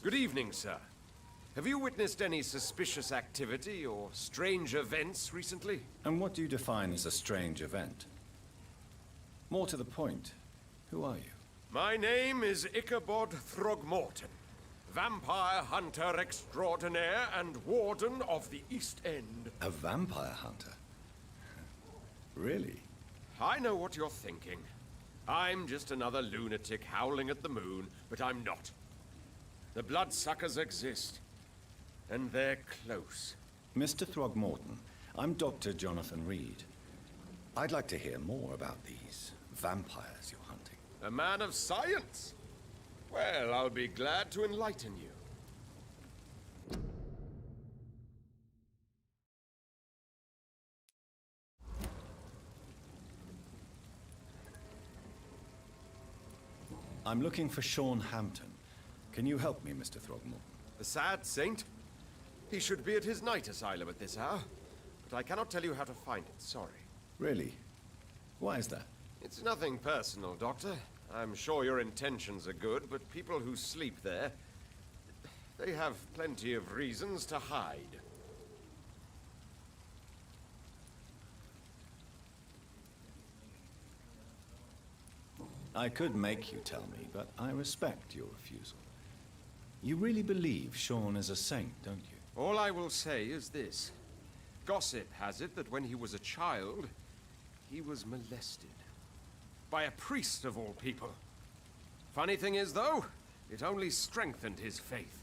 Good evening, sir. Have you witnessed any suspicious activity or strange events recently? And what do you define as a strange event? More to the point, who are you? My name is Ichabod Throgmorton, vampire hunter extraordinaire and warden of the East End. A vampire hunter? Really? I know what you're thinking. I'm just another lunatic howling at the moon, but I'm not. The bloodsuckers exist, and they're close. Mr. Throgmorton, I'm Dr. Jonathan Reed. I'd like to hear more about these vampires you're hunting. A man of science? Well, I'll be glad to enlighten you. I'm looking for Sean Hampton. Can you help me, Mr. Throgmorton? The sad saint? He should be at his night asylum at this hour, but I cannot tell you how to find it, sorry. Really? Why is that? It's nothing personal, Doctor. I'm sure your intentions are good, but people who sleep there, they have plenty of reasons to hide. I could make you tell me, but I respect your refusal. You really believe Sean is a saint, don't you? All I will say is this. Gossip has it that when he was a child, he was molested. By a priest of all people. Funny thing is, though, it only strengthened his faith.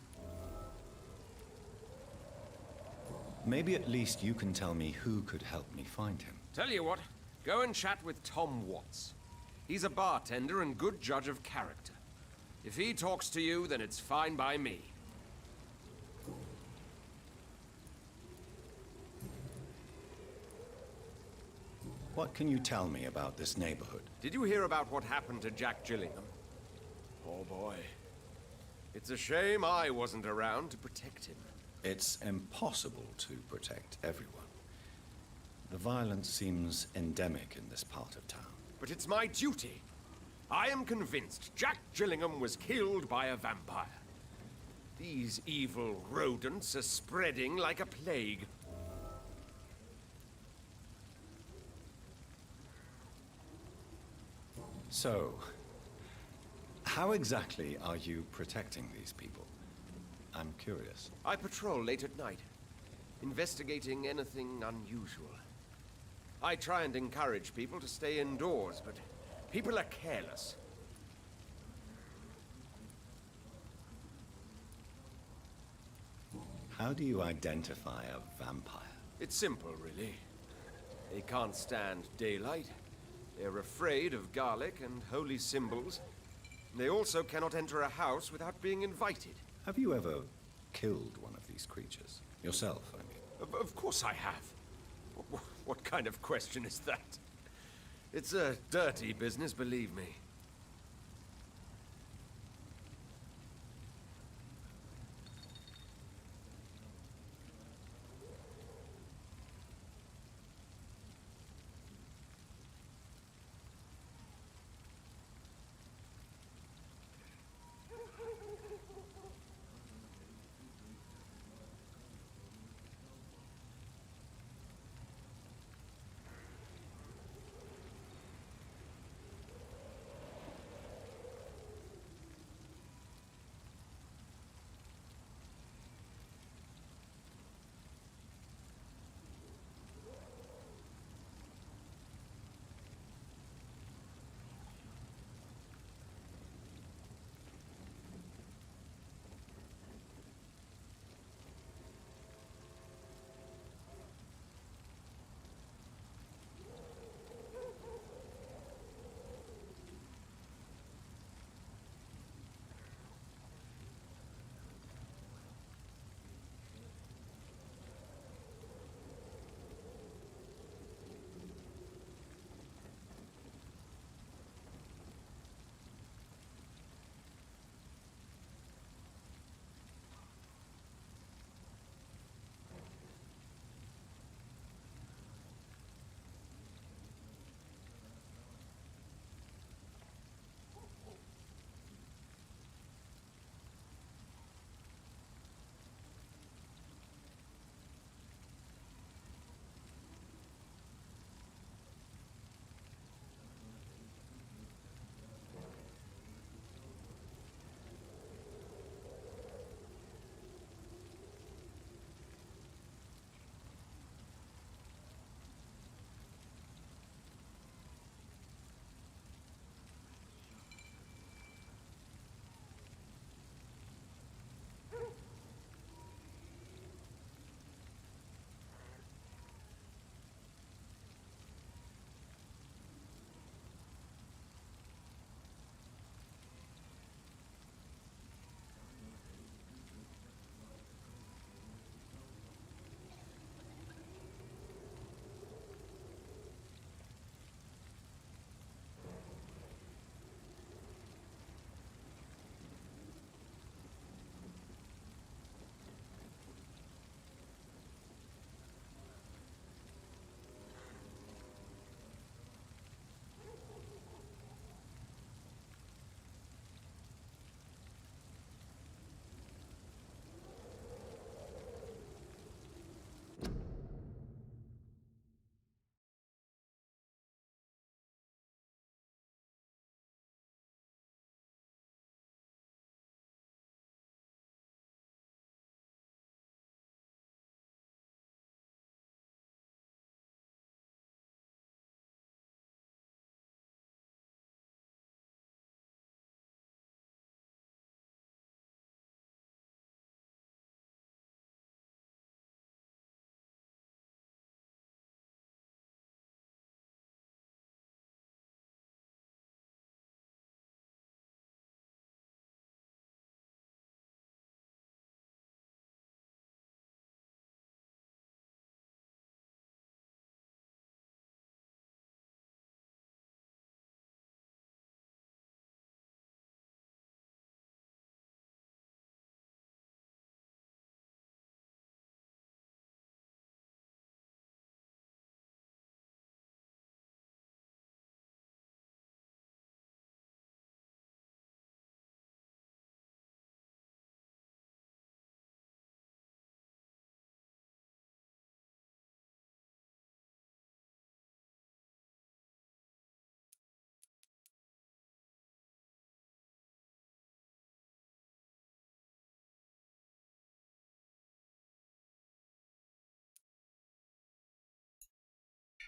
Maybe at least you can tell me who could help me find him. Tell you what, go and chat with Tom Watts. He's a bartender and good judge of character. If he talks to you, then it's fine by me. What can you tell me about this neighborhood? Did you hear about what happened to Jack Gillingham? Oh boy. It's a shame I wasn't around to protect him. It's impossible to protect everyone. The violence seems endemic in this part of town. But it's my duty. I am convinced Jack Gillingham was killed by a vampire. These evil rodents are spreading like a plague. So, how exactly are you protecting these people? I'm curious. I patrol late at night, investigating anything unusual. I try and encourage people to stay indoors, but people are careless. How do you identify a vampire? It's simple, really. They can't stand daylight. They're afraid of garlic and holy symbols. They also cannot enter a house without being invited. Have you ever killed one of these creatures? Yourself, I mean. Of course I have. What kind of question is that? It's a dirty business, believe me.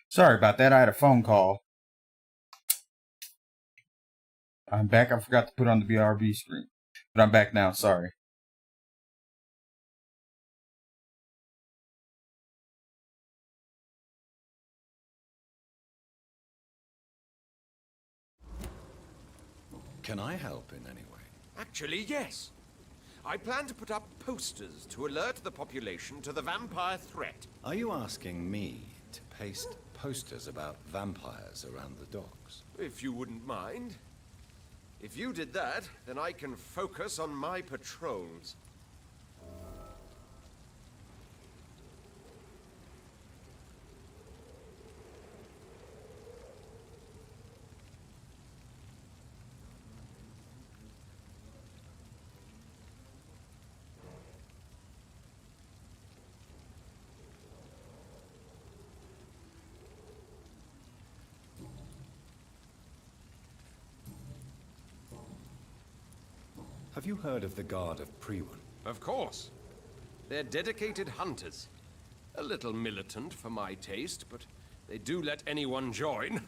Sorry about that. I had a phone call. I'm back. I forgot to put on the BRB screen. But I'm back now. Sorry. Can I help in any way? Actually, yes. I plan to put up posters to alert the population to the vampire threat. Are you asking me to paste posters about vampires around the docks? If you wouldn't mind. If you did that, then I can focus on my patrols. Have you heard of the Guard of Priwen? Of course. They're dedicated hunters. A little militant for my taste, but they do let anyone join.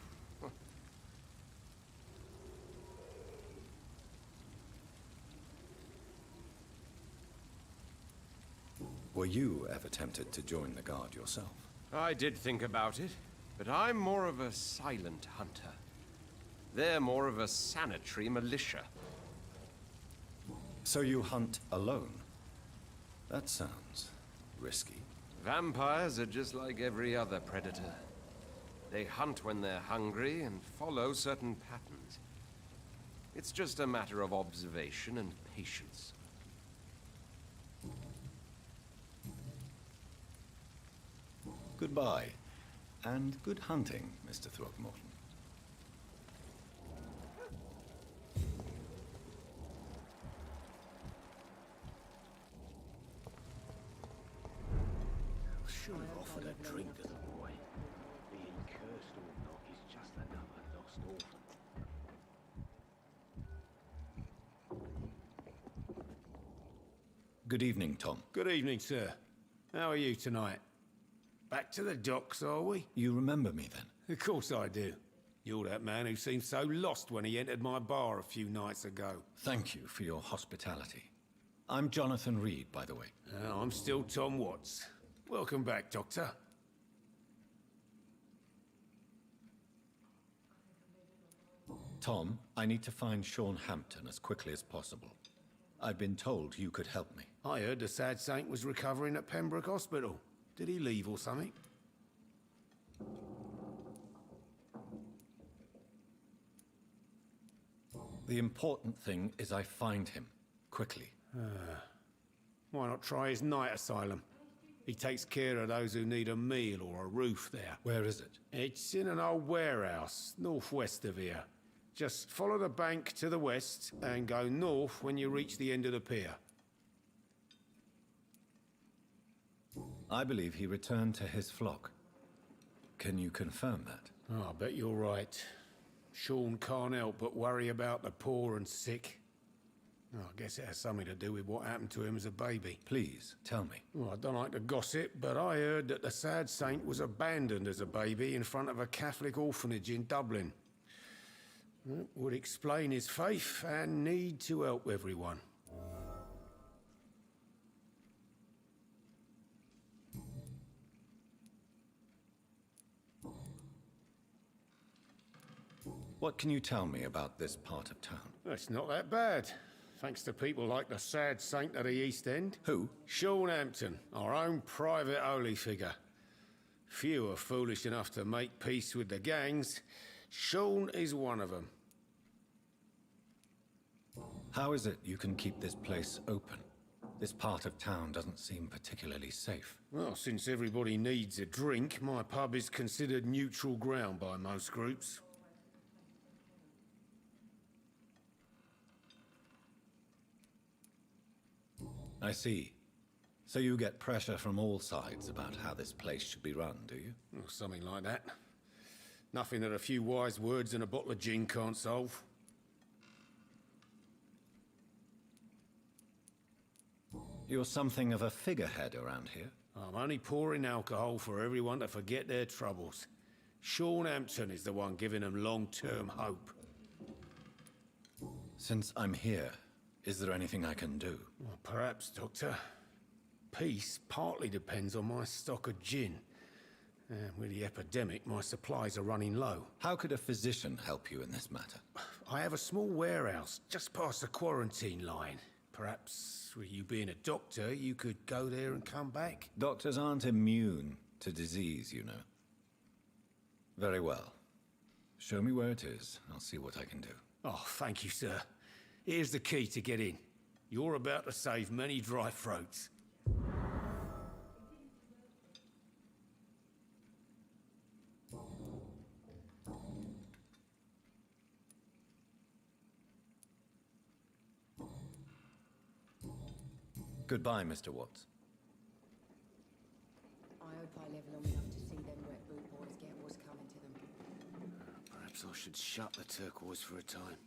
Were you ever tempted to join the Guard yourself? I did think about it, but I'm more of a silent hunter. They're more of a sanitary militia. So you hunt alone? That sounds risky. Vampires are just like every other predator. They hunt when they're hungry and follow certain patterns. It's just a matter of observation and patience. Goodbye, and good hunting, Mr. Throckmorton. Should have offered a drink to the boy. Being cursed or not, he's just another lost orphan. Good evening, Tom. Good evening, sir. How are you tonight? Back to the docks, are we? You remember me then? Of course I do. You're that man who seemed so lost when he entered my bar a few nights ago. Thank you for your hospitality. I'm Jonathan Reed, by the way. I'm still Tom Watts. Welcome back, Doctor. Tom, I need to find Sean Hampton as quickly as possible. I've been told you could help me. I heard the sad saint was recovering at Pembroke Hospital. Did he leave or something? The important thing is I find him, quickly. Why not try his night asylum? He takes care of those who need a meal or a roof there. Where is it? It's in an old warehouse, northwest of here. Just follow the bank to the west and go north when you reach the end of the pier. I believe he returned to his flock. Can you confirm that? Oh, I bet you're right. Sean can't help but worry about the poor and sick. Oh, I guess it has something to do with what happened to him as a baby. Please, tell me. Well, I don't like to gossip, but I heard that the sad saint was abandoned as a baby in front of a Catholic orphanage in Dublin. That would explain his faith and need to help everyone. What can you tell me about this part of town? It's not that bad, thanks to people like the sad saint at the East End. Who? Sean Hampton, our own private holy figure. Few are foolish enough to make peace with the gangs. Sean is one of them. How is it you can keep this place open? This part of town doesn't seem particularly safe. Well, since everybody needs a drink, my pub is considered neutral ground by most groups. I see. So you get pressure from all sides about how this place should be run, do you? Or something like that. Nothing that a few wise words and a bottle of gin can't solve. You're something of a figurehead around here. I'm only pouring alcohol for everyone to forget their troubles. Sean Hampton is the one giving them long-term hope. Since I'm here, is there anything I can do? Well, perhaps, Doctor. Peace partly depends on my stock of gin. With the epidemic, my supplies are running low. How could a physician help you in this matter? I have a small warehouse just past the quarantine line. Perhaps, with you being a doctor, you could go there and come back? Doctors aren't immune to disease, you know. Very well. Show me where it is. I'll see what I can do. Oh, thank you, sir. Here's the key to get in. You're about to save many dry throats. Goodbye, Mr. Watts. I hope I live long enough to see them wet boot boys get what's coming to them. Perhaps I should shut the turquoise for a time.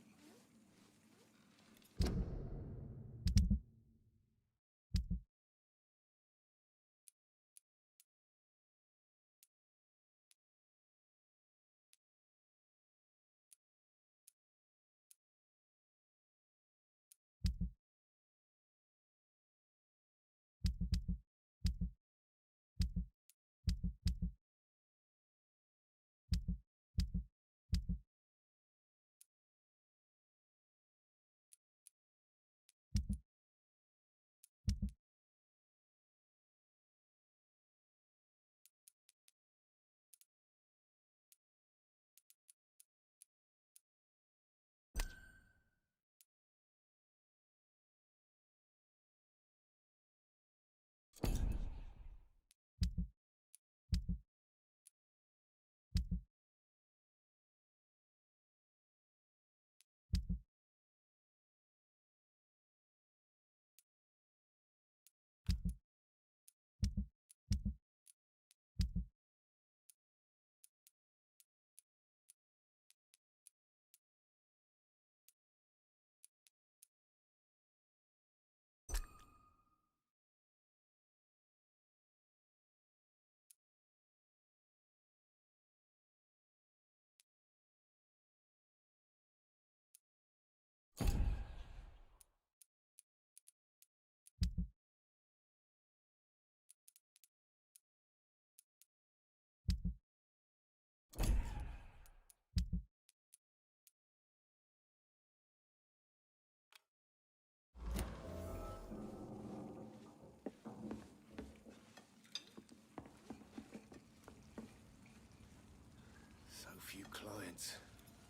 So few clients.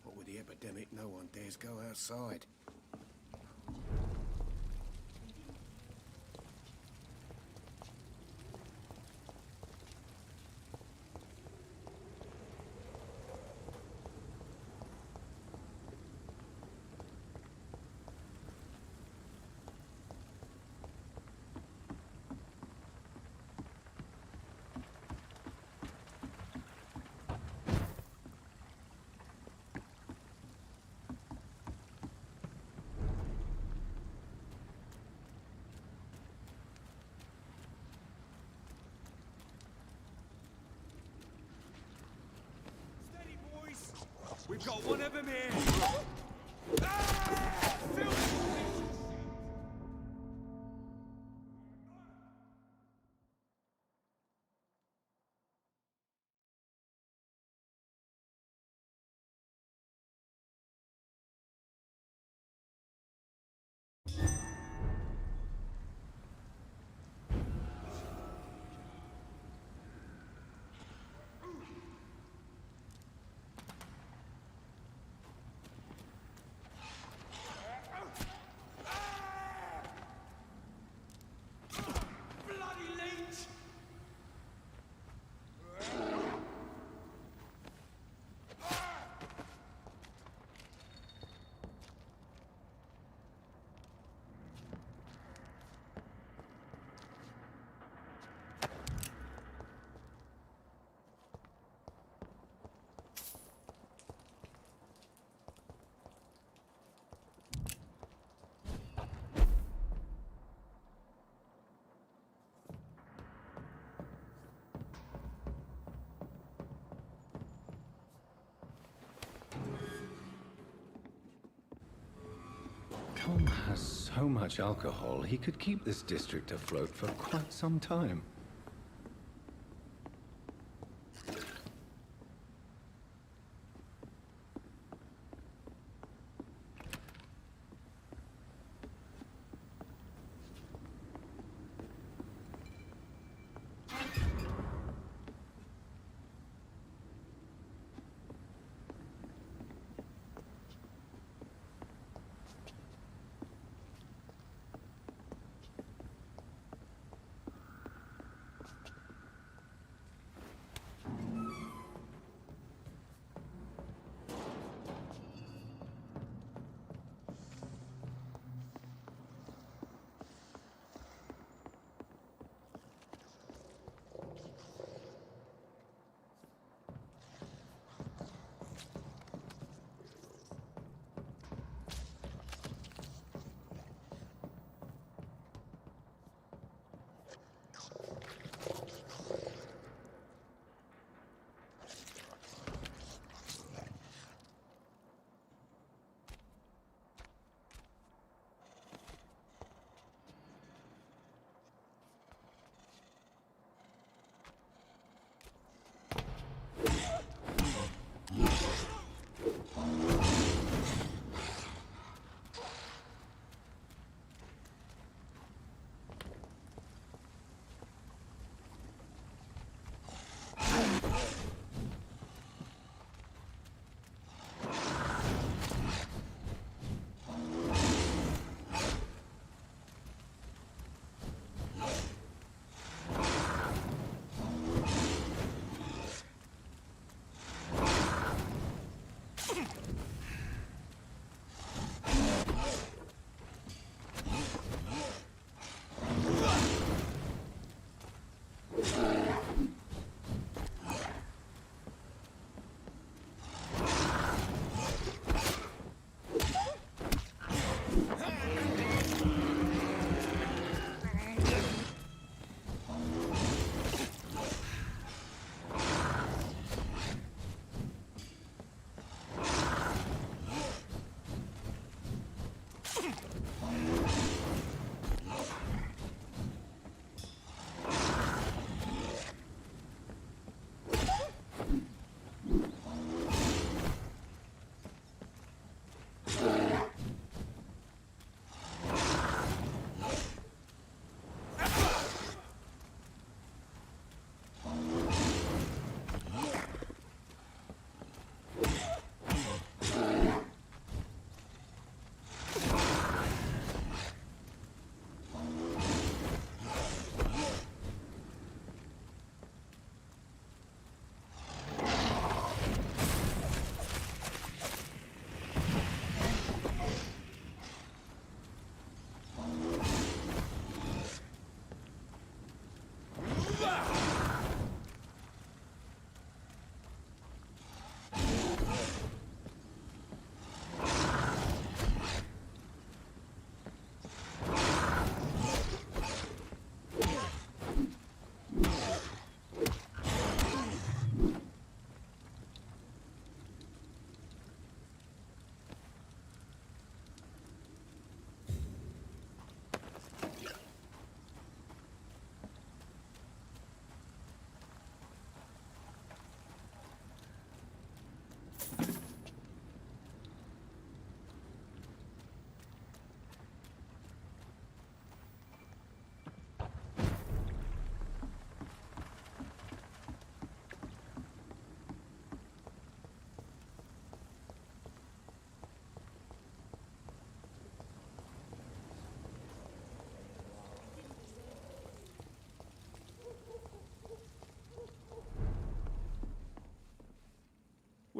What with the epidemic, no one dares go outside. We've got one of them here! Ah! has so much alcohol, he could keep this district afloat for quite some time.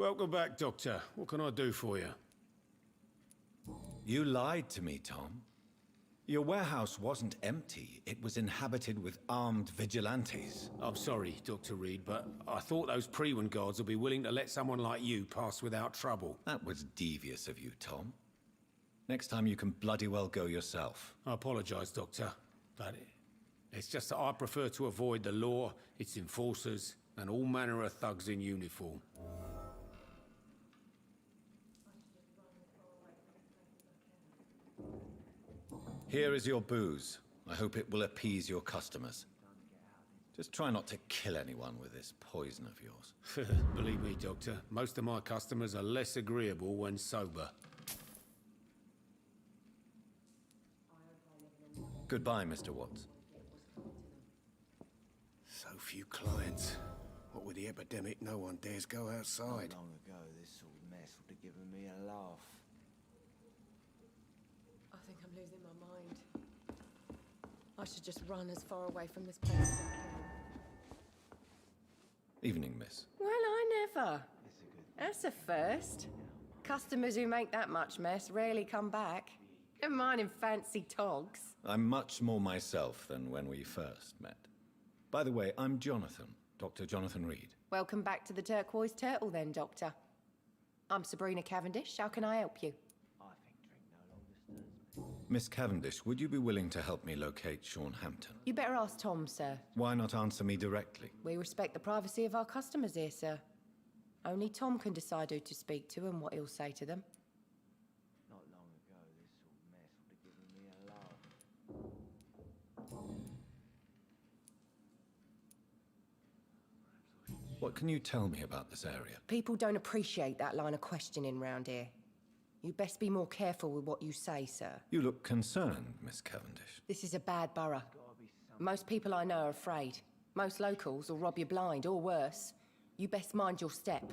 Welcome back, Doctor. What can I do for you? You lied to me, Tom. Your warehouse wasn't empty. It was inhabited with armed vigilantes. I'm sorry, Dr. Reed, but I thought those Prewen guards would be willing to let someone like you pass without trouble. That was devious of you, Tom. Next time you can bloody well go yourself. I apologize, Doctor, but it's just that I prefer to avoid the law, its enforcers, and all manner of thugs in uniform. Here is your booze. I hope it will appease your customers. Just try not to kill anyone with this poison of yours. Believe me, Doctor, most of my customers are less agreeable when sober. Goodbye, Mr. Watts. So few clients. What with the epidemic, no one dares go outside. Not long ago, this sort of mess would have given me a laugh. I think I'm losing my mind. I should just run as far away from this place as I can. Evening, miss. Well, I never. That's a first. Customers who make that much mess rarely come back. Never mind in fancy togs. I'm much more myself than when we first met. By the way, I'm Jonathan, Dr. Jonathan Reed. Welcome back to the Turquoise Turtle then, Doctor. I'm Sabrina Cavendish. How can I help you? I think drink no longer stirs me. Miss Cavendish, would you be willing to help me locate Sean Hampton? You better ask Tom, sir. Why not answer me directly? We respect the privacy of our customers here, sir. Only Tom can decide who to speak to and what he'll say to them. Not long ago, this sort of mess would have given me a laugh. What can you tell me about this area? People don't appreciate that line of questioning round here. You best be more careful with what you say, sir. You look concerned, Miss Cavendish. This is a bad borough. Most people I know are afraid. Most locals will rob you blind, or worse. You best mind your step.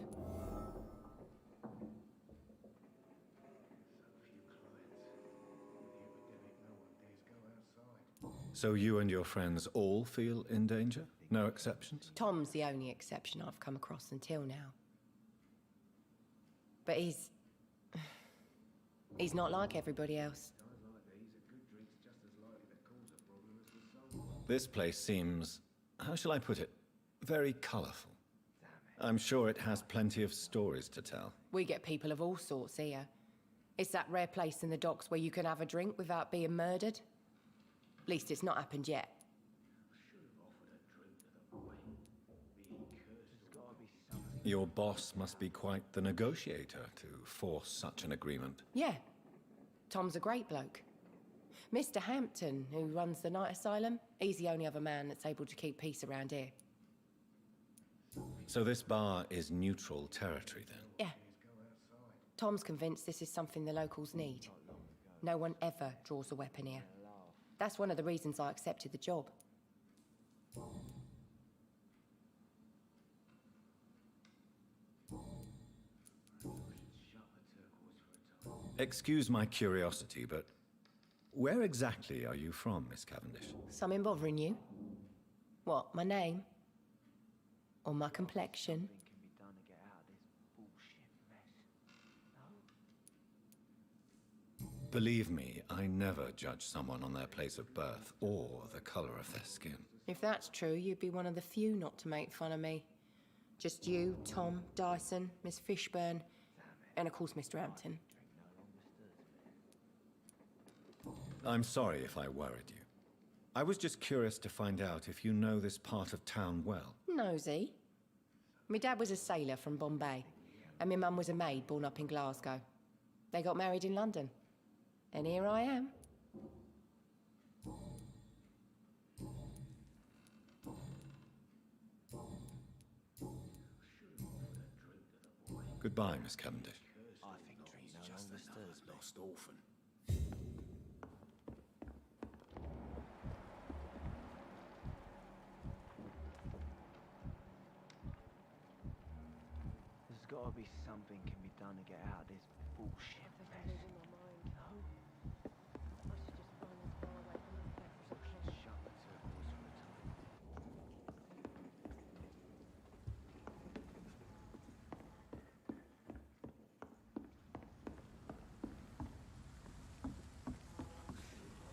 So you and your friends all feel in danger? No exceptions? Tom's the only exception I've come across until now. But he's not like everybody else. This place seems, how shall I put it, very colorful. I'm sure it has plenty of stories to tell. We get people of all sorts here. It's that rare place in the docks where you can have a drink without being murdered. At least it's not happened yet. Your boss must be quite the negotiator to force such an agreement. Yeah. Tom's a great bloke. Mr. Hampton, who runs the night asylum, he's the only other man that's able to keep peace around here. So this bar is neutral territory then? Yeah. Tom's convinced this is something the locals need. No one ever draws a weapon here. That's one of the reasons I accepted the job. Excuse my curiosity, but where exactly are you from, Miss Cavendish? Something bothering you? What, my name? Or my complexion? Nothing can be done to get out of this bullshit mess. No? Believe me, I never judge someone on their place of birth or the color of their skin. If that's true, you'd be one of the few not to make fun of me. Just you, Tom, Dyson, Miss Fishburne, and of course Mr. Hampton. I'm sorry if I worried you. I was just curious to find out if you know this part of town well. Nosy. My dad was a sailor from Bombay, and my mum was a maid born up in Glasgow. They got married in London. And here I am. Goodbye, Miss Cavendish. I think drink no longer stirs me. Lost orphan. There's got to be something can be done to get out of this bullshit mess. No? Shut the turquoise for a time.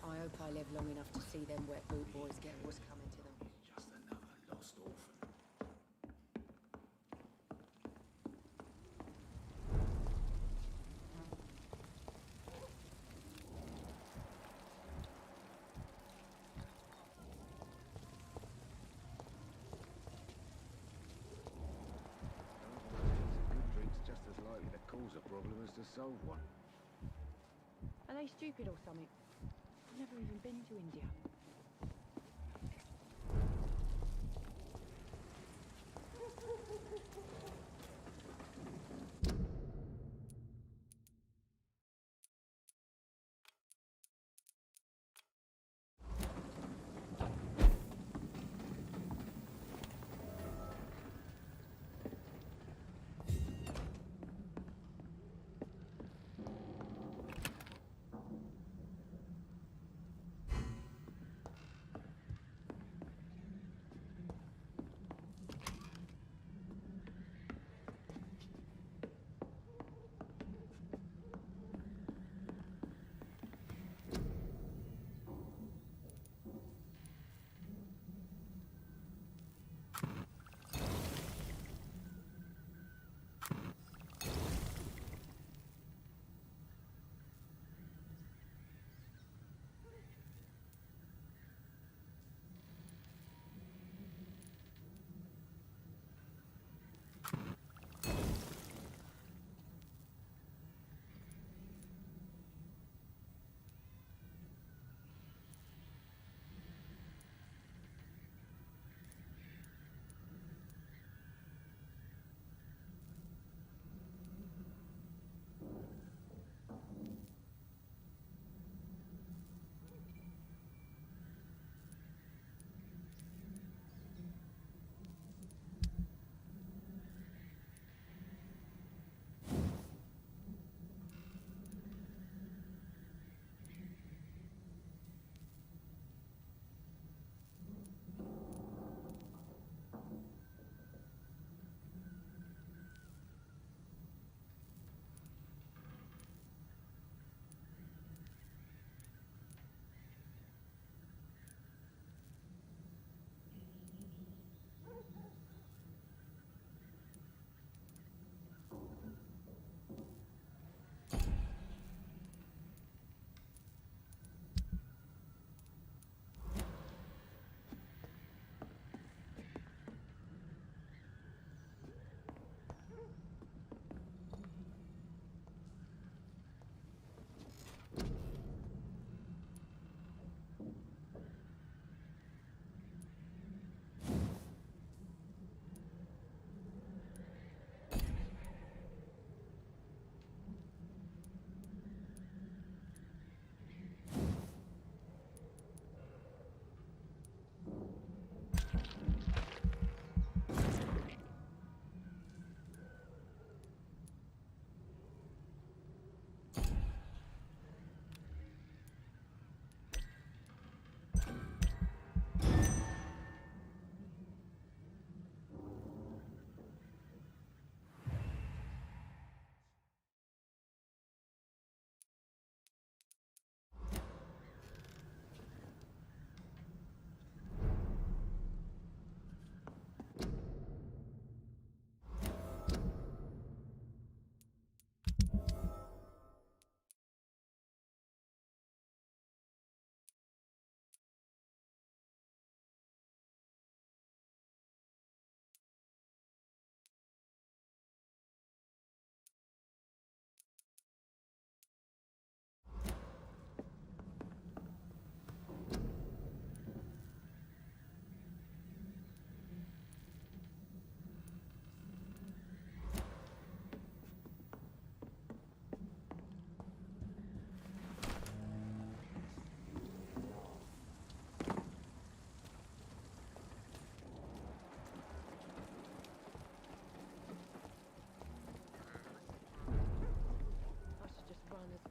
I hope I live long enough to see them wet boot boys get what's coming to them. Just another lost orphan. Good drink's just as likely to cause a problem as to solve one. Are they stupid or something? I've never even been to India.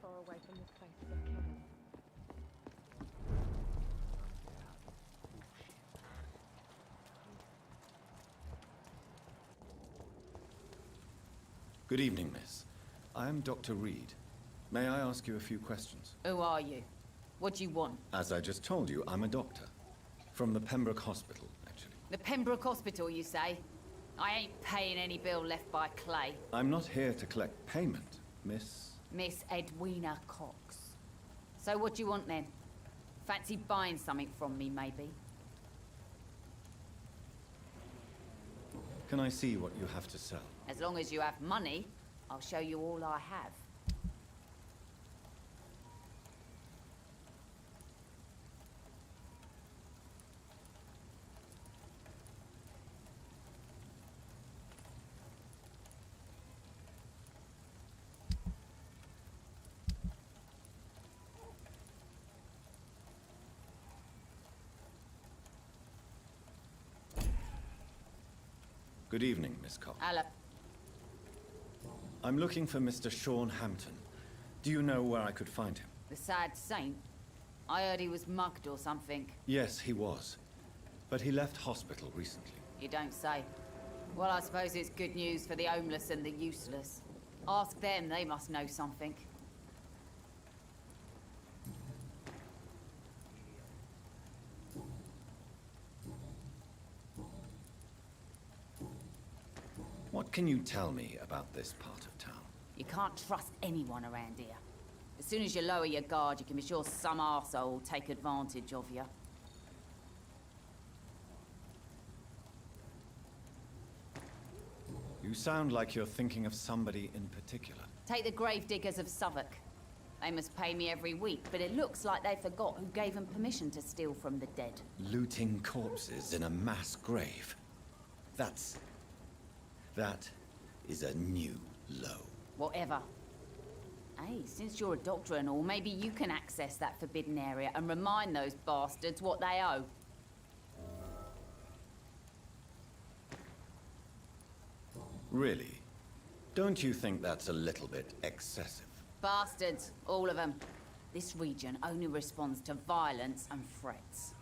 far away from this place as I can. Good evening, miss. I am Dr. Reed. May I ask you a few questions? Who are you? What do you want? As I just told you, I'm a doctor. From the Pembroke Hospital, actually. The Pembroke Hospital, you say? I ain't paying any bill left by Clay. I'm not here to collect payment, miss. Miss Edwina Cox. So what do you want then? Fancy buying something from me, maybe? Can I see what you have to sell? As long as you have money, I'll show you all I have. Good evening, Miss Cox. Hello. I'm looking for Mr. Sean Hampton. Do you know where I could find him? The sad saint? I heard he was mugged or something. Yes, he was. But he left hospital recently. You don't say. Well, I suppose it's good news for the homeless and the useless. Ask them, they must know something. What can you tell me about this part of town? You can't trust anyone around here. As soon as you lower your guard, you can be sure some arsehole will take advantage of you. You sound like you're thinking of somebody in particular. Take the gravediggers of Southwark. They must pay me every week, but it looks like they forgot who gave them permission to steal from the dead. Looting corpses in a mass grave. That is a new low. Whatever. Hey, since you're a doctor and all, maybe you can access that forbidden area and remind those bastards what they owe. Really? Don't you think that's a little bit excessive? Bastards, all of them. This region only responds to violence and threats.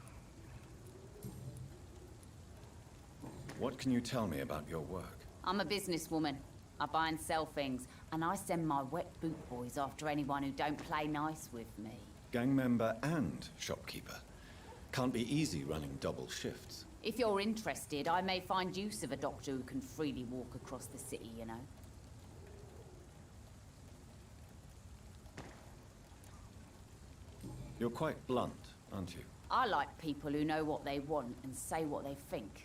What can you tell me about your work? I'm a businesswoman. I buy and sell things, and I send my wet boot boys after anyone who don't play nice with me. Gang member and shopkeeper. Can't be easy running double shifts. If you're interested, I may find use of a doctor who can freely walk across the city, you know. You're quite blunt, aren't you? I like people who know what they want and say what they think.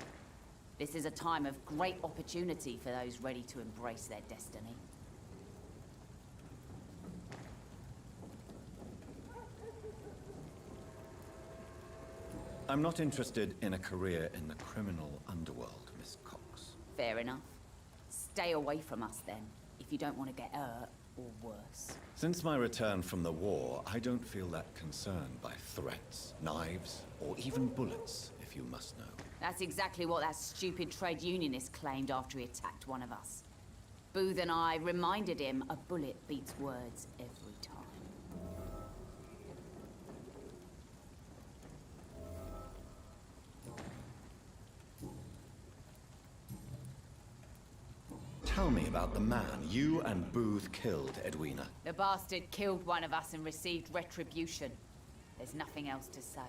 This is a time of great opportunity for those ready to embrace their destiny. I'm not interested in a career in the criminal underworld, Miss Cox. Fair enough. Stay away from us then, if you don't want to get hurt or worse. Since my return from the war, I don't feel that concerned by threats, knives, or even bullets, if you must know. That's exactly what that stupid trade unionist claimed after he attacked one of us. Booth and I reminded him a bullet beats words every time. Tell me about the man you and Booth killed, Edwina. The bastard killed one of us and received retribution. There's nothing else to say.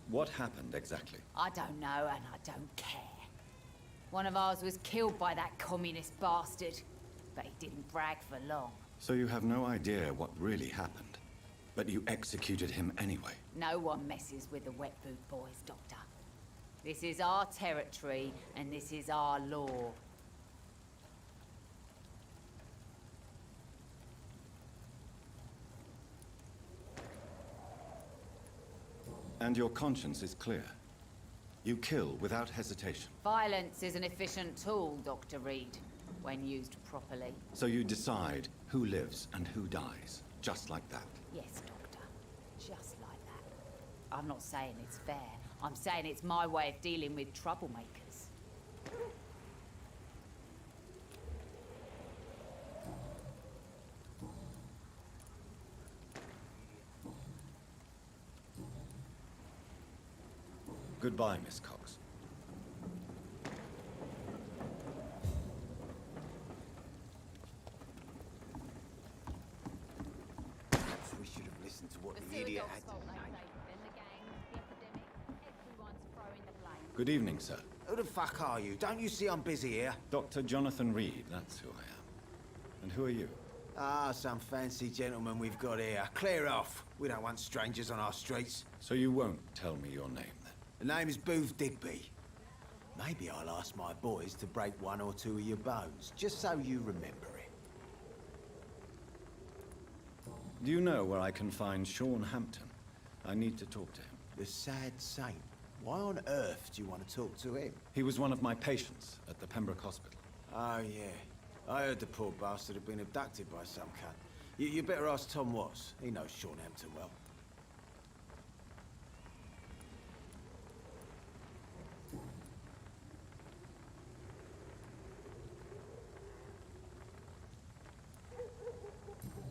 What happened exactly? I don't know, and I don't care. One of ours was killed by that communist bastard, but he didn't brag for long. So you have no idea what really happened, but you executed him anyway. No one messes with the wet boot boys, Doctor. This is our territory, and this is our law. And your conscience is clear. You kill without hesitation. Violence is an efficient tool, Dr. Reed, when used properly. So you decide who lives and who dies, just like that. Yes, Doctor. Just like that. I'm not saying it's fair. I'm saying it's my way of dealing with troublemakers. Goodbye, Miss Cox. Perhaps we should have listened to what the idiot had to say. Then the gangs, the epidemic, everyone's throwing the blame. Good evening, sir. Who the fuck are you? Don't you see I'm busy here? Dr. Jonathan Reed, that's who I am. And who are you? Ah, some fancy gentleman we've got here. Clear off. We don't want strangers on our streets. So you won't tell me your name, then? The name is Booth Digby. Maybe I'll ask my boys to break one or two of your bones, just so you remember it. Do you know where I can find Sean Hampton? I need to talk to him. The sad saint. Why on earth do you want to talk to him? He was one of my patients at the Pembroke Hospital. Oh, yeah. I heard the poor bastard had been abducted by some cunt. You better ask Tom Watts. He knows Sean Hampton well.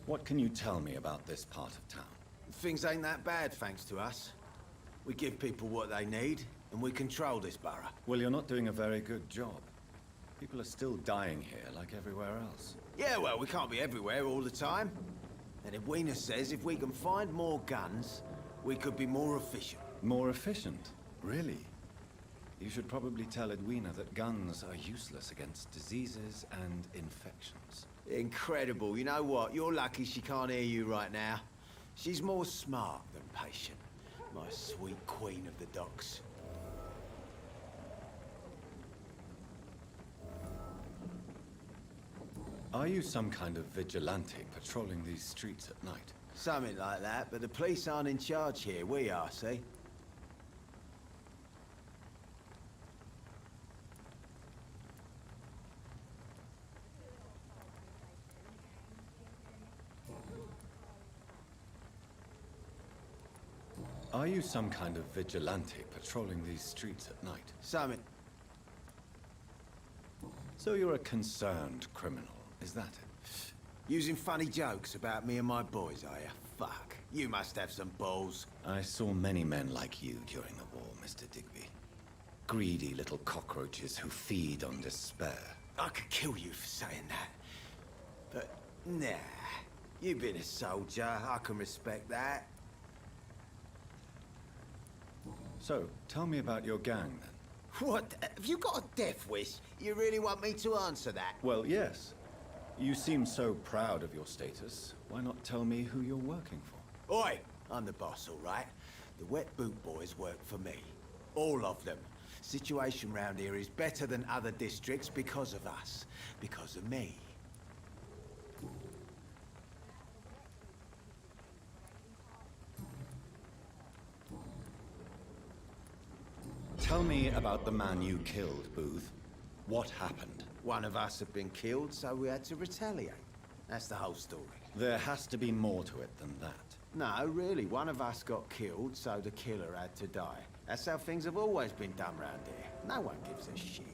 What can you tell me about this part of town? Things ain't that bad, thanks to us. We give people what they need, and we control this borough. Well, you're not doing a very good job. People are still dying here like everywhere else. Yeah, well, we can't be everywhere all the time. And Edwina says if we can find more guns, we could be more efficient. More efficient? Really? You should probably tell Edwina that guns are useless against diseases and infections. Incredible. You know what? You're lucky she can't hear you right now. She's more smart than patient. My sweet queen of the docks. Are you some kind of vigilante patrolling these streets at night? Something like that, but the police aren't in charge here. We are, see? Are you some kind of vigilante patrolling these streets at night? Something. So you're a concerned criminal, is that it? Using funny jokes about me and my boys, are you? Fuck. You must have some balls. I saw many men like you during the war, Mr. Digby. Greedy little cockroaches who feed on despair. I could kill you for saying that. But, nah. You've been a soldier. I can respect that. So, tell me about your gang, then. What? Have you got a death wish? You really want me to answer that? Well, yes. You seem so proud of your status. Why not tell me who you're working for? Oi! I'm the boss, all right? The Wet Boot Boys work for me. All of them. Situation round here is better than other districts because of us. Because of me. Tell me about the man you killed, Booth. What happened? One of us had been killed, so we had to retaliate. That's the whole story. There has to be more to it than that. No, really. One of us got killed, so the killer had to die. That's how things have always been done round here. No one gives a shit.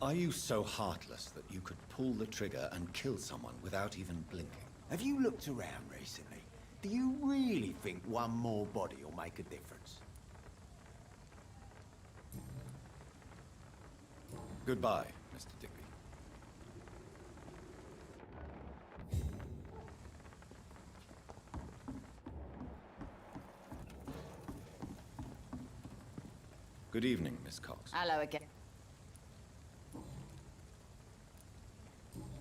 Are you so heartless that you could pull the trigger and kill someone without even blinking? Have you looked around recently? Do you really think one more body will make a difference? Goodbye, Mr. Digby. Good evening, Miss Cox. Hello again.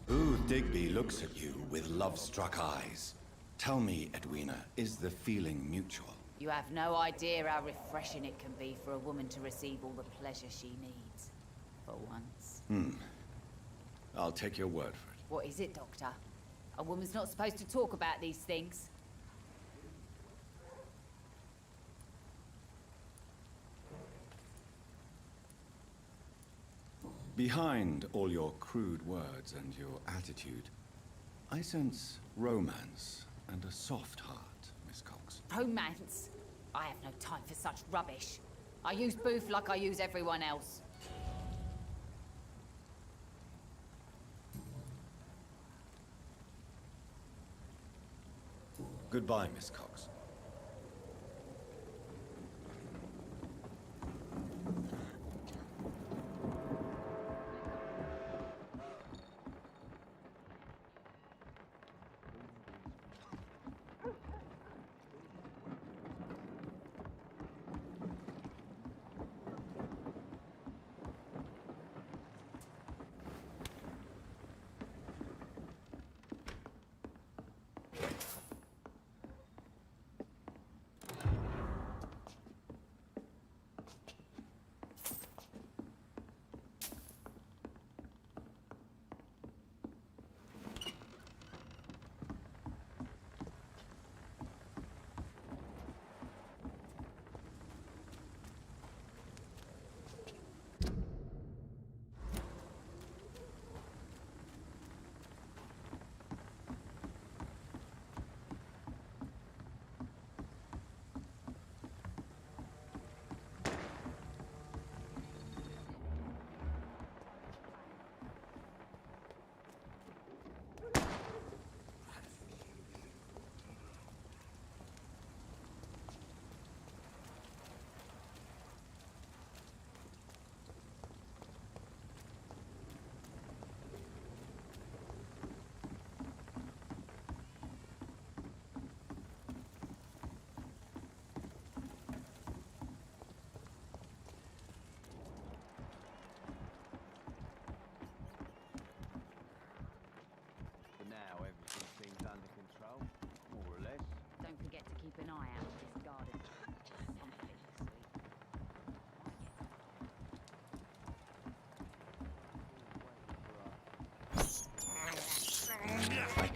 Booth Digby looks at you with love-struck eyes. Tell me, Edwina, is the feeling mutual? You have no idea how refreshing it can be for a woman to receive all the pleasure she needs. For once. I'll take your word for it. What is it, Doctor? A woman's not supposed to talk about these things. Behind all your crude words and your attitude, I sense romance and a soft heart, Miss Cox. Romance? I have no time for such rubbish. I use Booth like I use everyone else. Goodbye, Miss Cox.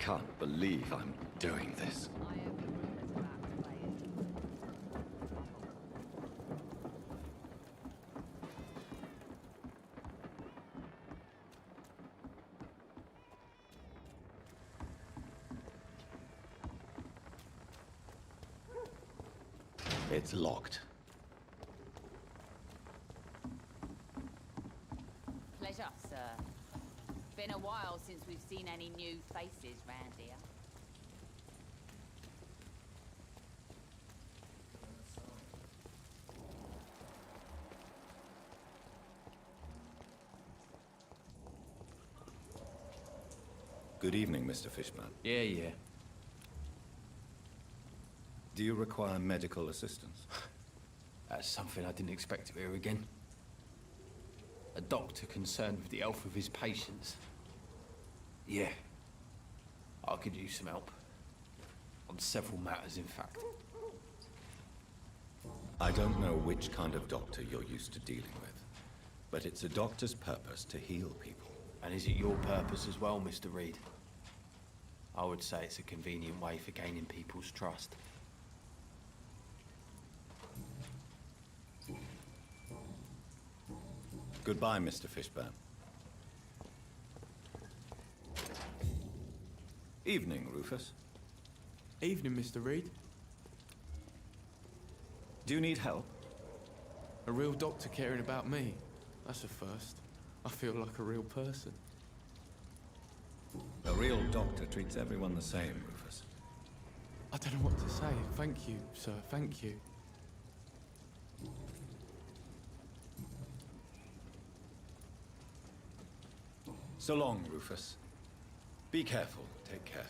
can't believe I'm doing this. It's locked. Pleasure, sir. Been a while since we've seen any new faces round here. Good evening, Mr. Fishman. Yeah. Do you require medical assistance? That's something I didn't expect to hear again. A doctor concerned with the health of his patients. Yeah. I could use some help. On several matters, in fact. I don't know which kind of doctor you're used to dealing with, but it's a doctor's purpose to heal people. And is it your purpose as well, Mr. Reed? I would say it's a convenient way for gaining people's trust. Goodbye, Mr. Fishburne. Evening, Rufus. Evening, Mr. Reed. Do you need help? A real doctor caring about me. That's a first. I feel like a real person. A real doctor treats everyone the same, Rufus. I don't know what to say. Thank you, sir. Thank you. So long, Rufus. Be careful. Take care.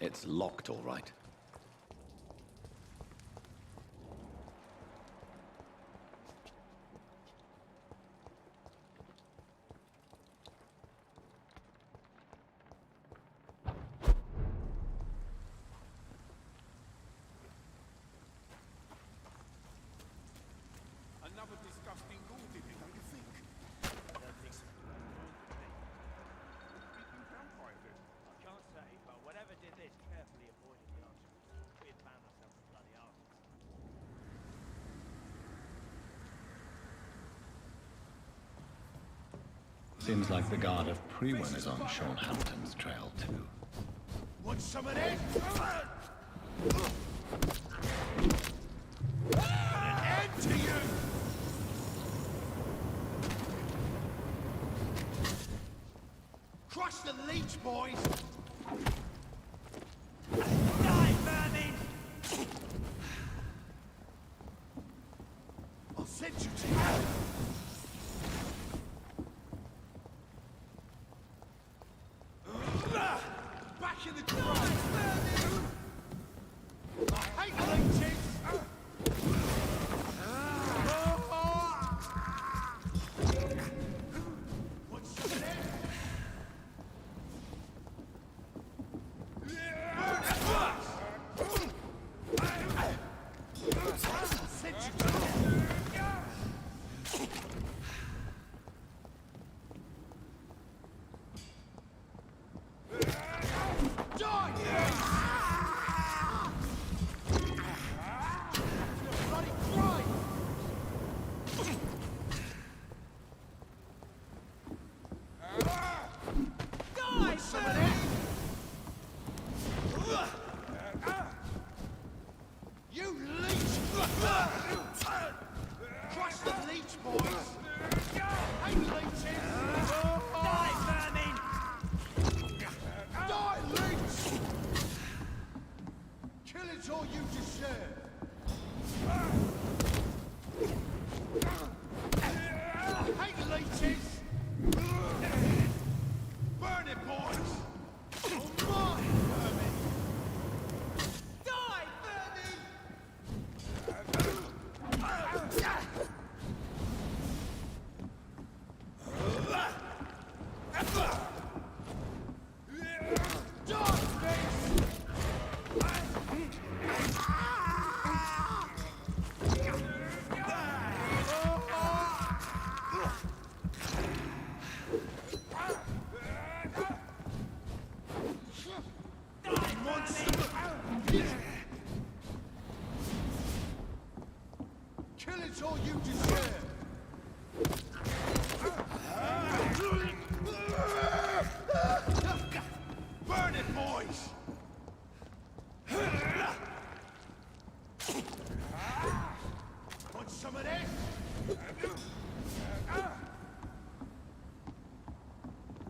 It's locked, all right. Another disgusting ghoul did it, don't you think? I don't think so. I can't say, but whatever did this carefully avoided the answer. We had found ourselves a bloody artist. Seems like the guard of Prewen is on Sean Hampton's trail, too. Want some of this? An end to you! Crush the leech, boys! Die, vermin! I'll send you to hell! Back in the ground! I hate leeches! What's some of this? Send you to hell! You leech! Crush the leech, boys! Hate leeches! Die, vermin! Die, leech! Kill is all you deserve! I hate leeches! Burn it, boys! Oh my, vermin! Die, vermin! Die, beast! Kill is all you deserve! Burn it, boys! Want some of this?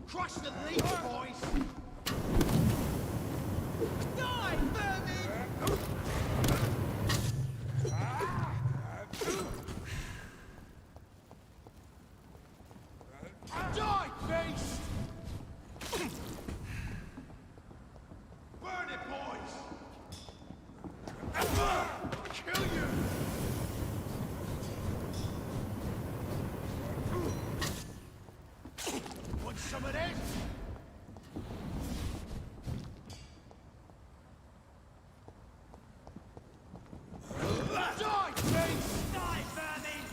Crush the leech, boys! Die, vermin! Die, beast! Burn it, boys! Kill you! Want some of this? Die, beast! Die, vermin!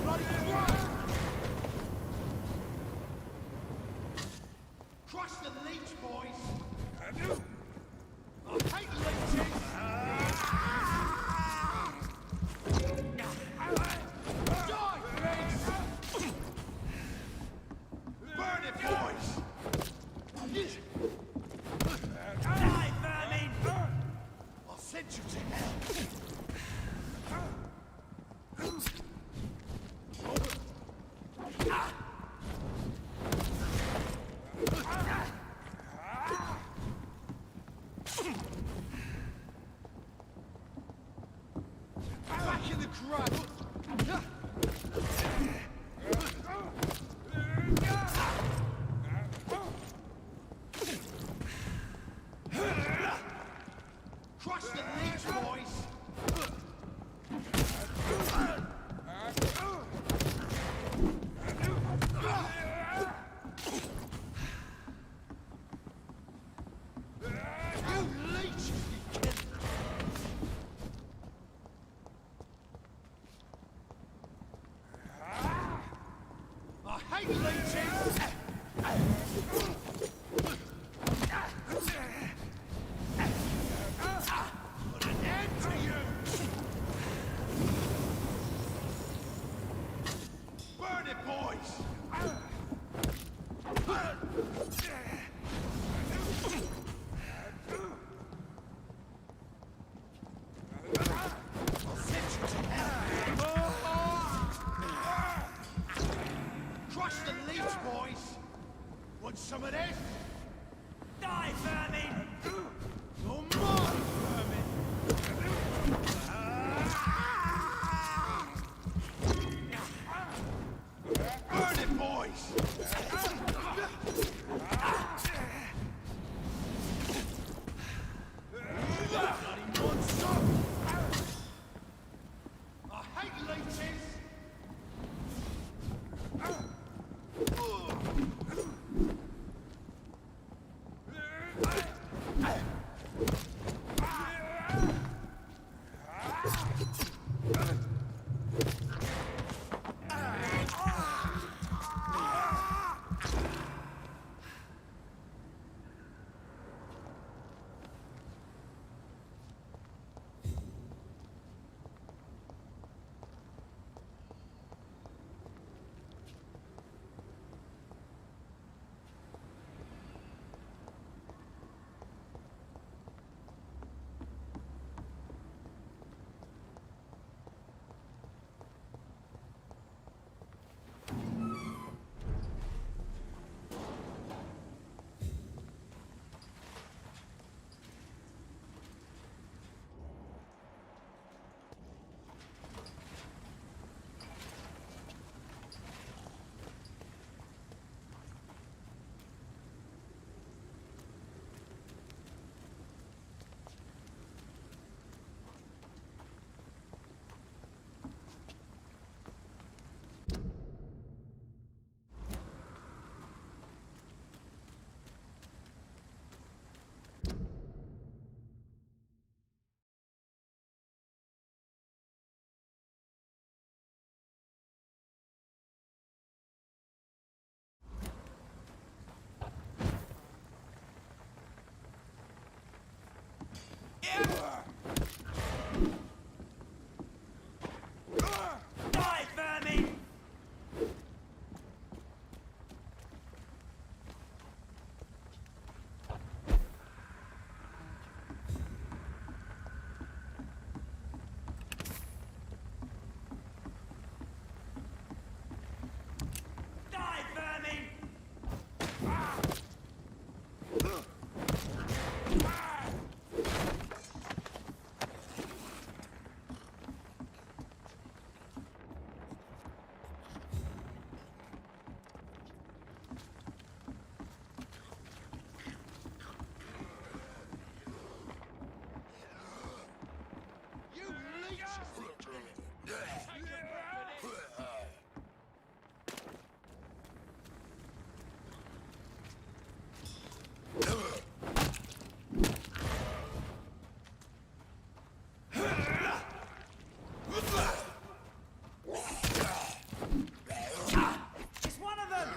Bloody Christ! Crush the leech, boys! I hate leeches! Die, beast! Burn it, boys! Die, vermin! I'll send you to hell! Back in the crowd! hate leeches! Put an end to you! Burn it, boys! I'll send you to hell! Crush the leech, boys! Want some of this? Die, vermin! You're mine, vermin! Burn it, boys! Bloody monster! I hate leeches! Die, vermin! Die, vermin! You It's one of them!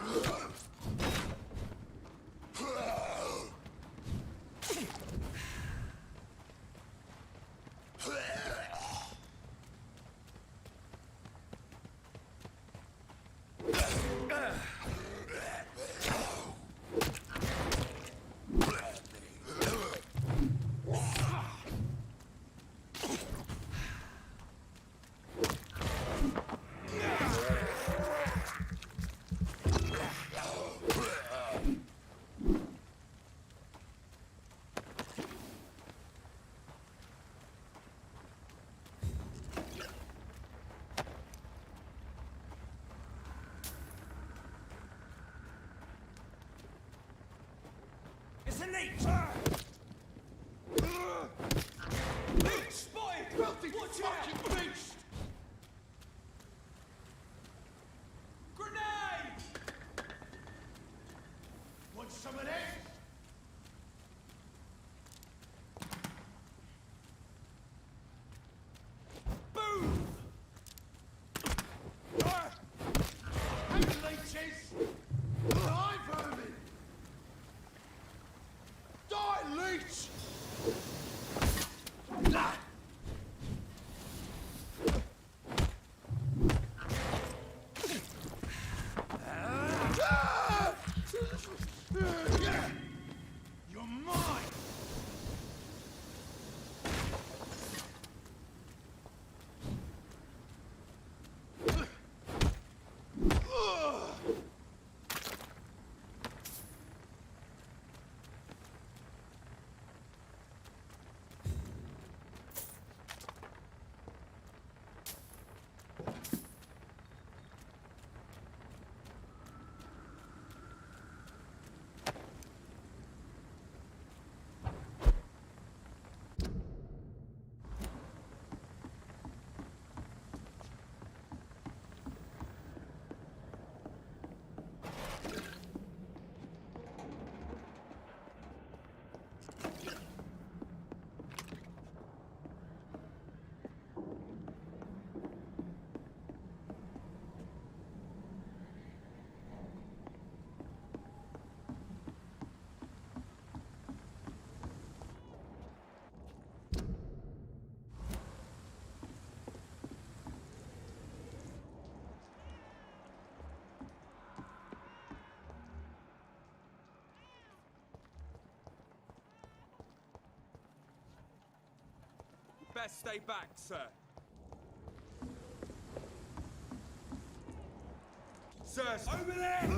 It's a leech! Leech spotted! Filthy fucking beast! Grenade! Want some of this? Boom! Hey, leeches! best stay back, sir. Sir, over there!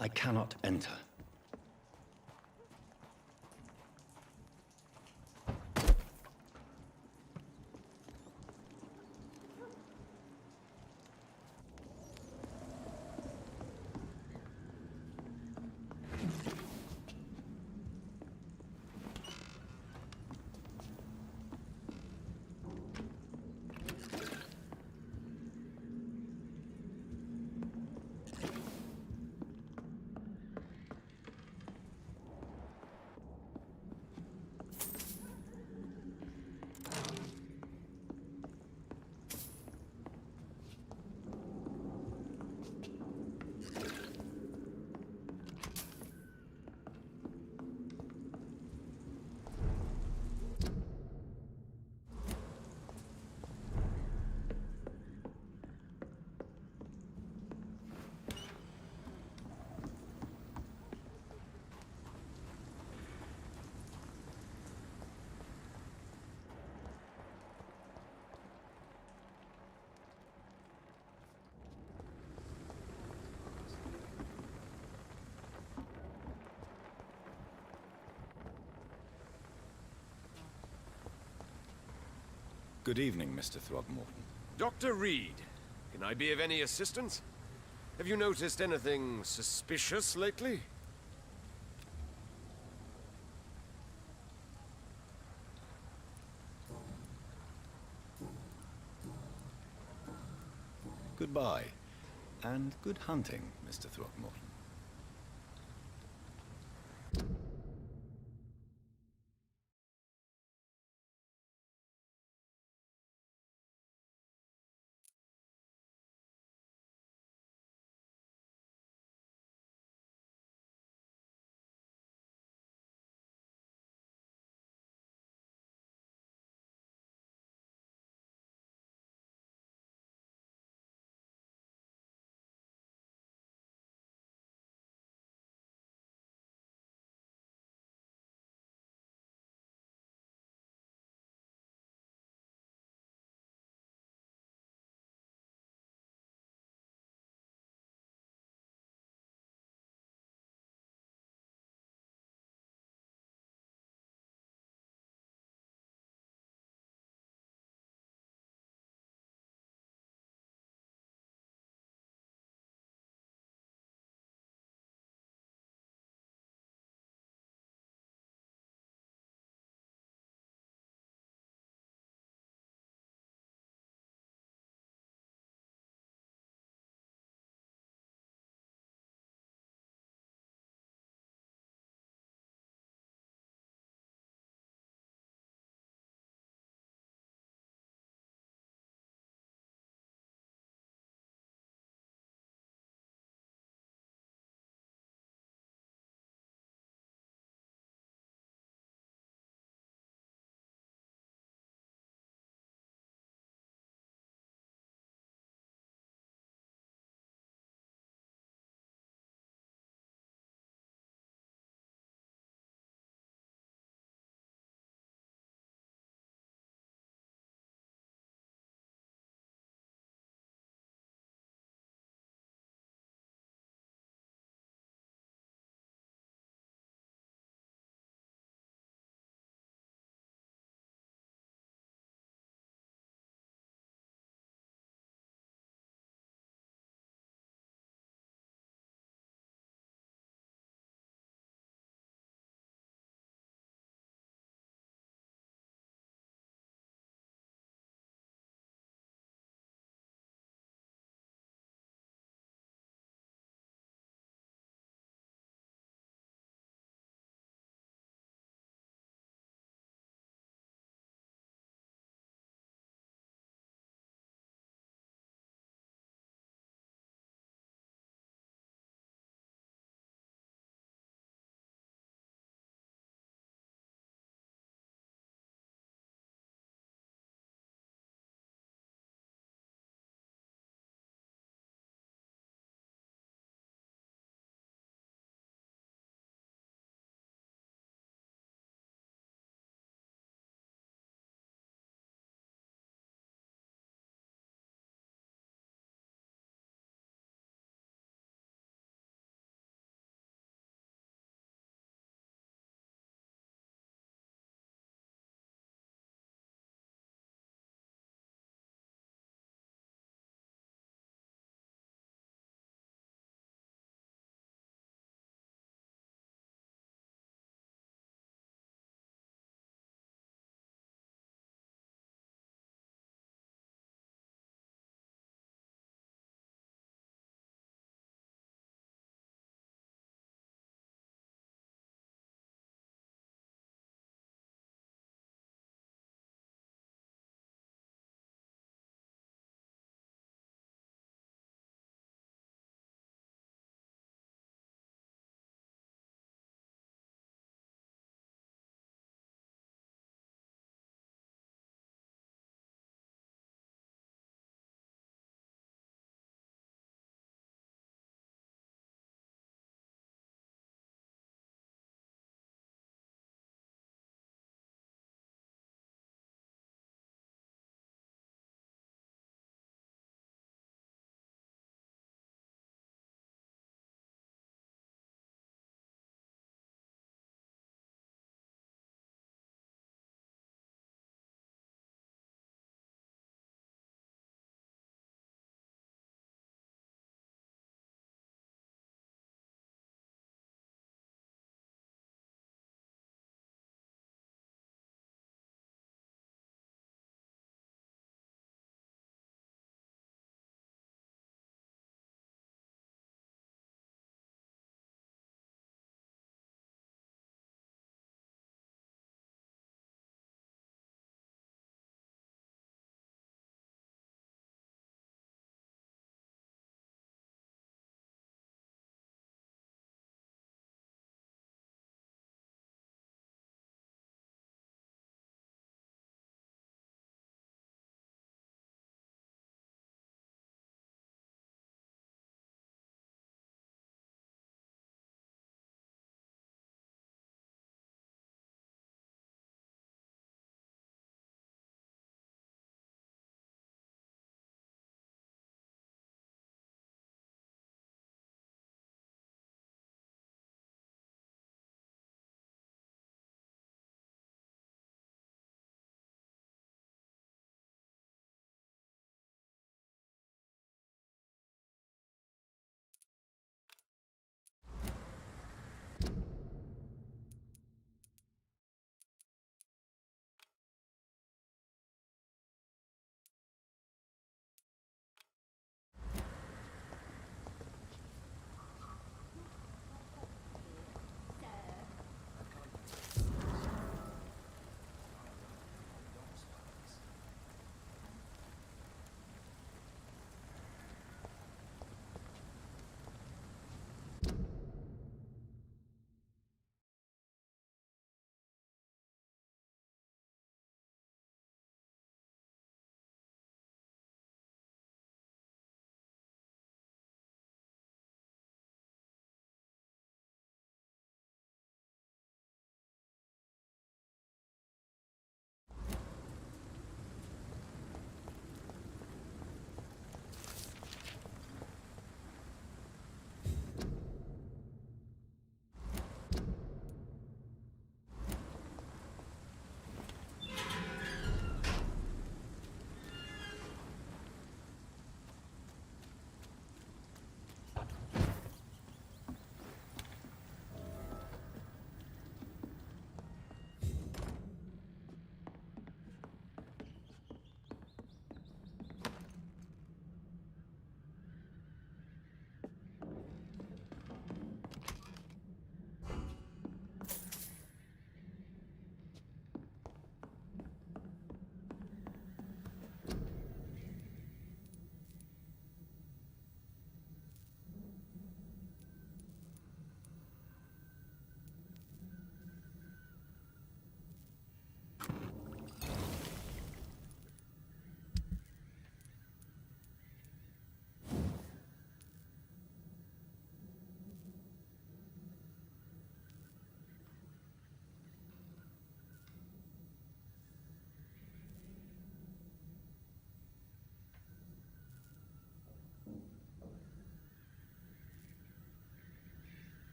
I cannot enter. Good evening, Mr. Throgmorton. Dr. Reed, can I be of any assistance? Have you noticed anything suspicious lately? Goodbye, and good hunting, Mr. Throgmorton.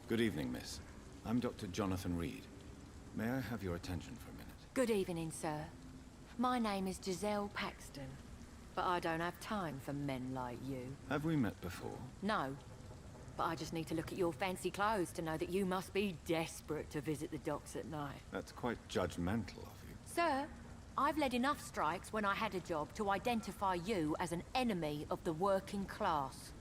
Good evening, miss. I'm Dr. Jonathan Reed. May I have your attention for a minute? Good evening, sir. My name is Giselle Paxton, but I don't have time for men like you. Have we met before? No, but I just need to look at your fancy clothes to know that you must be desperate to visit the docks at night. That's quite judgmental of you. Sir, I've led enough strikes when I had a job to identify you as an enemy of the working class.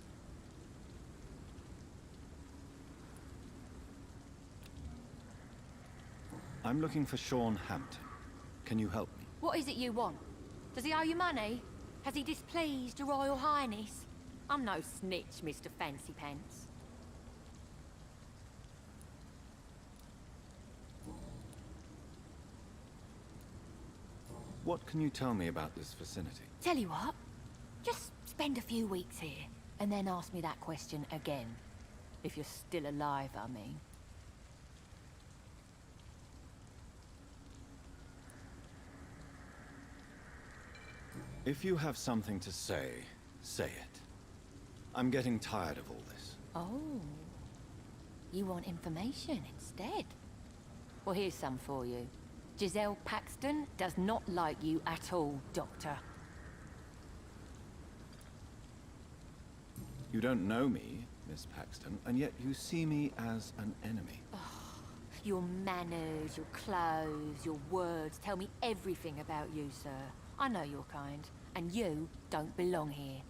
I'm looking for Sean Hampton. Can you help me? What is it you want? Does he owe you money? Has he displeased your Royal Highness? I'm no snitch, Mr. Fancy Pants. What can you tell me about this vicinity? Tell you what, just spend a few weeks here, and then ask me that question again. If you're still alive, I mean. If you have something to say, say it. I'm getting tired of all this. Oh. You want information instead? Well, here's some for you. Giselle Paxton does not like you at all, Doctor. You don't know me, Miss Paxton, and yet you see me as an enemy. Your manners, your clothes, your words tell me everything about you, sir. I know your kind, and you don't belong here.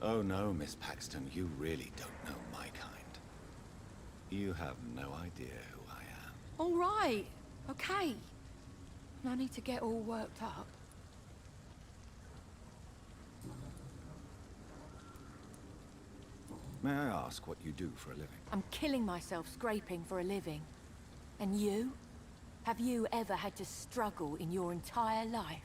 Oh no, Miss Paxton, you really don't know my kind. You have no idea who I am. All right, okay. No need to get all worked up. May I ask what you do for a living? I'm killing myself scraping for a living. And you? Have you ever had to struggle in your entire life?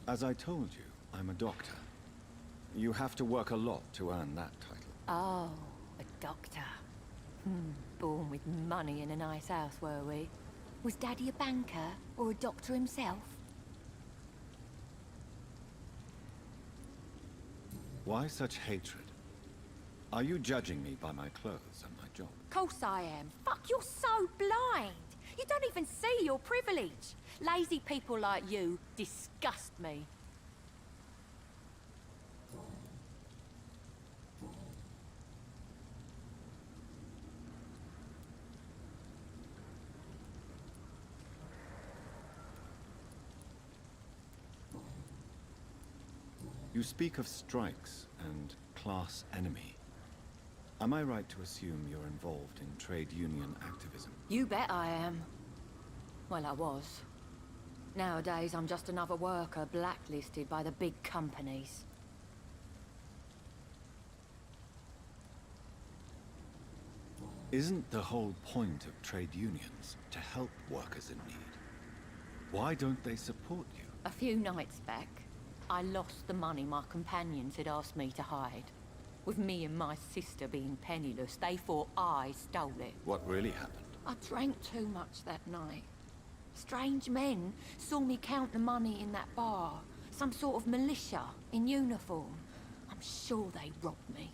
As I told you, I'm a doctor. You have to work a lot to earn that title. Oh, a doctor. Born with money in a nice house, were we? Was Daddy a banker or a doctor himself? Why such hatred? Are you judging me by my clothes and my job? Course I am. Fuck, you're so blind. You don't even see your privilege. Lazy people like you disgust me. You speak of strikes and class enemy. Am I right to assume you're involved in trade union activism? You bet I am. Well, I was. Nowadays, I'm just another worker blacklisted by the big companies. Isn't the whole point of trade unions to help workers in need? Why don't they support you? A few nights back, I lost the money my companions had asked me to hide. With me and my sister being penniless, they thought I stole it. What really happened? I drank too much that night. Strange men saw me count the money in that bar. Some sort of militia in uniform. I'm sure they robbed me.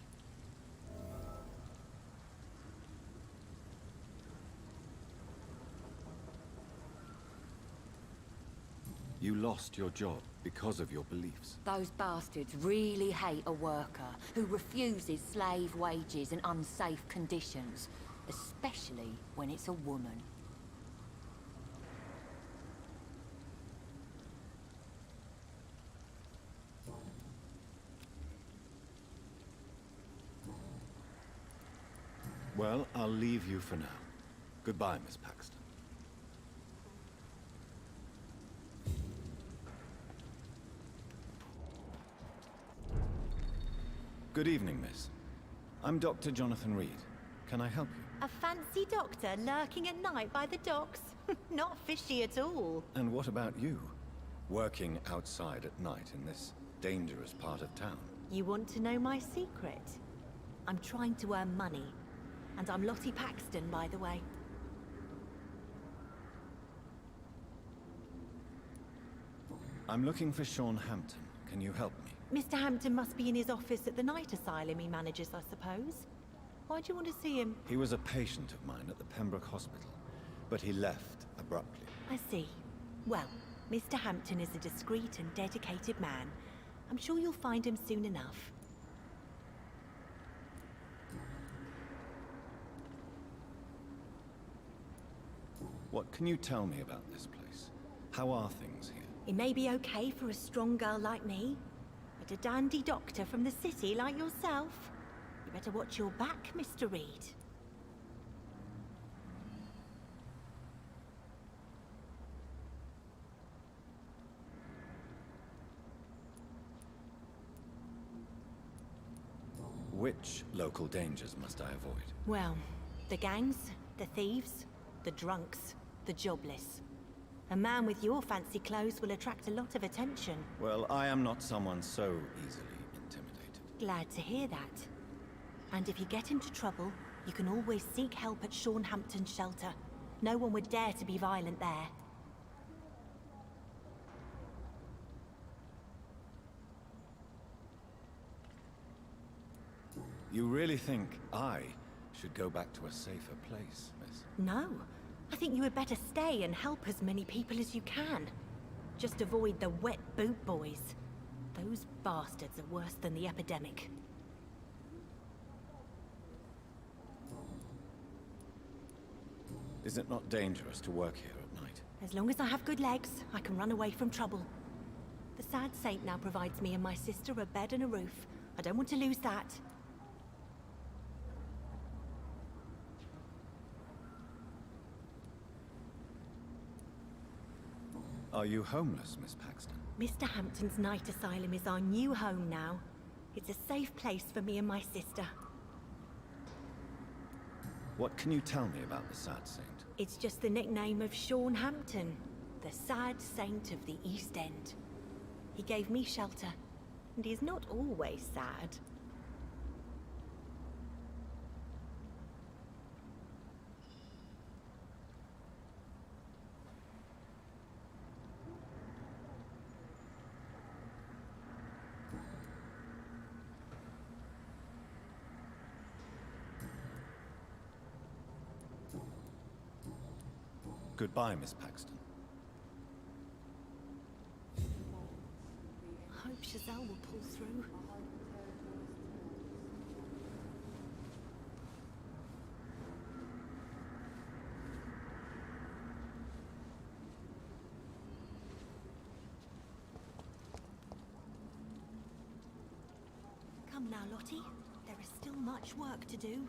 You lost your job because of your beliefs. Those bastards really hate a worker who refuses slave wages and unsafe conditions, especially when it's a woman. Well, I'll leave you for now. Goodbye, Miss Paxton. Good evening, miss. I'm Dr. Jonathan Reed. Can I help you? A fancy doctor lurking at night by the docks? Not fishy at all. And what about you? Working outside at night in this dangerous part of town? You want to know my secret? I'm trying to earn money. And I'm Lottie Paxton, by the way. I'm looking for Sean Hampton. Can you help me? Mr. Hampton must be in his office at the night asylum he manages, I suppose. Why do you want to see him? He was a patient of mine at the Pembroke Hospital, but he left abruptly. I see. Well, Mr. Hampton is a discreet and dedicated man. I'm sure you'll find him soon enough. What can you tell me about this place? How are things here? It may be okay for a strong girl like me, but a dandy doctor from the city like yourself, you better watch your back, Mr. Reed. Which local dangers must I avoid? Well, the gangs, the thieves, the drunks, the jobless. A man with your fancy clothes will attract a lot of attention. Well, I am not someone so easily intimidated. Glad to hear that. And if you get into trouble, you can always seek help at Sean Hampton's shelter. No one would dare to be violent there. You really think I should go back to a safer place, miss? No. I think you had better stay and help as many people as you can. Just avoid the wet boot boys. Those bastards are worse than the epidemic. Is it not dangerous to work here at night? As long as I have good legs, I can run away from trouble. The sad saint now provides me and my sister a bed and a roof. I don't want to lose that. Are you homeless, Miss Paxton? Mr. Hampton's night asylum is our new home now. It's a safe place for me and my sister. What can you tell me about the Sad Saint? It's just the nickname of Sean Hampton, the sad saint of the East End. He gave me shelter, and he's not always sad. Goodbye, Miss Paxton. I hope Giselle will pull through. Come now, Lottie. There is still much work to do.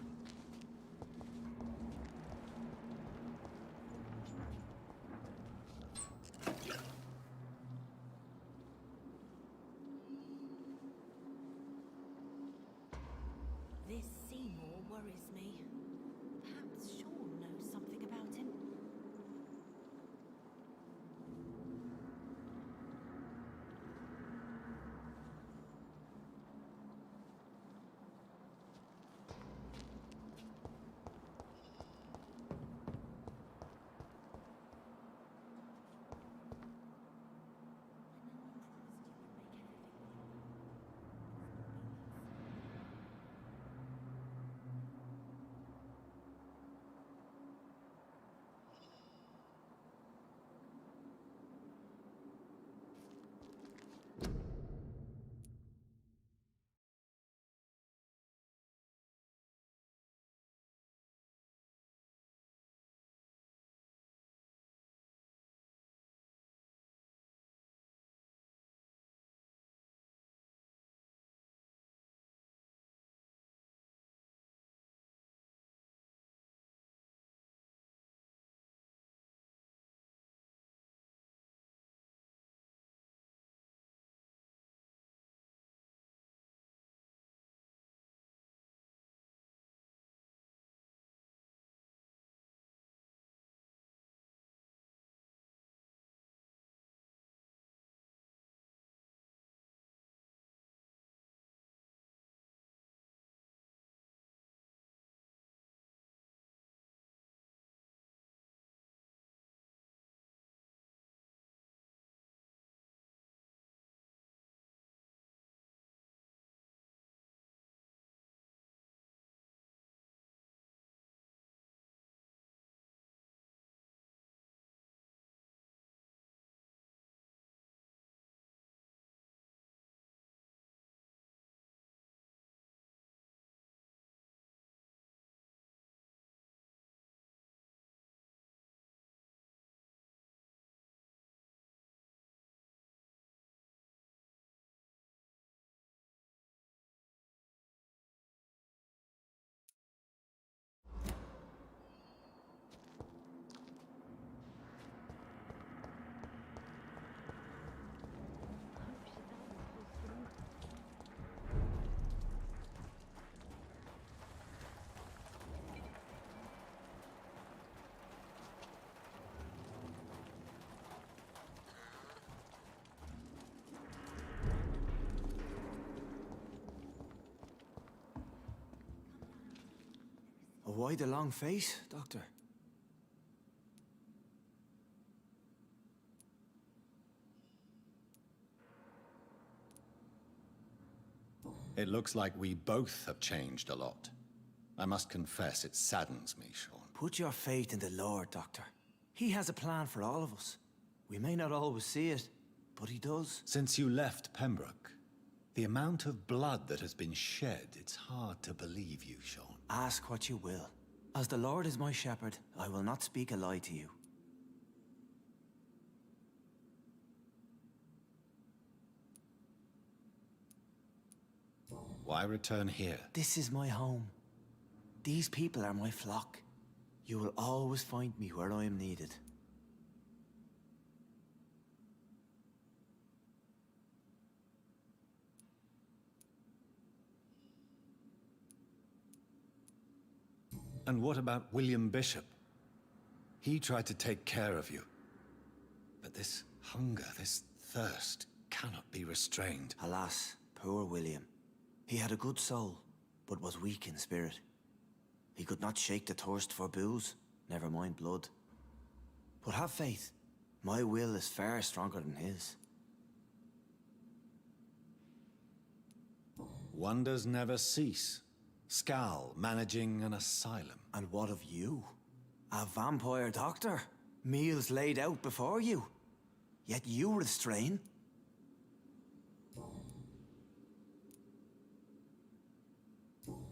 This Seymour worries me. Perhaps Sean knows something about him. why the long face, Doctor? It looks like we both have changed a lot. I must confess, it saddens me, Sean. Put your faith in the Lord, Doctor. He has a plan for all of us. We may not always see it, but he does. Since you left Pembroke, the amount of blood that has been shed, it's hard to believe you, Sean. Ask what you will. As the Lord is my shepherd, I will not speak a lie to you. Why return here? This is my home. These people are my flock. You will always find me where I am needed. And what about William Bishop? He tried to take care of you. But this hunger, this thirst, cannot be restrained. Alas, poor William. He had a good soul, but was weak in spirit. He could not shake the thirst for booze, never mind blood. But have faith. My will is far stronger than his. Wonders never cease. Scal managing an asylum. And what of you? A vampire doctor? Meals laid out before you. Yet you restrain?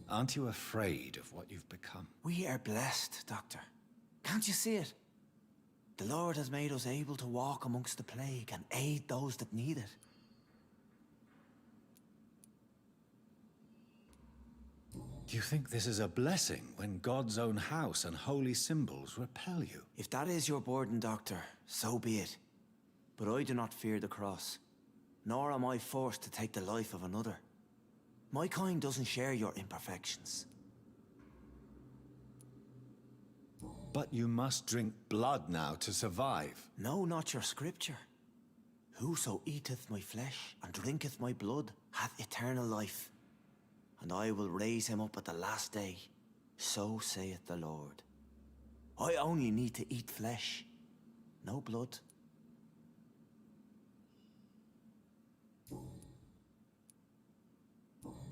Aren't you afraid of what you've become? We are blessed, Doctor. Can't you see it? The Lord has made us able to walk amongst the plague and aid those that need it. Do you think this is a blessing when God's own house and holy symbols repel you? If that is your burden, Doctor, so be it. But I do not fear the cross, nor am I forced to take the life of another. My kind doesn't share your imperfections. But you must drink blood now to survive. No, not your scripture. Whoso eateth my flesh and drinketh my blood hath eternal life, and I will raise him up at the last day. So saith the Lord. I only need to eat flesh, no blood.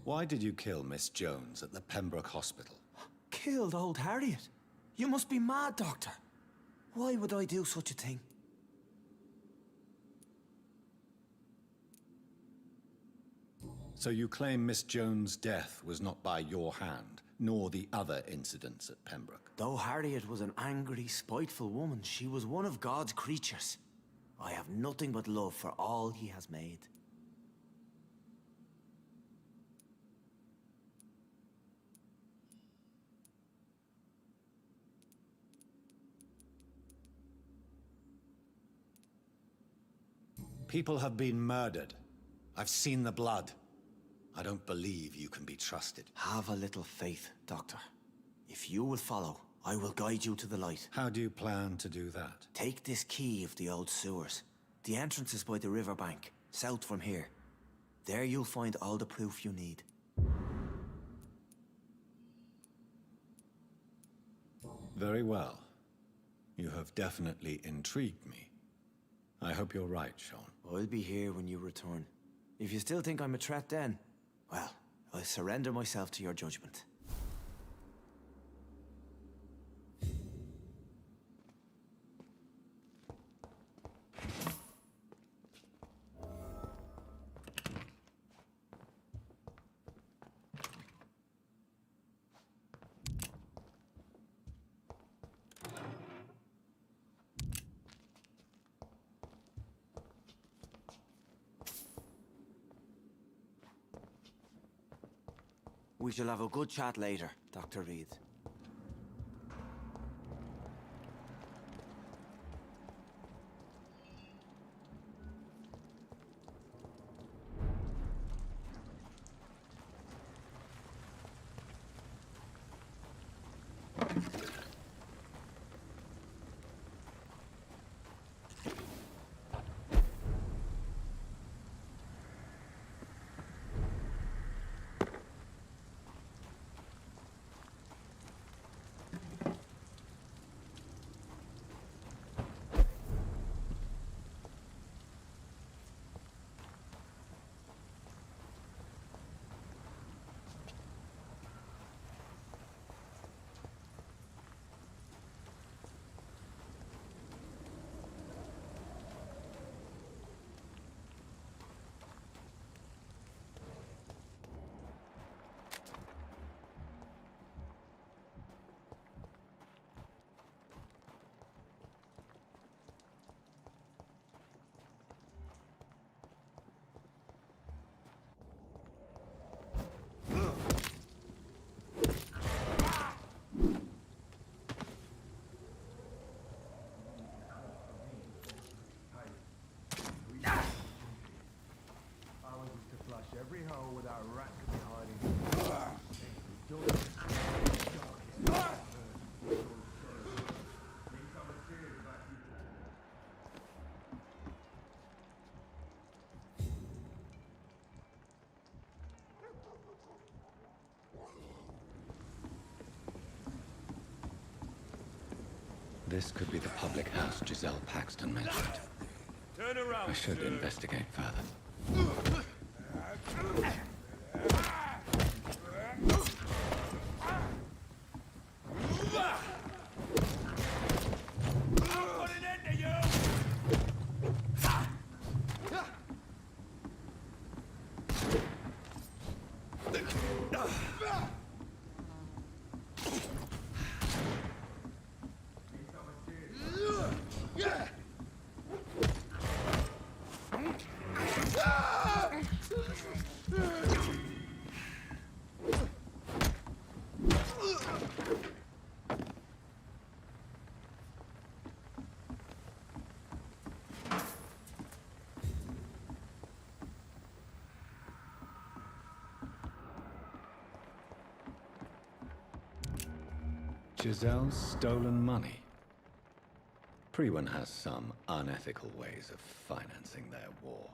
Why did you kill Miss Jones at the Pembroke Hospital? Killed old Harriet? You must be mad, Doctor. Why would I do such a thing? So you claim Miss Jones' death was not by your hand, nor the other incidents at Pembroke? Though Harriet was an angry, spiteful woman, she was one of God's creatures. I have nothing but love for all he has made. People have been murdered. I've seen the blood. I don't believe you can be trusted. Have a little faith, Doctor. If you will follow, I will guide you to the light. How do you plan to do that? Take this key of the old sewers. The entrance is by the riverbank, south from here. There you'll find all the proof you need. Very well. You have definitely intrigued me. I hope you're right, Sean. I'll be here when you return. If you still think I'm a threat then, well, I surrender myself to your judgment. We shall have a good chat later, Dr. Reed. This could be the public house Giselle Paxton mentioned. Turn around. I should investigate further. I'll put an end to you! Giselle's stolen money. Prewen has some unethical ways of financing their war.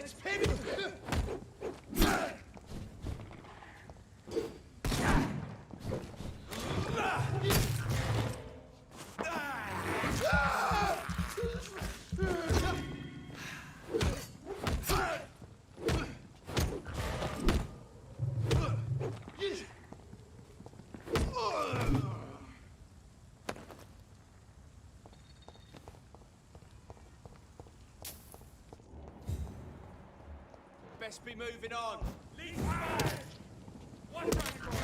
Let's pivot! Best be moving on. Lead fire! One transport!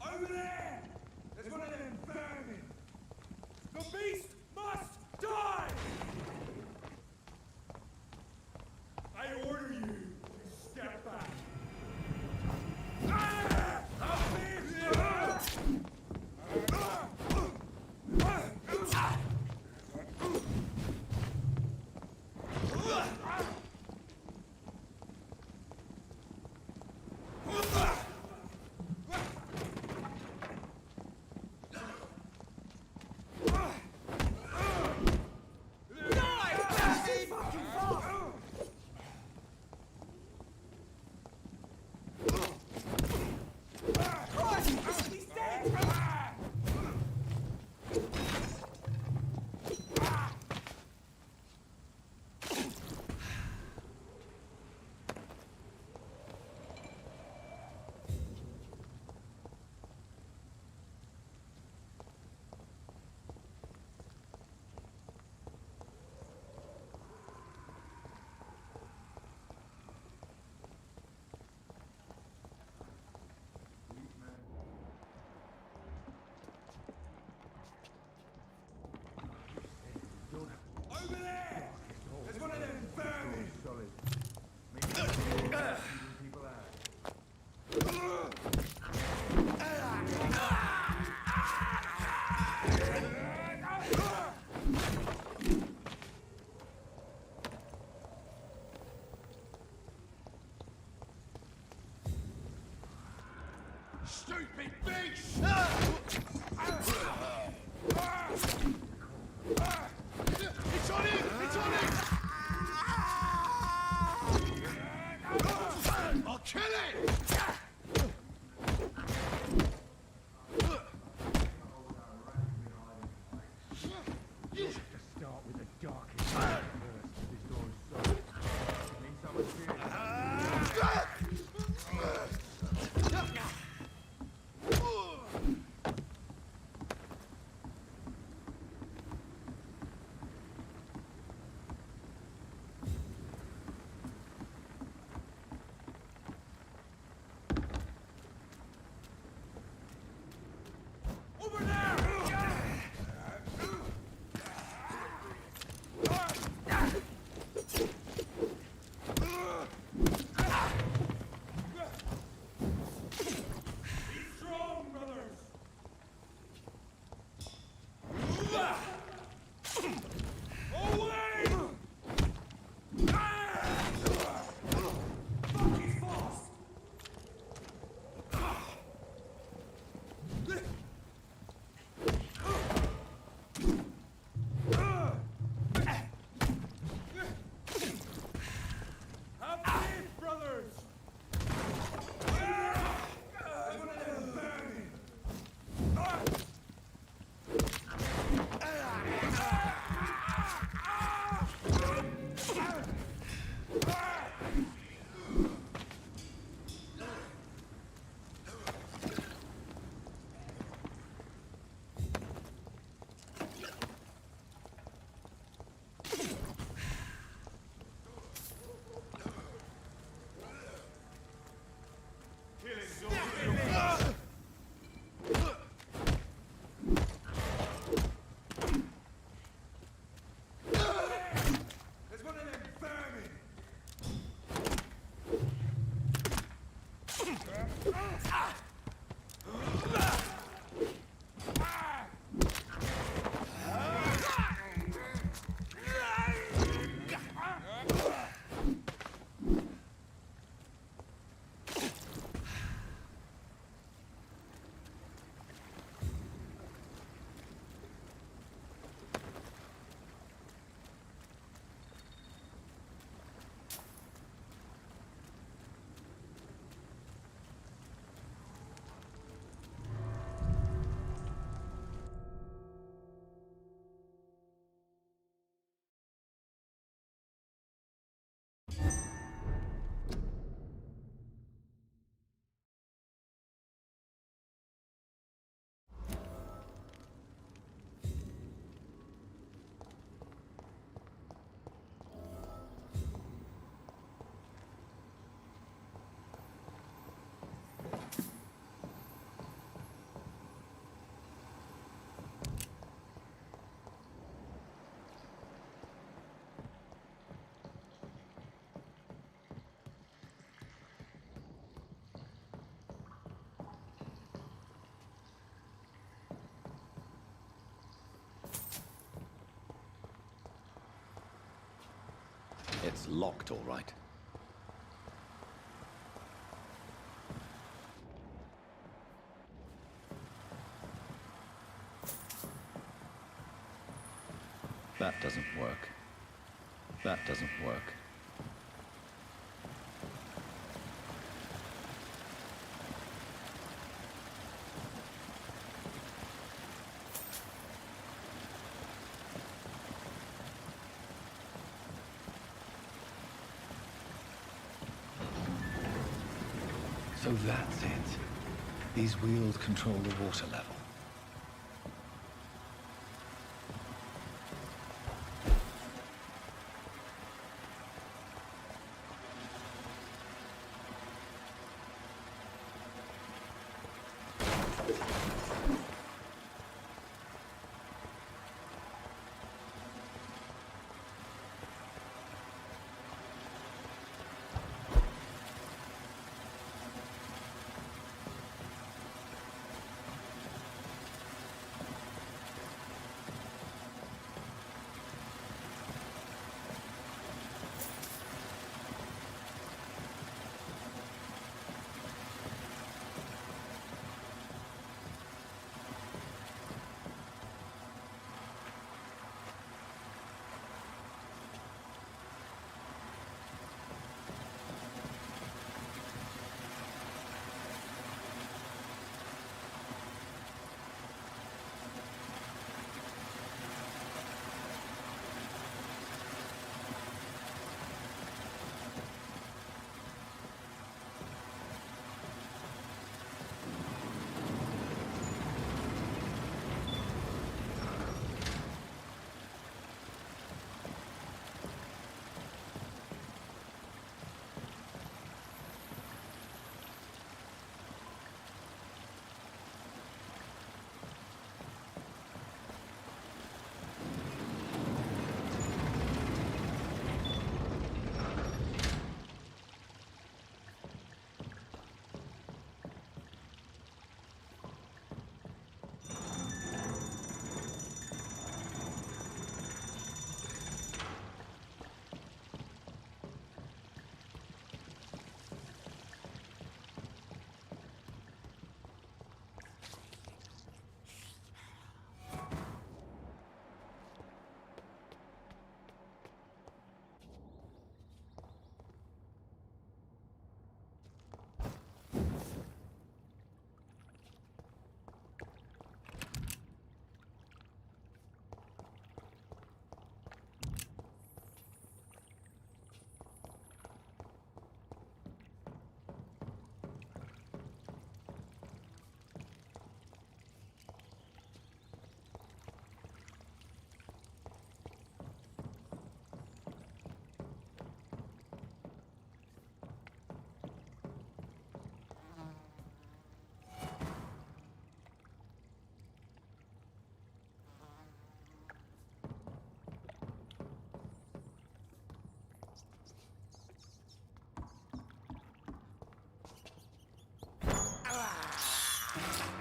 Over there! There's one of them vermin! The beast must die! I order you to step back. Over there! There's one of them vermin! Solid. People Stupid beast! It's on him! It's on him! I'll kill it! You have to start with the darkest first. This door is solid. It means someone's feeling It's locked, all right. That doesn't work. That doesn't work. So that's it. These wheels control the water level.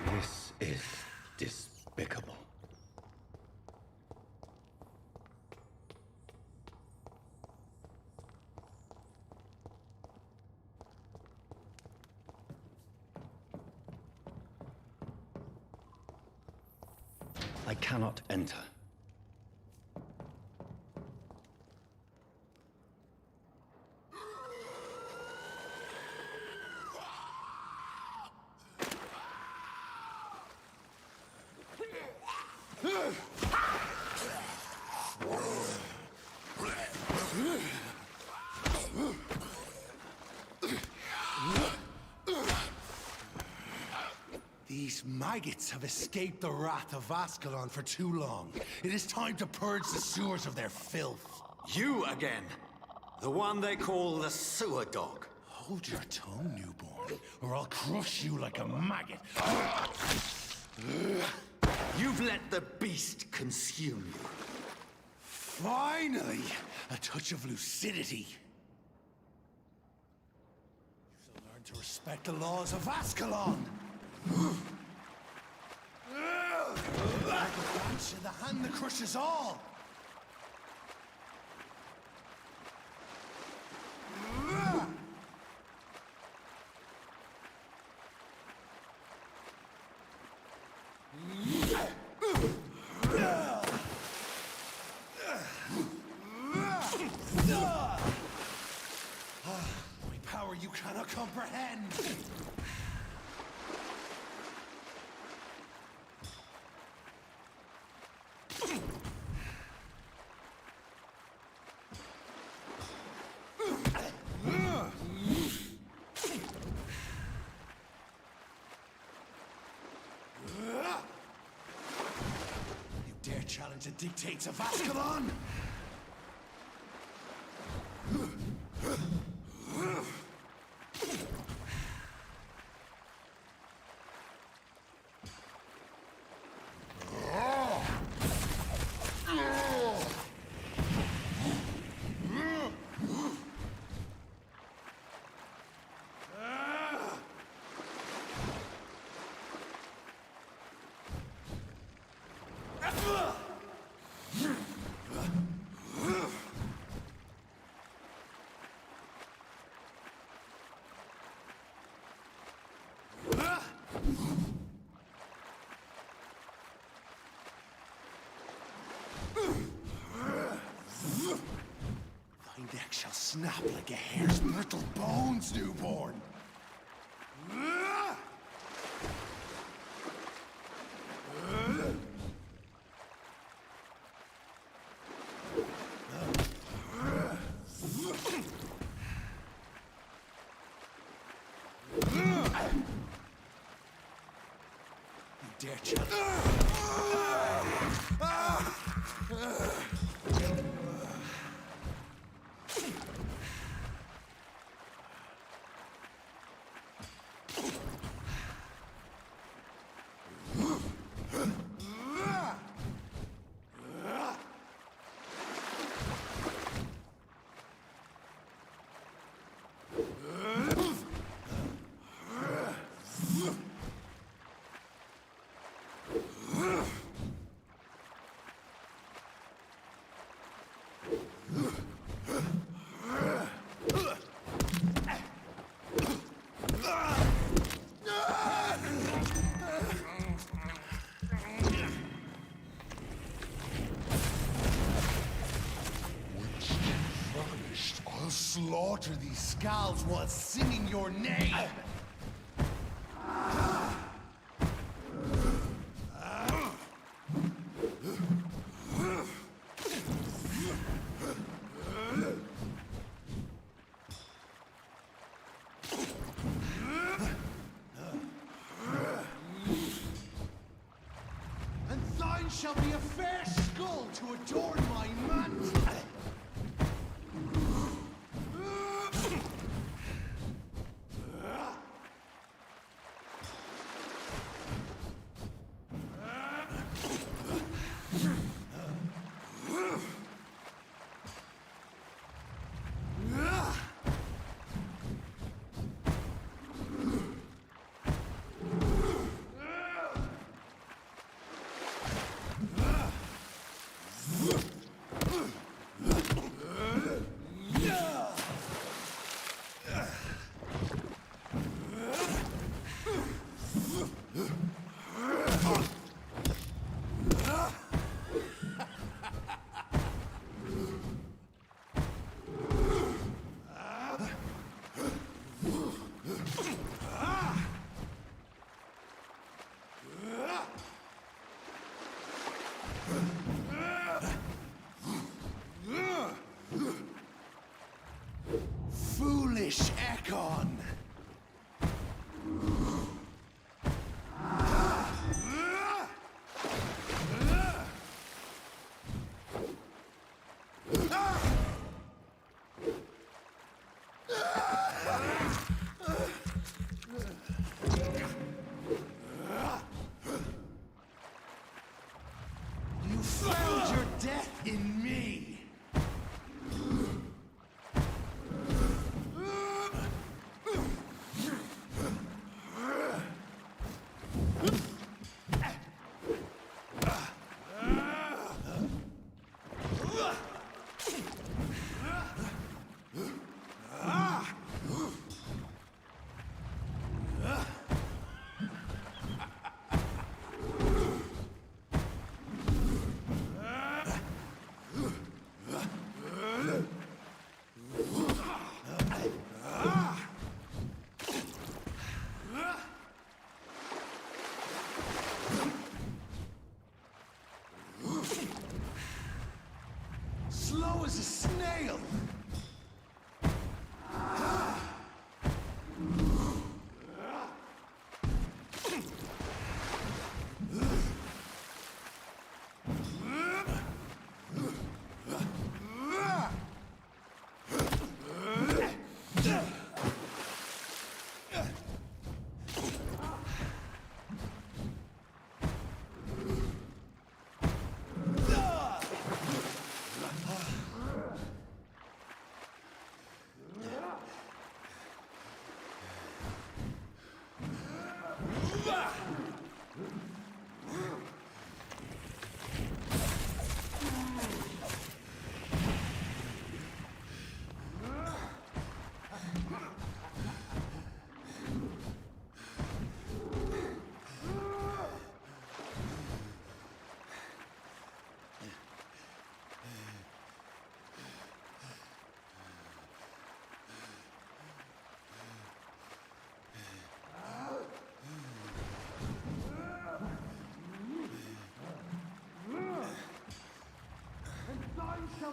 This is despicable. I cannot enter. These maggots have escaped the wrath of Ascalon for too long. It is time to purge the sewers of their filth. You again! The one they call the sewer dog. Hold your tongue, newborn, or I'll crush you like a maggot. You've let the beast consume you. Finally! A touch of lucidity. So learn to respect the laws of Ascalon! Like a branch in the hand that crushes all! challenge the dictates of Ascalon? Thy neck shall snap like a hare's brittle bones, newborn. You dare challenge? I'll slaughter these skulls while singing your name. And thine shall be a fair skull to adorn my mantle. Foolish Ekon! You found your death in me!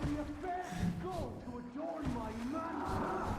be a fair skull to adorn my mantle.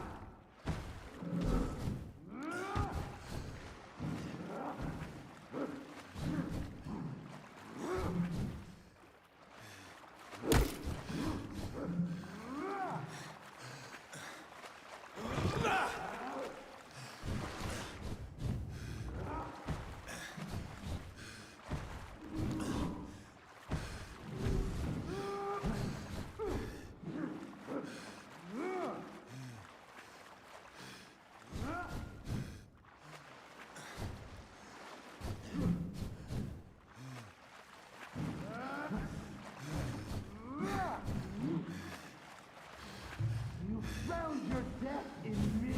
You found your death in me.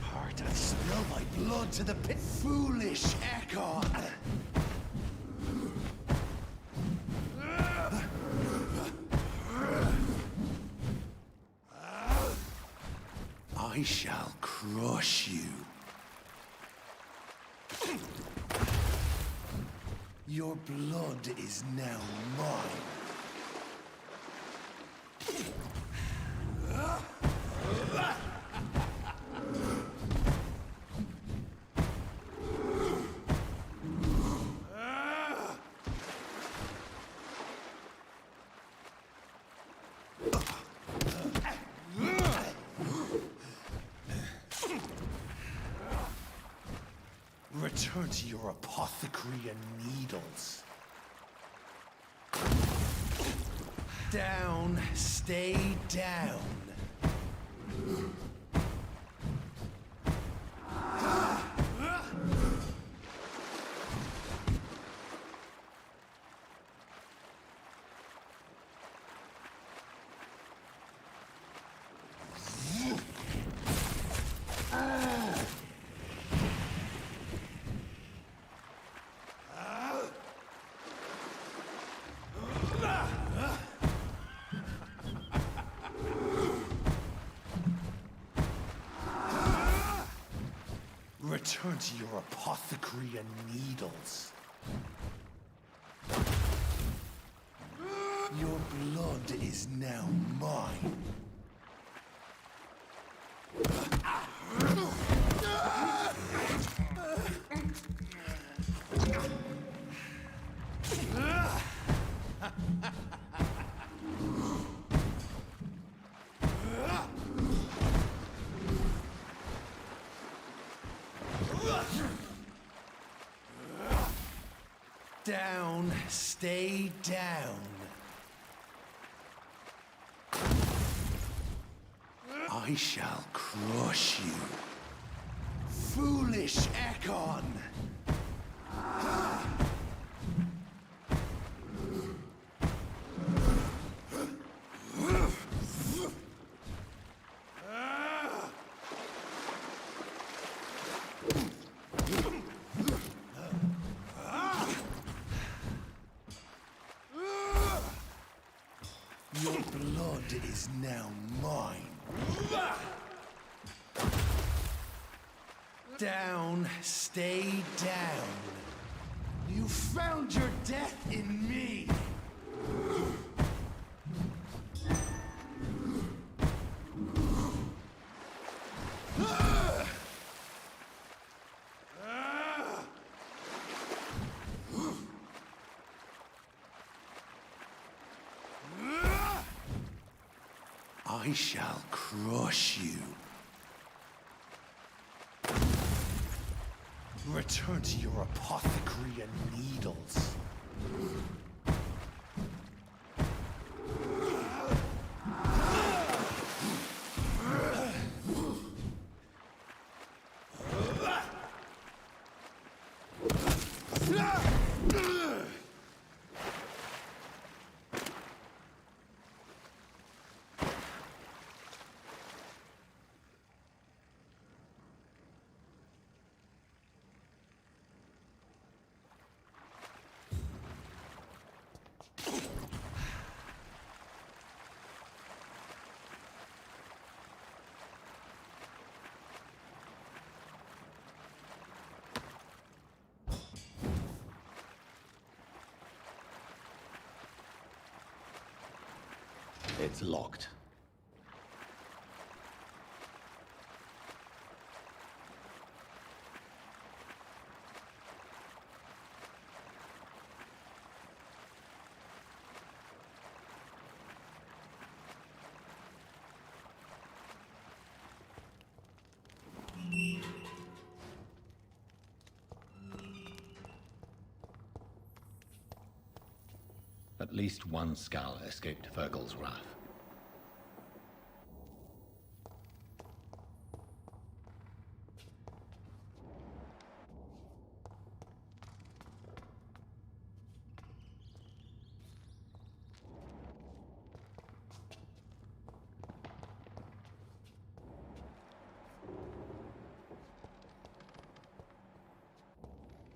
Heart, I spill my blood to the pit. Foolish Ekon! I shall crush you. Your blood is now mine. Return to your apothecary and needles. Down, stay down. Return to your apothecary and needles. Your blood is now mine. Down, stay down. I shall crush you. Foolish Ekon! Your blood is now mine. Down, stay down. You found your death in me. I shall crush you. Return to your apothecary and needles. It's locked. At least one Skal escaped Virgil's wrath.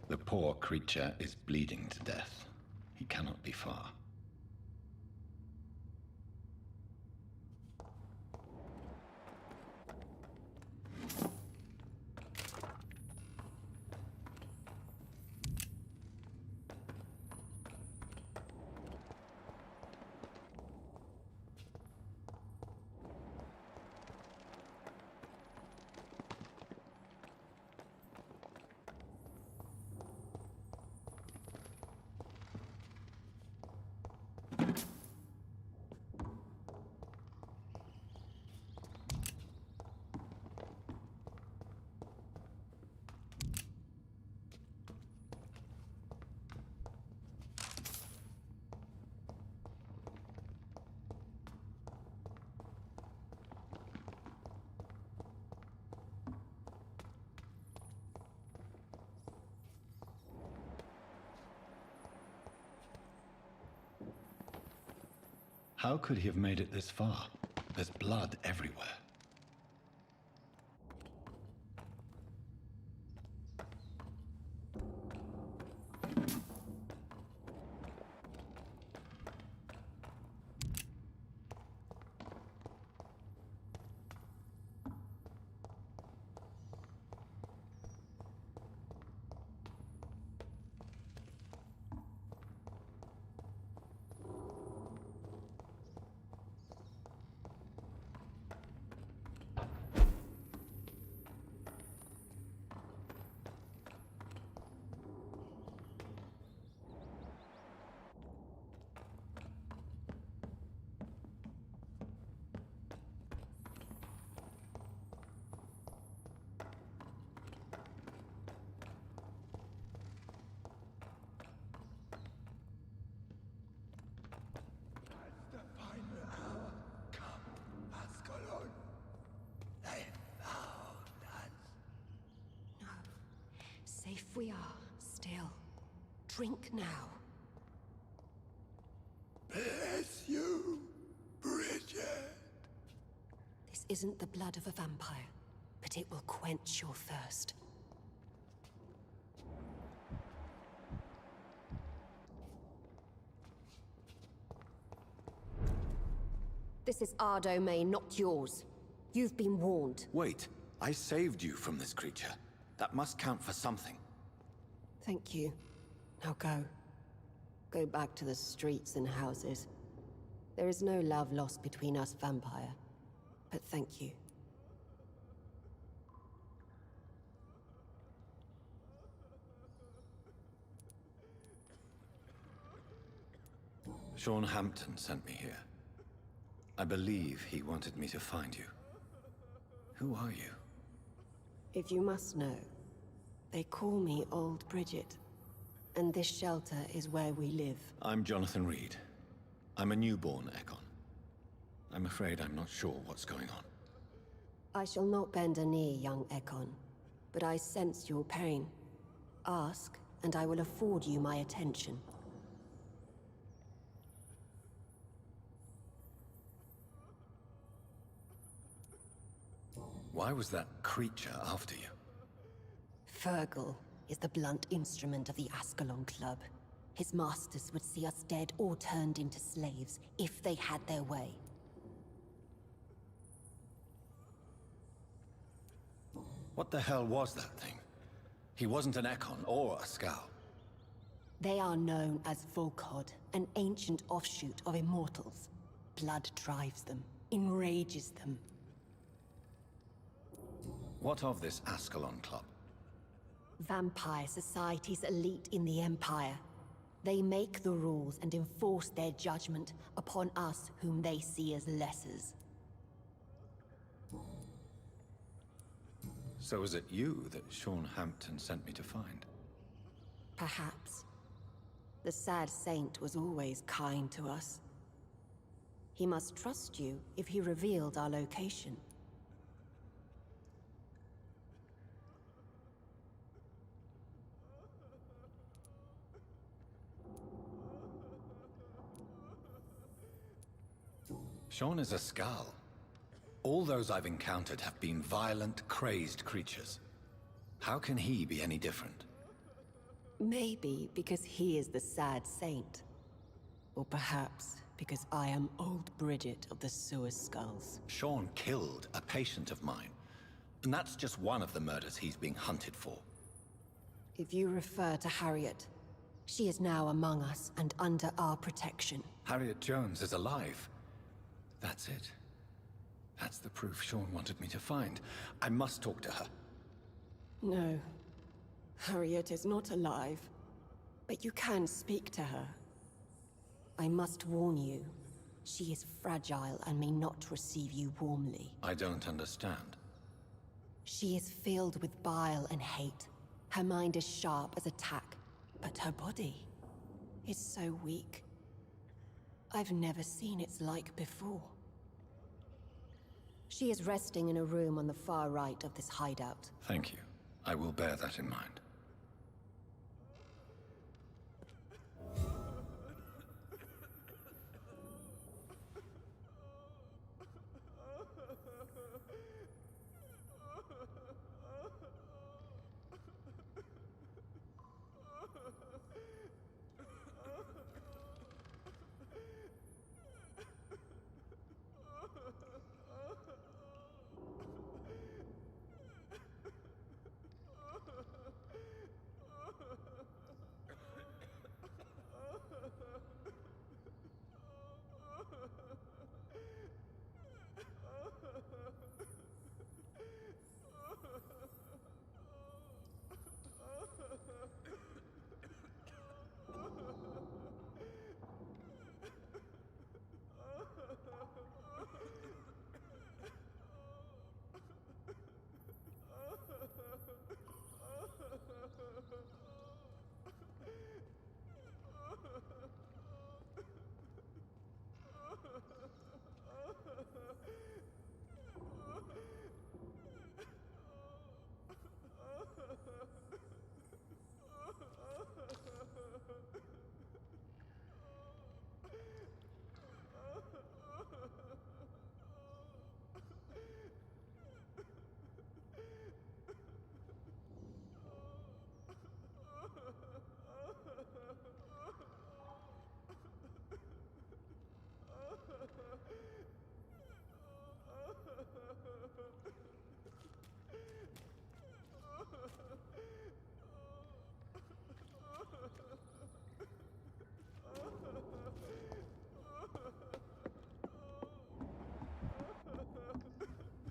The poor creature is bleeding to death. He cannot be far. How could he have made it this far? There's blood everywhere. Safe we are, still. Drink now. Bless you, Bridget. This isn't the blood of a vampire, but it will quench your thirst. This is our domain, not yours. You've been warned. Wait, I saved you from this creature. That must count for something. Thank you. Now go. Go back to the streets and houses. There is no love lost between us, Vampire. But thank you. Sean Hampton sent me here. I believe he wanted me to find you. Who are you? If you must know, they call me Old Bridget. And this shelter is where we live. I'm Jonathan Reed. I'm a newborn Ekon. I'm afraid I'm not sure what's going on. I shall not bend a knee, young Ekon. But I sense your pain. Ask, and I will afford you my attention. Why was that creature after you? Fergal is the blunt instrument of the Ascalon Club. His masters would see us dead or turned into slaves if they had their way. What the hell was that thing? He wasn't an Ekon or a Scowl. They are known as Volkod, an ancient offshoot of immortals. Blood drives them, enrages them. What of this Ascalon Club? Vampire Society's elite in the Empire. They make the rules and enforce their judgment upon us whom they see as lessers. So is it you that Sean Hampton sent me to find? Perhaps. The sad saint was always kind to us. He must trust you if he revealed our location. Sean is a Scowl. All those I've encountered have been violent, crazed creatures. How can he be any different? Maybe because he is the sad saint. Or perhaps because I am old Bridget of the Sewer Skulls. Sean killed a patient of mine. And that's just one of the murders he's being hunted for. If you refer to Harriet, she is now among us and under our protection. Harriet Jones is alive. That's it. That's the proof Sean wanted me to find. I must talk to her. No. Harriet is not alive. But you can speak to her. I must warn you, she is fragile and may not receive you warmly. I don't understand. She is filled with bile and hate. Her mind is sharp as a tack, but her body is so weak. I've never seen its like before. She is resting in a room on the far right of this hideout. Thank you. I will bear that in mind.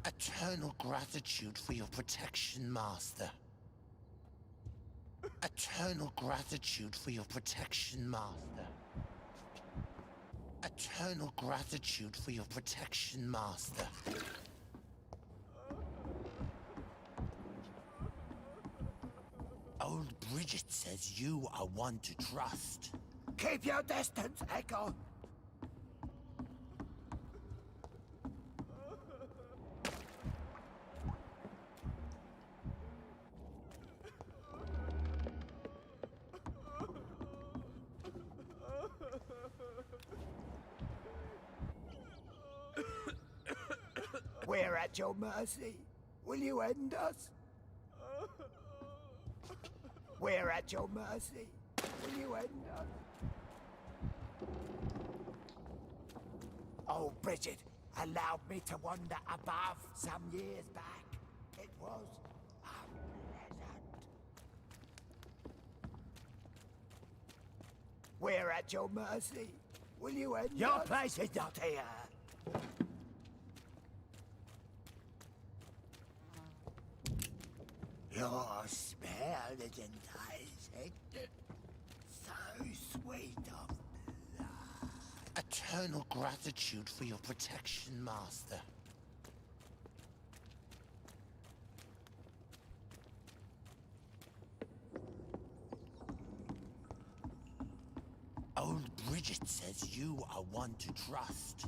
Eternal gratitude for your protection, Master. Eternal gratitude for your protection, Master. Eternal gratitude for your protection, Master. Old Bridget says you are one to trust. Keep your distance, Echo! We're at your mercy. Will you end us? We're at your mercy. Will you end us? Oh, Bridget allowed me to wander above some years back. It was unpleasant. We're at your mercy. Will you end Your us? place is not here. Your smell is enticing. So sweet of blood. Eternal gratitude for your protection, Master. Old Bridget says you are one to trust.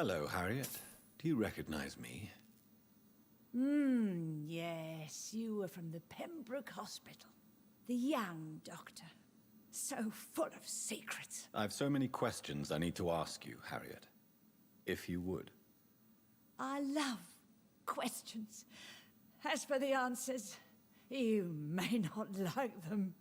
Hello, Harriet. Do you recognize me? Yes, you were from the Pembroke Hospital. The young doctor. So full of secrets. I've so many questions I need to ask you, Harriet. If you would. I love questions. As for the answers, you may not like them.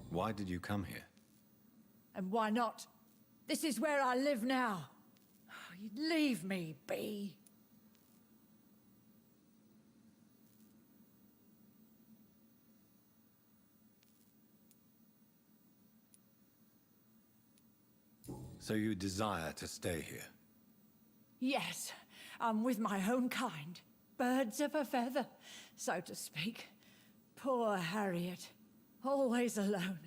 Why did you come here? And why not? This is where I live now. Oh, you'd leave me be. So you desire to stay here? Yes, I'm with my own kind. Birds of a feather, so to speak. Poor Harriet. Always alone.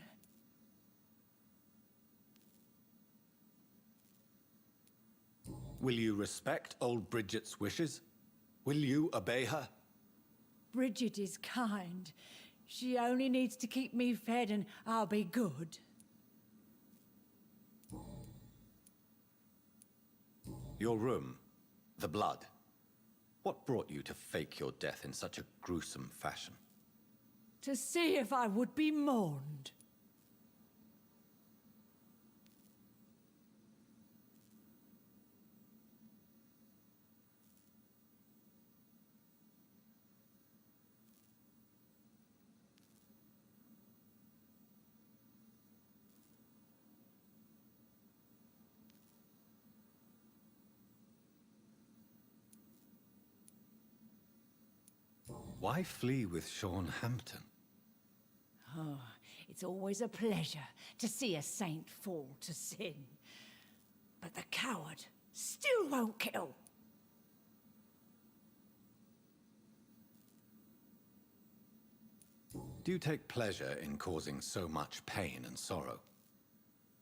Will you respect old Bridget's wishes? Will you obey her? Bridget is kind. She only needs to keep me fed and I'll be good. Your room, the blood. What brought you to fake your death in such a gruesome fashion? To see if I would be mourned. Why flee with Sean Hampton? Oh, it's always a pleasure to see a saint fall to sin. But the coward still won't kill. Do you take pleasure in causing so much pain and sorrow?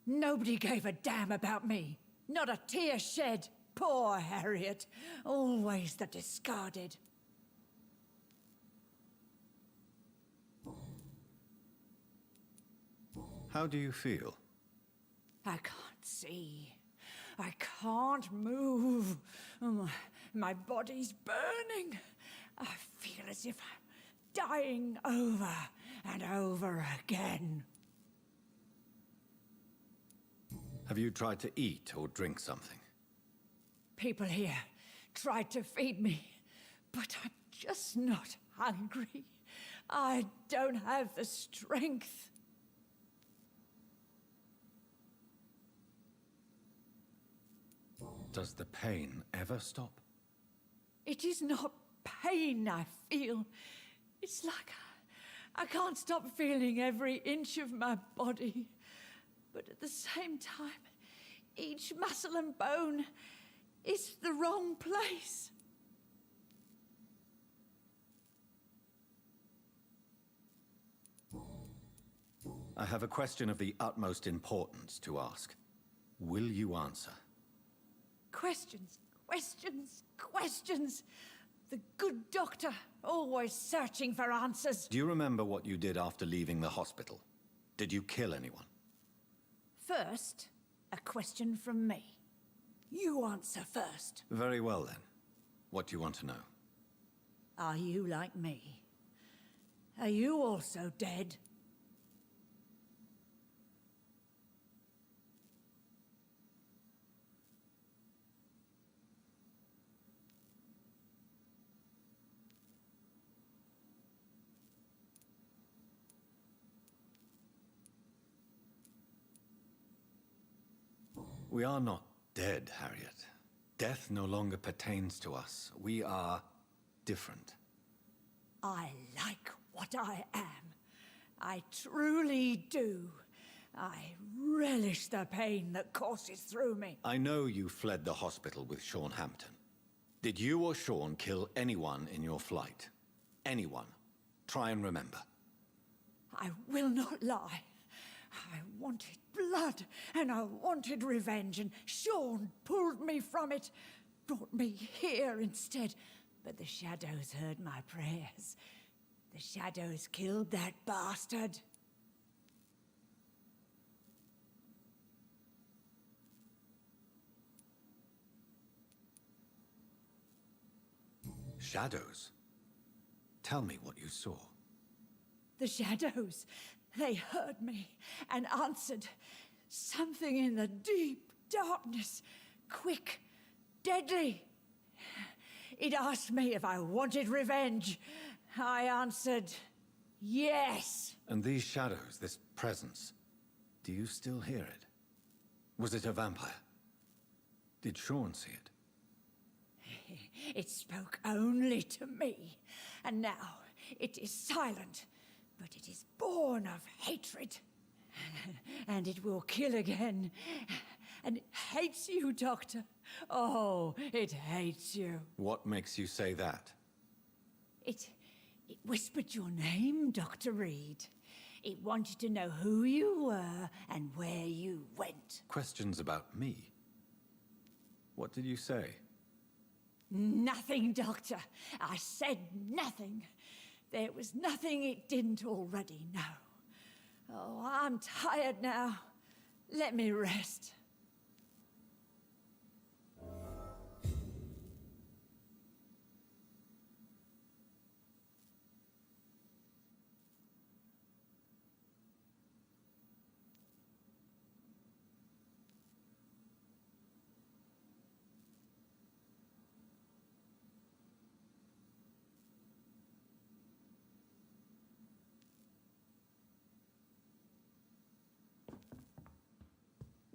Nobody gave a damn about me. Not a tear shed. Poor Harriet. Always the discarded. How do you feel? I can't see. I can't move. My body's burning. I feel as if I'm dying over and over again. Have you tried to eat or drink something? People here tried to feed me, but I'm just not hungry. I don't have the strength. Does the pain ever stop? It is not pain I feel. It's like I can't stop feeling every inch of my body. But at the same time, each muscle and bone is the wrong place. I have a question of the utmost importance to ask. Will you answer? Questions, questions, questions. The good doctor, always searching for answers. Do you remember what you did after leaving the hospital? Did you kill anyone? First, a question from me. You answer first. Very well then. What do you want to know? Are you like me? Are you also dead? We are not dead, Harriet. Death no longer pertains to us. We are different. I like what I am. I truly do. I relish the pain that courses through me. I know you fled the hospital with Sean Hampton. Did you or Sean kill anyone in your flight? Anyone? Try and remember. I will not lie. I wanted blood, and I wanted revenge, and Sean pulled me from it, brought me here instead. But the shadows heard my prayers. The shadows killed that bastard. Shadows? Tell me what you saw. The shadows, they heard me and answered. Something in the deep darkness, quick, deadly. It asked me if I wanted revenge. I answered, yes. And these shadows, this presence, do you still hear it? Was it a vampire? Did Sean see it? It spoke only to me, and now it is silent, but it is born of hatred. And it will kill again. And it hates you, Doctor. Oh, it hates you. What makes you say that? It whispered your name, Dr. Reed. It wanted to know who you were and where you went. Questions about me? What did you say? Nothing, Doctor. I said nothing. There was nothing it didn't already know. Oh, I'm tired now. Let me rest.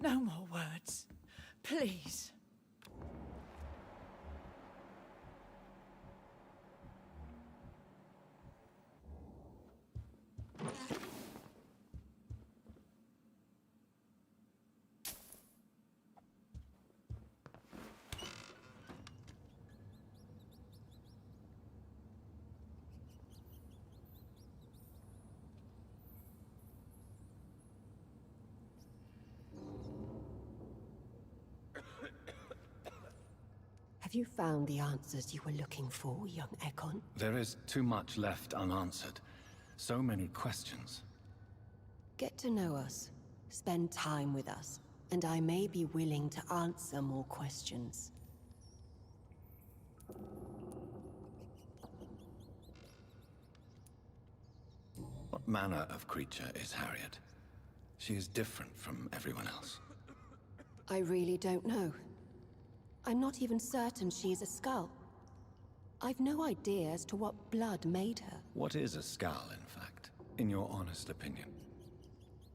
No more words. Please. Have you found the answers you were looking for, young Ekon? There is too much left unanswered. So many questions. Get to know us. Spend time with us. And I may be willing to answer more questions. What manner of creature is Harriet? She is different from everyone else. I really don't know. I'm not even certain she is a skull. I've no idea as to what blood made her. What is a skull, in fact, in your honest opinion?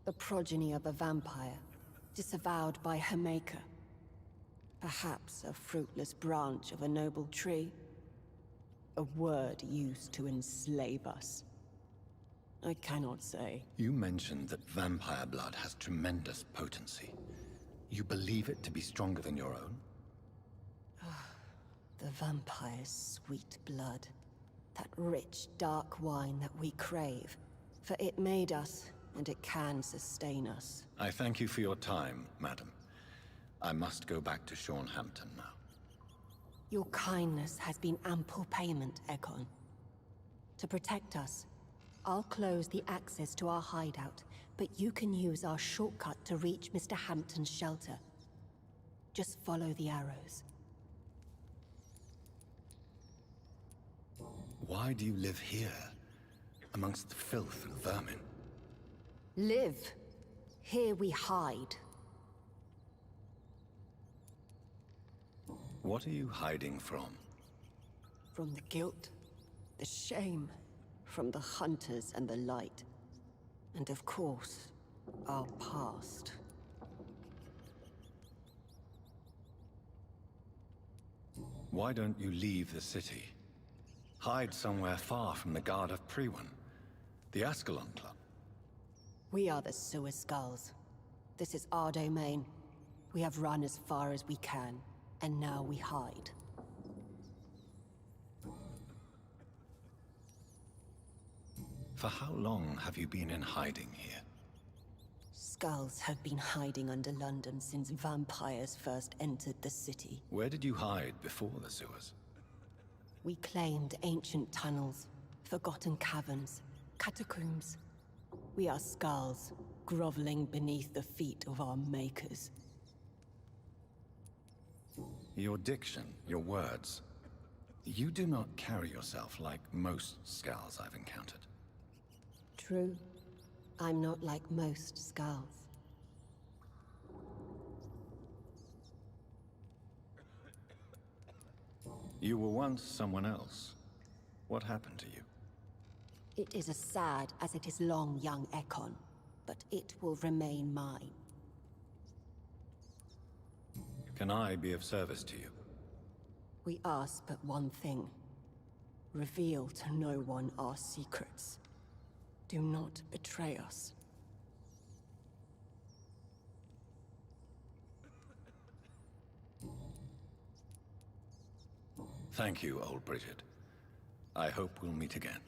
The progeny of a vampire, disavowed by her maker. Perhaps a fruitless branch of a noble tree. A word used to enslave us. I cannot say. You mentioned that vampire blood has tremendous potency. You believe it to be stronger than your own? The vampire's sweet blood. That rich, dark wine that we crave. For it made us, and it can sustain us. I thank you for your time, madam. I must go back to Hampton now. Your kindness has been ample payment, Ekon. To protect us, I'll close the access to our hideout, but you can use our shortcut to reach Mr. Hampton's shelter. Just follow the arrows. Why do you live here, amongst the filth and vermin? Live. Here we hide. What are you hiding from? From the guilt, the shame, from the hunters and the light. And of course, our past. Why don't you leave the city? Hide somewhere far from the Guard of Priwen, the Ascalon Club. We are the Sewer Skulls. This is our domain. We have run as far as we can, and now we hide. For how long have you been in hiding here? Skulls have been hiding under London since vampires first entered the city. Where did you hide before the sewers? We claimed ancient tunnels, forgotten caverns, catacombs. We are skulls, groveling beneath the feet of our makers. Your diction, your words. You do not carry yourself like most skulls I've encountered. True. I'm not like most skulls. You were once someone else. What happened to you? It is as sad as it is long, young Ekon, but it will remain mine. Can I be of service to you? We ask but one thing. Reveal to no one our secrets. Do not betray us. Thank you, old Bridget. I hope we'll meet again.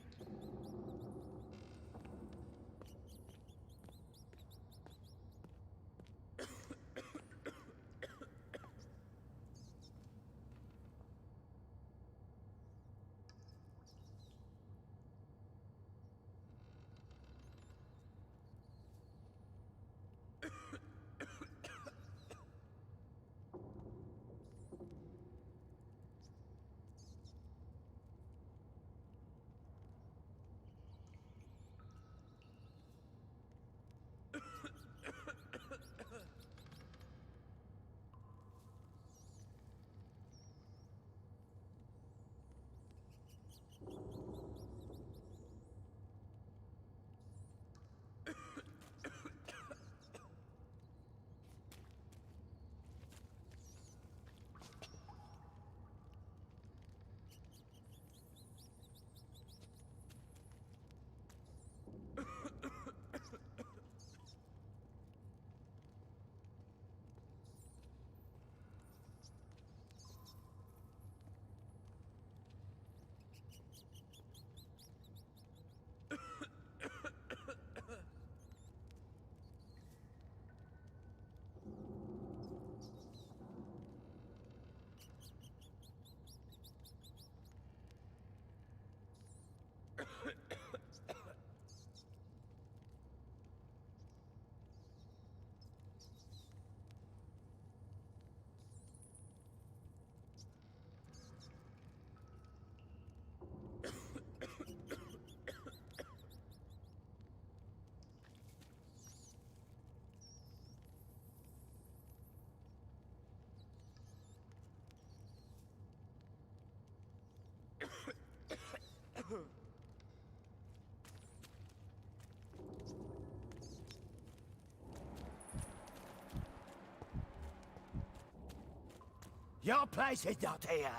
Your place is not here.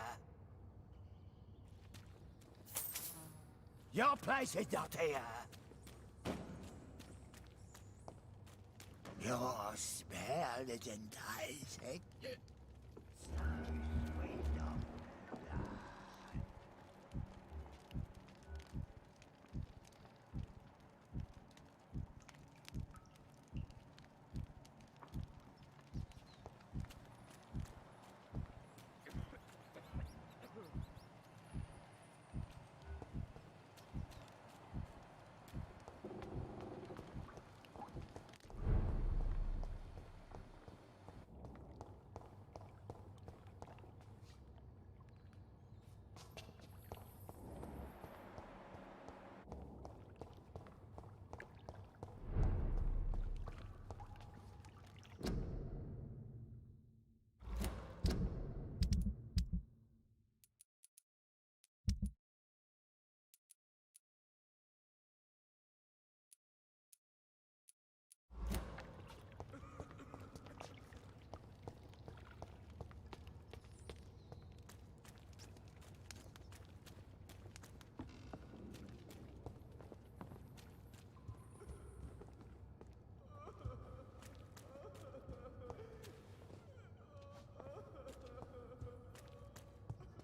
Your place is not here. Your smell is enticing.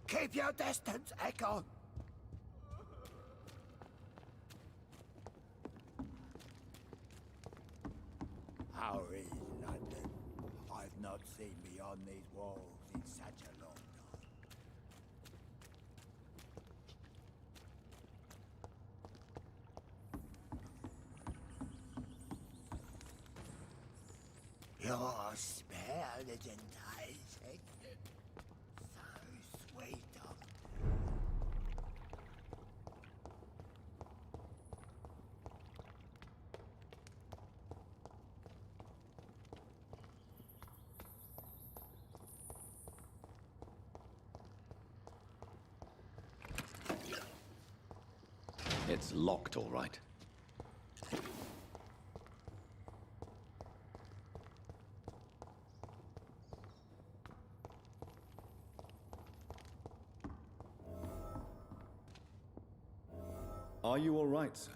Keep your distance, Echo. How is London? I've not seen beyond these walls in such a long time. Your smell is enticing. So sweet of It's locked, all right. Are you all right, sir?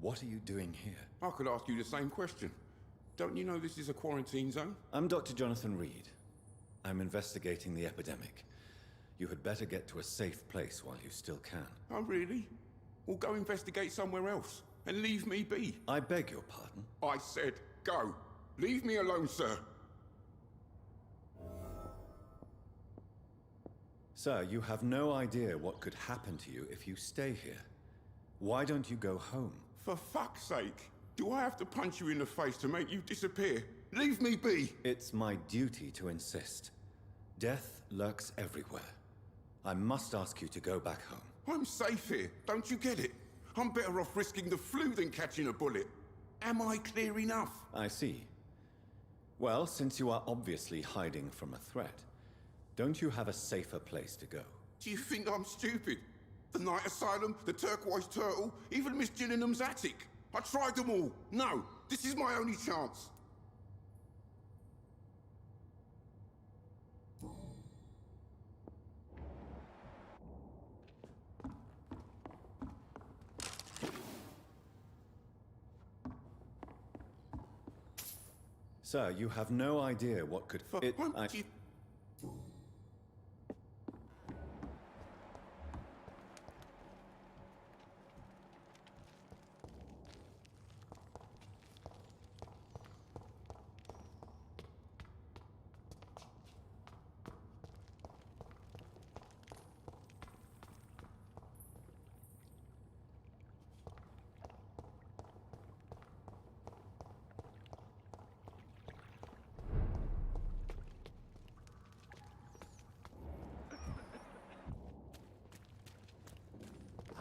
What are you doing here? I could ask you the same question. Don't you know this is a quarantine zone? I'm Dr. Jonathan Reed. I'm investigating the epidemic. You had better get to a safe place while you still can. Oh, really? Well, go investigate somewhere else and leave me be. I beg your pardon? I said go. Leave me alone, sir. Sir, you have no idea what could happen to you if you stay here. Why don't you go home? For fuck's sake. Do I have to punch you in the face to make you disappear? Leave me be! It's my duty to insist. Death lurks everywhere. I must ask you to go back home. I'm safe here, don't you get it? I'm better off risking the flu than catching a bullet. Am I clear enough? I see. Well, since you are obviously hiding from a threat, don't you have a safer place to go? Do you think I'm stupid? The Night Asylum, the Turquoise Turtle, even Miss Gillingham's attic. I tried them all. No, this is my only chance. Sir, you have no idea what could...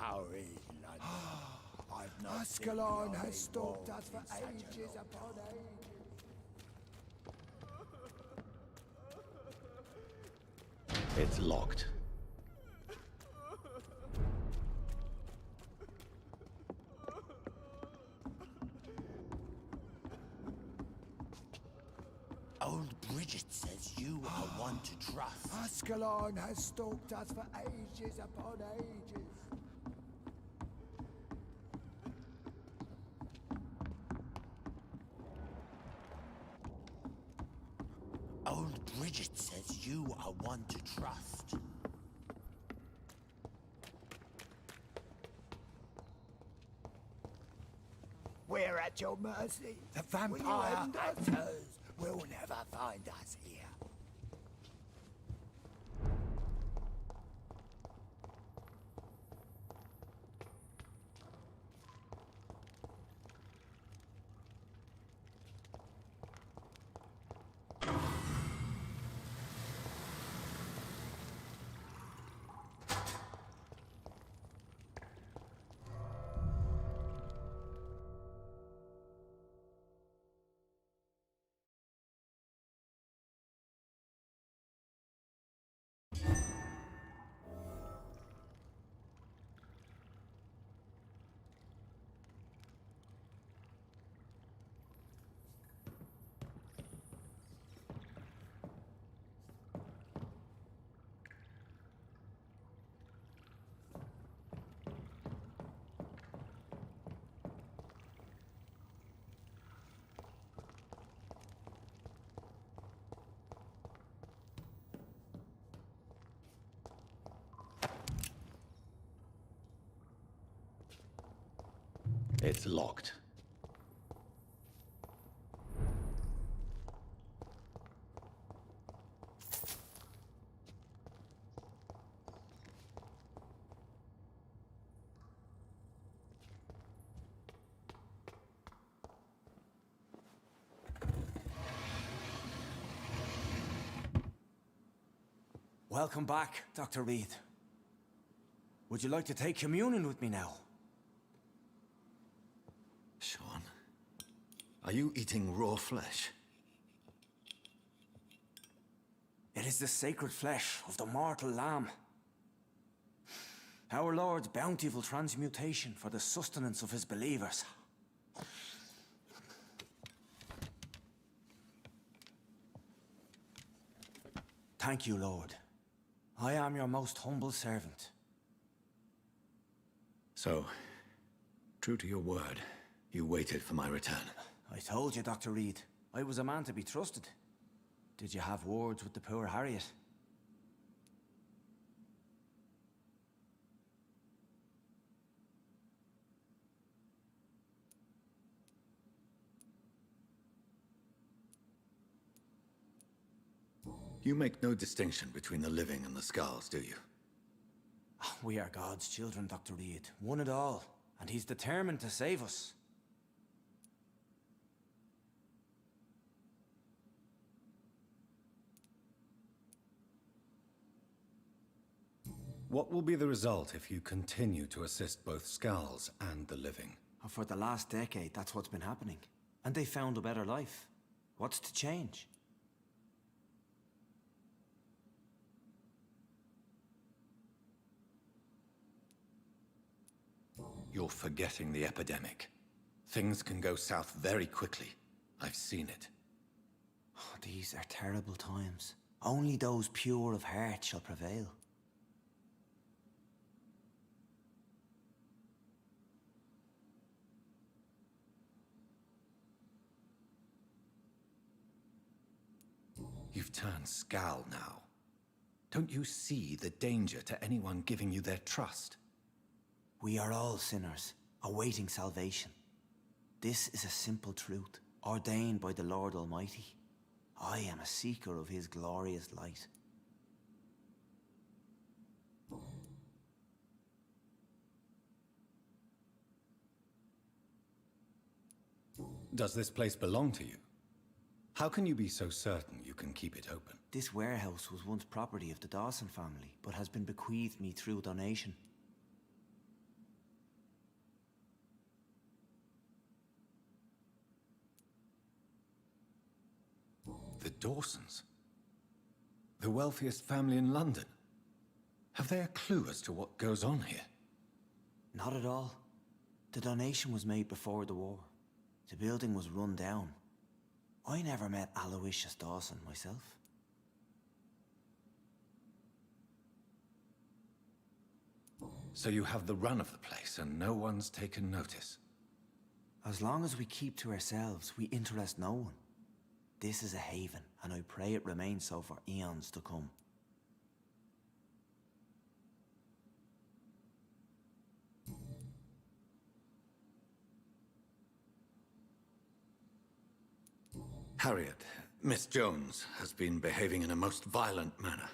How is London? I've not Ascalon has stalked us for ages upon ages. It's locked. Old Bridget says you are one to trust. Ascalon has stalked us for ages upon ages. Old Bridget says you are one to trust. We're at your mercy. The vampire hunters will never find us here. It's locked. Welcome back, Dr. Reed. Would you like to take communion with me now? Sean, are you eating raw flesh? It is the sacred flesh of the mortal lamb. Our Lord's bountiful transmutation for the sustenance of his believers. Thank you, Lord. I am your most humble servant. So, true to your word, you waited for my return. I told you, Dr. Reed, I was a man to be trusted. Did you have words with the poor Harriet? You make no distinction between the living and the Skulls, do you? We are God's children, Dr. Reed. One and all. And he's determined to save us. What will be the result if you continue to assist both Skulls and the living? For the last decade, that's what's been happening. And they found a better life. What's to change? You're forgetting the epidemic. Things can go south very quickly. I've seen it. Oh, these are terrible times. Only those pure of heart shall prevail. You've turned Skal now. Don't you see the danger to anyone giving you their trust? We are all sinners, awaiting salvation. This is a simple truth, ordained by the Lord Almighty. I am a seeker of his glorious light. Does this place belong to you? How can you be so certain you can keep it open? This warehouse was once property of the Dawson family, but has been bequeathed me through donation. The Dawsons? The wealthiest family in London? Have they a clue as to what goes on here? Not at all. The donation was made before the war. The building was run down. I never met Aloysius Dawson myself. So you have the run of the place and no one's taken notice? As long as we keep to ourselves, we interest no one. This is a haven, and I pray it remains so for eons to come. Harriet, Miss Jones, has been behaving in a most violent manner.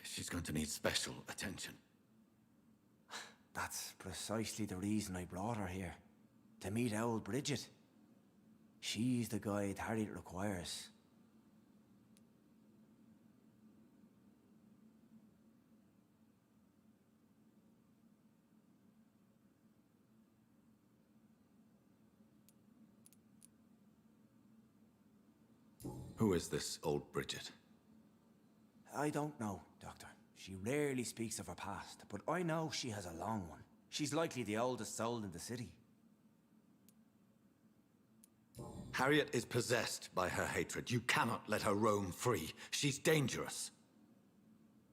She's going to need special attention. That's precisely the reason I brought her here. To meet old Bridget. She's the guide Harriet requires. Who is this old Bridget? I don't know, Doctor. She rarely speaks of her past, but I know she has a long one. She's likely the oldest soul in the city. Harriet is possessed by her hatred. You cannot let her roam free. She's dangerous.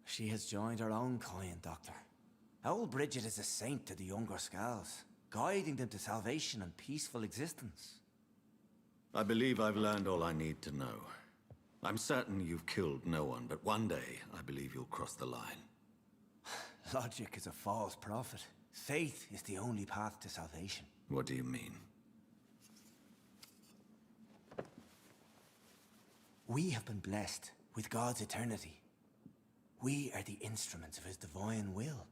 She has joined her own kind, Doctor. Old Bridget is a saint to the younger Skulls, guiding them to salvation and peaceful existence. I believe I've learned all I need to know. I'm certain you've killed no one, but one day I believe you'll cross the line. Logic is a false prophet. Faith is the only path to salvation. What do you mean? We have been blessed with God's eternity. We are the instruments of his divine will.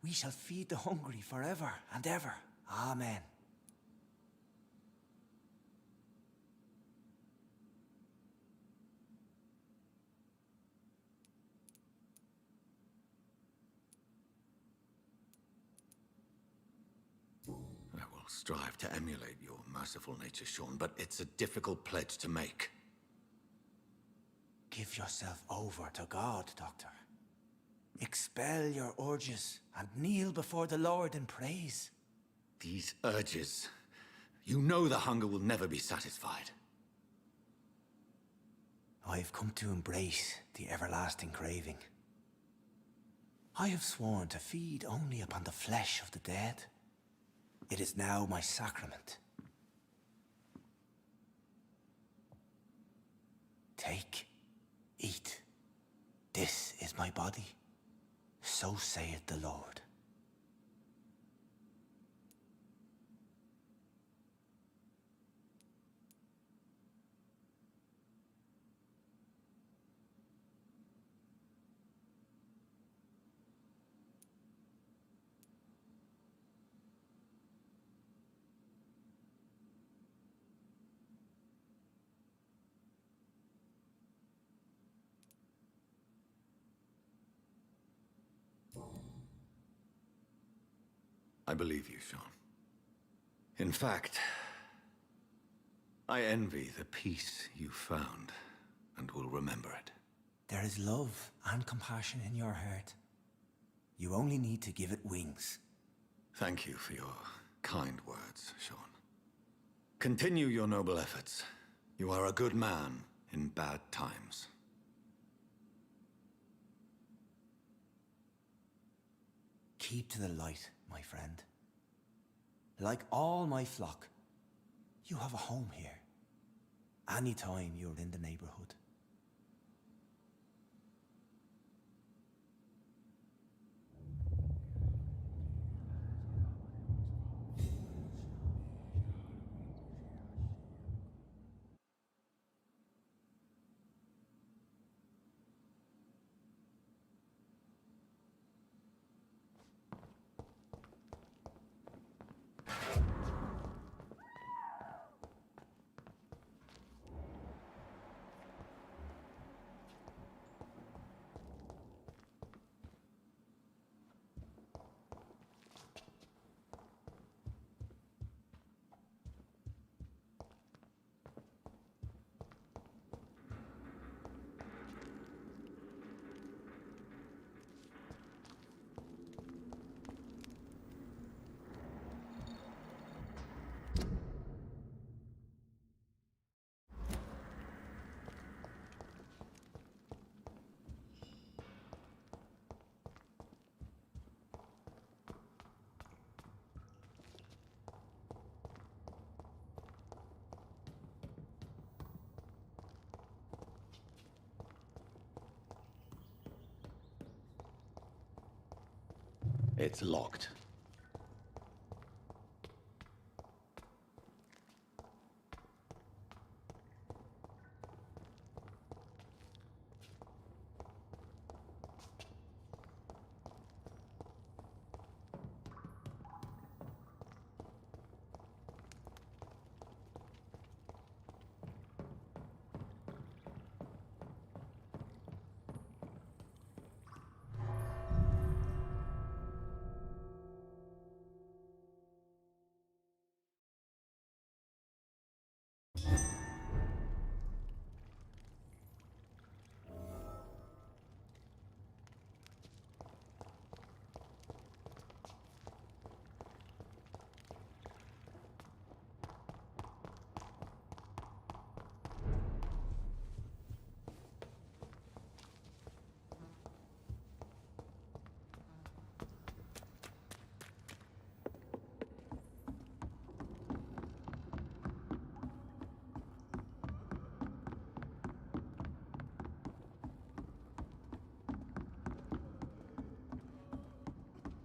We shall feed the hungry forever and ever. Amen. strive to emulate your merciful nature, Sean, but it's a difficult pledge to make. Give yourself over to God, Doctor. Expel your urges and kneel before the Lord in praise. These urges. You know the hunger will never be satisfied. I've come to embrace the everlasting craving. I have sworn to feed only upon the flesh of the dead. It is now my sacrament. Take, eat. This is my body. So saith the Lord. I believe you, Sean. In fact, I envy the peace you found, and will remember it. There is love and compassion in your heart. You only need to give it wings. Thank you for your kind words, Sean. Continue your noble efforts. You are a good man in bad times. Keep to the light, my friend. Like all my flock, you have a home here. Anytime you're in the neighborhood. It's locked.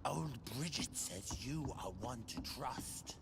Old Bridget says you are one to trust.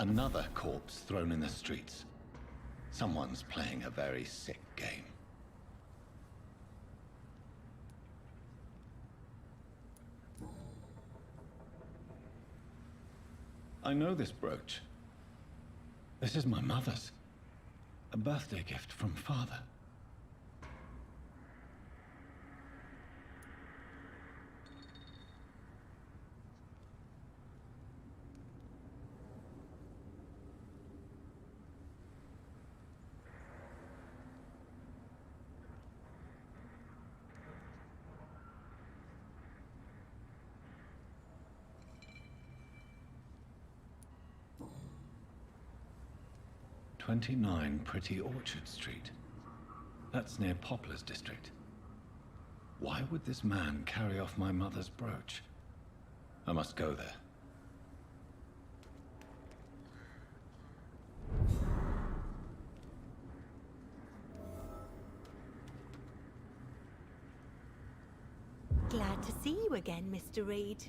Another corpse thrown in the streets. Someone's playing a very sick game. I know this brooch. This is my mother's. A birthday gift from father. "29 Pretty Orchard Street. That's near Poplar's district. Why would this man carry off my mother's brooch? I must go there. Glad to see you again, Mr. Reed.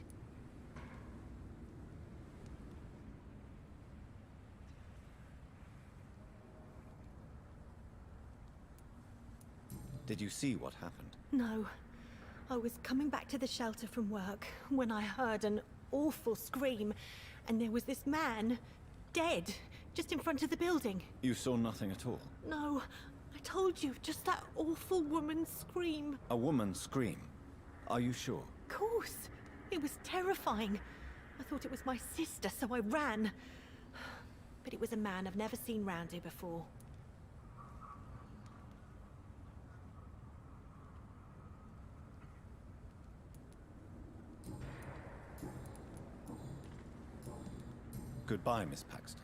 Did you see what happened? No. I was coming back to the shelter from work when I heard an awful scream, and there was this man, dead, just in front of the building. You saw nothing at all? No, I told you, just that awful woman's scream. A woman's scream? Are you sure? Of course. It was terrifying. I thought it was my sister, so I ran. But it was a man I've never seen round here before. Goodbye, Miss Paxton.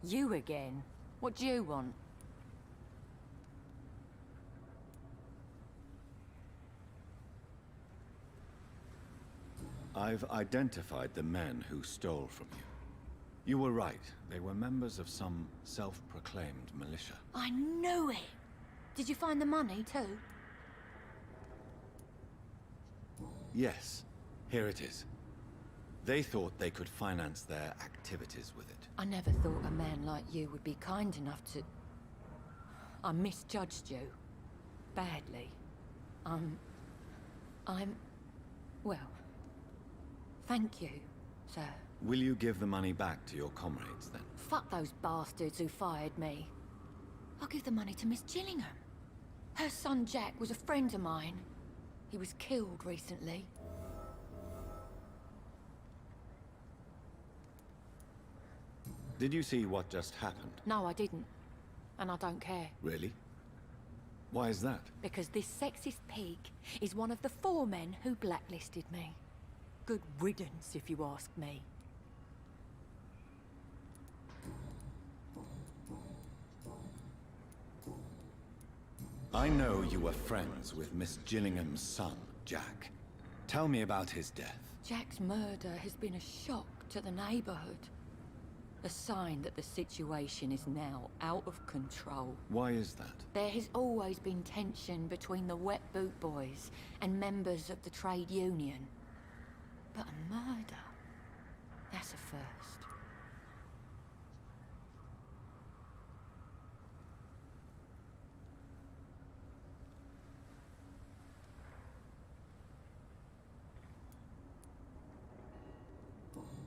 You again? What do you want? I've identified the men who stole from you. You were right. They were members of some self-proclaimed militia. I knew it! Did you find the money, too? Yes, here it is. They thought they could finance their activities with it. I never thought a man like you would be kind enough to... I misjudged you. Badly. Well... Thank you, sir. Will you give the money back to your comrades, then? Fuck those bastards who fired me. I'll give the money to Miss Gillingham. Her son Jack was a friend of mine. He was killed recently. Did you see what just happened? No, I didn't. And I don't care. Really? Why is that? Because this sexist pig is one of the 4 men who blacklisted me. Good riddance, if you ask me. I know you were friends with Miss Gillingham's son, Jack. Tell me about his death. Jack's murder has been a shock to the neighborhood. A sign that the situation is now out of control. Why is that? There has always been tension between the Wet Boot Boys and members of the trade union. But a murder? That's a first.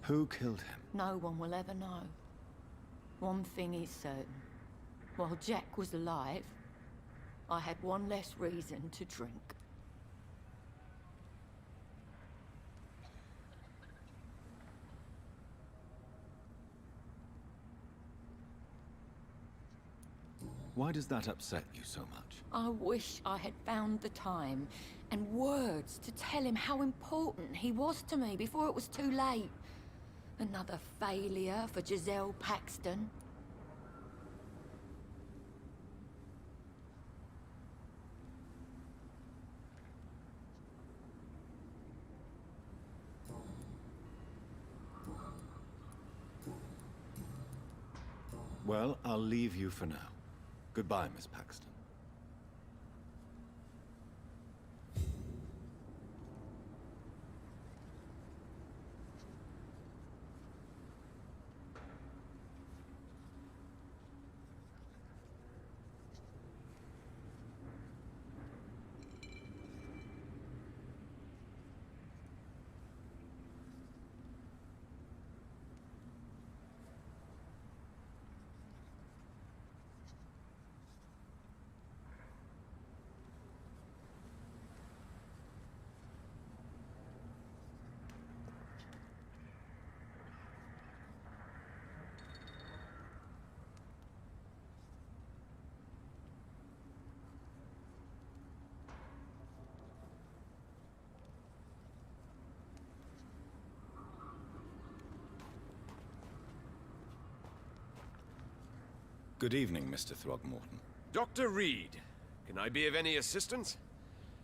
Who killed him? No one will ever know. One thing is certain. While Jack was alive, I had one less reason to drink. Why does that upset you so much? I wish I had found the time and words to tell him how important he was to me before it was too late. Another failure for Giselle Paxton. Well, I'll leave you for now. Goodbye, Miss Paxton. Good evening, Mr. Throgmorton. Dr. Reed, can I be of any assistance?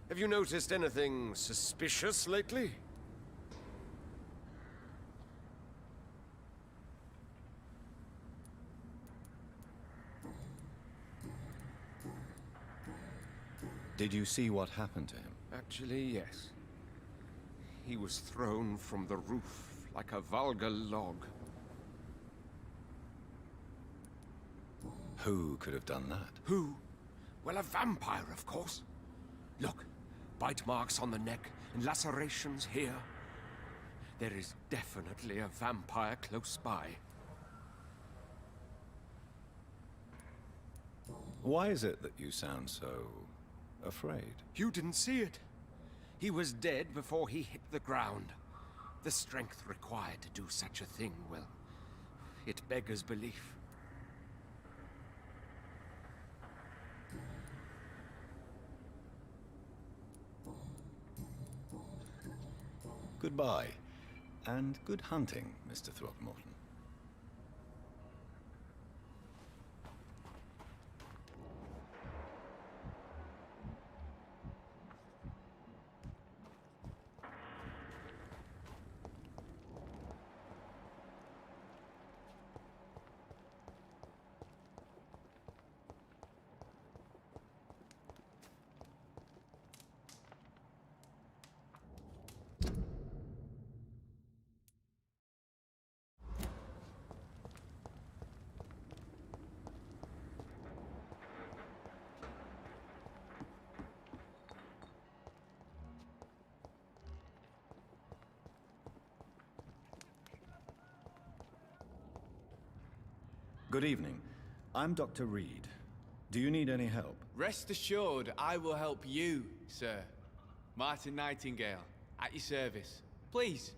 Have you noticed anything suspicious lately? Did you see what happened to him? Actually, yes. He was thrown from the roof like a vulgar log. Who could have done that? Who? Well, a vampire, of course. Look, bite marks on the neck and lacerations here. There is definitely a vampire close by. Why is it that you sound so afraid? You didn't see it. He was dead before he hit the ground. The strength required to do such a thing, well, it beggars belief. Goodbye, and good hunting, Mr. Throgmorton. Good evening. I'm Dr. Reed. Do you need any help? Rest assured, I will help you, sir. Martin Nightingale, at your service. Please,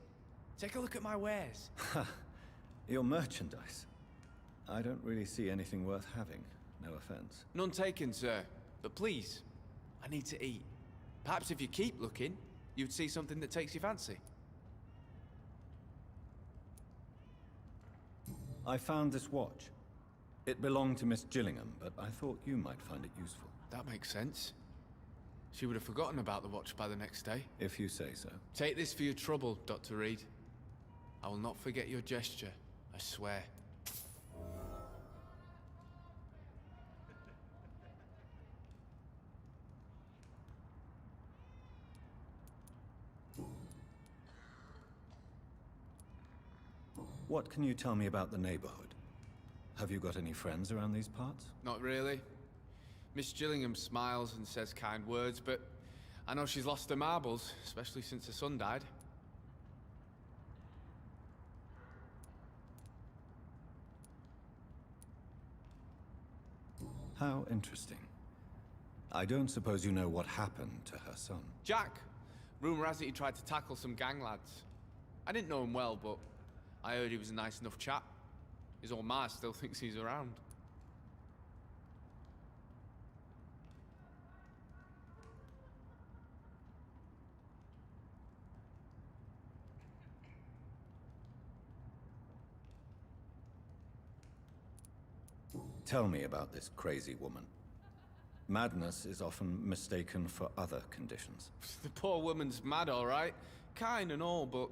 take a look at my wares. Your merchandise. I don't really see anything worth having. No offense. None taken, sir. But please, I need to eat. Perhaps if you keep looking, you'd see something that takes your fancy. I found this watch. It belonged to Miss Gillingham, but I thought you might find it useful. That makes sense. She would have forgotten about the watch by the next day. If you say so. Take this for your trouble, Dr. Reed. I will not forget your gesture, I swear. What can you tell me about the neighborhood? Have you got any friends around these parts? Not really. Miss Gillingham smiles and says kind words, but I know she's lost her marbles, especially since her son died. How interesting. I don't suppose you know what happened to her son. Jack! Rumour has it he tried to tackle some gang lads. I didn't know him well, but I heard he was a nice enough chap. His old ma still thinks he's around. Tell me about this crazy woman. Madness is often mistaken for other conditions. The poor woman's mad, all right. Kind and all, but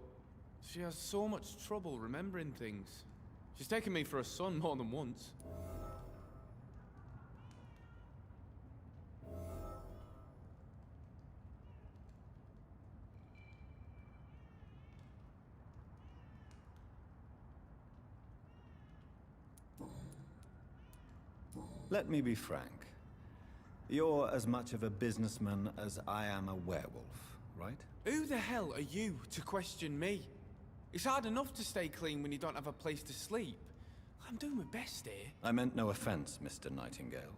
she has so much trouble remembering things. She's taken me for a son more than once. Let me be frank. You're as much of a businessman as I am a werewolf, right? Who the hell are you to question me? It's hard enough to stay clean when you don't have a place to sleep. I'm doing my best here. I meant no offense, Mr. Nightingale.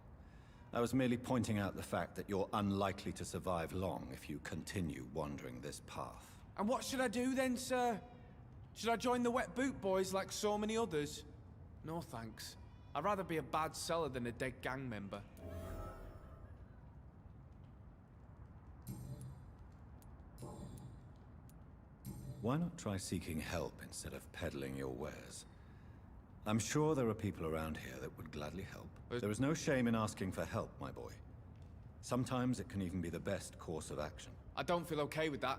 I was merely pointing out the fact that you're unlikely to survive long if you continue wandering this path. And what should I do then, sir? Should I join the Wet Boot Boys like so many others? No thanks. I'd rather be a bad seller than a dead gang member. Why not try seeking help instead of peddling your wares? I'm sure there are people around here that would gladly help. There is no shame in asking for help, my boy. Sometimes it can even be the best course of action. I don't feel okay with that.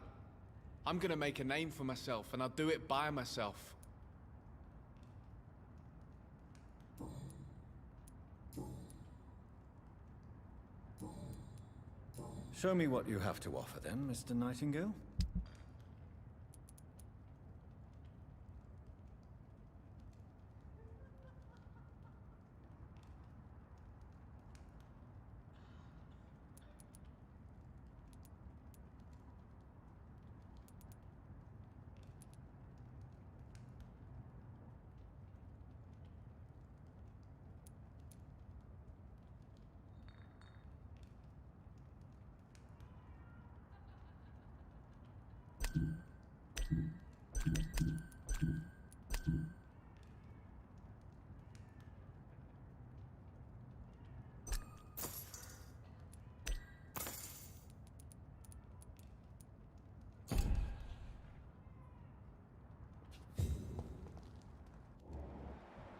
I'm gonna make a name for myself, and I'll do it by myself. Show me what you have to offer then, Mr. Nightingale.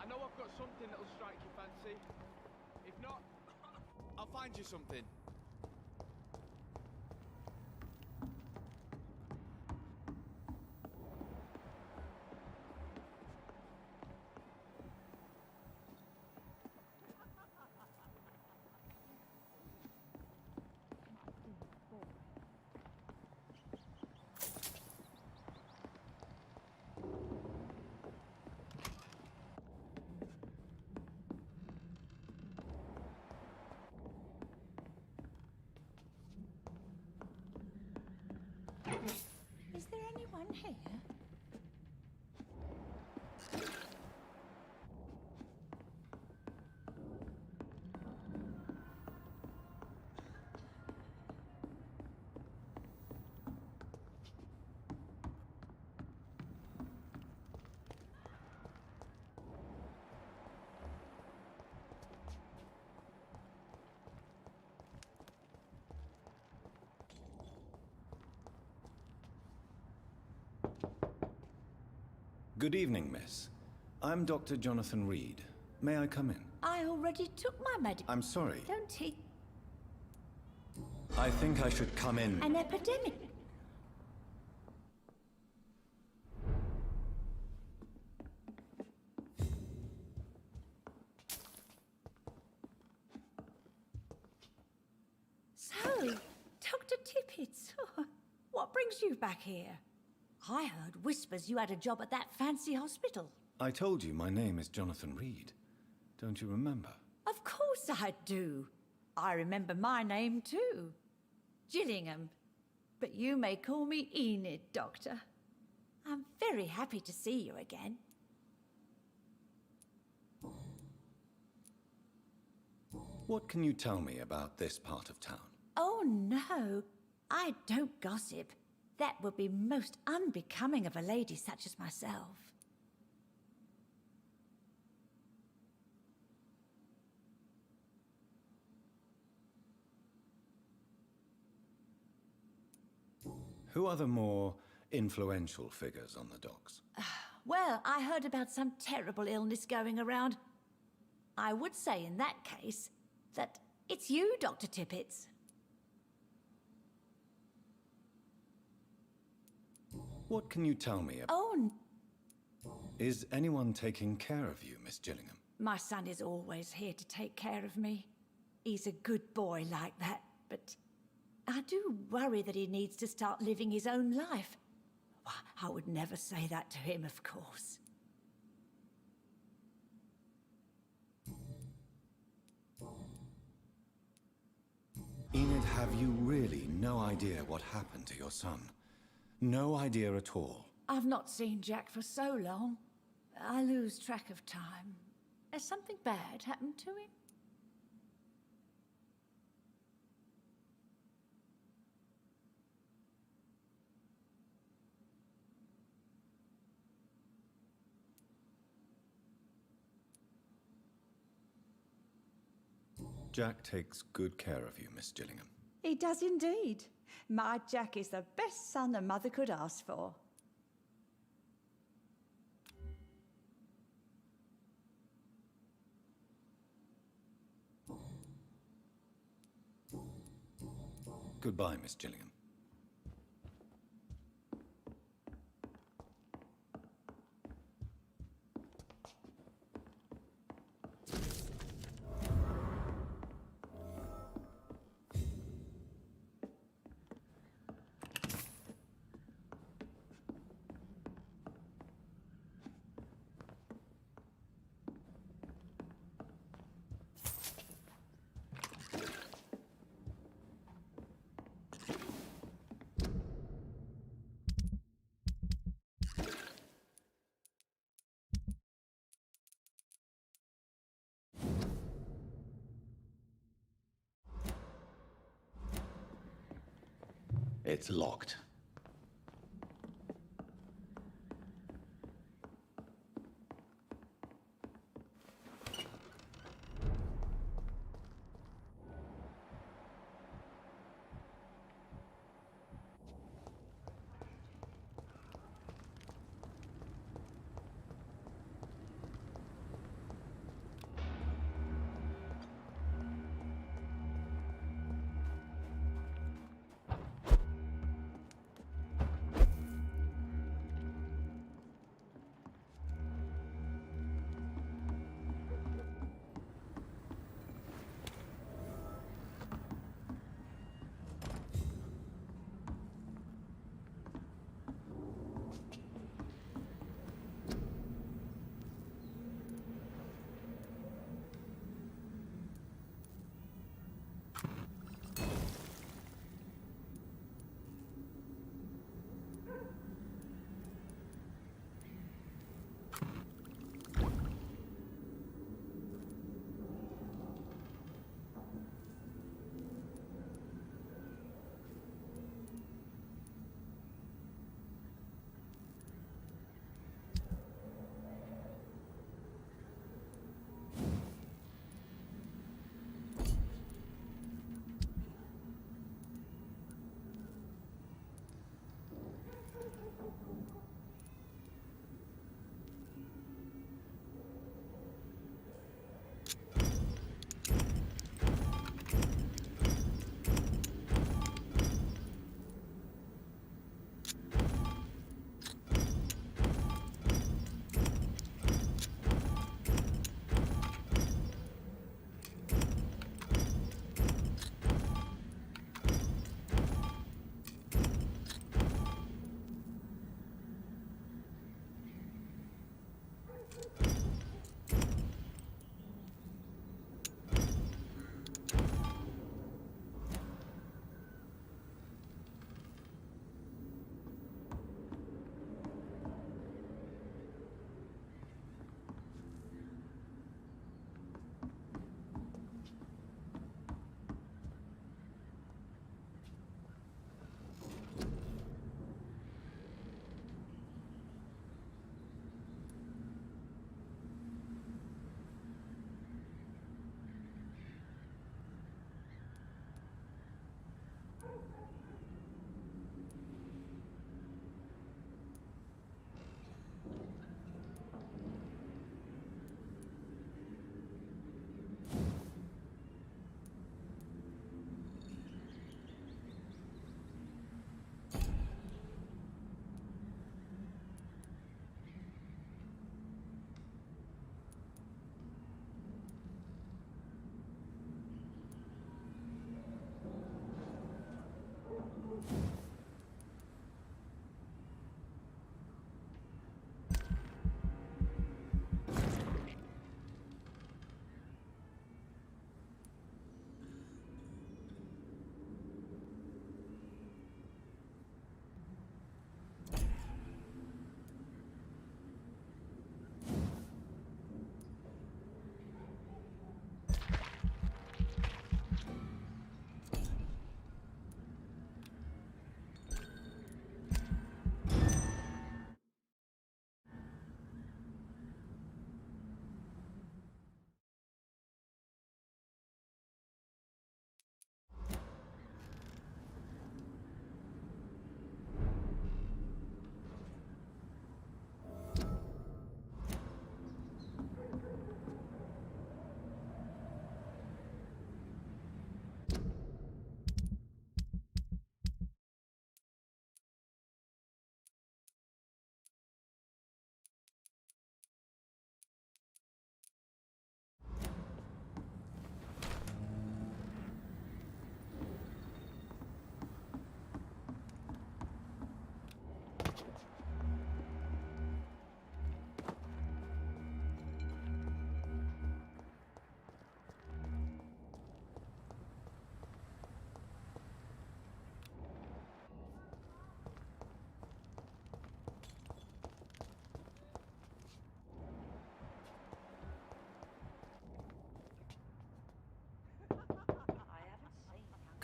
I know I've got something that'll strike your fancy. If not, I'll find you something. Is there anyone here? Good evening, miss. I'm Dr. Jonathan Reed. May I come in? I already took my medicine. I'm sorry. Don't he? I think I should come in. An epidemic. So, Dr. Tippett, what brings you back here? I heard whispers you had a job at that fancy hospital. I told you my name is Jonathan Reed. Don't you remember? Of course I do. I remember my name too. Gillingham. But you may call me Enid, Doctor. I'm very happy to see you again. What can you tell me about this part of town? Oh no, I don't gossip. That would be most unbecoming of a lady such as myself. Who are the more influential figures on the docks? Well, I heard about some terrible illness going around. I would say in that case that it's you, Dr. Tippett. What can you tell me about... Oh, Is anyone taking care of you, Miss Gillingham? my son is always here to take care of me. He's a good boy like that, but I do worry that he needs to start living his own life. I would never say that to him, of course. Enid, have you really no idea what happened to your son? No idea at all. I've not seen Jack for so long. I lose track of time. Has something bad happened to him? Jack takes good care of you, Miss Gillingham. He does indeed. My Jack is the best son a mother could ask for. Goodbye, Miss Gillingham. It's locked.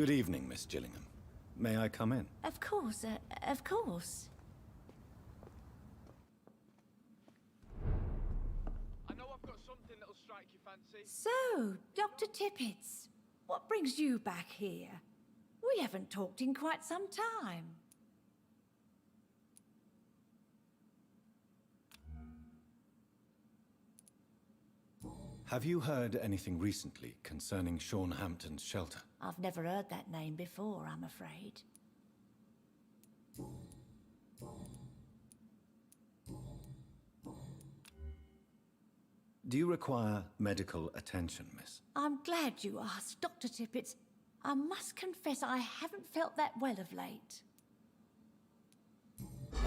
Good evening, Miss Gillingham. May I come in? Of course, of course. I know I've got something that'll strike your fancy. So, Dr. Tippets, what brings you back here? We haven't talked in quite some time. Have you heard anything recently concerning Sean Hampton's shelter? I've never heard that name before, I'm afraid. Do you require medical attention, miss? I'm glad you asked, Dr. Tippets. I must confess I haven't felt that well of late.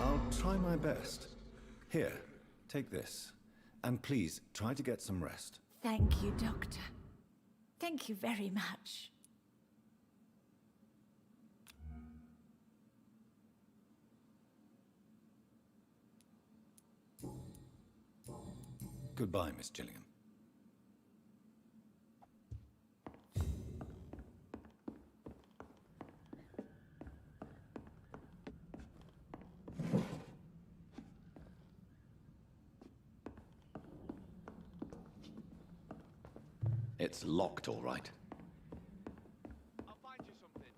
I'll try my best. Here, take this. And please, try to get some rest. Thank you, Doctor. Thank you very much. Goodbye, Miss Gillingham. It's locked, all right. I'll find you something.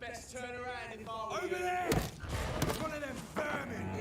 Best turn around if I were over there! One of them vermin!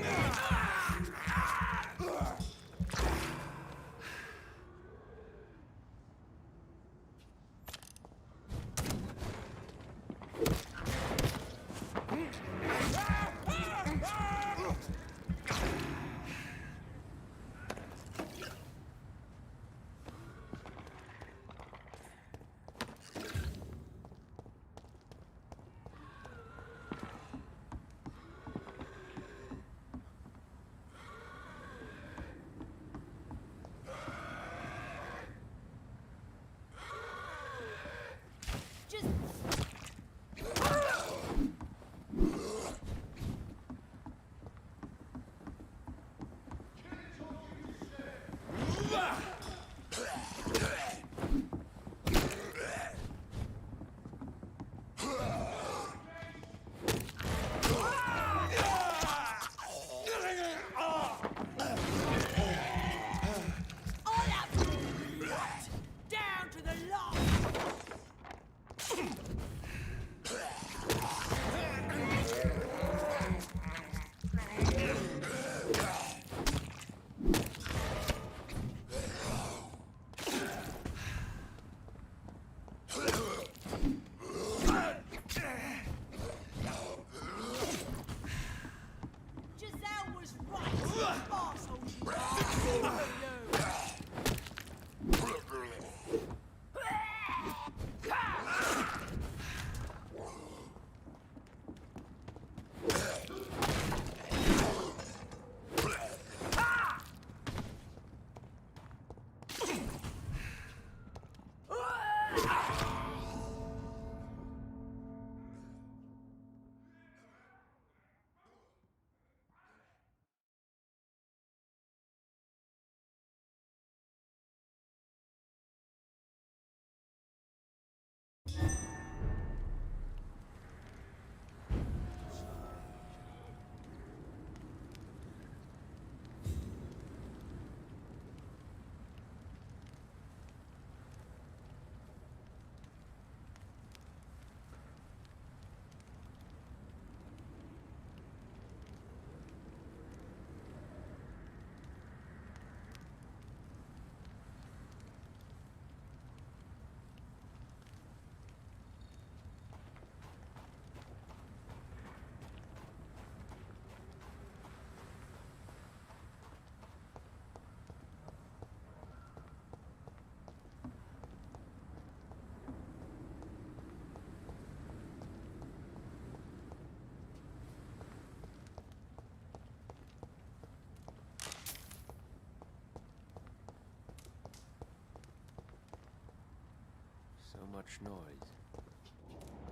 much noise.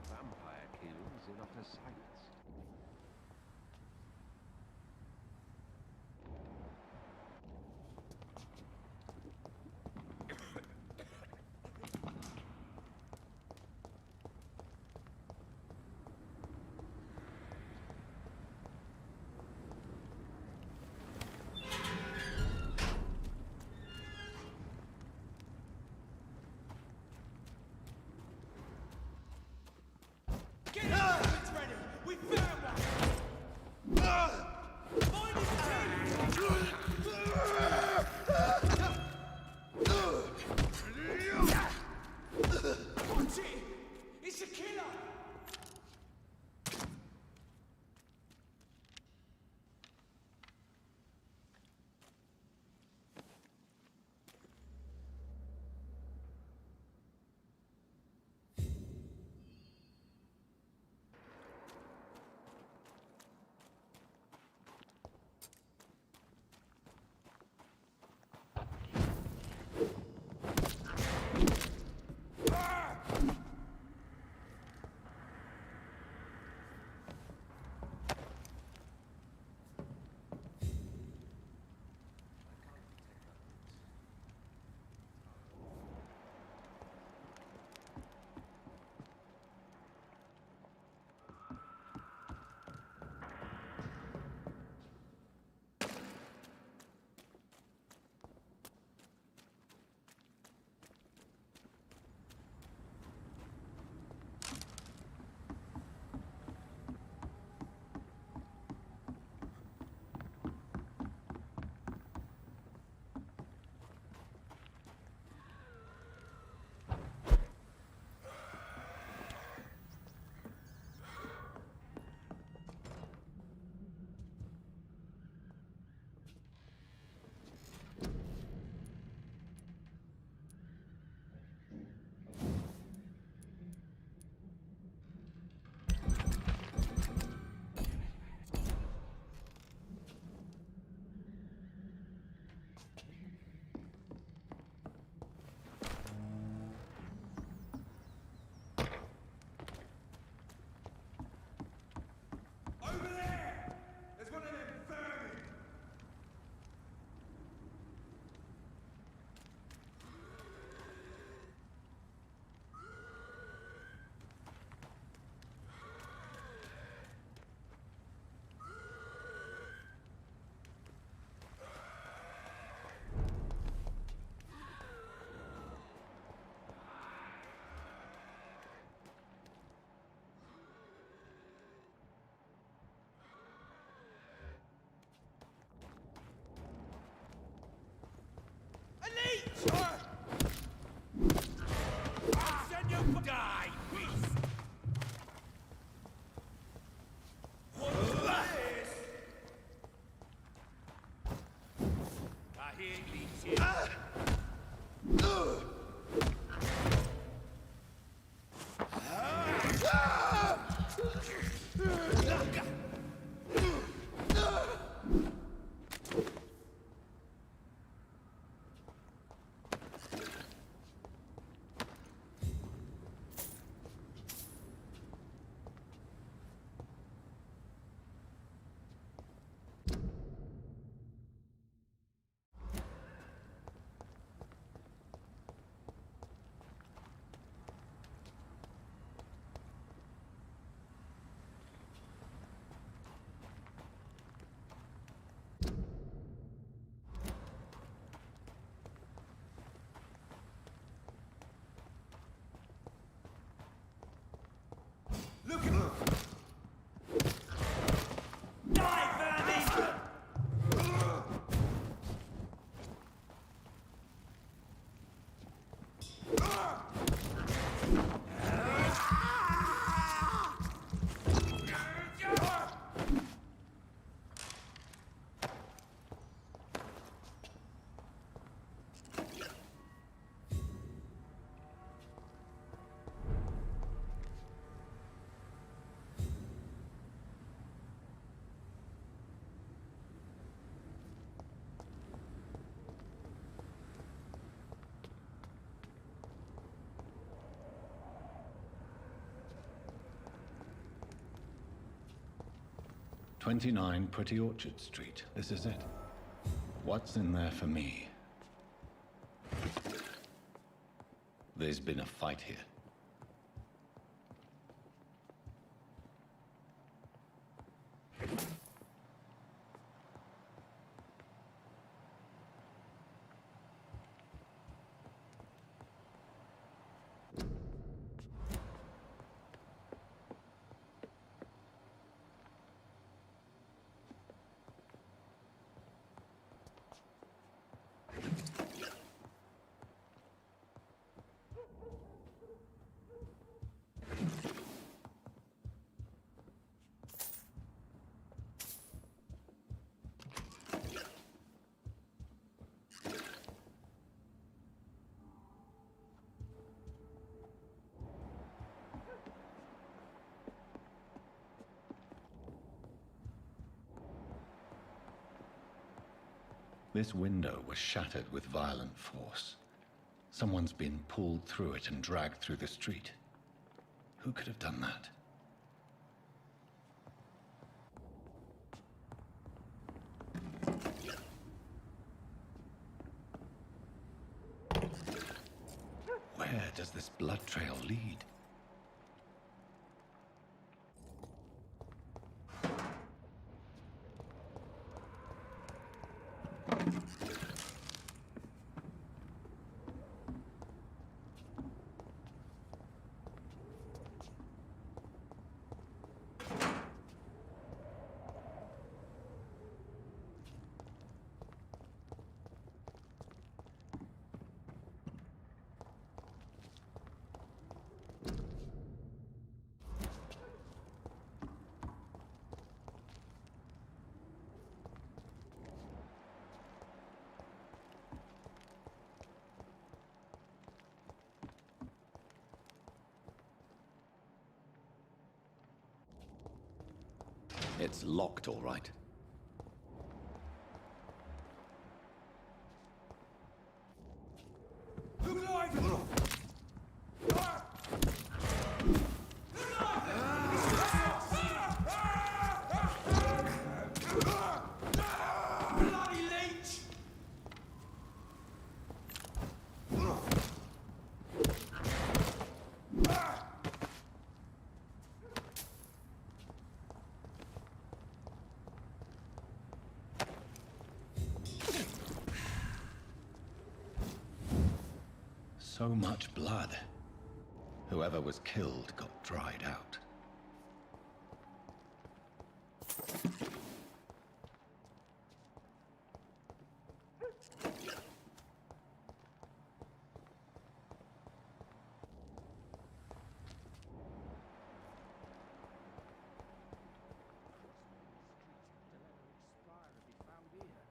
Vampire kills in utter silence. Die, beast! What's this? I hear it leads here. Look at them! Die, vermin! 29 Pretty Orchard Street. This is it. What's in there for me? There's been a fight here. This window was shattered with violent force. Someone's been pulled through it and dragged through the street. Who could have done that? Where does this blood trail lead? It's locked, all right. So much blood. Whoever was killed got dried out.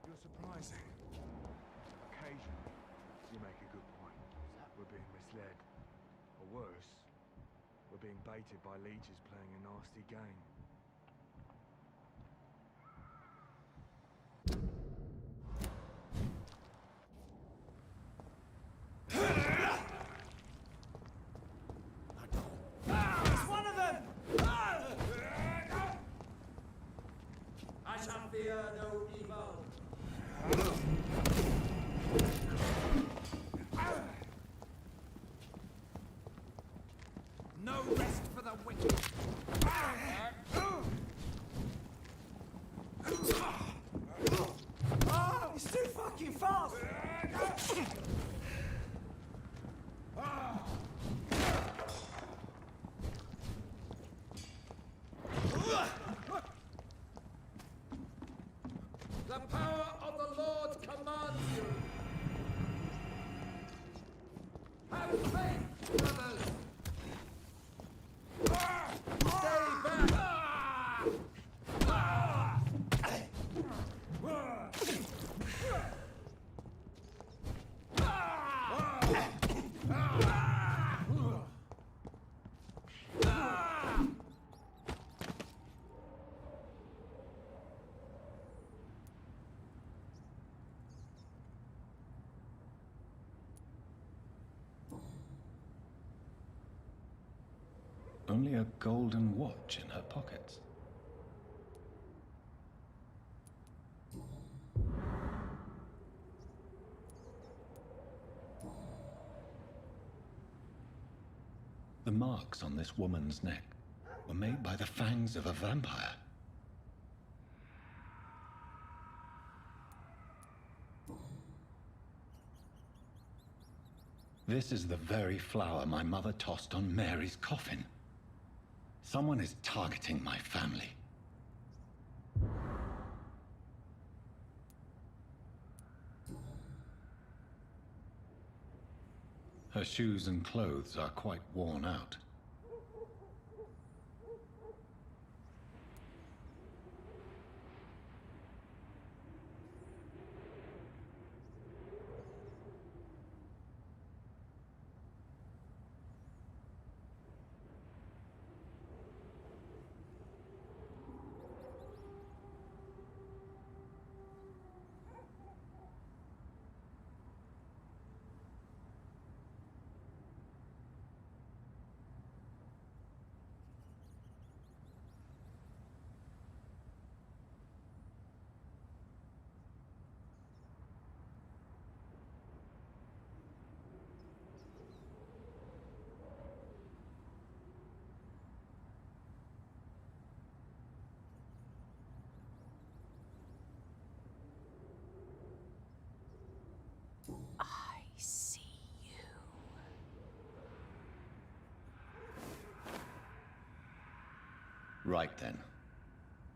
You're surprising. Occasionally, you make a good point. We're being misled. Or worse, we're being baited by leeches playing a nasty game. It's one of them! I shall fear no evil. No rest for the wicked. Oh, it's too fucking fast! The power of the Lord commands you. Have faith, brothers. Stay back. Only a golden watch in her pockets. The marks on this woman's neck were made by the fangs of a vampire. This is the very flower my mother tossed on Mary's coffin. Someone is targeting my family. Her shoes and clothes are quite worn out. I see you. Right then.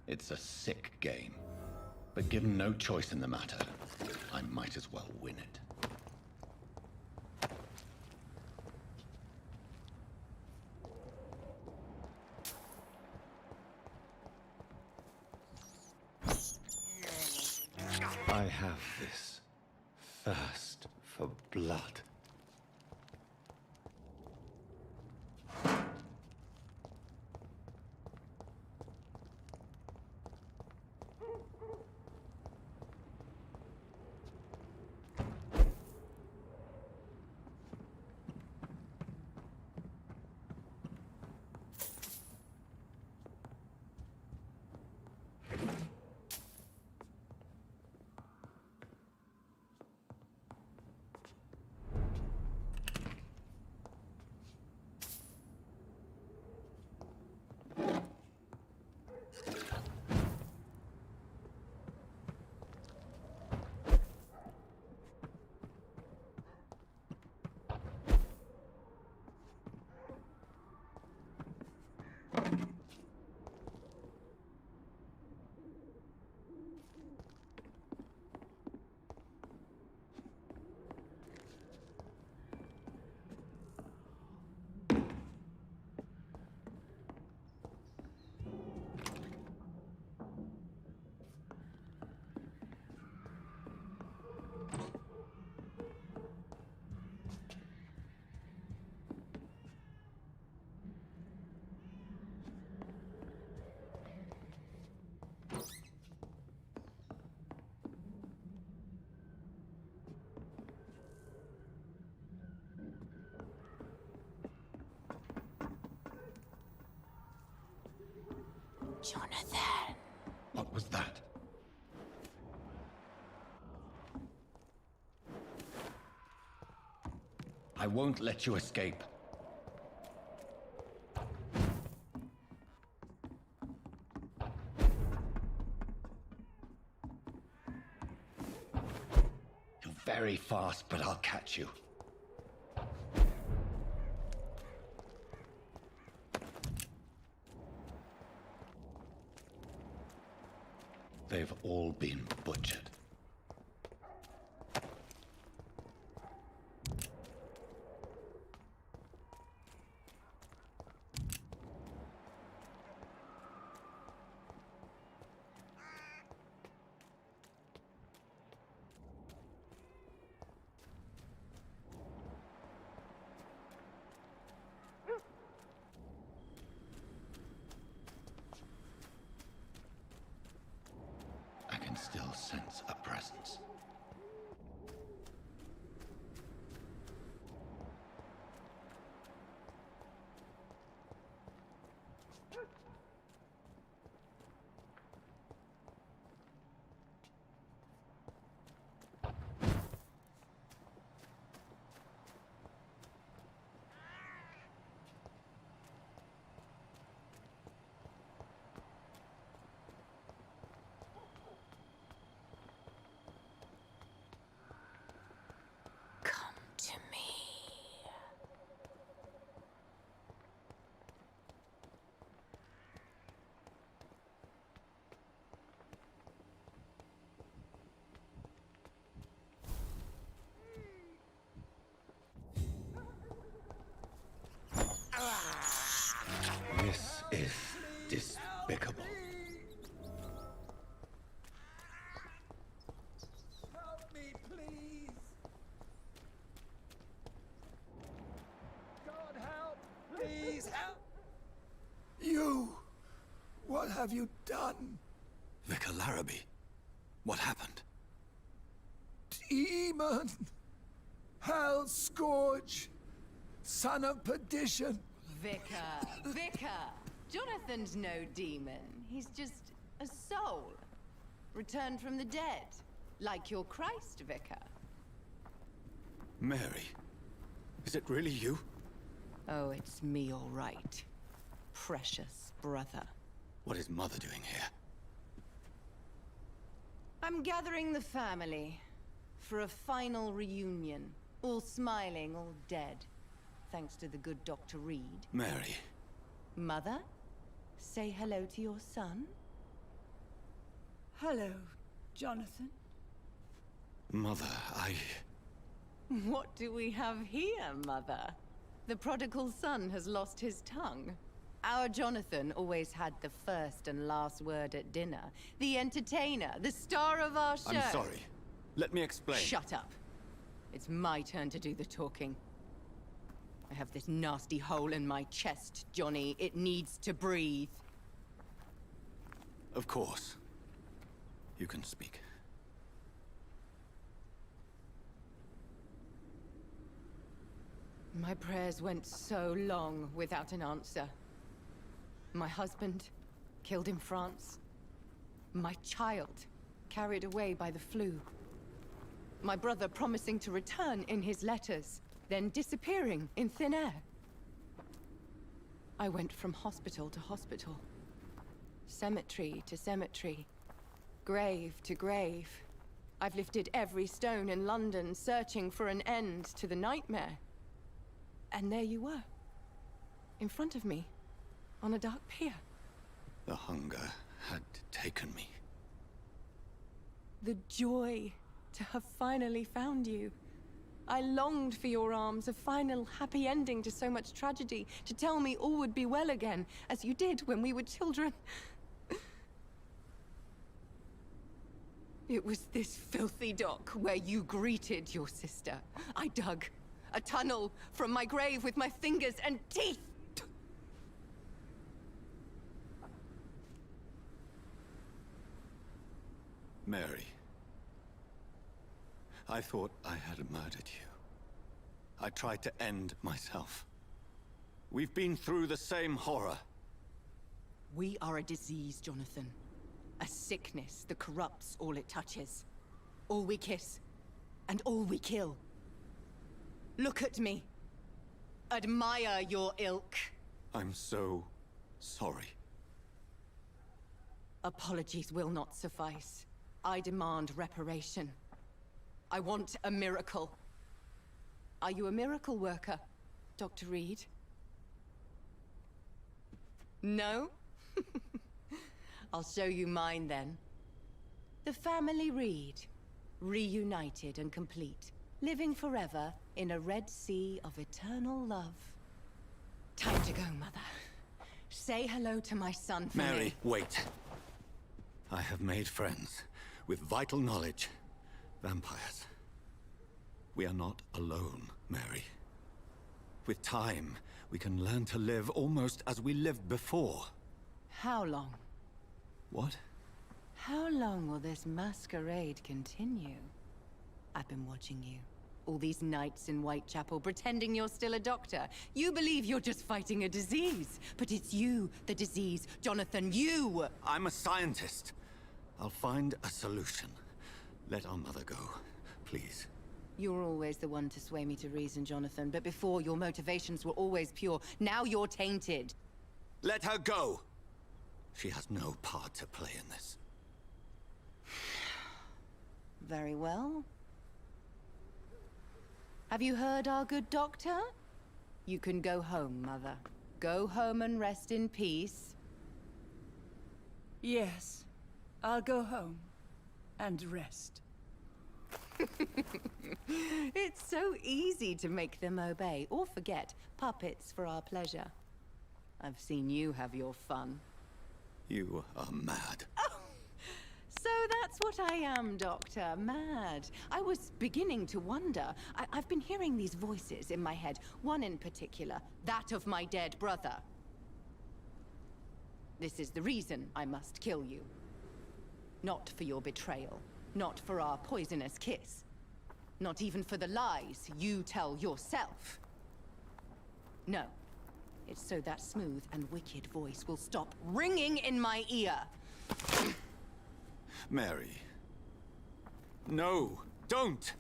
It's a sick game. But given no choice in the matter, I might as well win it. I have this thirst for blood. Jonathan. What was that? I won't let you escape. You're very fast, but I'll catch you. They've all been butchered. I can still sense a presence. have you done? Vicar Larrabee, what happened? Demon! Hell Scourge! Son of perdition! Vicar! Jonathan's no demon. He's just a soul. Returned from the dead. Like your Christ, Vicar. Mary, is it really you? Oh, it's me, all right. Precious brother. What is Mother doing here? I'm gathering the family for a final reunion. All smiling, all dead. Thanks to the good Dr. Reed. Mary. Mother, say hello to your son. Hello, Jonathan. Mother, What do we have here, Mother? The prodigal son has lost his tongue. Our Jonathan always had the first and last word at dinner. The entertainer, the star of our show. I'm sorry. Let me explain. Shut up. It's my turn to do the talking. I have this nasty hole in my chest, Johnny. It needs to breathe. Of course. You can speak. My prayers went so long without an answer. My husband, killed in France. My child, carried away by the flu. My brother promising to return in his letters, then disappearing in thin air. I went from hospital to hospital. Cemetery to cemetery. Grave to grave. I've lifted every stone in London, searching for an end to the nightmare. And there you were. In front of me. On a dark pier. The hunger had taken me. The joy to have finally found you. I longed for your arms, a final happy ending to so much tragedy, to tell me all would be well again, as you did when we were children. It was this filthy dock where you greeted your sister. I dug a tunnel from my grave with my fingers and teeth. Mary. I thought I had murdered you. I tried to end myself. We've been through the same horror. We are a disease, Jonathan. A sickness that corrupts all it touches. All we kiss, and all we kill. Look at me. Admire your ilk. I'm so sorry. Apologies will not suffice. I demand reparation. I want a miracle. Are you a miracle worker, Dr. Reed? No? I'll show you mine then. The family Reed, reunited and complete, living forever in a red sea of eternal love. Time to go, Mother. Say hello to my son for Mary, me. wait. I have made friends with vital knowledge. Vampires. We are not alone, Mary. With time, we can learn to live almost as we lived before. How long? What? How long will this masquerade continue? I've been watching you. All these nights in Whitechapel, pretending you're still a doctor. You believe you're just fighting a disease. But it's you, the disease. Jonathan, you! I'm a scientist. I'll find a solution. Let our mother go, please. You're always the one to sway me to reason, Jonathan. But before, your motivations were always pure. Now you're tainted. Let her go! She has no part to play in this. Very well. Have you heard our good doctor? You can go home, Mother. Go home and rest in peace. Yes, I'll go home and rest. It's so easy to make them obey or forget. Puppets for our pleasure. I've seen you have your fun. You are mad. Oh, so that's what I am, Doctor. Mad. I was beginning to wonder. I've been hearing these voices in my head. One in particular, that of my dead brother. This is the reason I must kill you. Not for your betrayal, not for our poisonous kiss, not even for the lies you tell yourself. No, it's so that smooth and wicked voice will stop ringing in my ear. Mary. No, don't!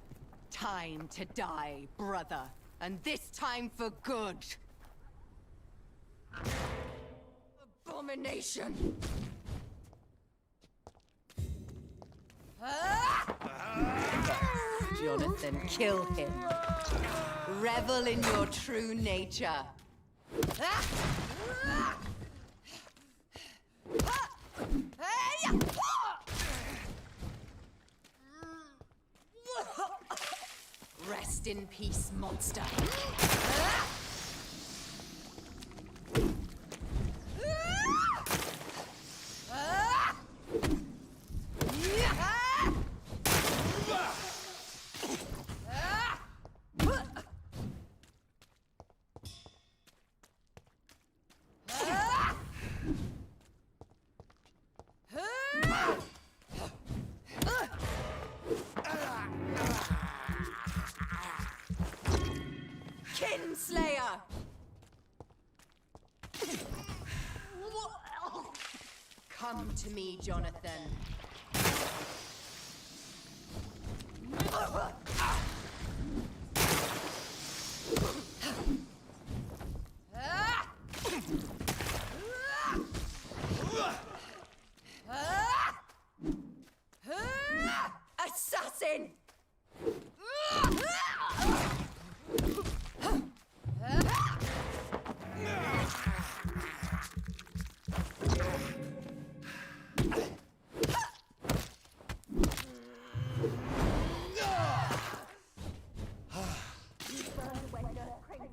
Time to die, brother. And this time for good. Abomination! Jonathan, kill him. Revel in your true nature. Rest in peace, monster. Kinslayer! Come to me, Jonathan. Assassin!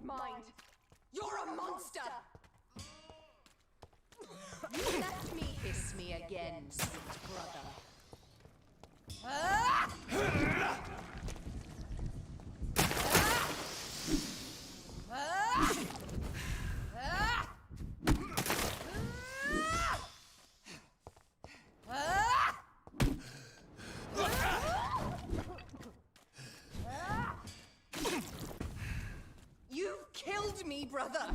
Mind. You're a monster! Let me hiss me again, sweet brother. You've killed me, brother!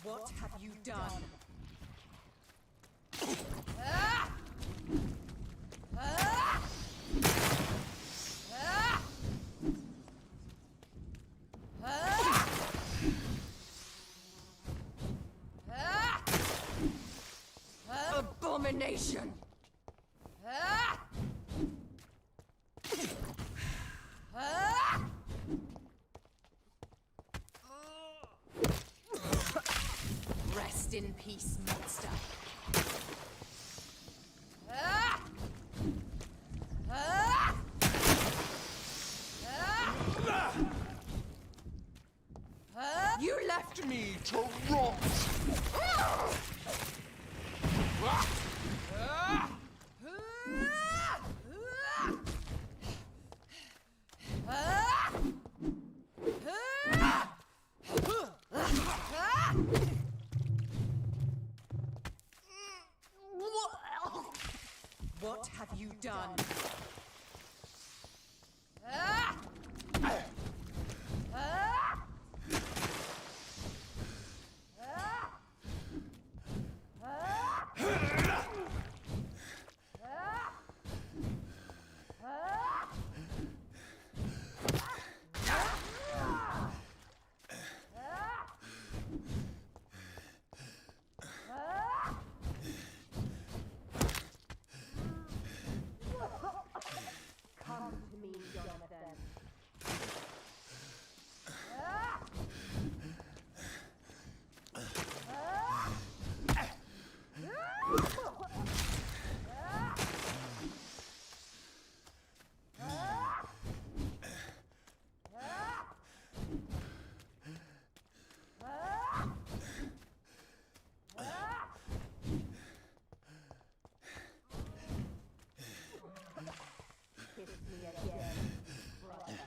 What have you done? Abomination! Rest in peace, monster. You left me to rot. What have you done? Come to me, Jonathan. Kiss me again, brother.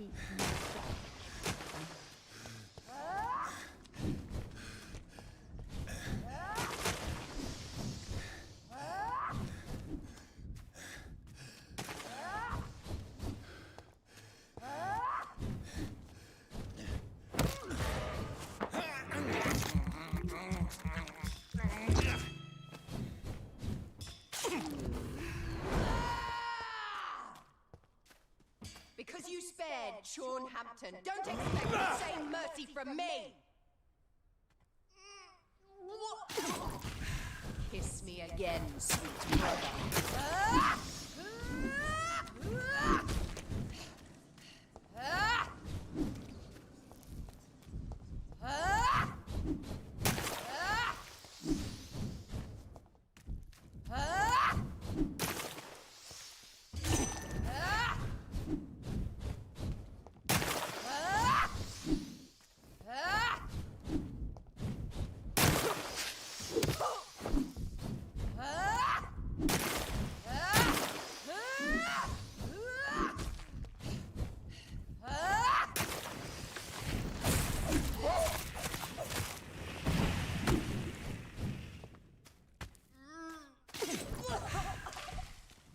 keep myself. Because you spared Sean Hampton, don't expect the same mercy from me! Kiss me again, sweet brother.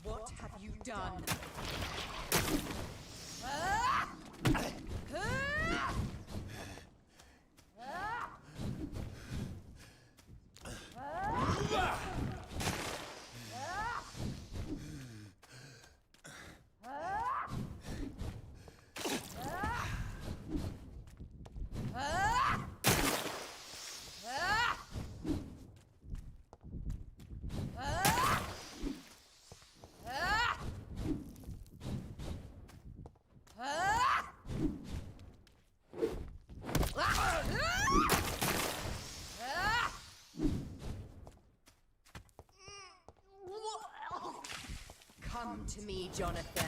What have you done? Come to me, Jonathan.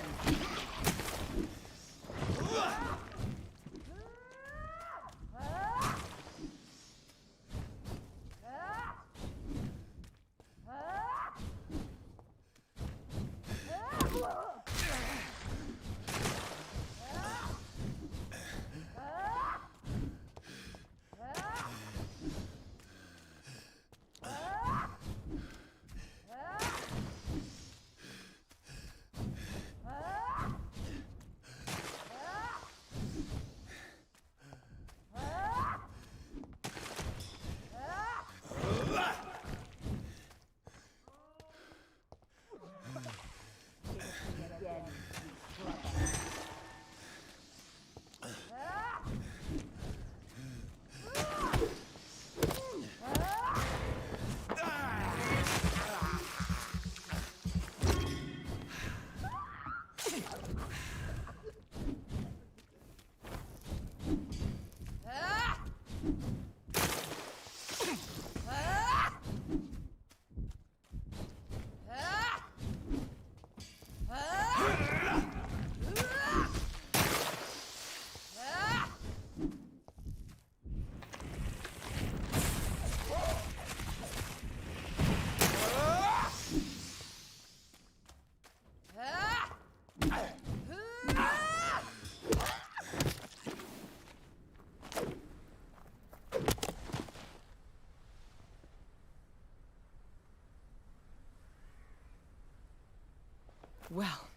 Well,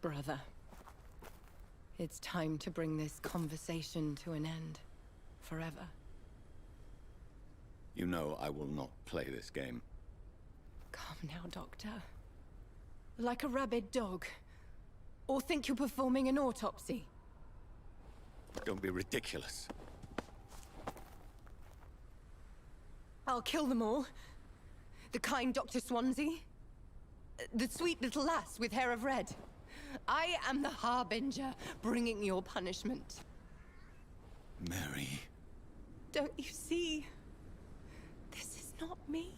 brother, it's time to bring this conversation to an end. Forever. You know I will not play this game. Come now, Doctor. Like a rabid dog. Or think you're performing an autopsy. Don't be ridiculous. I'll kill them all. The kind Dr. Swansea. The sweet little lass with hair of red. I am the Harbinger, bringing your punishment. Mary. Don't you see? This is not me.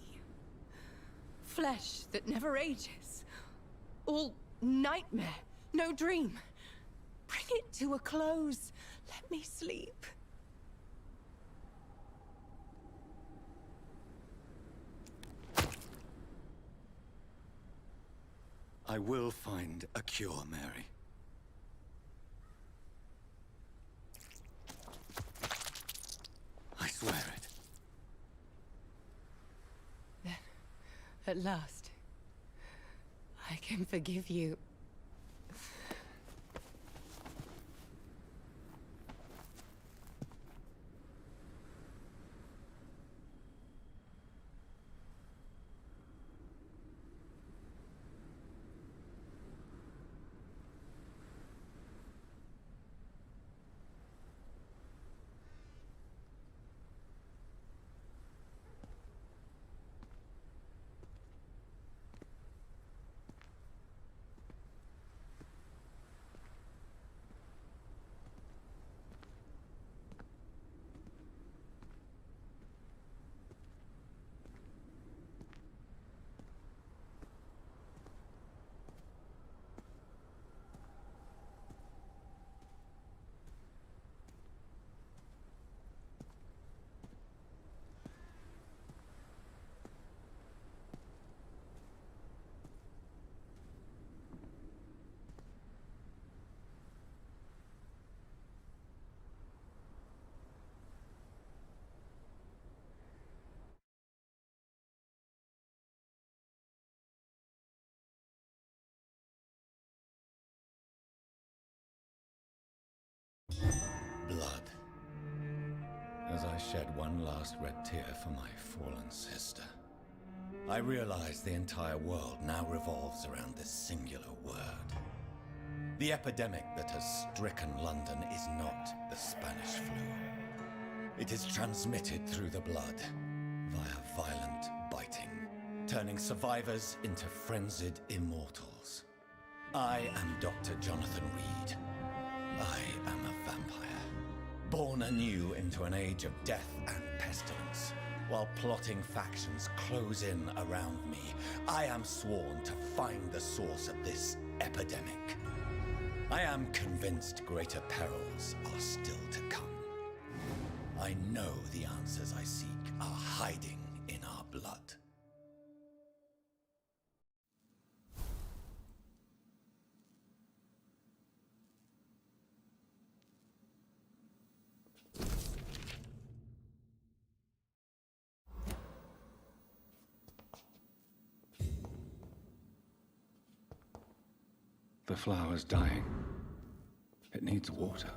Flesh that never ages. All nightmare, no dream. Bring it to a close. Let me sleep. I will find a cure, Mary. At last, I can forgive you. Blood. As I shed one last red tear for my fallen sister, I realize the entire world now revolves around this singular word. The epidemic that has stricken London is not the Spanish flu. It is transmitted through the blood, via violent biting, turning survivors into frenzied immortals. I am Dr. Jonathan Reed. I am a vampire, born anew into an age of death and pestilence. While plotting factions close in around me, I am sworn to find the source of this epidemic. I am convinced greater perils are still to come. I know the answers I seek are hiding in our blood. The flower's dying. It needs water.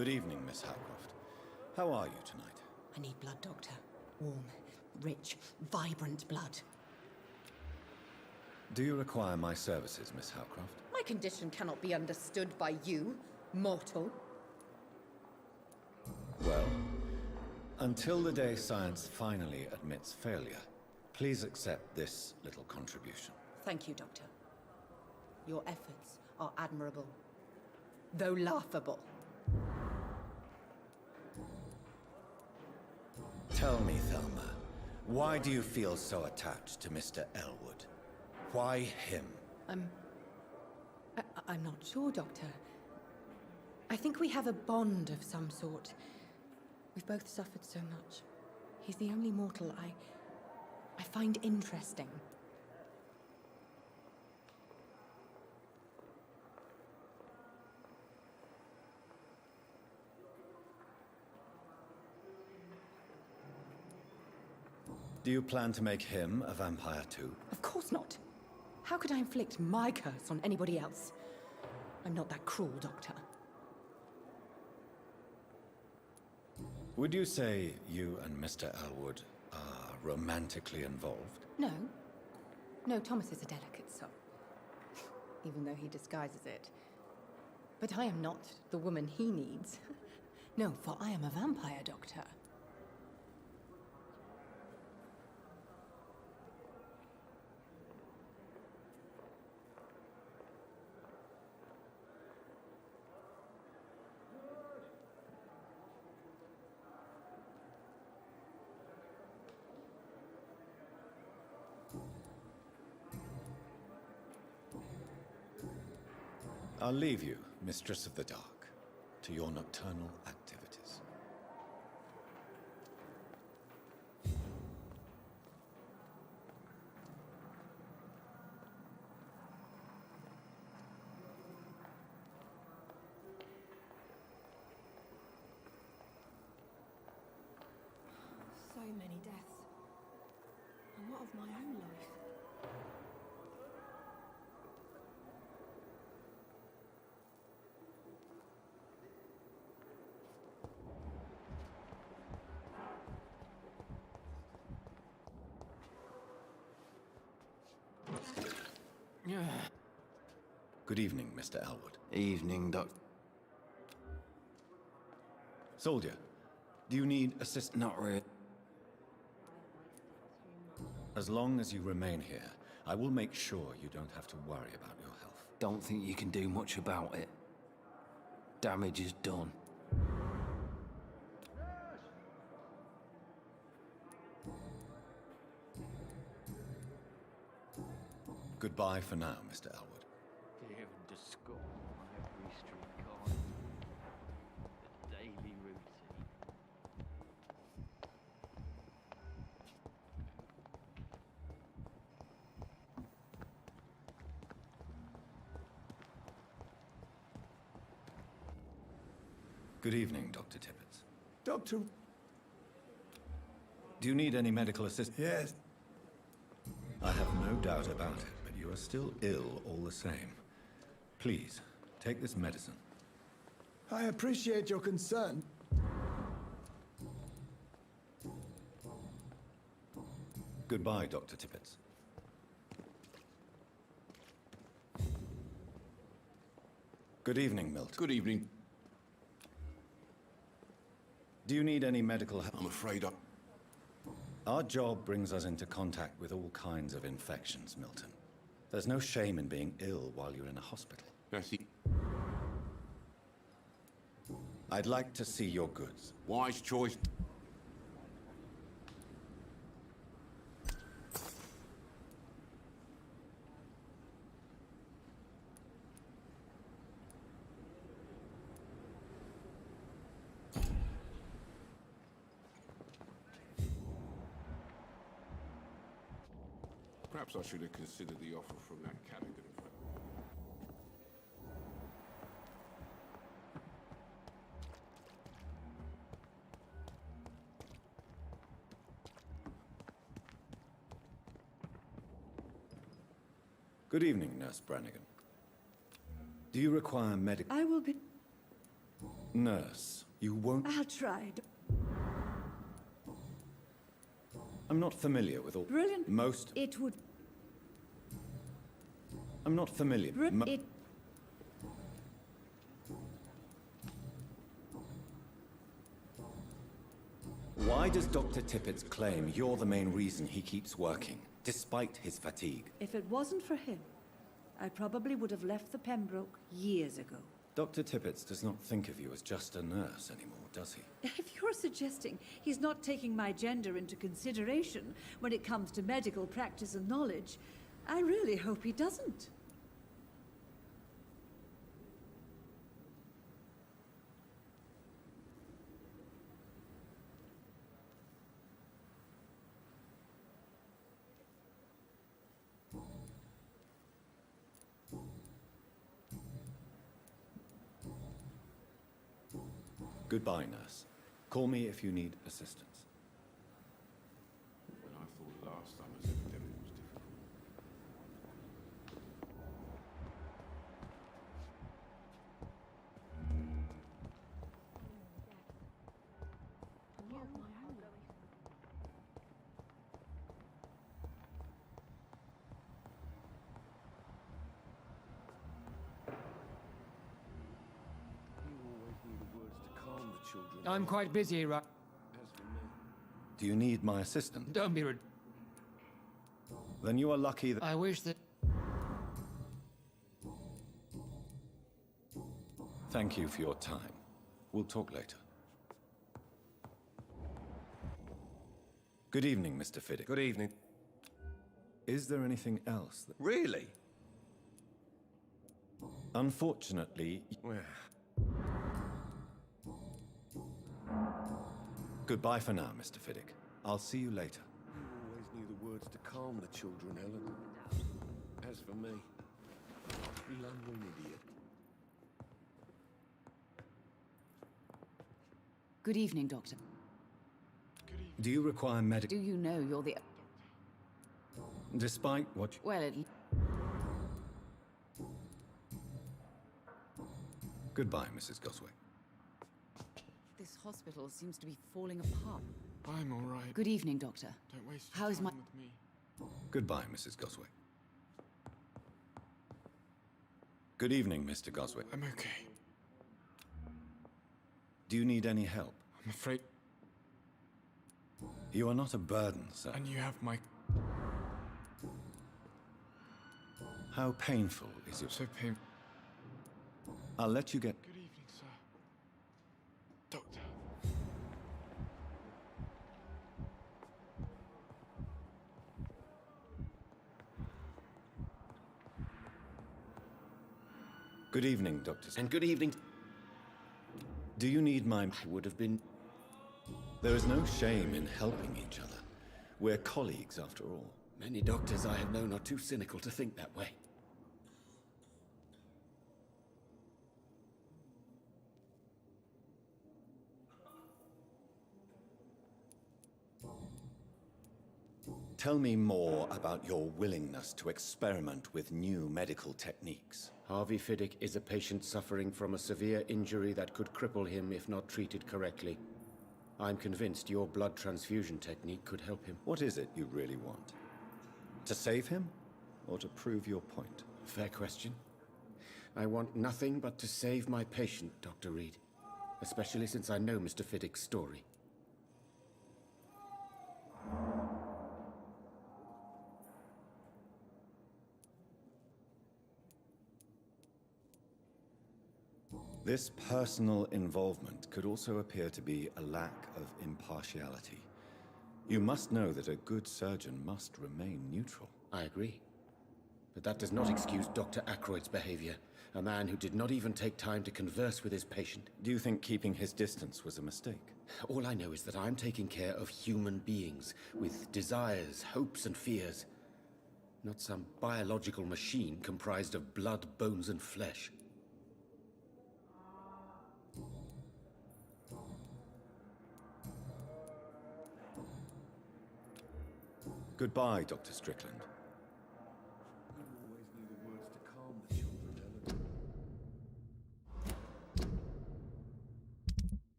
Good evening, Miss Howcroft. How are you tonight? I need blood, Doctor. Warm, rich, vibrant blood. Do you require my services, Miss Howcroft? My condition cannot be understood by you, mortal. Well, until the day science finally admits failure, please accept this little contribution. Thank you, Doctor. Your efforts are admirable, though laughable. Tell me, Thelma, why do you feel so attached to Mr. Elwood? Why him? I'm not sure, Doctor. I think we have a bond of some sort. We've both suffered so much. He's the only mortal I find interesting. Do you plan to make him a vampire too? Of course not. How could I inflict my curse on anybody else? I'm not that cruel, Doctor. Would you say you and Mr. Elwood are romantically involved? No. No, Thomas is a delicate soul. Even though he disguises it. But I am not the woman he needs. No, for I am a vampire, Doctor. I'll leave you, Mistress of the Dark, to your nocturnal activities. So many deaths. And what of my own life? Good evening, Mr. Elwood. Evening, Doc. Soldier, do you need assistance? Not really. As long as you remain here, I will make sure you don't have to worry about your health. Don't think you can do much about it. Damage is done. Goodbye for now, Mr. Elwood. Fear and discord on every street corner. The daily routine. Good evening, Dr. Tippett. Doctor... Do you need any medical assistance? Yes. I have no doubt about it, but you are still ill all the same. Please, take this medicine. I appreciate your concern. Goodbye, Dr. Tippett. Good evening, Milton. Good evening. Do you need any medical help? I'm afraid I... Our job brings us into contact with all kinds of infections, Milton. There's no shame in being ill while you're in a hospital. That's it. I'd like to see your goods. Wise choice. Perhaps I should have considered the offer from that Callaghan. Good evening, Nurse Brannigan. Do you require medical... I will be... Nurse, you won't... I'll try. I'm not familiar with all... Brilliant. Most... It would... I'm not familiar... It... Why does Dr. Tippett's claim you're the main reason he keeps working, despite his fatigue? If it wasn't for him, I probably would have left the Pembroke years ago. Dr. Tippett does not think of you as just a nurse anymore, does he? If you're suggesting he's not taking my gender into consideration when it comes to medical practice and knowledge, I really hope he doesn't. Goodbye, nurse. Call me if you need assistance. When I thought last time this epidemic was difficult. I'm quite busy, right? Do you need my assistance? Don't be rude. Then you are lucky that... I wish that... Thank you for your time. We'll talk later. Good evening, Mr. Fiddick. Good evening. Is there anything else that... Really? Unfortunately... Well... Goodbye for now, Mr. Fiddick. I'll see you later. You always knew the words to calm the children, Helen. As for me, lonely idiot. Good evening, Doctor. Do you require medical... Do you know you're the... Despite what... Well, Goodbye, Mrs. Goswick. This hospital seems to be falling apart. I'm all right. Good evening, Doctor. Don't waste your How's time my... with me. Goodbye, Mrs. Goswick. Good evening, Mr. Goswick. I'm okay. Do you need any help? I'm afraid... You are not a burden, sir. And you have my... How painful is it? So painful. I'll let you get... Good evening, sir. Doctor. Good evening, Doctor. And good evening. Do you need my... Would have been... There is no shame in helping each other. We're colleagues, after all. Many doctors I have known are too cynical to think that way. Tell me more about your willingness to experiment with new medical techniques. Harvey Fiddick is a patient suffering from a severe injury that could cripple him if not treated correctly. I'm convinced your blood transfusion technique could help him. What is it you really want? To save him? Or to prove your point? Fair question. I want nothing but to save my patient, Dr. Reed. Especially since I know Mr. Fiddick's story. This personal involvement could also appear to be a lack of impartiality. You must know that a good surgeon must remain neutral. I agree. But that does not excuse Dr. Ackroyd's behavior. A man who did not even take time to converse with his patient. Do you think keeping his distance was a mistake? All I know is that I'm taking care of human beings with desires, hopes, and fears. Not some biological machine comprised of blood, bones, and flesh. Goodbye, Dr. Strickland. You always knew the words to calm the children, Helen.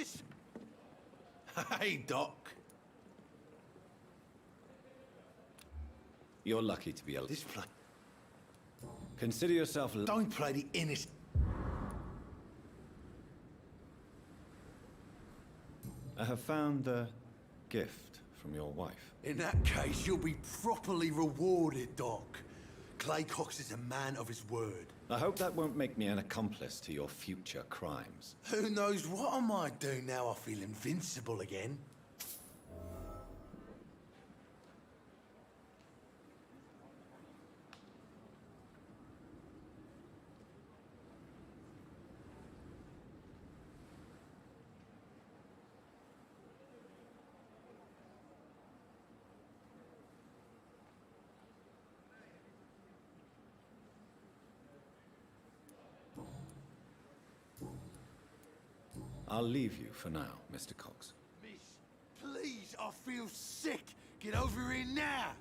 this? Hey, Doc. You're lucky to be alive. This place. Consider yourself. Don't play the innocent. I have found the gift from your wife. In that case, you'll be properly rewarded, Doc. Clay Cox is a man of his word. I hope that won't make me an accomplice to your future crimes. Who knows what I might do now I feel invincible again? I'll leave you for now, Mr. Cox. Miss, please, I feel sick. Get over here now.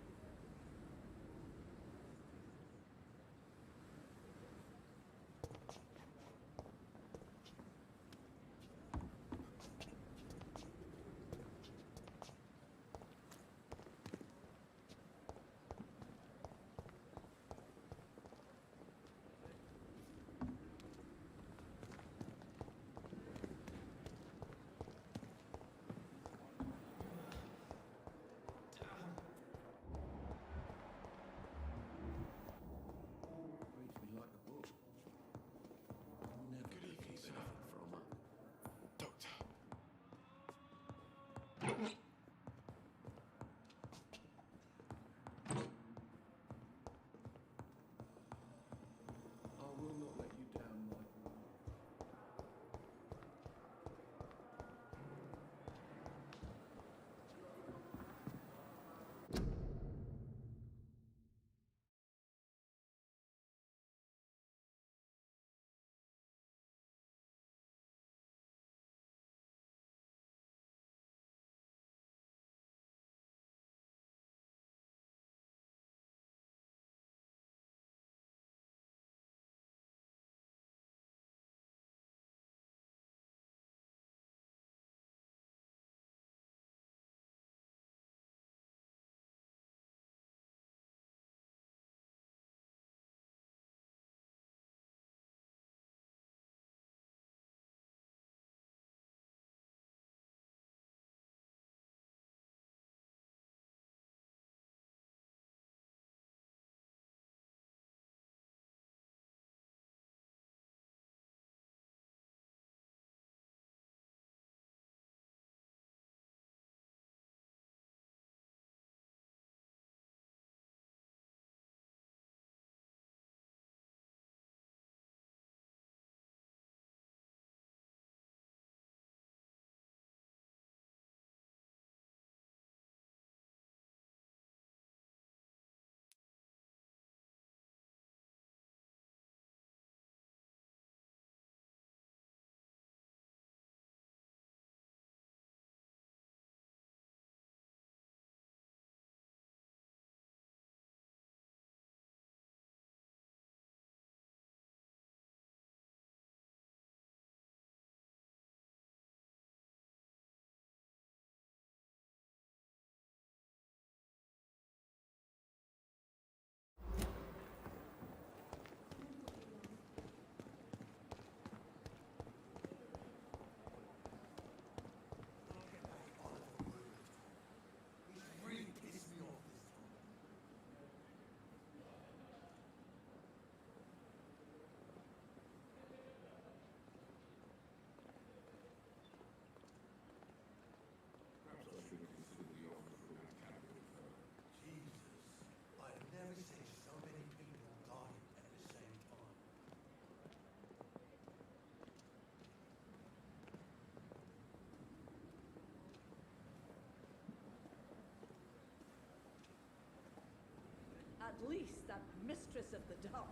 At least that mistress of the dark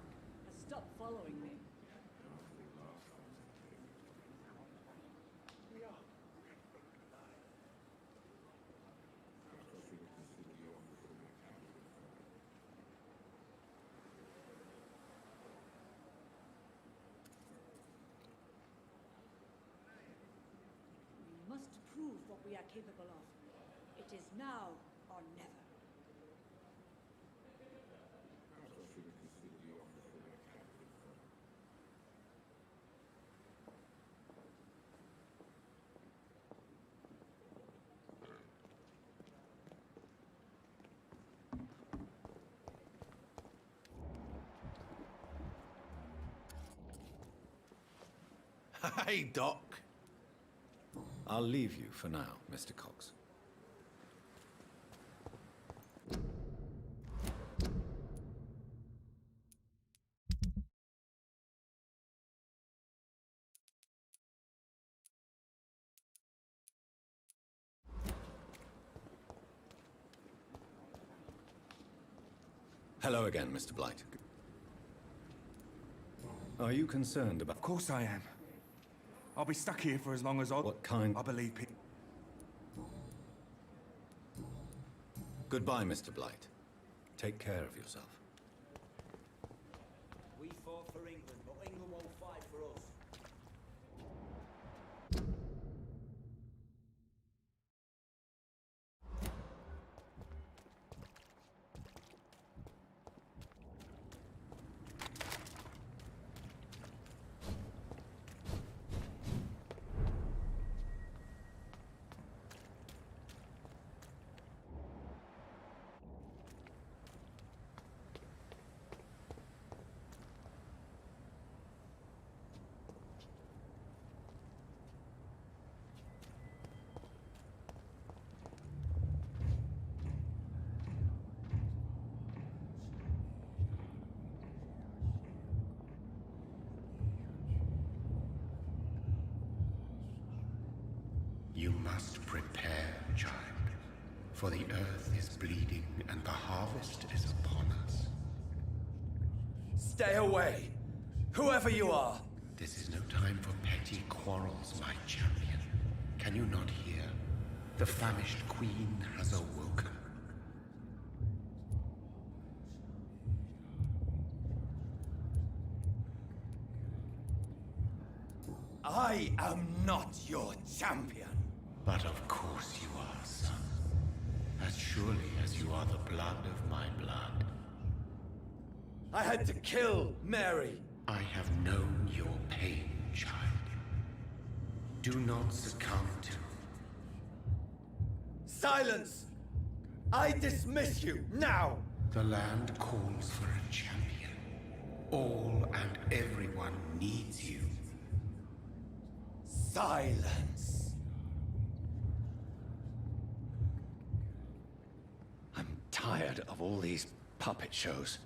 has stopped following me. what we are capable of. It is now or never. Hey, Doc. I'll leave you for now, Mr. Cox. Hello again, Mr. Blight. Are you concerned about... Of course I am. I'll be stuck here for as long as What kind... I believe Goodbye, Mr. Blight. Take care of yourself. We fought for England, but England won't fight for us. You must prepare, child, for the earth is bleeding and the harvest is upon us. Stay away, whoever you are. This is no time for petty quarrels, my champion. Can you not hear? The famished queen has awoken. I am not your champion. But of course you are, son. As surely as you are the blood of my blood. I had to kill Mary. I have known your pain, child. Do not succumb to... Silence! I dismiss you, now! The land calls for a champion. All and everyone needs you. Silence! I'm tired of all these puppet shows.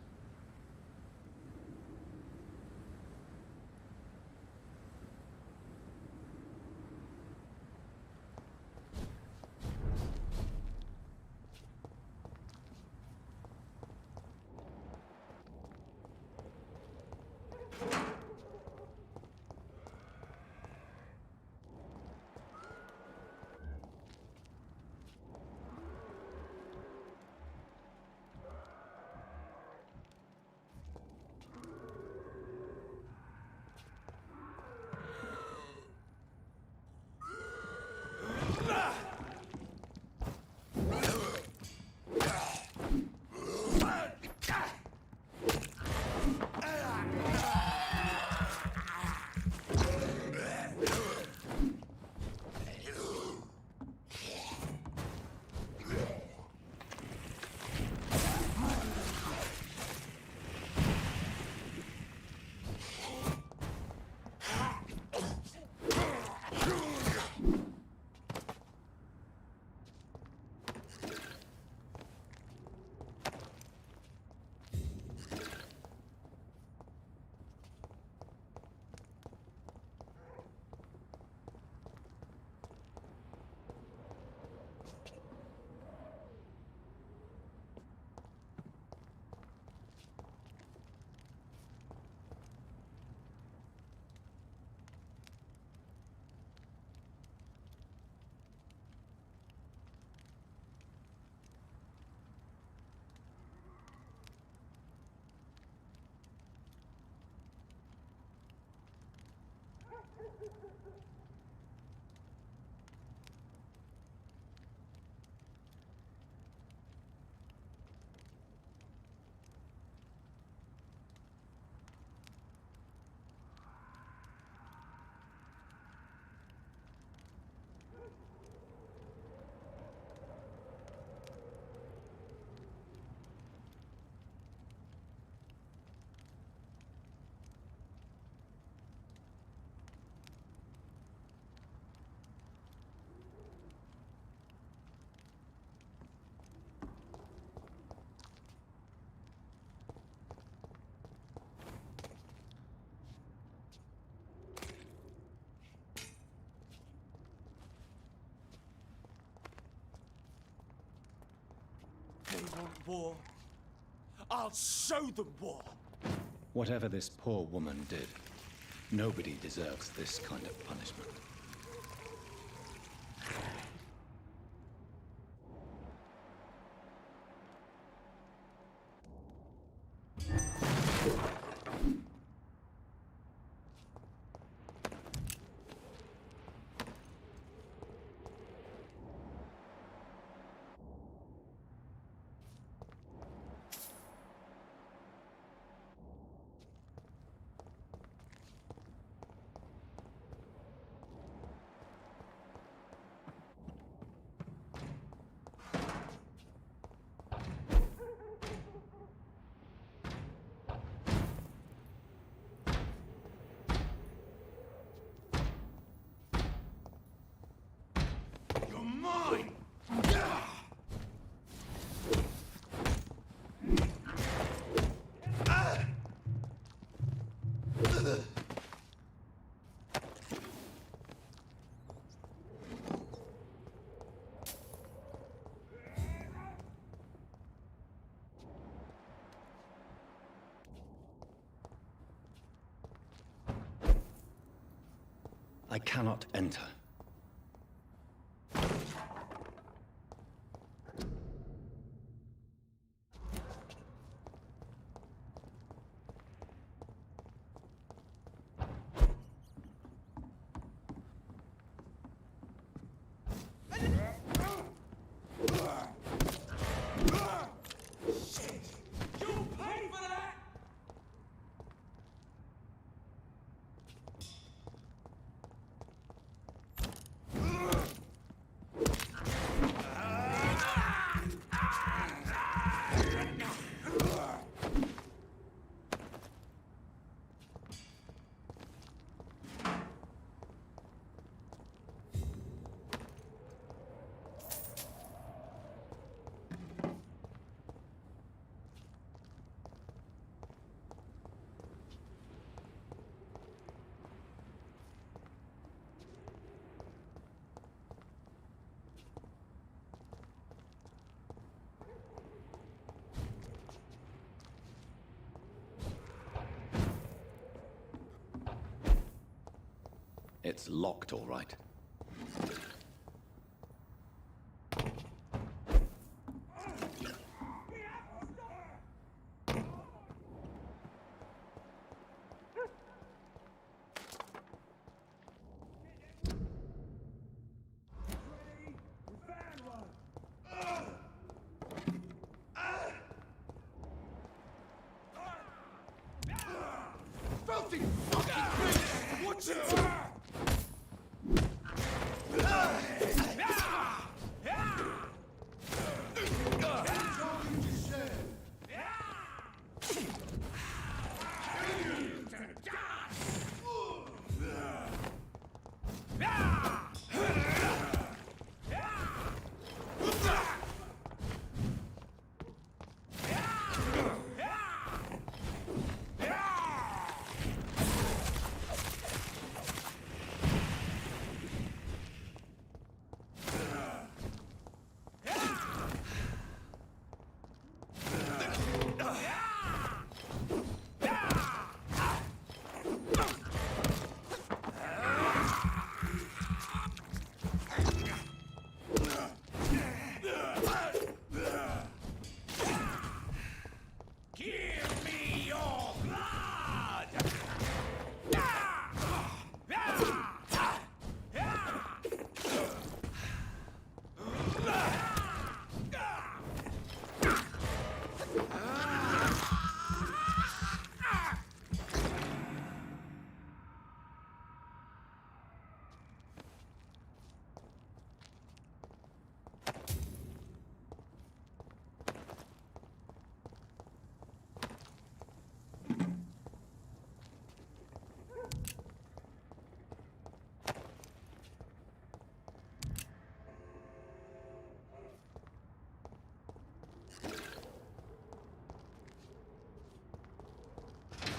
war. I'll show them war. Whatever this poor woman did, nobody deserves this kind of punishment. I cannot enter. It's locked, all right. Filthy fucking bitch! Watch it!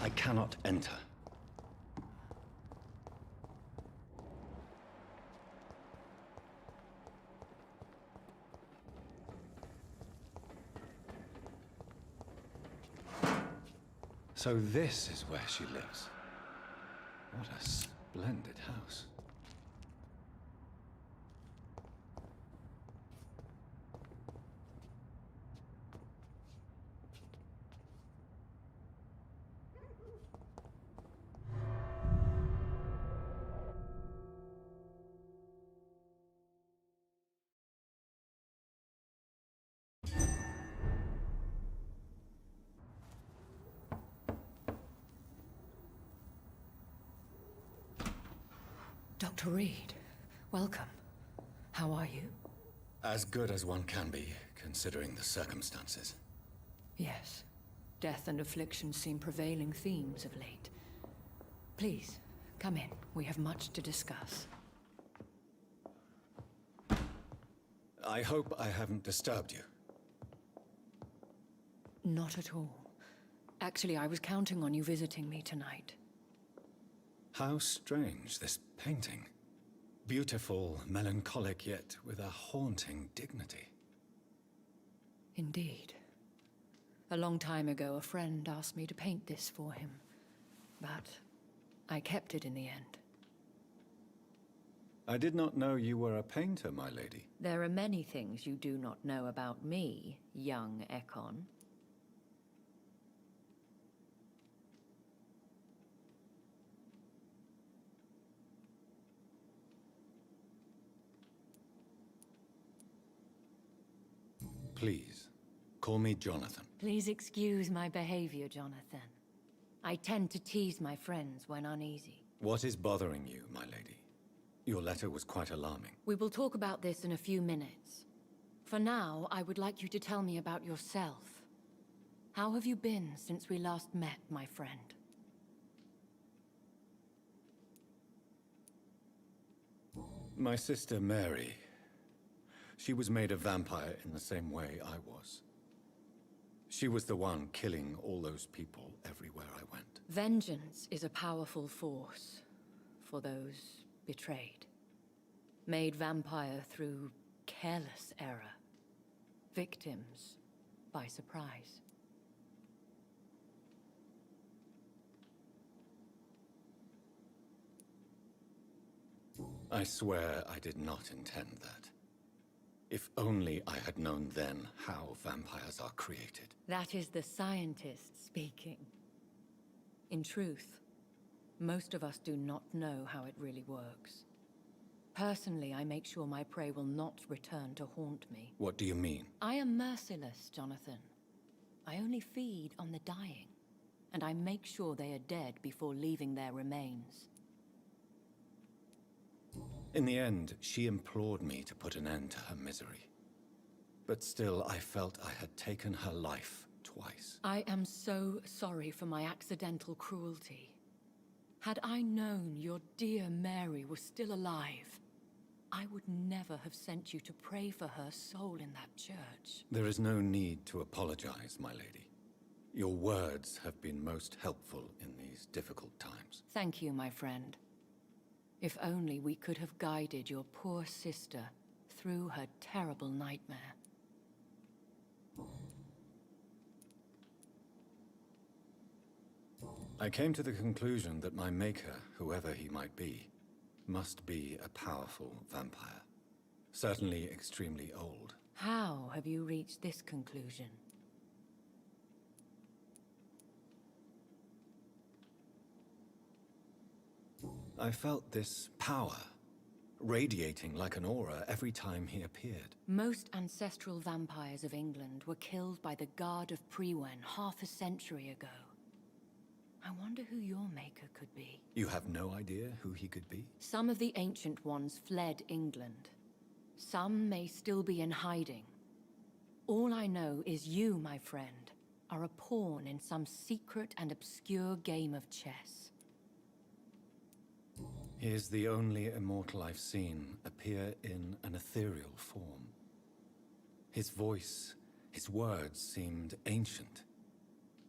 I cannot enter. So this is where she lives. What a splendid house. Dr. Reed, welcome. How are you? As good as one can be, considering the circumstances. Yes. Death and affliction seem prevailing themes of late. Please, come in. We have much to discuss. I hope I haven't disturbed you. Not at all. Actually, I was counting on you visiting me tonight. How strange, this painting. Beautiful, melancholic, yet with a haunting dignity. Indeed. A long time ago, a friend asked me to paint this for him. But I kept it in the end. I did not know you were a painter, my lady. There are many things you do not know about me, young Ekon. Please, call me Jonathan. Please excuse my behavior, Jonathan. I tend to tease my friends when uneasy. What is bothering you, my lady? Your letter was quite alarming. We will talk about this in a few minutes. For now, I would like you to tell me about yourself. How have you been since we last met, my friend? My sister Mary. She was made a vampire in the same way I was. She was the one killing all those people everywhere I went. Vengeance is a powerful force for those betrayed. Made vampire through careless error. Victims by surprise. I swear I did not intend that. If only I had known then how vampires are created. That is the scientist speaking. In truth, most of us do not know how it really works. Personally, I make sure my prey will not return to haunt me. What do you mean? I am merciless, Jonathan. I only feed on the dying, and I make sure they are dead before leaving their remains. In the end, she implored me to put an end to her misery. But still, I felt I had taken her life twice. I am so sorry for my accidental cruelty. Had I known your dear Mary was still alive, I would never have sent you to pray for her soul in that church. There is no need to apologize, my lady. Your words have been most helpful in these difficult times. Thank you, my friend. If only we could have guided your poor sister through her terrible nightmare. I came to the conclusion that my maker, whoever he might be, must be a powerful vampire. Certainly extremely old. How have you reached this conclusion? I felt this power, radiating like an aura every time he appeared. Most ancestral vampires of England were killed by the Guard of Priwen half a century ago. I wonder who your maker could be. You have no idea who he could be? Some of the ancient ones fled England. Some may still be in hiding. All I know is you, my friend, are a pawn in some secret and obscure game of chess. He is the only immortal I've seen appear in an ethereal form. His voice, his words seemed ancient.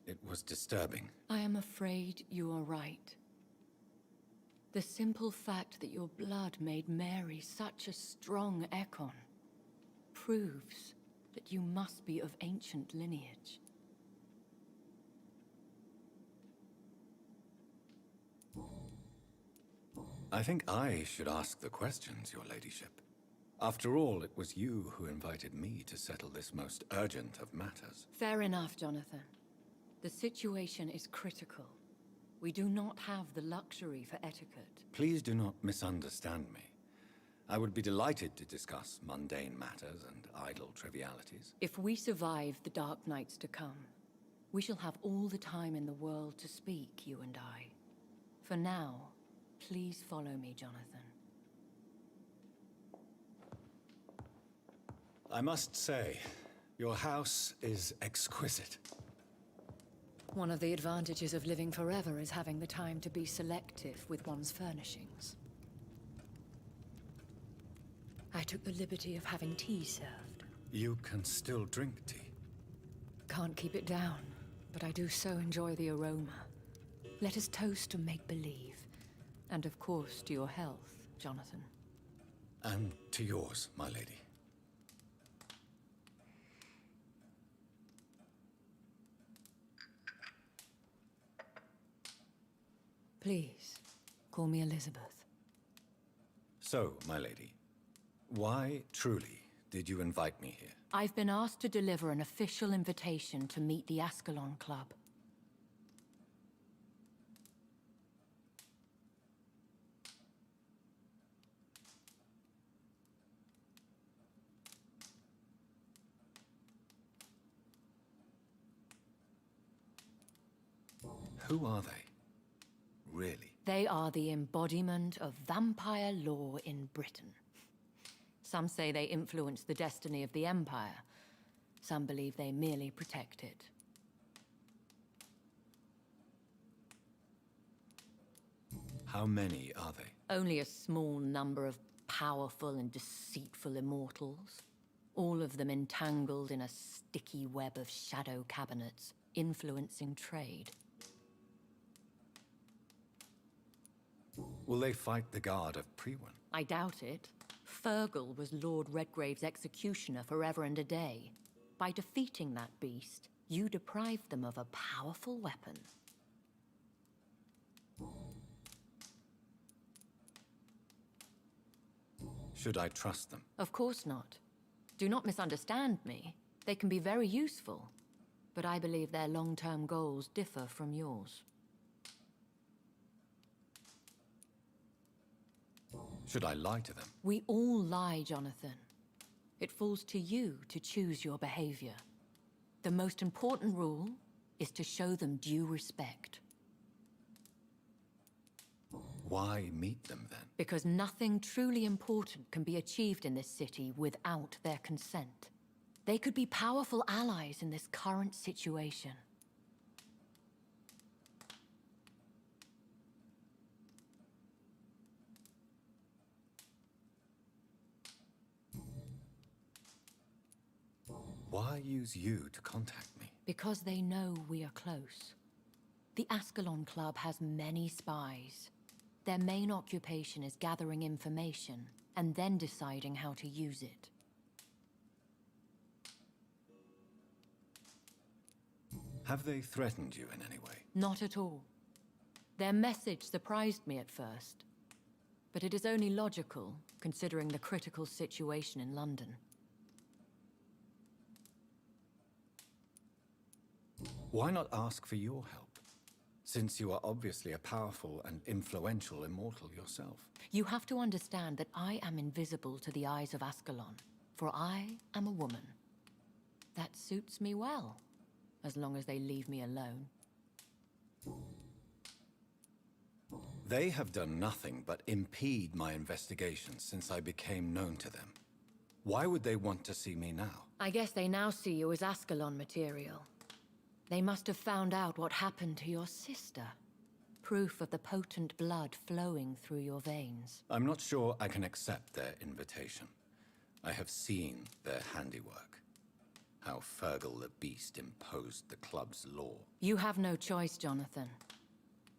It was disturbing. I am afraid you are right. The simple fact that your blood made Mary such a strong Ekon proves that you must be of ancient lineage. I think I should ask the questions, your ladyship. After all, it was you who invited me to settle this most urgent of matters. Fair enough, Jonathan. The situation is critical. We do not have the luxury for etiquette. Please do not misunderstand me. I would be delighted to discuss mundane matters and idle trivialities. If we survive the dark nights to come, we shall have all the time in the world to speak, you and I. For now, please follow me, Jonathan. I must say, your house is exquisite. One of the advantages of living forever is having the time to be selective with one's furnishings. I took the liberty of having tea served. You can still drink tea. Can't keep it down, but I do so enjoy the aroma. Let us toast to make-believe. And of course, to your health, Jonathan. And to yours, my lady. Please, call me Elizabeth. So, my lady, why truly did you invite me here? I've been asked to deliver an official invitation to meet the Ascalon Club. Who are they? Really? They are the embodiment of vampire law in Britain. Some say they influence the destiny of the Empire. Some believe they merely protect it. How many are they? Only a small number of powerful and deceitful immortals. All of them entangled in a sticky web of shadow cabinets, influencing trade. Will they fight the guard of Priwen? I doubt it. Fergal was Lord Redgrave's executioner forever and a day. By defeating that beast, you deprived them of a powerful weapon. Should I trust them? Of course not. Do not misunderstand me. They can be very useful, but I believe their long-term goals differ from yours. Should I lie to them? We all lie, Jonathan. It falls to you to choose your behavior. The most important rule is to show them due respect. Why meet them then? Because nothing truly important can be achieved in this city without their consent. They could be powerful allies in this current situation. Why use you to contact me? Because they know we are close. The Ascalon Club has many spies. Their main occupation is gathering information and then deciding how to use it. Have they threatened you in any way? Not at all. Their message surprised me at first. But it is only logical, considering the critical situation in London. Why not ask for your help? Since you are obviously a powerful and influential immortal yourself. You have to understand that I am invisible to the eyes of Ascalon, for I am a woman. That suits me well, as long as they leave me alone. They have done nothing but impede my investigations since I became known to them. Why would they want to see me now? I guess they now see you as Ascalon material. They must have found out what happened to your sister. Proof of the potent blood flowing through your veins. I'm not sure I can accept their invitation. I have seen their handiwork. How Fergal the Beast imposed the club's law. You have no choice, Jonathan.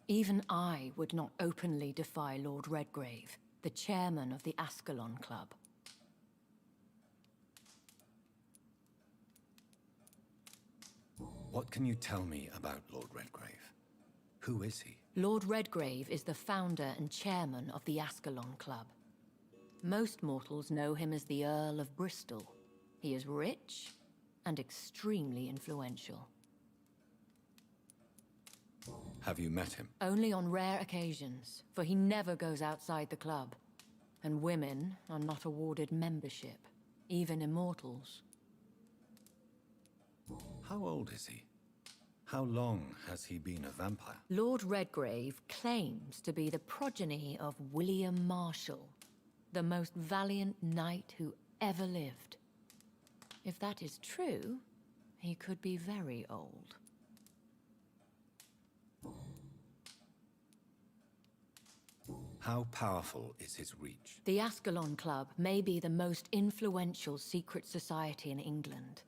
Even I would not openly defy Lord Redgrave, the chairman of the Ascalon Club. What can you tell me about Lord Redgrave? Who is he? Lord Redgrave is the founder and chairman of the Ascalon Club. Most mortals know him as the Earl of Bristol. He is rich and extremely influential. Have you met him? Only on rare occasions, for he never goes outside the club. And women are not awarded membership, even immortals. How old is he? How long has he been a vampire? Lord Redgrave claims to be the progeny of William Marshall, the most valiant knight who ever lived. If that is true, he could be very old. How powerful is his reach? The Ascalon Club may be the most influential secret society in England.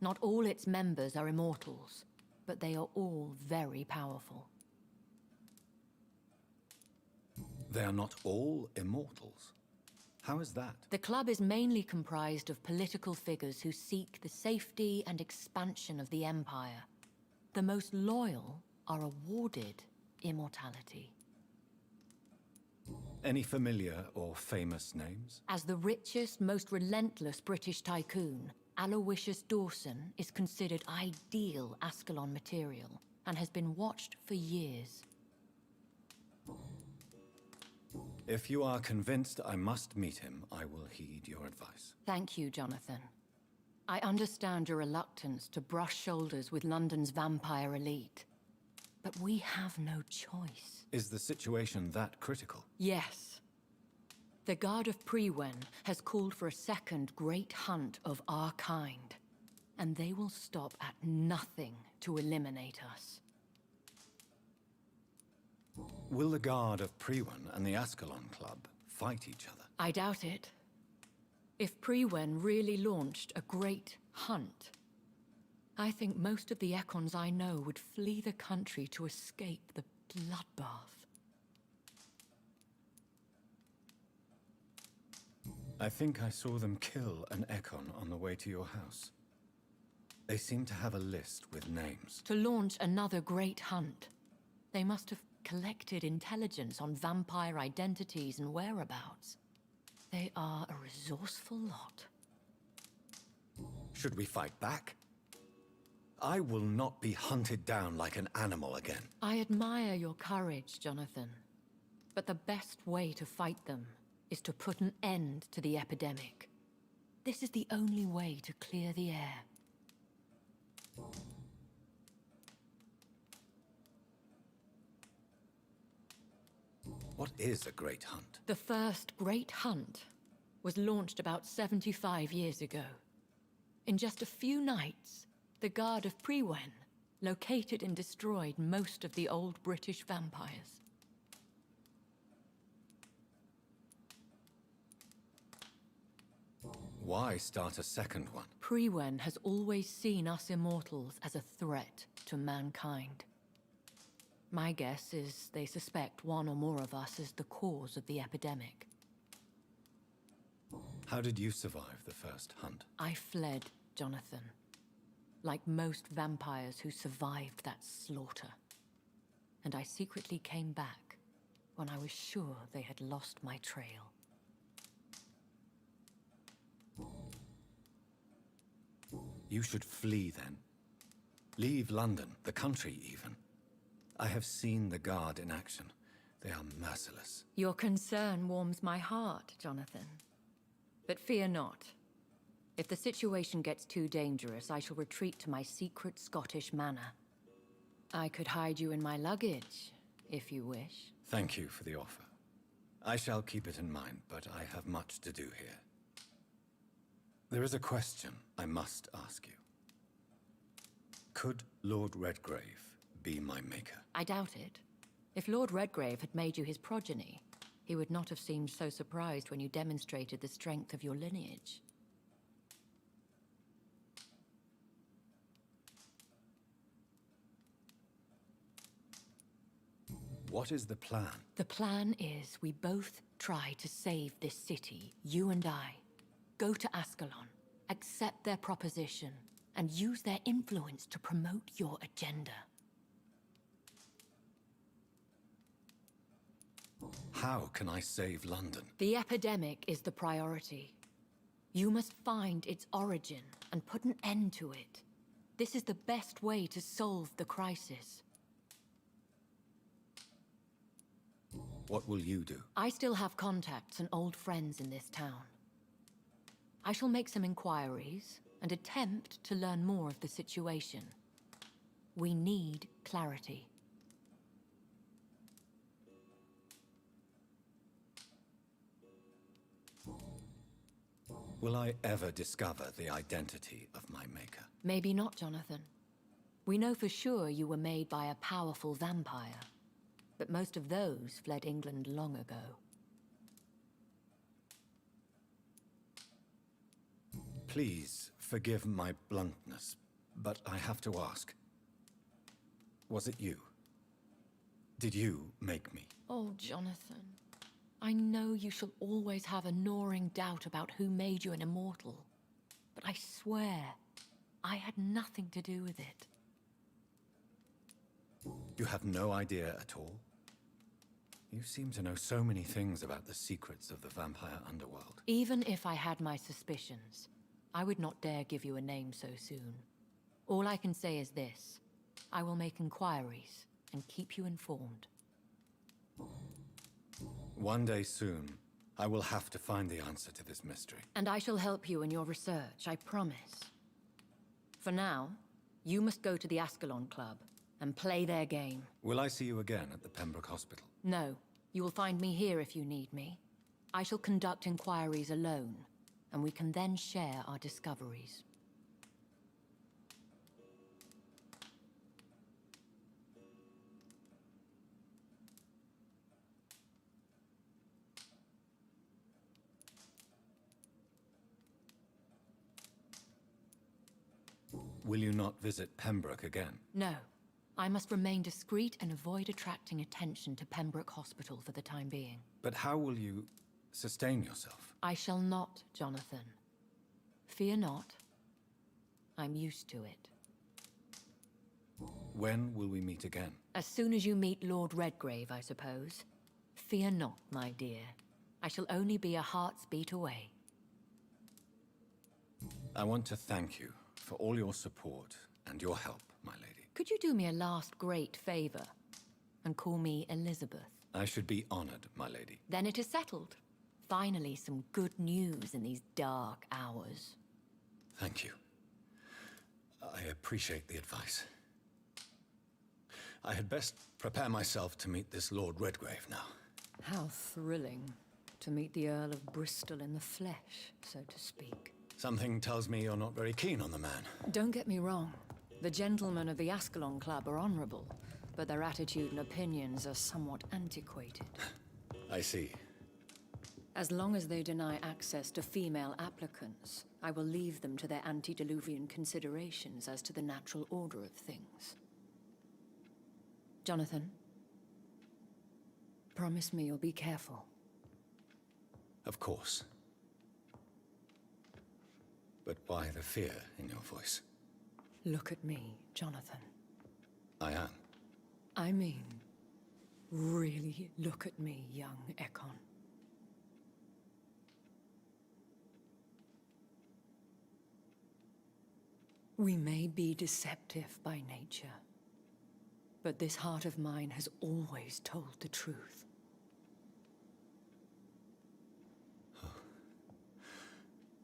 Not all its members are immortals, but they are all very powerful. They are not all immortals. How is that? The club is mainly comprised of political figures who seek the safety and expansion of the Empire. The most loyal are awarded immortality. Any familiar or famous names? As the richest, most relentless British tycoon, Aloysius Dawson is considered ideal Ascalon material and has been watched for years. If you are convinced I must meet him, I will heed your advice. Thank you, Jonathan. I understand your reluctance to brush shoulders with London's vampire elite. But we have no choice. Is the situation that critical? Yes. The Guard of Prewen has called for a second great hunt of our kind. And they will stop at nothing to eliminate us. Will the Guard of Prewen and the Ascalon Club fight each other? I doubt it. If Prewen really launched a great hunt, I think most of the Ekons I know would flee the country to escape the bloodbath. I think I saw them kill an Ekon on the way to your house. They seem to have a list with names. To launch another great hunt, they must have collected intelligence on vampire identities and whereabouts. They are a resourceful lot. Should we fight back? I will not be hunted down like an animal again. I admire your courage, Jonathan. But the best way to fight them is to put an end to the epidemic. This is the only way to clear the air. What is a great hunt? The first great hunt was launched about 75 years ago. In just a few nights, the Guard of Prewen located and destroyed most of the old British vampires. Why start a second one? Prewen has always seen us immortals as a threat to mankind. My guess is they suspect one or more of us as the cause of the epidemic. How did you survive the first hunt? I fled, Jonathan. Like most vampires who survived that slaughter. And I secretly came back when I was sure they had lost my trail. You should flee then. Leave London, the country even. I have seen the Guard in action. They are merciless. Your concern warms my heart, Jonathan. But fear not. If the situation gets too dangerous, I shall retreat to my secret Scottish manor. I could hide you in my luggage, if you wish. Thank you for the offer. I shall keep it in mind, but I have much to do here. There is a question I must ask you. Could Lord Redgrave be my maker? I doubt it. If Lord Redgrave had made you his progeny, he would not have seemed so surprised when you demonstrated the strength of your lineage. What is the plan? The plan is we both try to save this city, you and I. Go to Ascalon, accept their proposition, and use their influence to promote your agenda. How can I save London? The epidemic is the priority. You must find its origin and put an end to it. This is the best way to solve the crisis. What will you do? I still have contacts and old friends in this town. I shall make some inquiries and attempt to learn more of the situation. We need clarity. Will I ever discover the identity of my maker? Maybe not, Jonathan. We know for sure you were made by a powerful vampire, but most of those fled England long ago. Please forgive my bluntness, but I have to ask. Was it you? Did you make me? Oh, Jonathan. I know you shall always have a gnawing doubt about who made you an immortal, but I swear, I had nothing to do with it. You have no idea at all? You seem to know so many things about the secrets of the vampire underworld. Even if I had my suspicions, I would not dare give you a name so soon. All I can say is this. I will make inquiries and keep you informed. One day soon, I will have to find the answer to this mystery. And I shall help you in your research, I promise. For now, you must go to the Ascalon Club and play their game. Will I see you again at the Pembroke Hospital? No, you will find me here if you need me. I shall conduct inquiries alone, and we can then share our discoveries. Will you not visit Pembroke again? No. I must remain discreet and avoid attracting attention to Pembroke Hospital for the time being. But how will you sustain yourself? I shall not, Jonathan. Fear not. I'm used to it. When will we meet again? As soon as you meet Lord Redgrave, I suppose. Fear not, my dear. I shall only be a heart's beat away. I want to thank you for all your support and your help, my lady. Could you do me a last great favor and call me Elizabeth? I should be honored, my lady. Then it is settled. Finally, some good news in these dark hours. Thank you. I appreciate the advice. I had best prepare myself to meet this Lord Redgrave now. How thrilling to meet the Earl of Bristol in the flesh, so to speak. Something tells me you're not very keen on the man. Don't get me wrong. The gentlemen of the Ascalon Club are honorable, but their attitude and opinions are somewhat antiquated. I see. As long as they deny access to female applicants, I will leave them to their antediluvian considerations as to the natural order of things. Jonathan, promise me you'll be careful. Of course. But why the fear in your voice? Look at me, Jonathan. I am. I mean, really look at me, young Ekon. We may be deceptive by nature, but this heart of mine has always told the truth. Oh.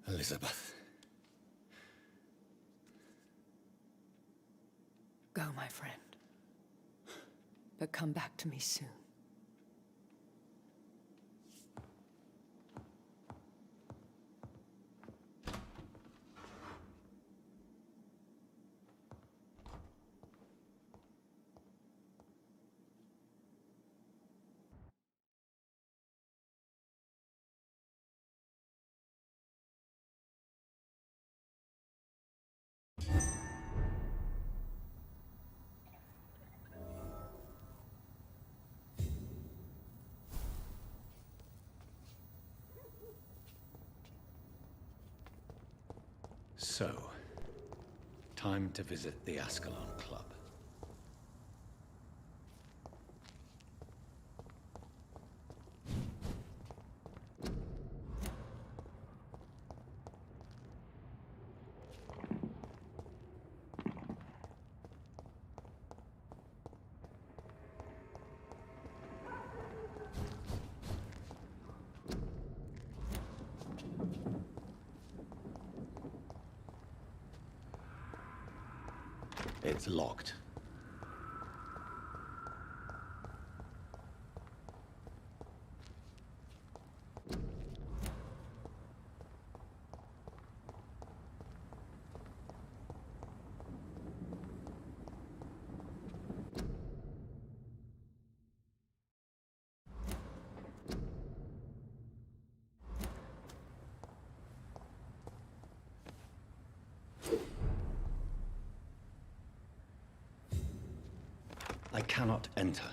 Elizabeth. Go, my friend. But come back to me soon. So, time to visit the Ascalon Club. It's locked. I cannot enter.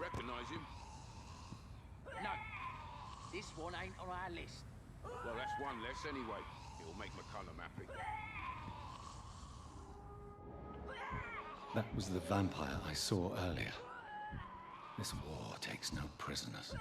Recognize him? No. This one ain't on our list. Well, that's one less anyway. It'll make McCullum happy. That was the vampire I saw earlier. This war takes no prisoners.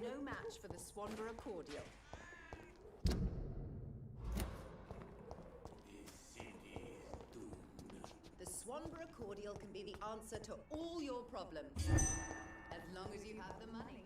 No match for the Swanborough cordial. The Swanborough cordial can be the answer to all your problems, as long as you have the money.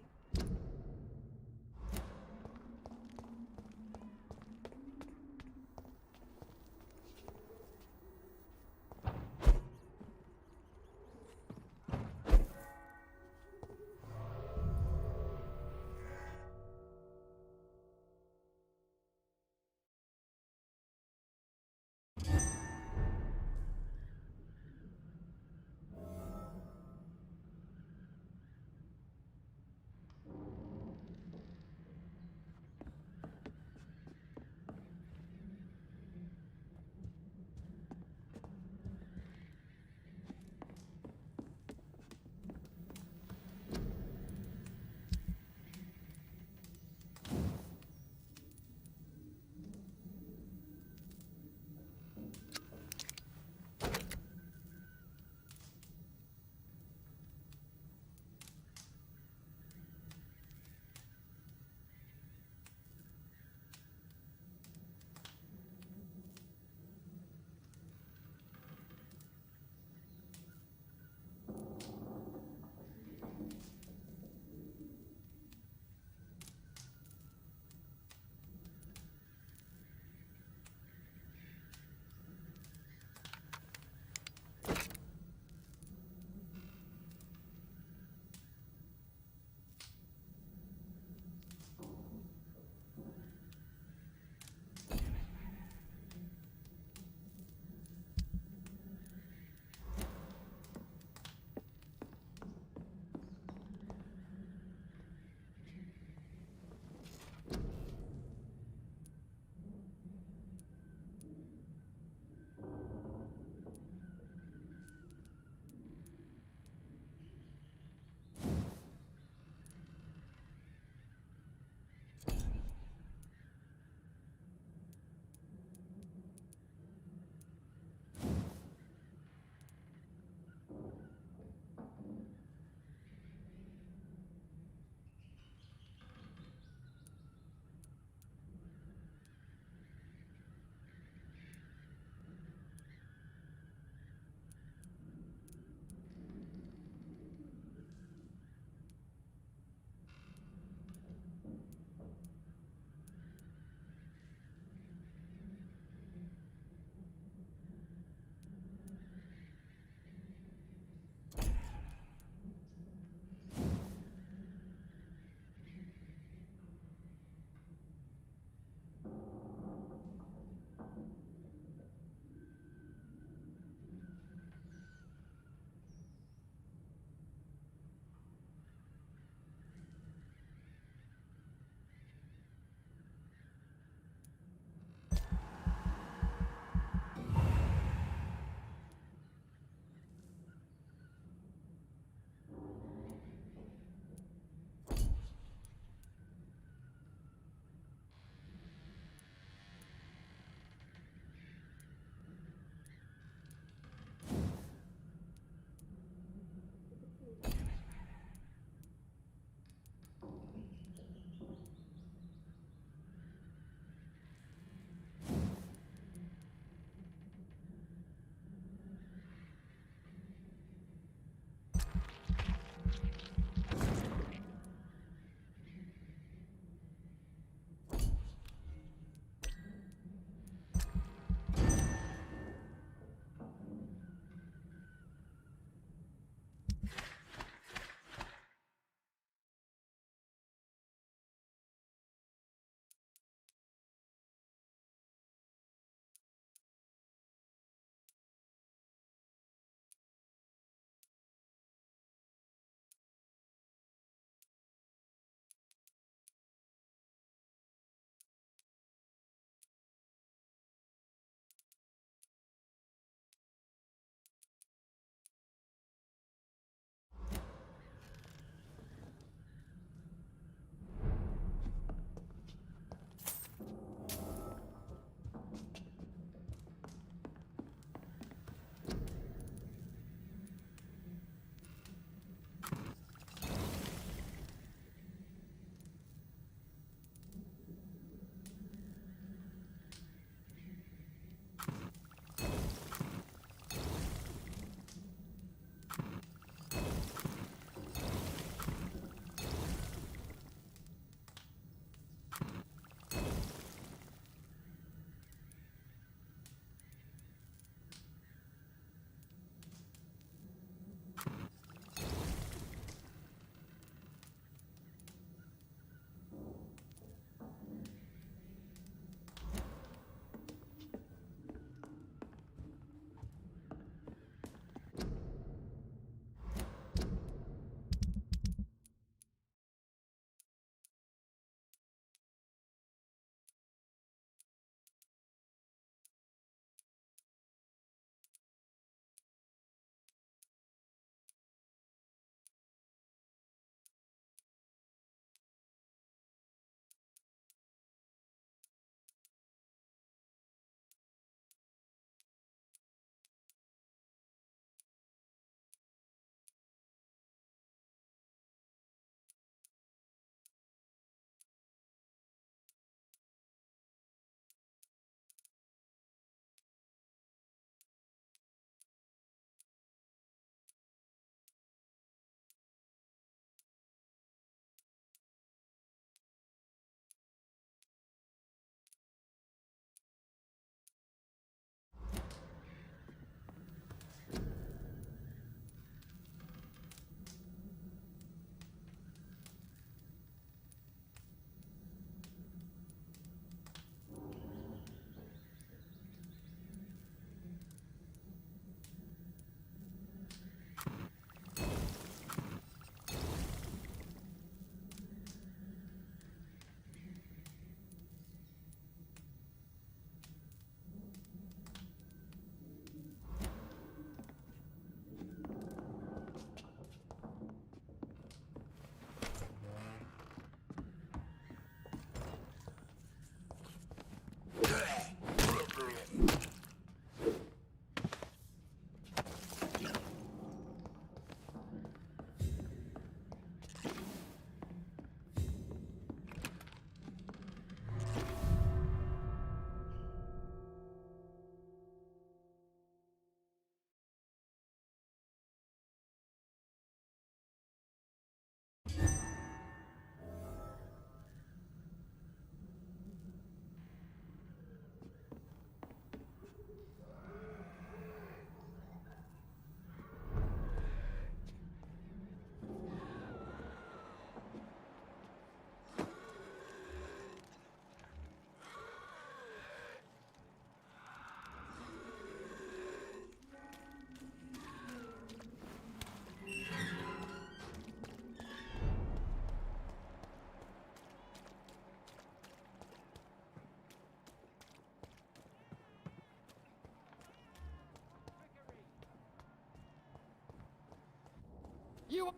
You...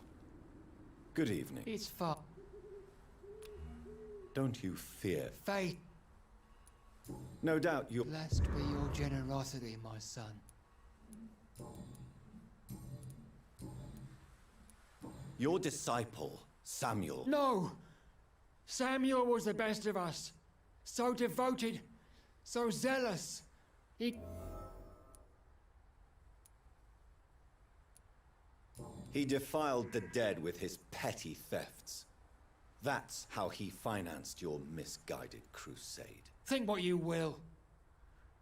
Good evening. It's far. Don't you fear? Faith. No doubt you... Blessed be your generosity, my son. Your disciple, Samuel... No! Samuel was the best of us. So devoted, so zealous. He defiled the dead with his petty thefts. That's how he financed your misguided crusade. Think what you will.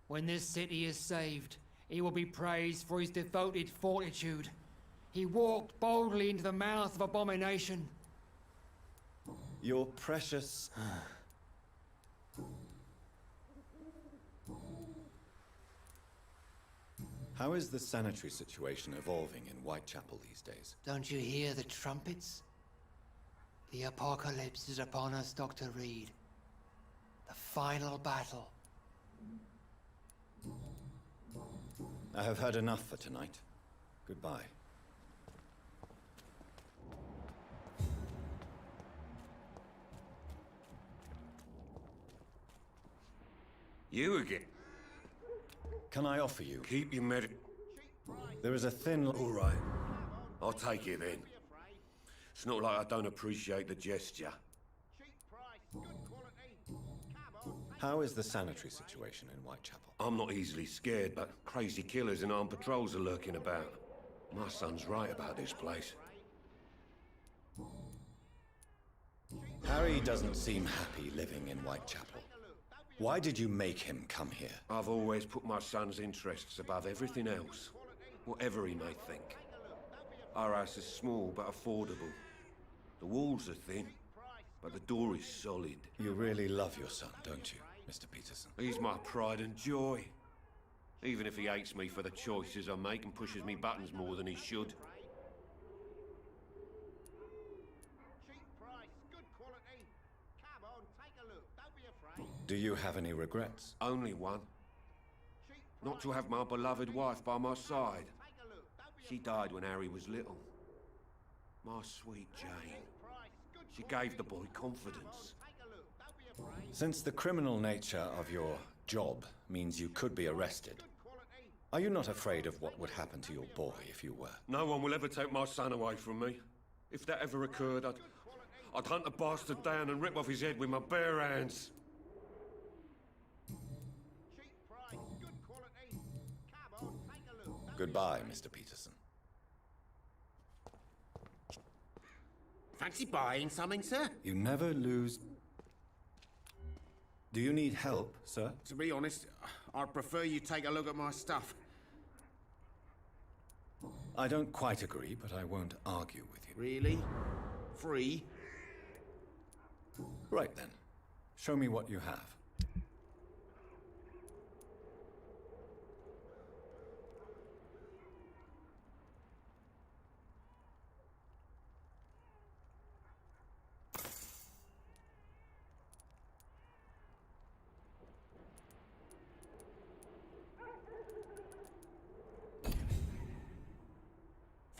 When this city is saved, he will be praised for his devoted fortitude. He walked boldly into the mouth of abomination. Your precious... How is the sanitary situation evolving in Whitechapel these days? Don't you hear the trumpets? The apocalypse is upon us, Dr. Reed. The final battle. I have heard enough for tonight. Goodbye. You again? Can I offer you? Keep your med... There is a thin... All right. I'll take it then. It's not like I don't appreciate the gesture. How is the sanitary situation in Whitechapel? I'm not easily scared, but crazy killers and armed patrols are lurking about. My son's right about this place. Harry doesn't seem happy living in Whitechapel. Why did you make him come here? I've always put my son's interests above everything else, whatever he may think. Our house is small but affordable. The walls are thin, but the door is solid. You really love your son, don't you, Mr. Peterson? He's my pride and joy. Even if he hates me for the choices I make and pushes me buttons more than he should. Do you have any regrets? Only one. Not to have my beloved wife by my side. She died when Harry was little. My sweet Jane. She gave the boy confidence. Since the criminal nature of your job means you could be arrested, are you not afraid of what would happen to your boy if you were? No one will ever take my son away from me. If that ever occurred, I'd hunt the bastard down and rip off his head with my bare hands. Goodbye, Mr. Peterson. Fancy buying something, sir? You never lose... Do you need help, sir? To be honest, I'd prefer you take a look at my stuff. I don't quite agree, but I won't argue with you. Really? Free? Right then. Show me what you have.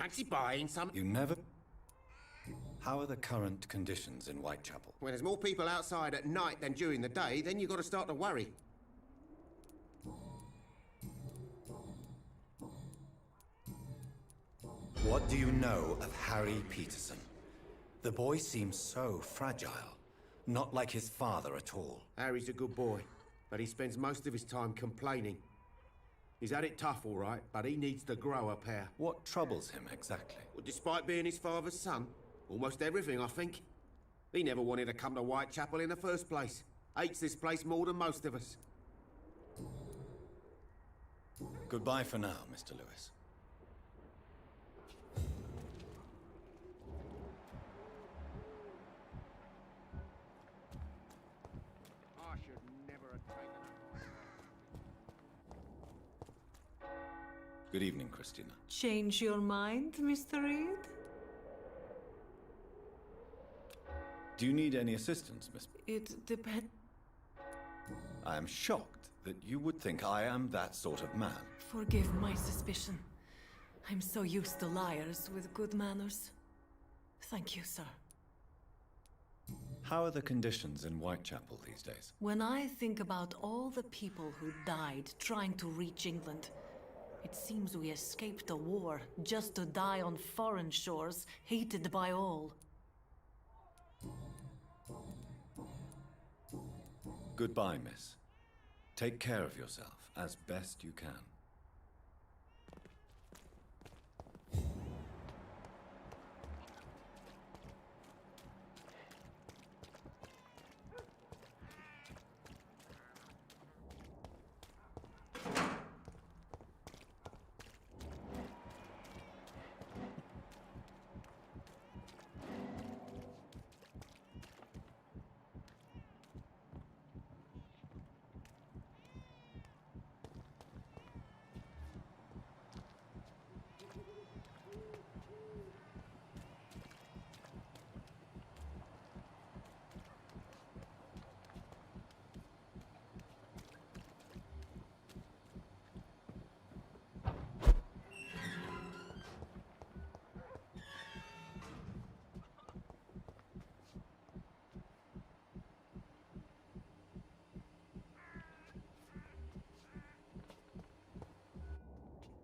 Fancy buying some? You never... How are the current conditions in Whitechapel? When there's more people outside at night than during the day, then you've got to start to worry. What do you know of Harry Peterson? The boy seems so fragile. Not like his father at all. Harry's a good boy, but he spends most of his time complaining. He's had it tough, all right, but he needs to grow a pair. What troubles him exactly? Well, despite being his father's son, almost everything, I think. He never wanted to come to Whitechapel in the first place. Hates this place more than most of us. Goodbye for now, Mr. Lewis. I should never have taken Good evening, Christina. Change your mind, Mr. Reed? Do you need any assistance, Miss... It depends. I am shocked that you would think I am that sort of man. Forgive my suspicion. I'm so used to liars with good manners. Thank you, sir. How are the conditions in Whitechapel these days? When I think about all the people who died trying to reach England, it seems we escaped a war just to die on foreign shores, hated by all. Goodbye, miss. Take care of yourself as best you can.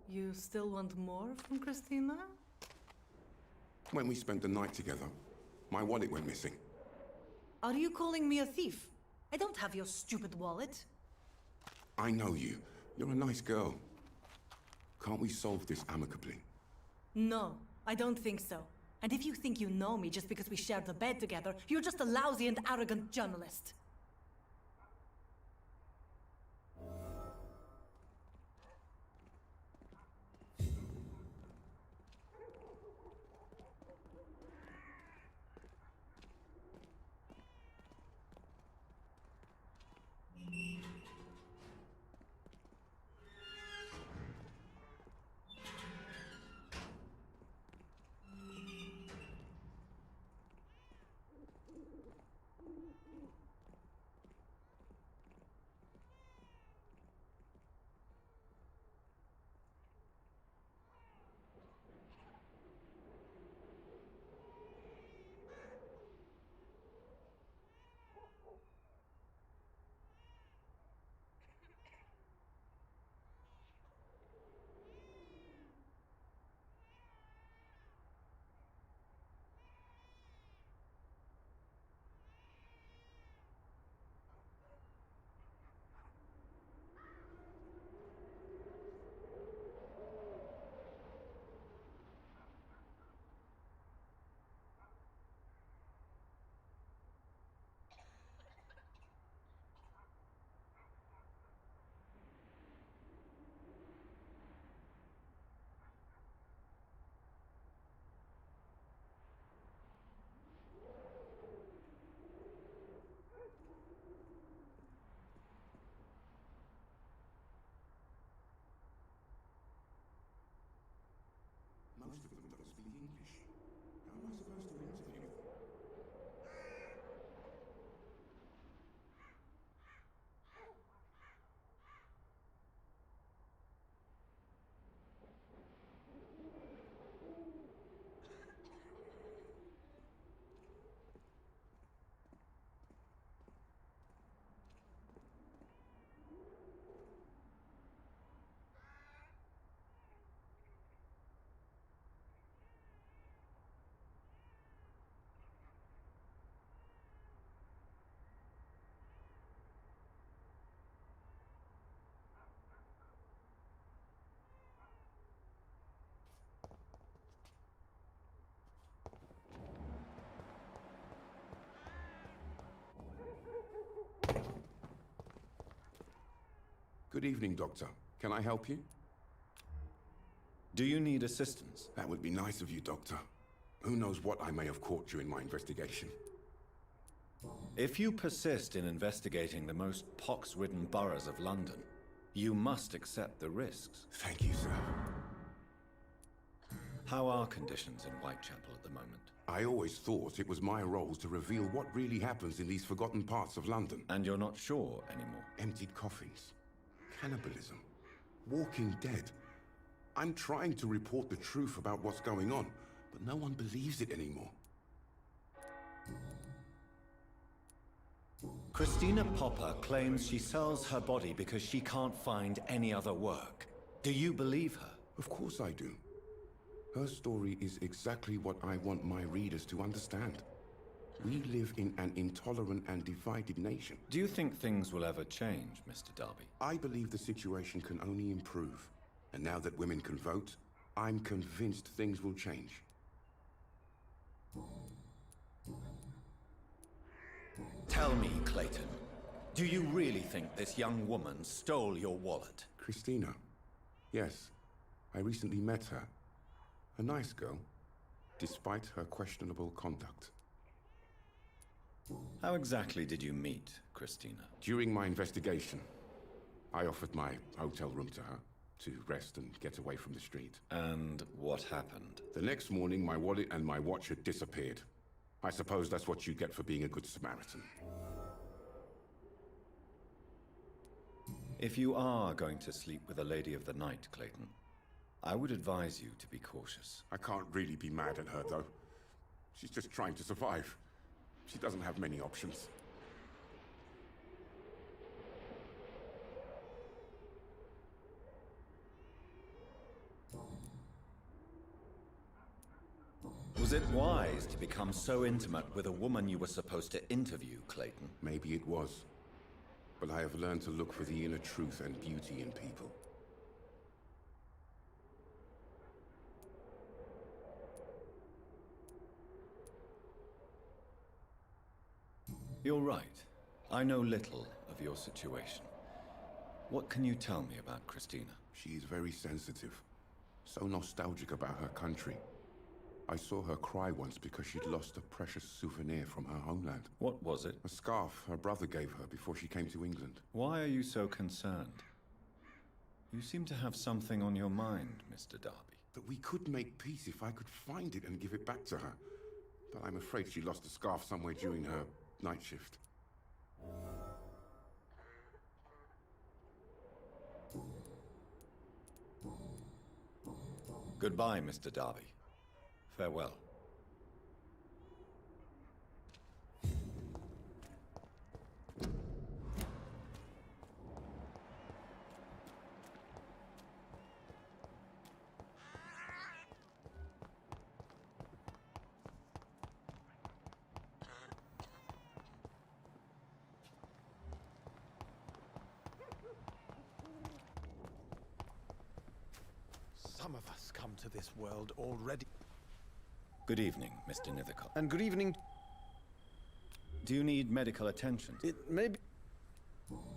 You still want more from Christina? When we spent the night together, my wallet went missing. Are you calling me a thief? I don't have your stupid wallet. I know you. You're a nice girl. Can't we solve this amicably? No, I don't think so. And if you think you know me just because we shared the bed together, you're just a lousy and arrogant journalist. Most of them don't speak English. How am I supposed to interview them? Good evening, Doctor. Can I help you? Do you need assistance? That would be nice of you, Doctor. Who knows what I may have caught during my investigation. If you persist in investigating the most pox-ridden boroughs of London, you must accept the risks. Thank you, sir. How are conditions in Whitechapel at the moment? I always thought it was my role to reveal what really happens in these forgotten parts of London. And you're not sure anymore? Emptied coffins. Cannibalism. Walking dead. I'm trying to report the truth about what's going on, but no one believes it anymore. Christina Popper claims she sells her body because she can't find any other work. Do you believe her? Of course I do. Her story is exactly what I want my readers to understand. We live in an intolerant and divided nation. Do you think things will ever change, Mr. Darby? I believe the situation can only improve. And now that women can vote, I'm convinced things will change. Tell me, Clayton, do you really think this young woman stole your wallet? Christina? Yes. I recently met her. A nice girl, despite her questionable conduct. How exactly did you meet Christina? During my investigation, I offered my hotel room to her to rest and get away from the street. And what happened? The next morning, my wallet and my watch had disappeared. I suppose that's what you get for being a good Samaritan. If you are going to sleep with a lady of the night, Clayton, I would advise you to be cautious. I can't really be mad at her, though. She's just trying to survive. She doesn't have many options. Was it wise to become so intimate with a woman you were supposed to interview, Clayton? Maybe it was. But I have learned to look for the inner truth and beauty in people. You're right. I know little of your situation. What can you tell me about Christina? She is very sensitive. So nostalgic about her country. I saw her cry once because she'd lost a precious souvenir from her homeland. What was it? A scarf her brother gave her before she came to England. Why are you so concerned? You seem to have something on your mind, Mr. Darby. That we could make peace if I could find it and give it back to her. But I'm afraid she lost the scarf somewhere during her night shift. Goodbye, Mr. Darby. Farewell. Some of us come to this world already. Good evening, Mr. Nithercott. And good evening. Do you need medical attention? It may be...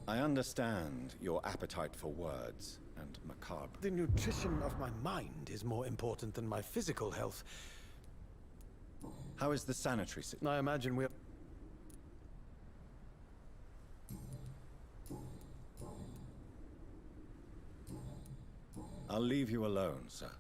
I understand your appetite for words and macabre. The nutrition of my mind is more important than my physical health. How is the sanitary system? I imagine we're... I'll leave you alone, sir.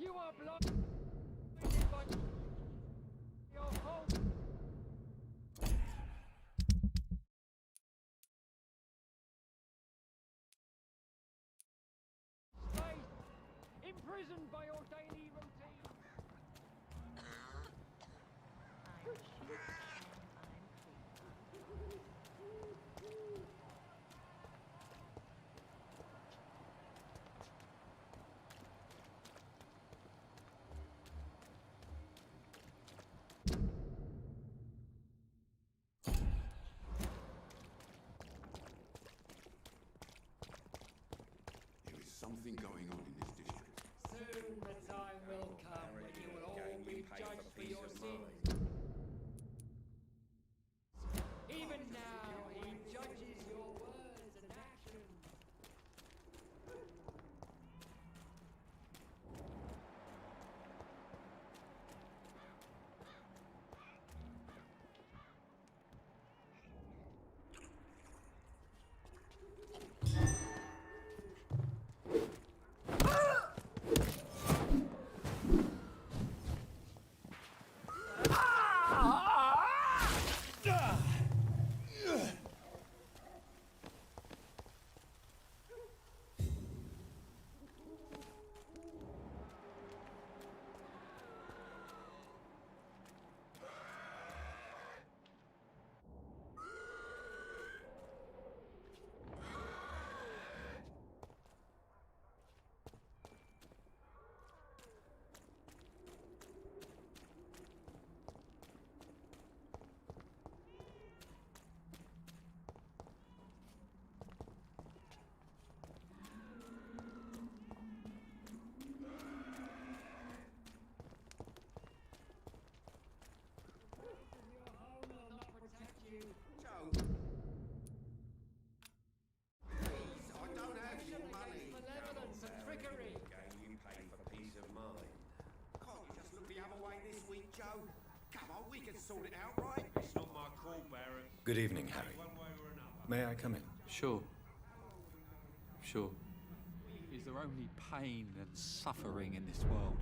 You are blocked by your whole... Imprisoned by your daily routine. There is something going on in this district. Soon the time will come when you will all be judged for your sins. Even now, he judges your words and actions. Sort it out, right? It's not my call, Baron. Good evening, Harry. May I come in? Sure. Sure. Is there only pain and suffering in this world?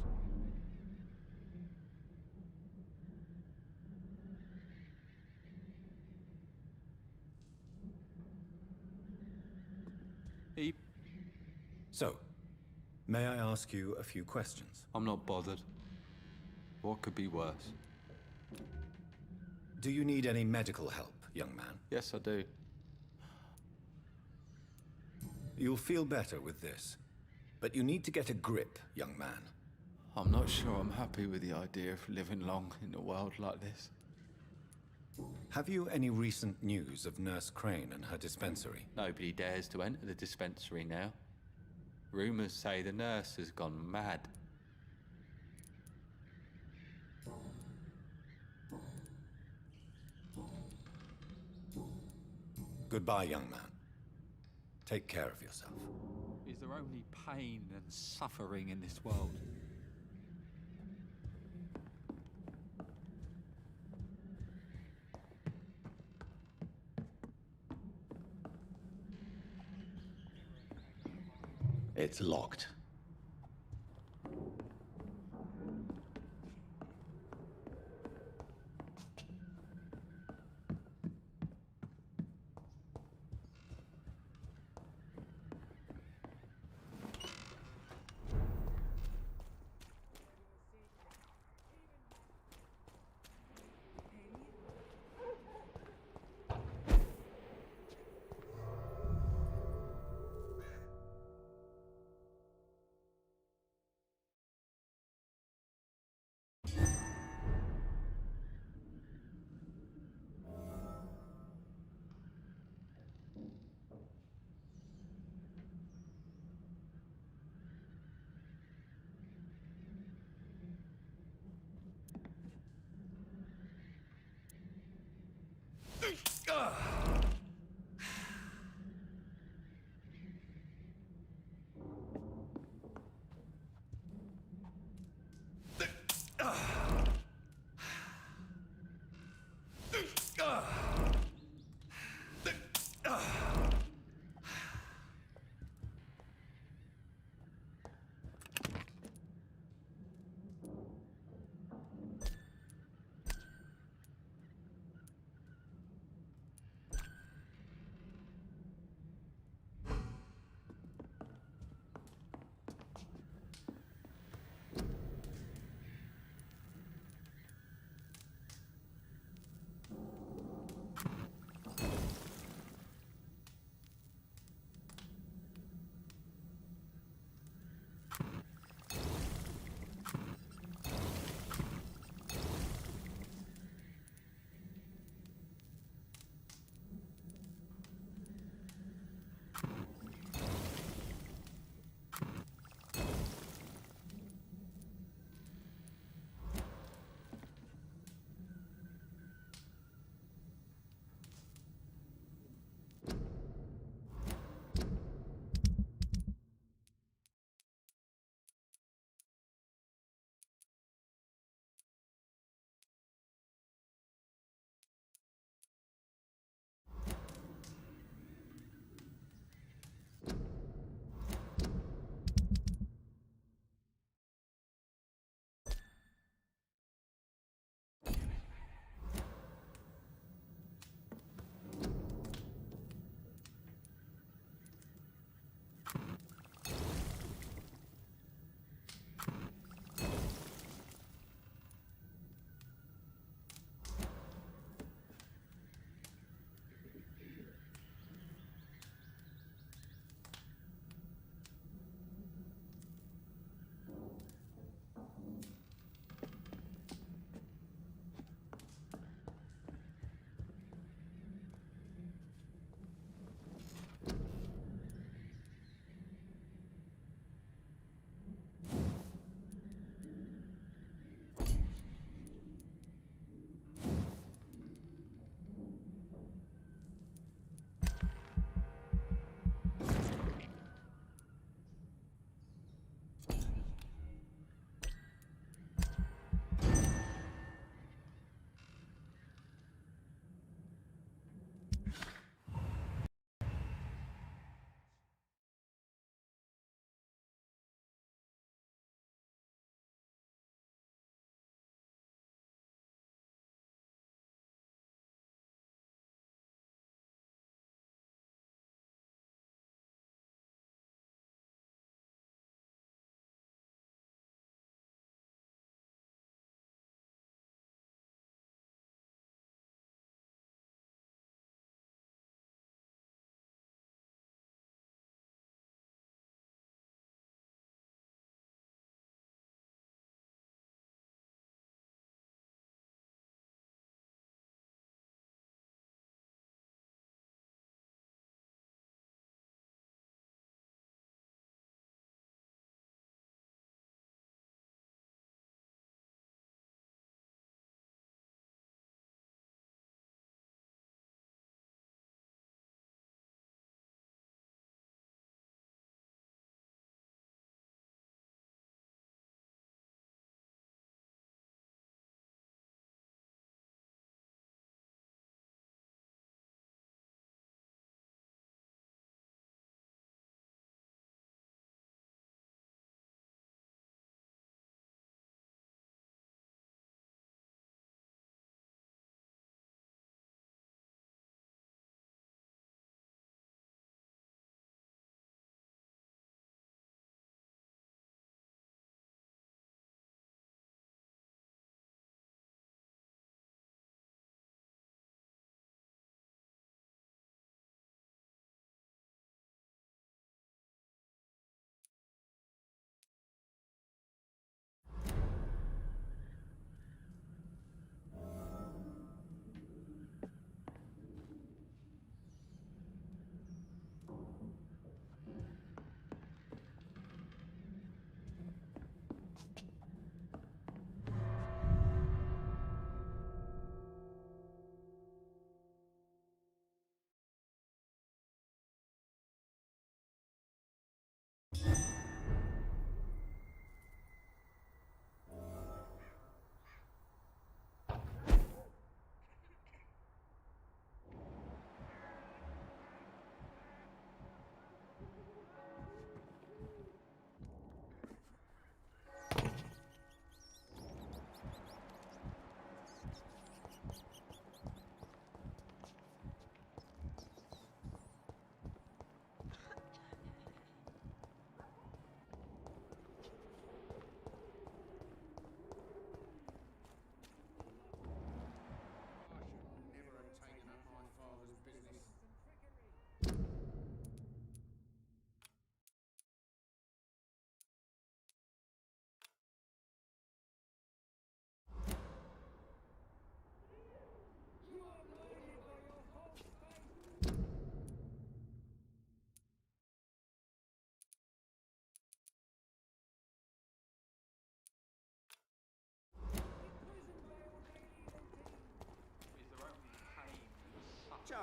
So, may I ask you a few questions? I'm not bothered. What could be worse? Do you need any medical help, young man? Yes, I do. You'll feel better with this. But you need to get a grip, young man. I'm not sure I'm happy with the idea of living long in a world like this. Have you any recent news of Nurse Crane and her dispensary? Nobody dares to enter the dispensary now. Rumors say the nurse has gone mad. Goodbye, young man. Take care of yourself. Is there only pain and suffering in this world? It's locked.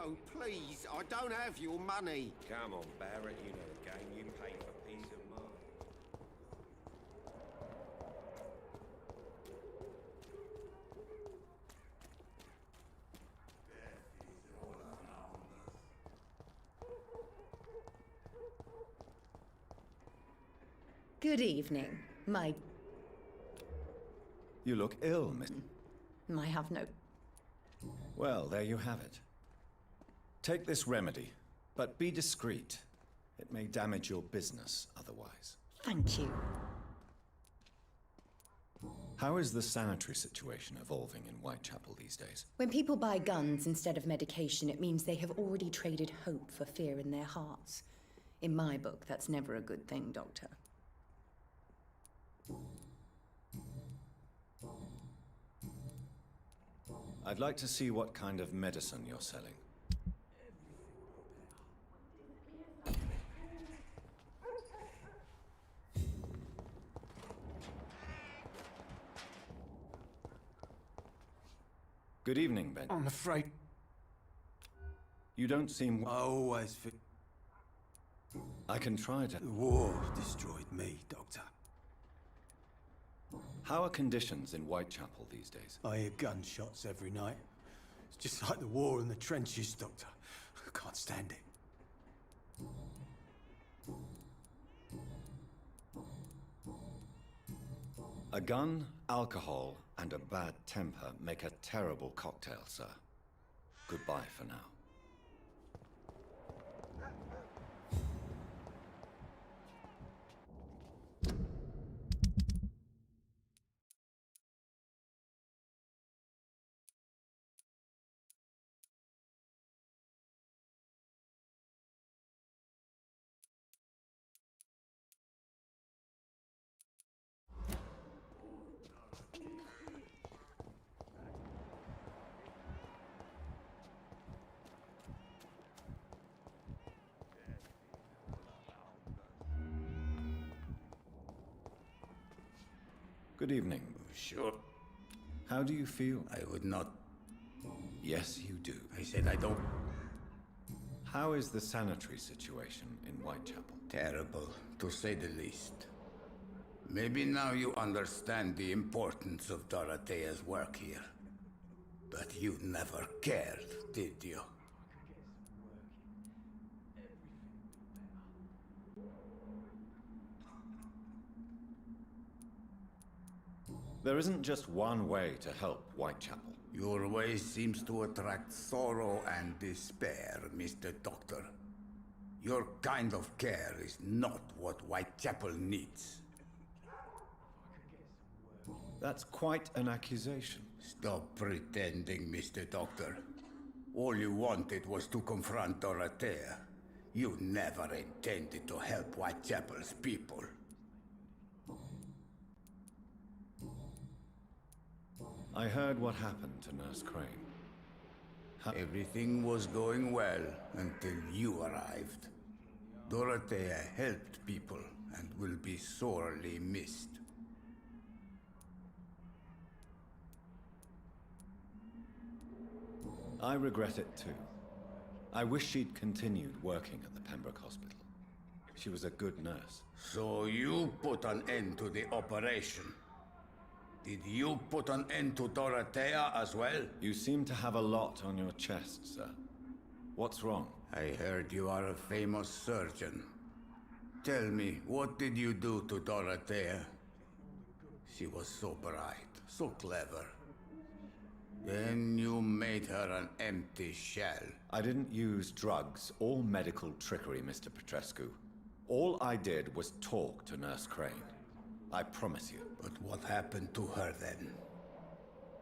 No, please, I don't have your money. Come on, Barrett, you know the game. You pay for peace of mind. Good evening. You look ill, Miss. I have no... Well, there you have it. Take this remedy, but be discreet. It may damage your business otherwise. Thank you. How is the sanitary situation evolving in Whitechapel these days? When people buy guns instead of medication, it means they have already traded hope for fear in their hearts. In my book, that's never a good thing, Doctor. I'd like to see what kind of medicine you're selling. Good evening, Ben. I'm afraid... You don't seem... I always fit... I can try to... The war destroyed me, Doctor. How are conditions in Whitechapel these days? I hear gunshots every night. It's just like the war in the trenches, Doctor. I can't stand it. A gun, alcohol, and a bad temper make a terrible cocktail, sir. Goodbye for now. Good evening. Sure. How do you feel? I would not. Yes, you do. I said I don't. How is the sanitary situation in Whitechapel? Terrible, to say the least. Maybe now you understand the importance of Dorothea's work here. But you never cared, did you? There isn't just one way to help Whitechapel. Your way seems to attract sorrow and despair, Mr. Doctor. Your kind of care is not what Whitechapel needs. That's quite an accusation. Stop pretending, Mr. Doctor. All you wanted was to confront Dorothea. You never intended to help Whitechapel's people. I heard what happened to Nurse Crane. Everything was going well until you arrived. Dorothea helped people and will be sorely missed. I regret it too. I wish she'd continued working at the Pembroke Hospital. She was a good nurse. So you put an end to the operation. Did you put an end to Dorothea as well? You seem to have a lot on your chest, sir. What's wrong? I heard you are a famous surgeon. Tell me, what did you do to Dorothea? She was so bright, so clever. Then you made her an empty shell. I didn't use drugs or medical trickery, Mr. Petrescu. All I did was talk to Nurse Crane. I promise you. But what happened to her then?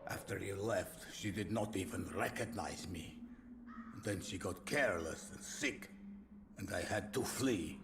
After you left, she did not even recognize me. And then she got careless and sick, and I had to flee.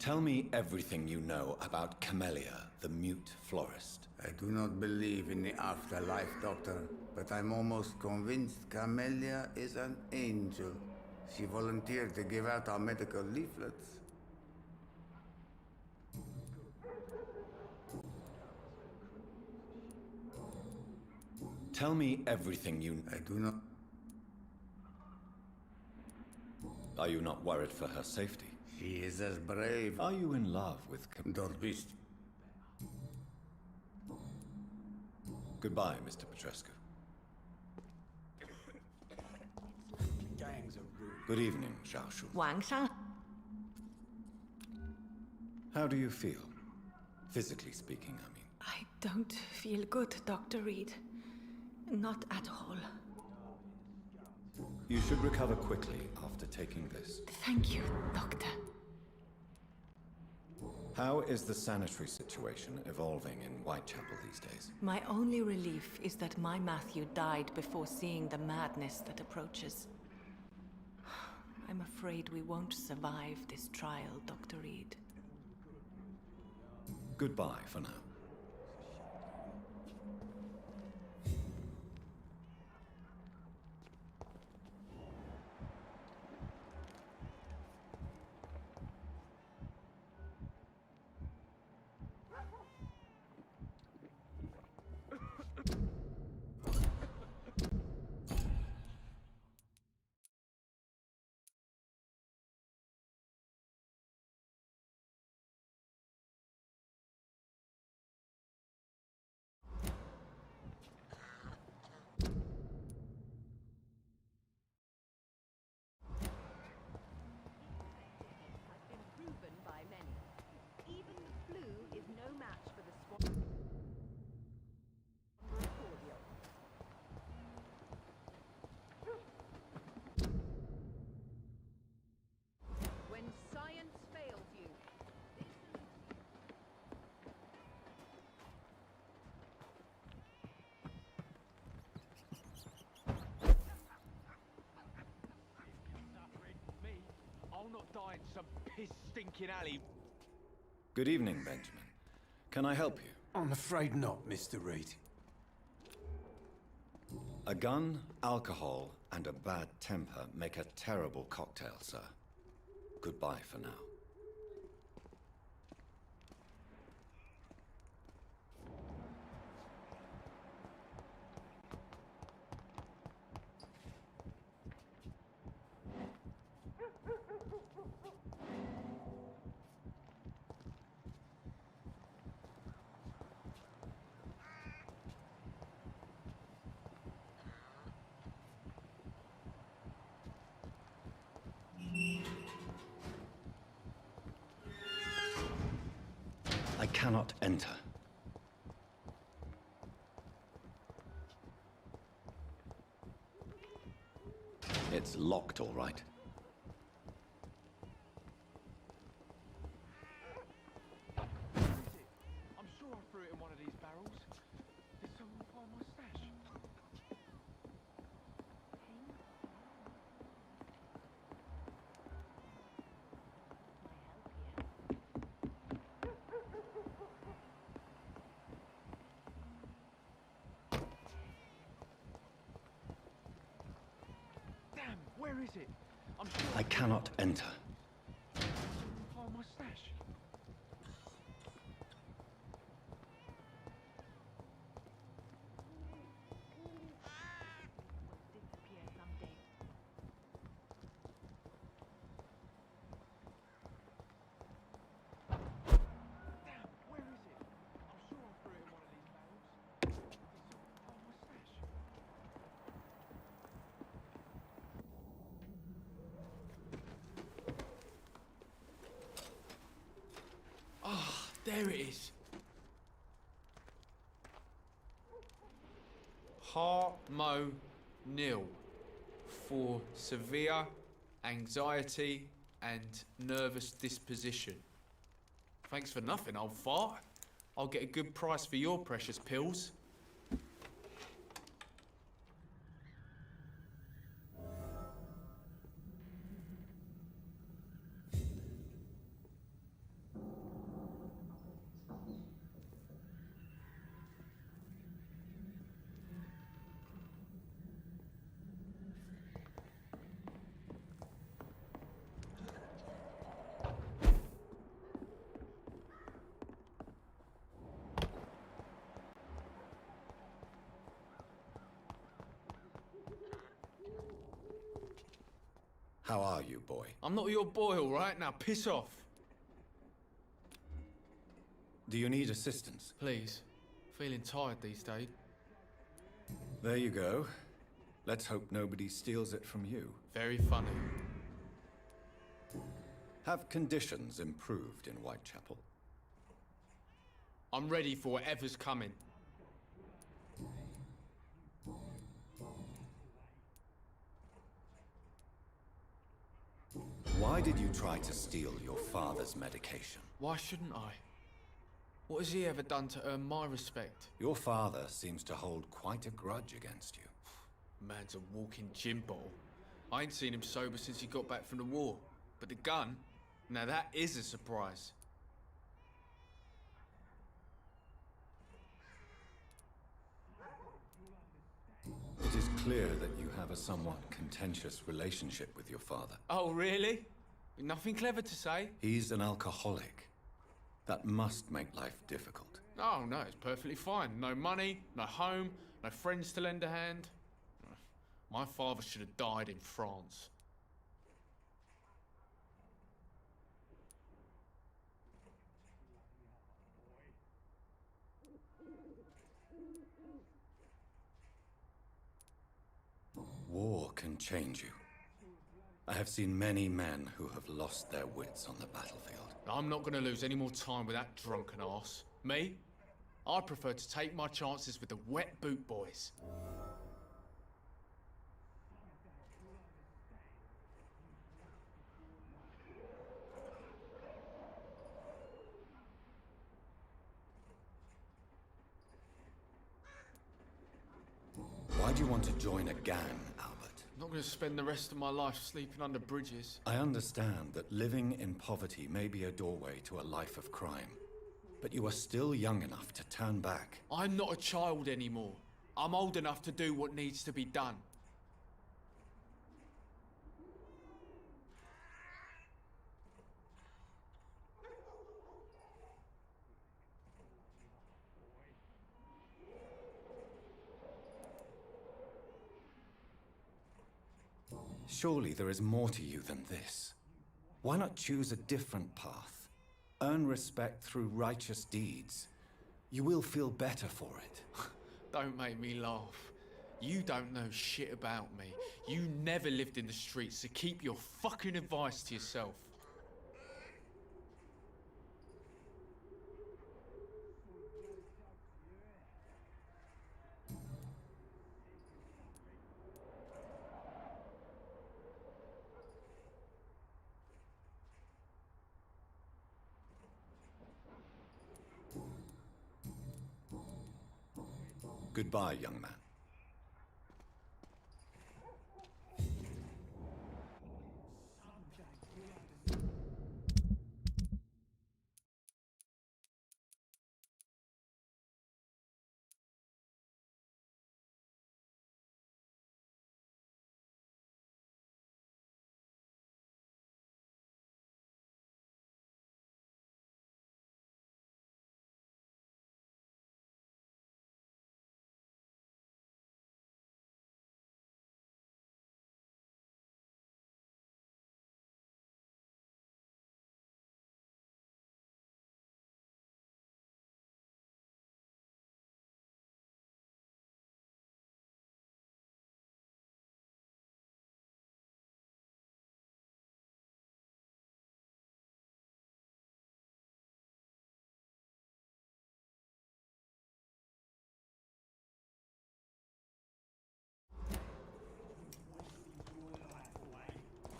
Tell me everything you know about Camellia, the mute florist. I do not believe in the afterlife, Doctor, but I'm almost convinced Camellia is an angel. She volunteered to give out our medical leaflets. Tell me everything you... I do not... Are you not worried for her safety? She is as brave. Are you in love with Don't be... Goodbye, Mr. Petrescu. Gangs are rude. Good evening, Zhao Shu. Wang Shan. How do you feel? Physically speaking, I mean. I don't feel good, Dr. Reed. Not at all. You should recover quickly after taking this. Thank you, Doctor. How is the sanitary situation evolving in Whitechapel these days? My only relief is that my Matthew died before seeing the madness that approaches. I'm afraid we won't survive this trial, Dr. Reed. Goodbye for now. I'll not die in some piss-stinking alley. Good evening, Benjamin. Can I help you? I'm afraid not, Mr. Reed. A gun, alcohol, and a bad temper make a terrible cocktail, sir. Goodbye for now. I cannot enter. It's locked, all right. I'm sure I threw it in one of these barrels. Did someone find my stash? Damn, where is it? I'm sure I cannot enter. find my stash. There it is. Harmonil for severe anxiety and nervous disposition. Thanks for nothing, old fart. I'll get a good price for your precious pills. How are you, boy? I'm not your boy, all right? Now piss off. Do you need assistance? Please. Feeling tired these days. There you go. Let's hope nobody steals it from you. Very funny. Have conditions improved in Whitechapel? I'm ready for whatever's coming. Why did you try to steal your father's medication? Why shouldn't I? What has he ever done to earn my respect? Your father seems to hold quite a grudge against you. Man's a walking gin bottle. I ain't seen him sober since he got back from the war. But the gun? Now that is a surprise. It is clear that you have a somewhat contentious relationship with your father. Oh, really? Nothing clever to say? He's an alcoholic. That must make life difficult. Oh, no, it's perfectly fine. No money, no home, no friends to lend a hand. My father should have died in France. War can change you. I have seen many men who have lost their wits on the battlefield. I'm not going to lose any more time with that drunken arse. Me? I prefer to take my chances with the wet boot boys. Why do you want to join a gang, Albert? I'm not going to spend the rest of my life sleeping under bridges. I understand that living in poverty may be a doorway to a life of crime. But you are still young enough to turn back. I'm not a child anymore. I'm old enough to do what needs to be done. Surely there is more to you than this. Why not choose a different path? Earn respect through righteous deeds. You will feel better for it. Don't make me laugh. You don't know shit about me. You never lived in the streets, so keep your fucking advice to yourself. Goodbye, young man.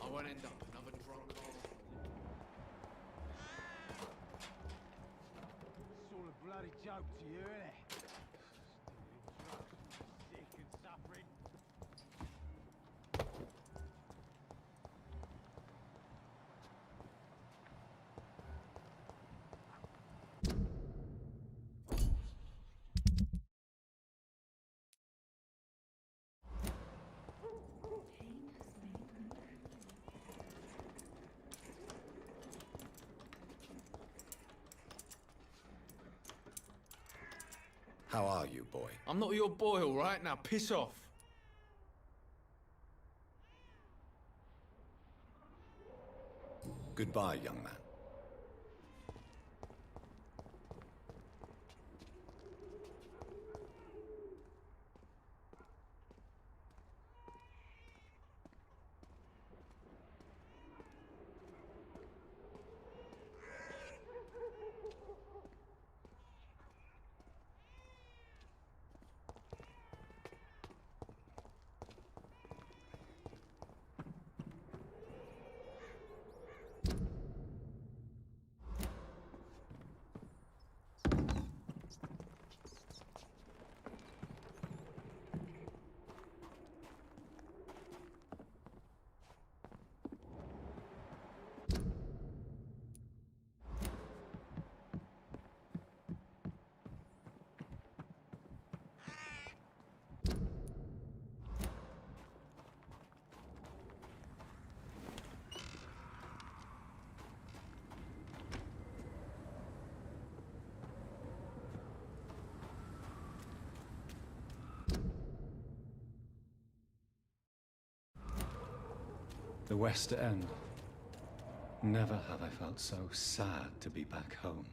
I won't end up another drunk arsehole. It's all a bloody joke to you, isn't it? Sick and suffering. How are you, boy? I'm not your boy, all right? Now piss off. Goodbye, young man. The West End. Never have I felt so sad to be back home.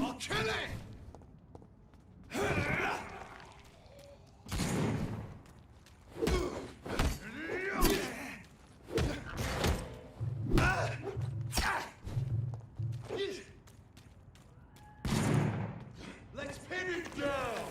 I'll kill it! Let's pin it down!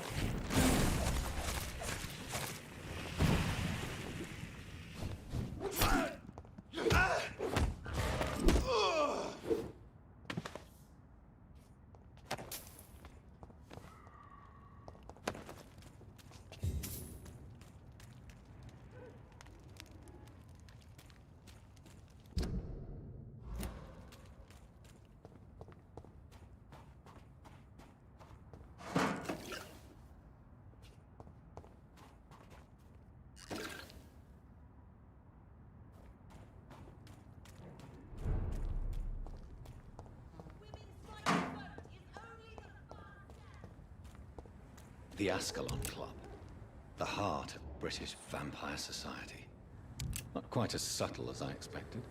The Ascalon Club. The heart of British vampire society. Not quite as subtle as I expected.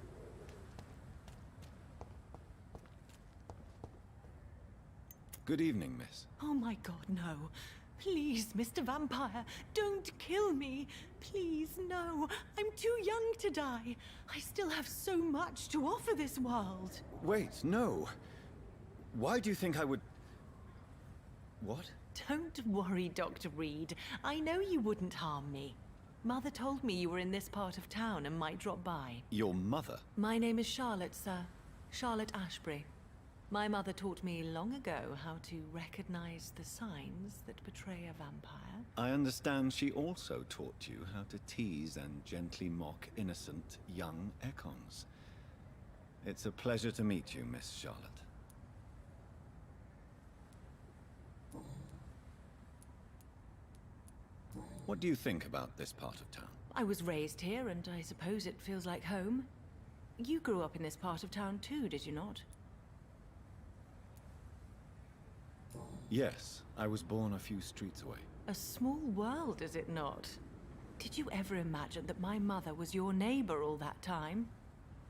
Good evening, miss. Oh my god, no. Please, Mr. Vampire, don't kill me. Please, no. I'm too young to die. I still have so much to offer this world. Wait, no. Why do you think I would... What? Don't worry, Dr. Reed. I know you wouldn't harm me. Mother told me you were in this part of town and might drop by. Your mother? My name is Charlotte, sir. Charlotte Ashbury. My mother taught me long ago how to recognize the signs that betray a vampire. I understand she also taught you how to tease and gently mock innocent young Ekons. It's a pleasure to meet you, Miss Charlotte. What do you think about this part of town? I was raised here, and I suppose it feels like home. You grew up in this part of town too, did you not? Yes, I was born a few streets away. A small world, is it not? Did you ever imagine that my mother was your neighbor all that time?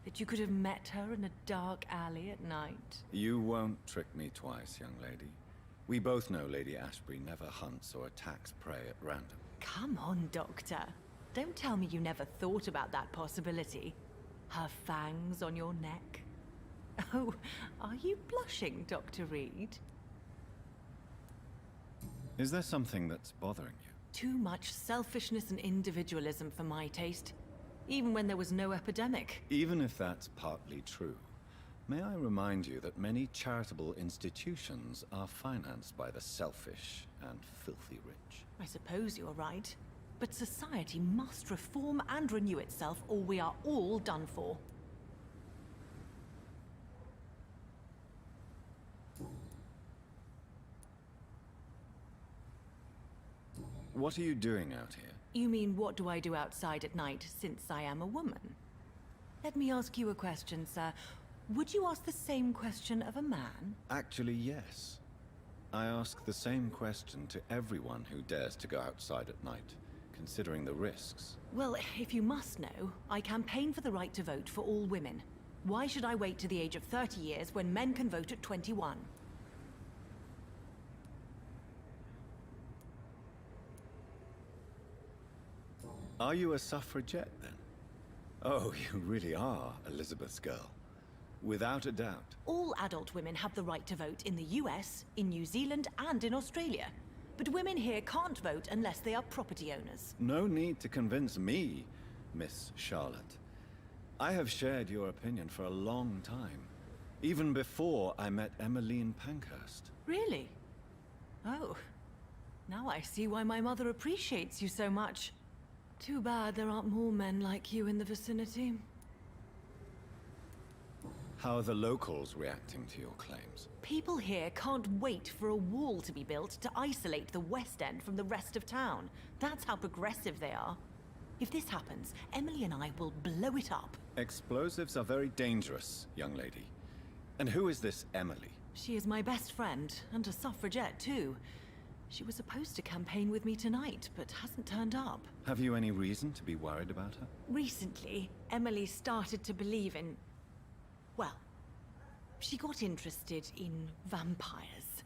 That you could have met her in a dark alley at night? You won't trick me twice, young lady. We both know Lady Ashbury never hunts or attacks prey at random. Come on, Doctor. Don't tell me you never thought about that possibility. Her fangs on your neck. Oh, are you blushing, Dr. Reed? Is there something that's bothering you? Too much selfishness and individualism for my taste. Even when there was no epidemic. Even if that's partly true, may I remind you that many charitable institutions are financed by the selfish and filthy rich. I suppose you're right. But society must reform and renew itself, or we are all done for. What are you doing out here? You mean, what do I do outside at night since I am a woman? Let me ask you a question, sir. Would you ask the same question of a man? Actually, yes. I ask the same question to everyone who dares to go outside at night, considering the risks. Well, if you must know, I campaign for the right to vote for all women. Why should I wait to the age of 30 years when men can vote at 21? Are you a suffragette, then? Oh, you really are Elizabeth's girl. Without a doubt. All adult women have the right to vote in the US, in New Zealand, and in Australia. But women here can't vote unless they are property owners. No need to convince me, Miss Charlotte. I have shared your opinion for a long time. Even before I met Emmeline Pankhurst. Really? Oh. Now I see why my mother appreciates you so much. Too bad there aren't more men like you in the vicinity. How are the locals reacting to your claims? People here can't wait for a wall to be built to isolate the West End from the rest of town. That's how progressive they are. If this happens, Emily and I will blow it up. Explosives are very dangerous, young lady. And who is this Emily? She is my best friend, and a suffragette too. She was supposed to campaign with me tonight, but hasn't turned up. Have you any reason to be worried about her? Recently, Emily started to believe in... well, she got interested in vampires.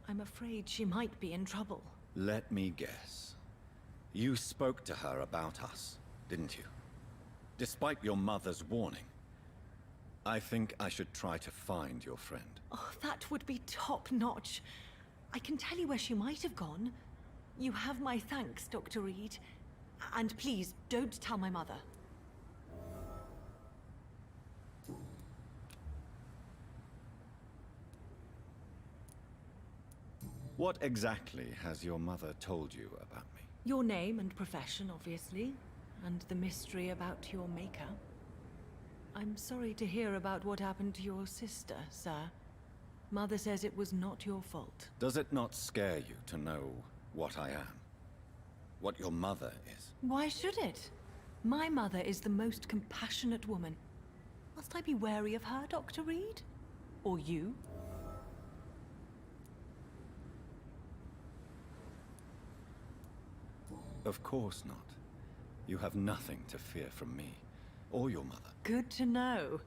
I'm afraid she might be in trouble. Let me guess. You spoke to her about us, didn't you? Despite your mother's warning. I think I should try to find your friend. Oh, that would be top-notch. I can tell you where she might have gone. You have my thanks, Dr. Reed. And please, don't tell my mother. What exactly has your mother told you about me? Your name and profession, obviously. And the mystery about your maker. I'm sorry to hear about what happened to your sister, sir. Mother says it was not your fault. Does it not scare you to know what I am? What your mother is? Why should it? My mother is the most compassionate woman. Must I be wary of her, Dr. Reed? Or you? Of course not. You have nothing to fear from me, or your mother. Good to know.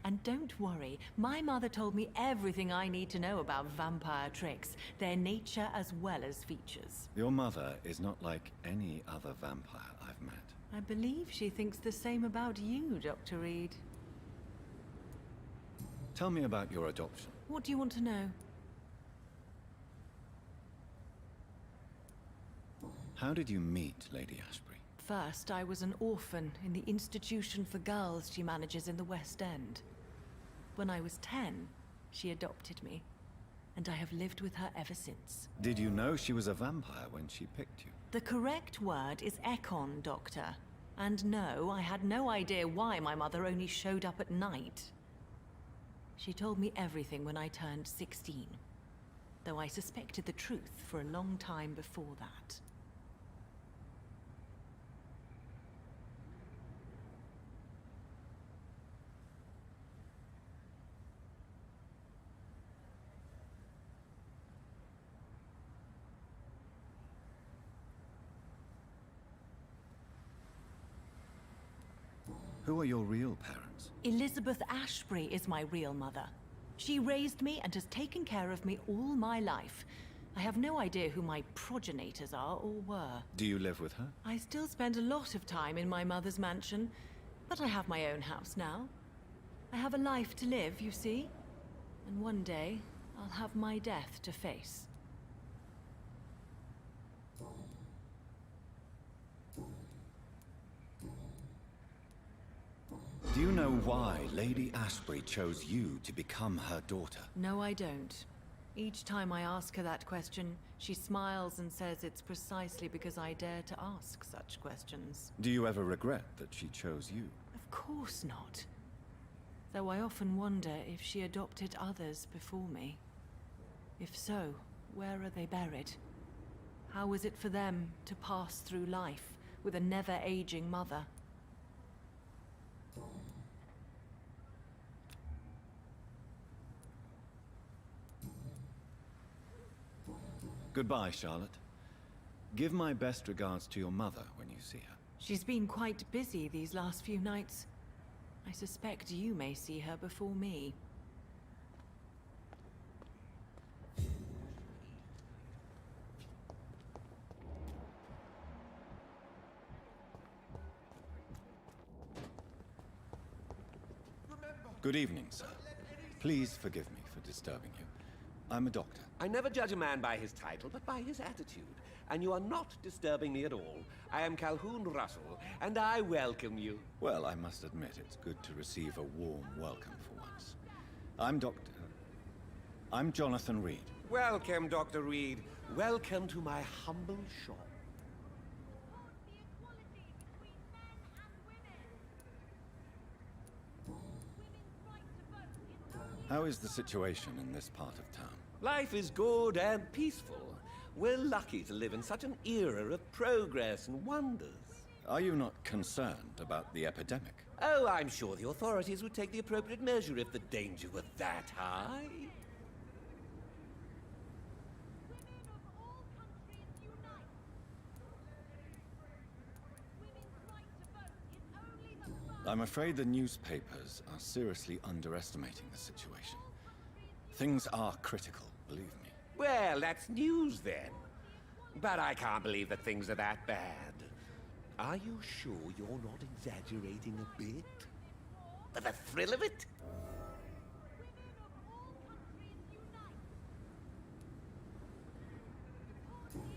And don't worry, my mother told me everything I need to know about vampire tricks, their nature as well as features. Your mother is not like any other vampire I've met. I believe she thinks the same about you, Dr. Reed. Tell me about your adoption. What do you want to know? How did you meet Lady Ashbury? First, I was an orphan in the institution for girls she manages in the West End. When I was 10, she adopted me, and I have lived with her ever since. Did you know she was a vampire when she picked you? The correct word is Ekon, Doctor. And no, I had no idea why my mother only showed up at night. She told me everything when I turned 16, though I suspected the truth for a long time before that. Who are your real parents? Elizabeth Ashbury is my real mother. She raised me and has taken care of me all my life. I have no idea who my progenitors are or were. Do you live with her? I still spend a lot of time in my mother's mansion, but I have my own house now. I have a life to live, you see. And one day, I'll have my death to face. Do you know why Lady Ashbury chose you to become her daughter? No, I don't. Each time I ask her that question, she smiles and says it's precisely because I dare to ask such questions. Do you ever regret that she chose you? Of course not. Though I often wonder if she adopted others before me. If so, where are they buried? How was it for them to pass through life with a never-aging mother? Goodbye, Charlotte. Give my best regards to your mother when you see her. She's been quite busy these last few nights. I suspect you may see her before me. Good evening, sir. Please forgive me for disturbing you. I'm a doctor. I never judge a man by his title, but by his attitude. And you are not disturbing me at all. I am Calhoun Russell, and I welcome you. Well, I must admit it's good to receive a warm welcome for once. I'm Jonathan Reed. Welcome, Dr. Reed. Welcome to my humble shop. How is the situation in this part of town? Life is good and peaceful. We're lucky to live in such an era of progress and wonders. Are you not concerned about the epidemic? Oh, I'm sure the authorities would take the appropriate measure if the danger were that high. I'm afraid the newspapers are seriously underestimating the situation. Things are critical, believe me. Well, that's news then. But I can't believe that things are that bad. Are you sure you're not exaggerating a bit? For the thrill of it?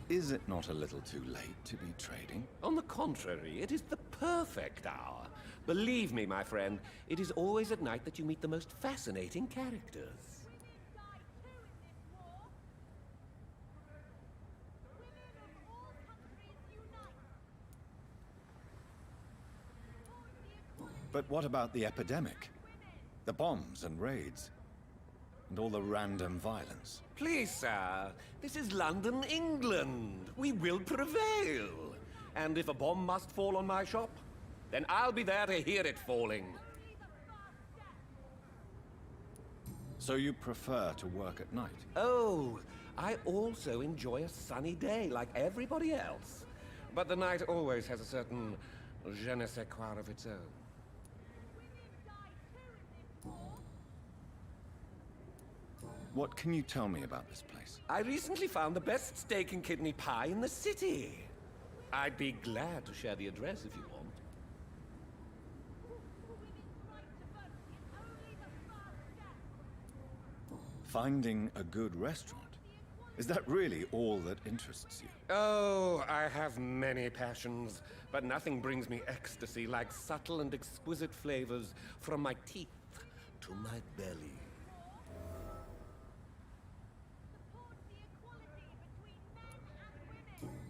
Is it not a little too late to be trading? On the contrary, it is the perfect hour. Believe me, my friend, it is always at night that you meet the most fascinating characters. But what about the epidemic? The bombs and raids? And all the random violence? Please, sir, this is London, England. We will prevail. And if a bomb must fall on my shop, then I'll be there to hear it falling. So you prefer to work at night? Oh, I also enjoy a sunny day like everybody else. But the night always has a certain je ne sais quoi of its own. What can you tell me about this place? I recently found the best steak and kidney pie in the city. I'd be glad to share the address if you want. Finding a good restaurant? Is that really all that interests you? Oh, I have many passions, but nothing brings me ecstasy like subtle and exquisite flavors from my teeth to my belly.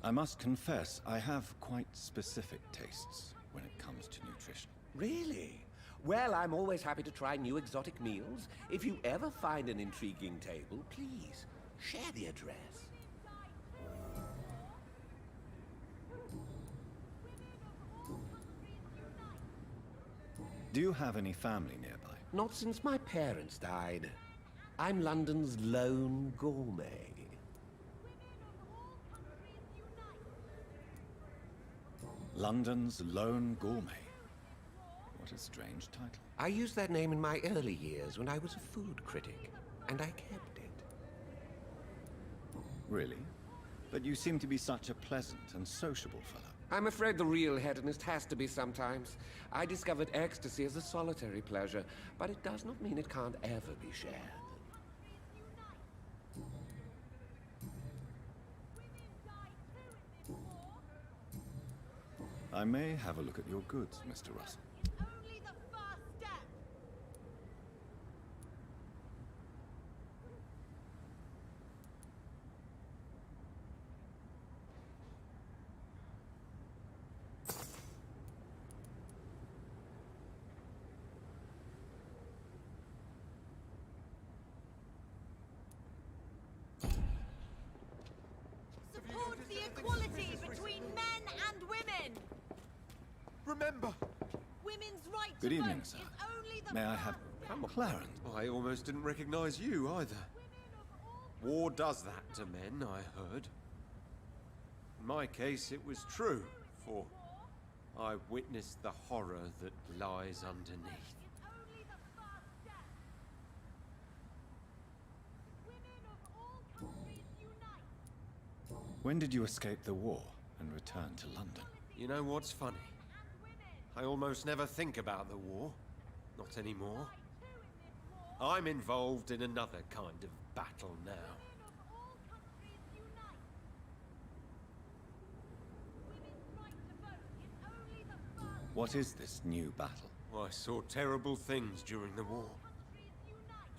I must confess, I have quite specific tastes when it comes to nutrition. Really? Well, I'm always happy to try new exotic meals. If you ever find an intriguing table, please share the address. Do you have any family nearby? Not since my parents died. I'm London's lone gourmet. London's Lone Gourmet. What a strange title. I used that name in my early years when I was a food critic, and I kept it. Really? But you seem to be such a pleasant and sociable fellow. I'm afraid the real hedonist has to be sometimes. I discovered ecstasy as a solitary pleasure, but it does not mean it can't ever be shared. I may have a look at your goods, Mr. Russell. Only the first step. Support the remember. Women's right Good to evening, vote sir. is only the May I have Clarence? I almost didn't recognize you either. War does that to men, I heard. In my case, it was true, for I witnessed the horror that lies underneath. When did you escape the war and return to London? You know what's funny? I almost never think about the war. Not anymore. I'm involved in another kind of battle now. What is this new battle? I saw terrible things during the war.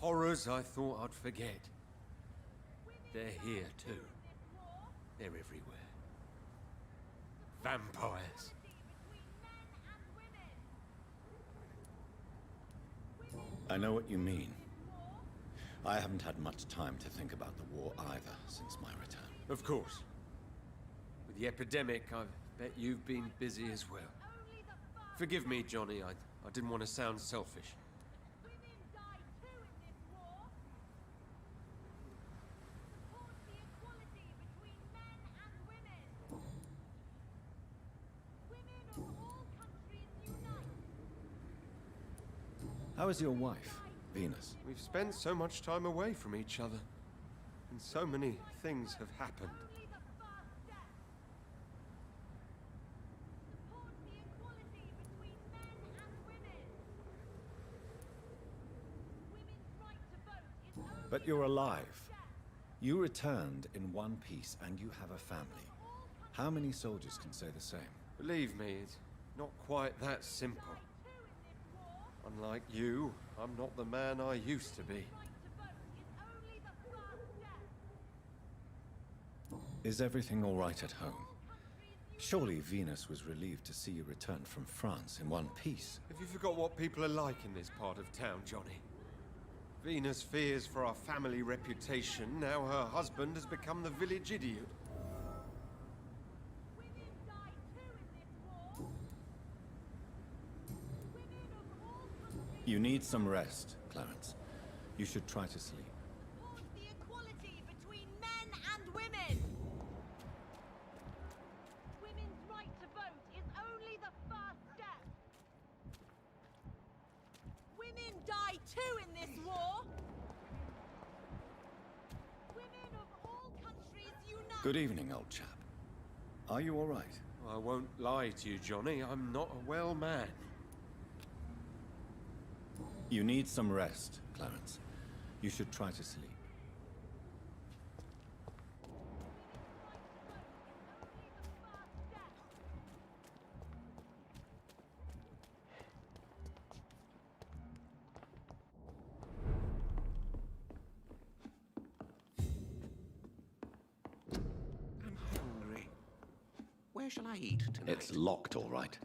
Horrors I thought I'd forget. They're here too. They're everywhere. Vampires. I know what you mean. I haven't had much time to think about the war either since my return. Of course. With the epidemic, I bet you've been busy as well. Forgive me, Johnny. I didn't want to sound selfish. How is your wife, Venus? We've spent so much time away from each other, and so many things have happened. But you're alive. You returned in one piece, and you have a family. How many soldiers can say the same? Believe me, it's not quite that simple. Unlike you, I'm not the man I used to be. Is everything all right at home? Surely Venus was relieved to see you return from France in one piece. Have you forgot what people are like in this part of town, Johnny? Venus fears for our family reputation. Now her husband has become the village idiot. You need some rest, Clarence. You should try to sleep. The equality between men and women. Women's right to vote is only the first step. Women die too in this war. Women of all countries unite. Good evening, old chap. Are you all right? I won't lie to you, Johnny. I'm not a well man. You need some rest, Clarence. You should try to sleep. I'm hungry. Where shall I eat tonight? It's locked, all right.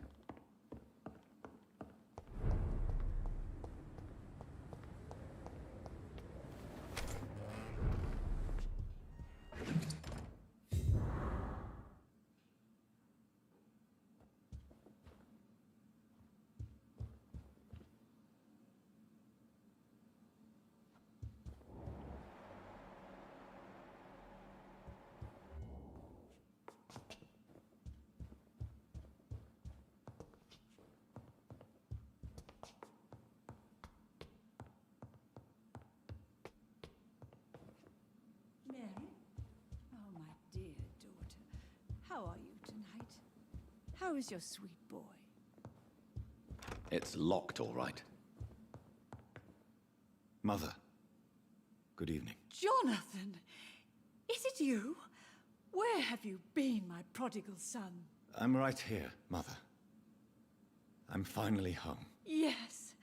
Mary? Oh, my dear daughter. How are you tonight? How is your sweet boy? It's locked, all right. Mother, good evening. Jonathan! Is it you? Where have you been, my prodigal son? I'm right here, Mother. I'm finally home. Yes,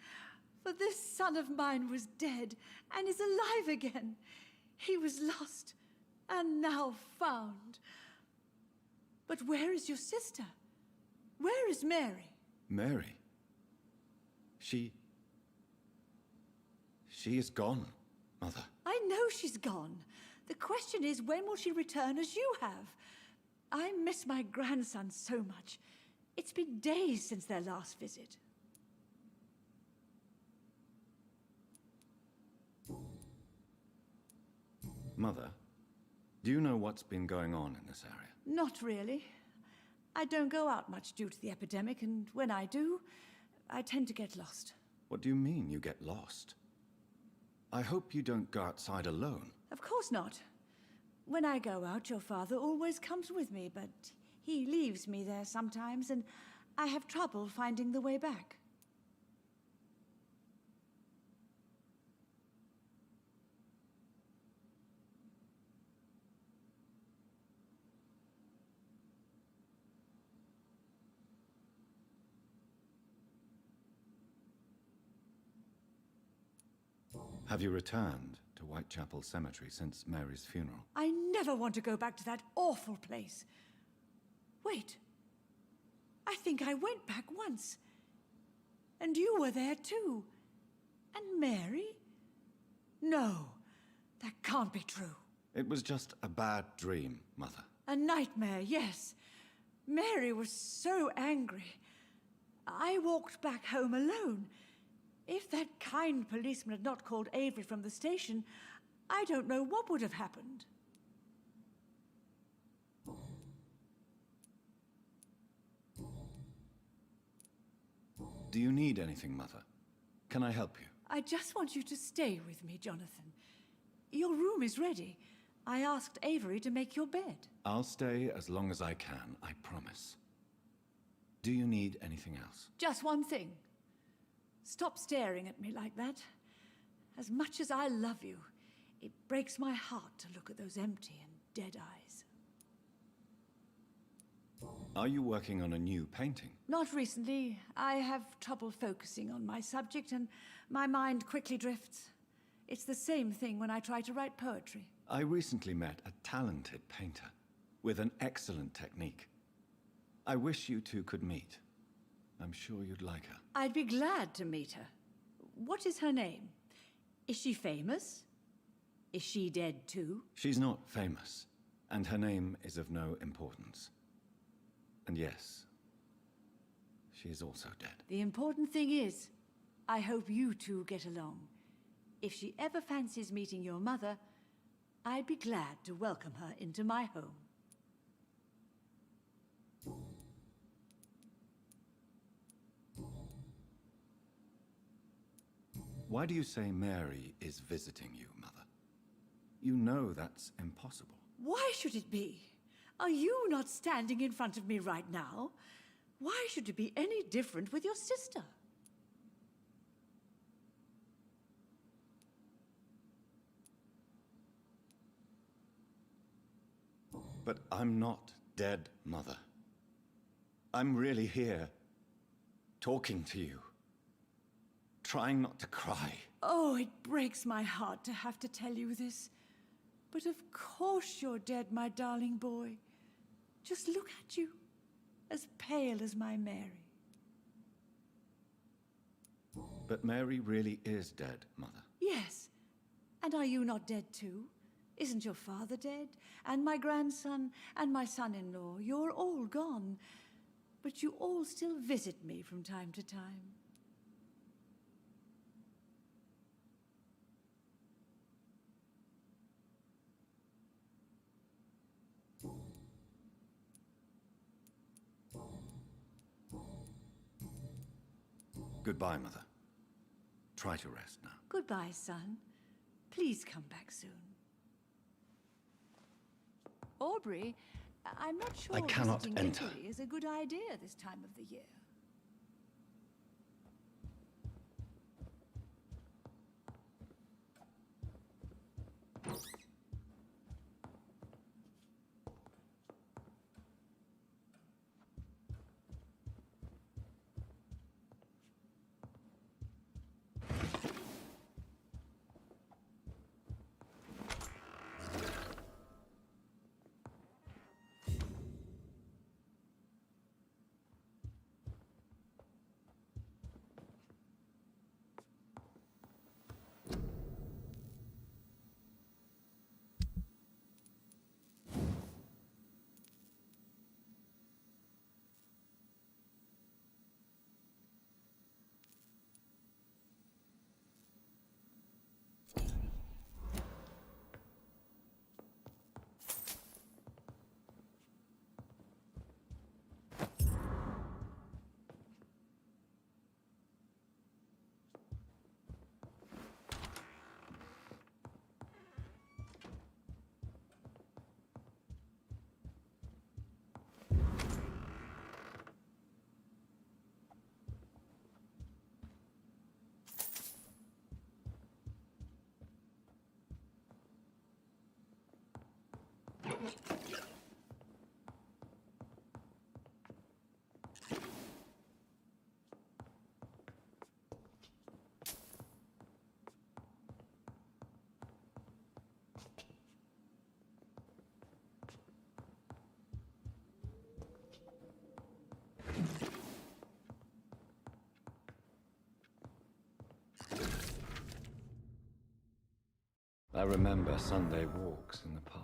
for this son of mine was dead and is alive again. He was lost and now found. But where is your sister? Where is Mary? Mary? She is gone, Mother. I know she's gone. The question is, when will she return as you have? I miss my grandson so much. It's been days since their last visit. Mother, do you know what's been going on in this area? Not really. I don't go out much due to the epidemic, and when I do, I tend to get lost. What do you mean you get lost? I hope you don't go outside alone. Of course not. When I go out, your father always comes with me, but he leaves me there sometimes, and I have trouble finding the way back. Have you returned to Whitechapel Cemetery since Mary's funeral? I never want to go back to that awful place. Wait. I think I went back once. And you were there too. And Mary? No, that can't be true. It was just a bad dream, Mother. A nightmare, yes. Mary was so angry. I walked back home alone. If that kind policeman had not called Avery from the station, I don't know what would have happened. Do you need anything, Mother? Can I help you? I just want you to stay with me, Jonathan. Your room is ready. I asked Avery to make your bed. I'll stay as long as I can, I promise. Do you need anything else? Just one thing. Stop staring at me like that. As much as I love you, it breaks my heart to look at those empty and dead eyes. Are you working on a new painting? Not recently. I have trouble focusing on my subject, and my mind quickly drifts. It's the same thing when I try to write poetry. I recently met a talented painter with an excellent technique. I wish you two could meet. I'm sure you'd like her. I'd be glad to meet her. What is her name? Is she famous? Is she dead too? She's not famous, and her name is of no importance. And yes, she is also dead. The important thing is, I hope you two get along. If she ever fancies meeting your mother, I'd be glad to welcome her into my home. Why do you say Mary is visiting you, Mother? You know that's impossible. Why should it be? Are you not standing in front of me right now? Why should it be any different with your sister? But I'm not dead, Mother. I'm really here, talking to you, trying not to cry. Oh, it breaks my heart to have to tell you this. But of course you're dead, my darling boy. Just look at you, as pale as my Mary. But Mary really is dead, Mother. Yes. And are you not dead too? Isn't your father dead? And my grandson, and my son-in-law, you're all gone. But you all still visit me from time to time. Goodbye, Mother. Try to rest now. Goodbye, son. Please come back soon. Aubrey, I'm not sure I cannot visiting enter. Italy is a good idea this time of the year. I remember Sunday walks in the park.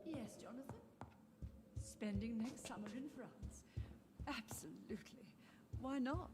Yes, Jonathan. Spending next summer in France. Absolutely. Why not?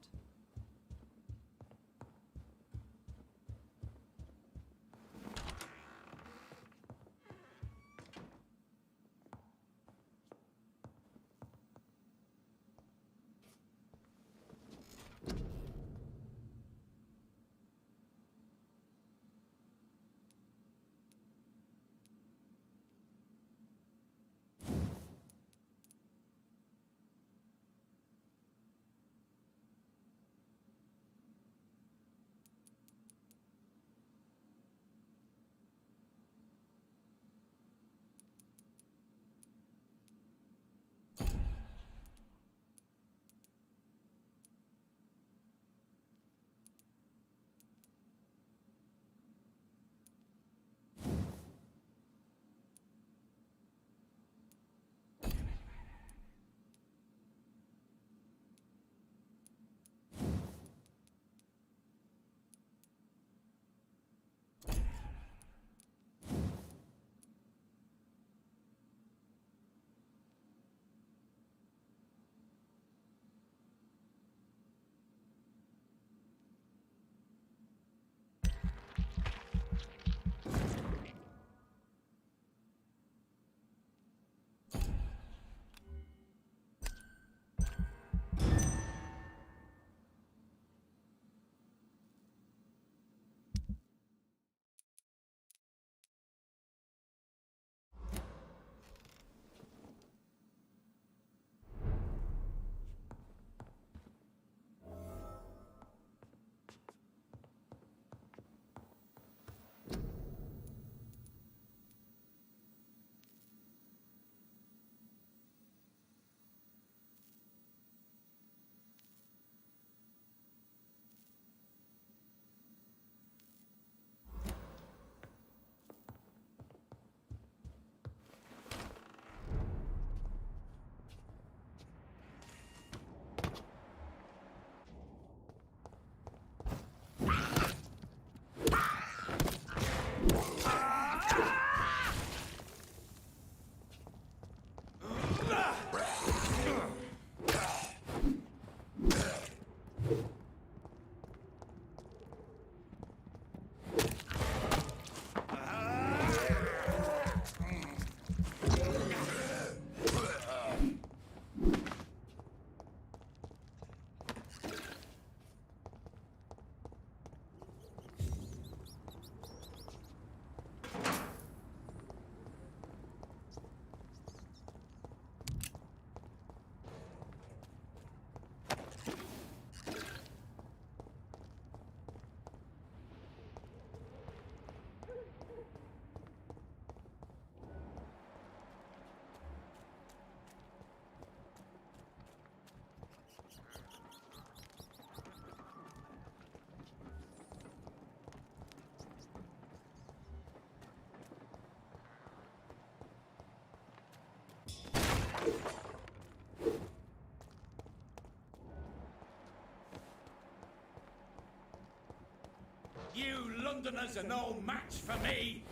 You Londoners are no match for me!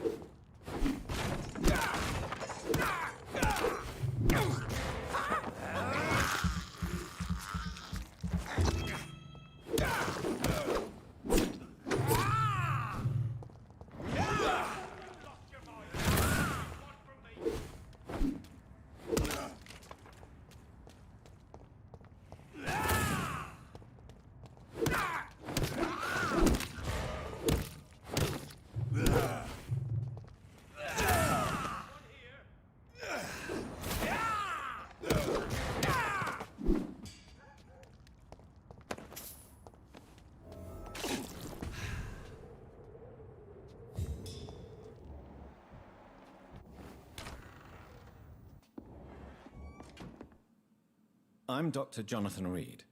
I'm Dr. Jonathan Reed.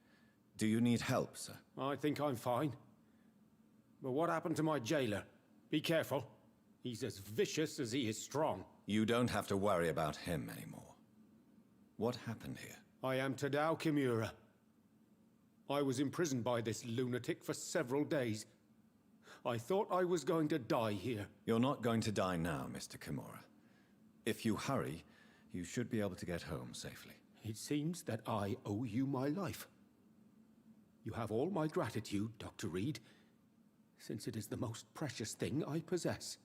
Do you need help, sir? I think I'm fine. But what happened to my jailer? Be careful. He's as vicious as he is strong. You don't have to worry about him anymore. What happened here? I am Tadao Kimura. I was imprisoned by this lunatic for several days. I thought I was going to die here. You're not going to die now, Mr. Kimura. If you hurry, you should be able to get home safely. It seems that I owe you my life. You have all my gratitude, Dr. Reed, since it is the most precious thing I possess.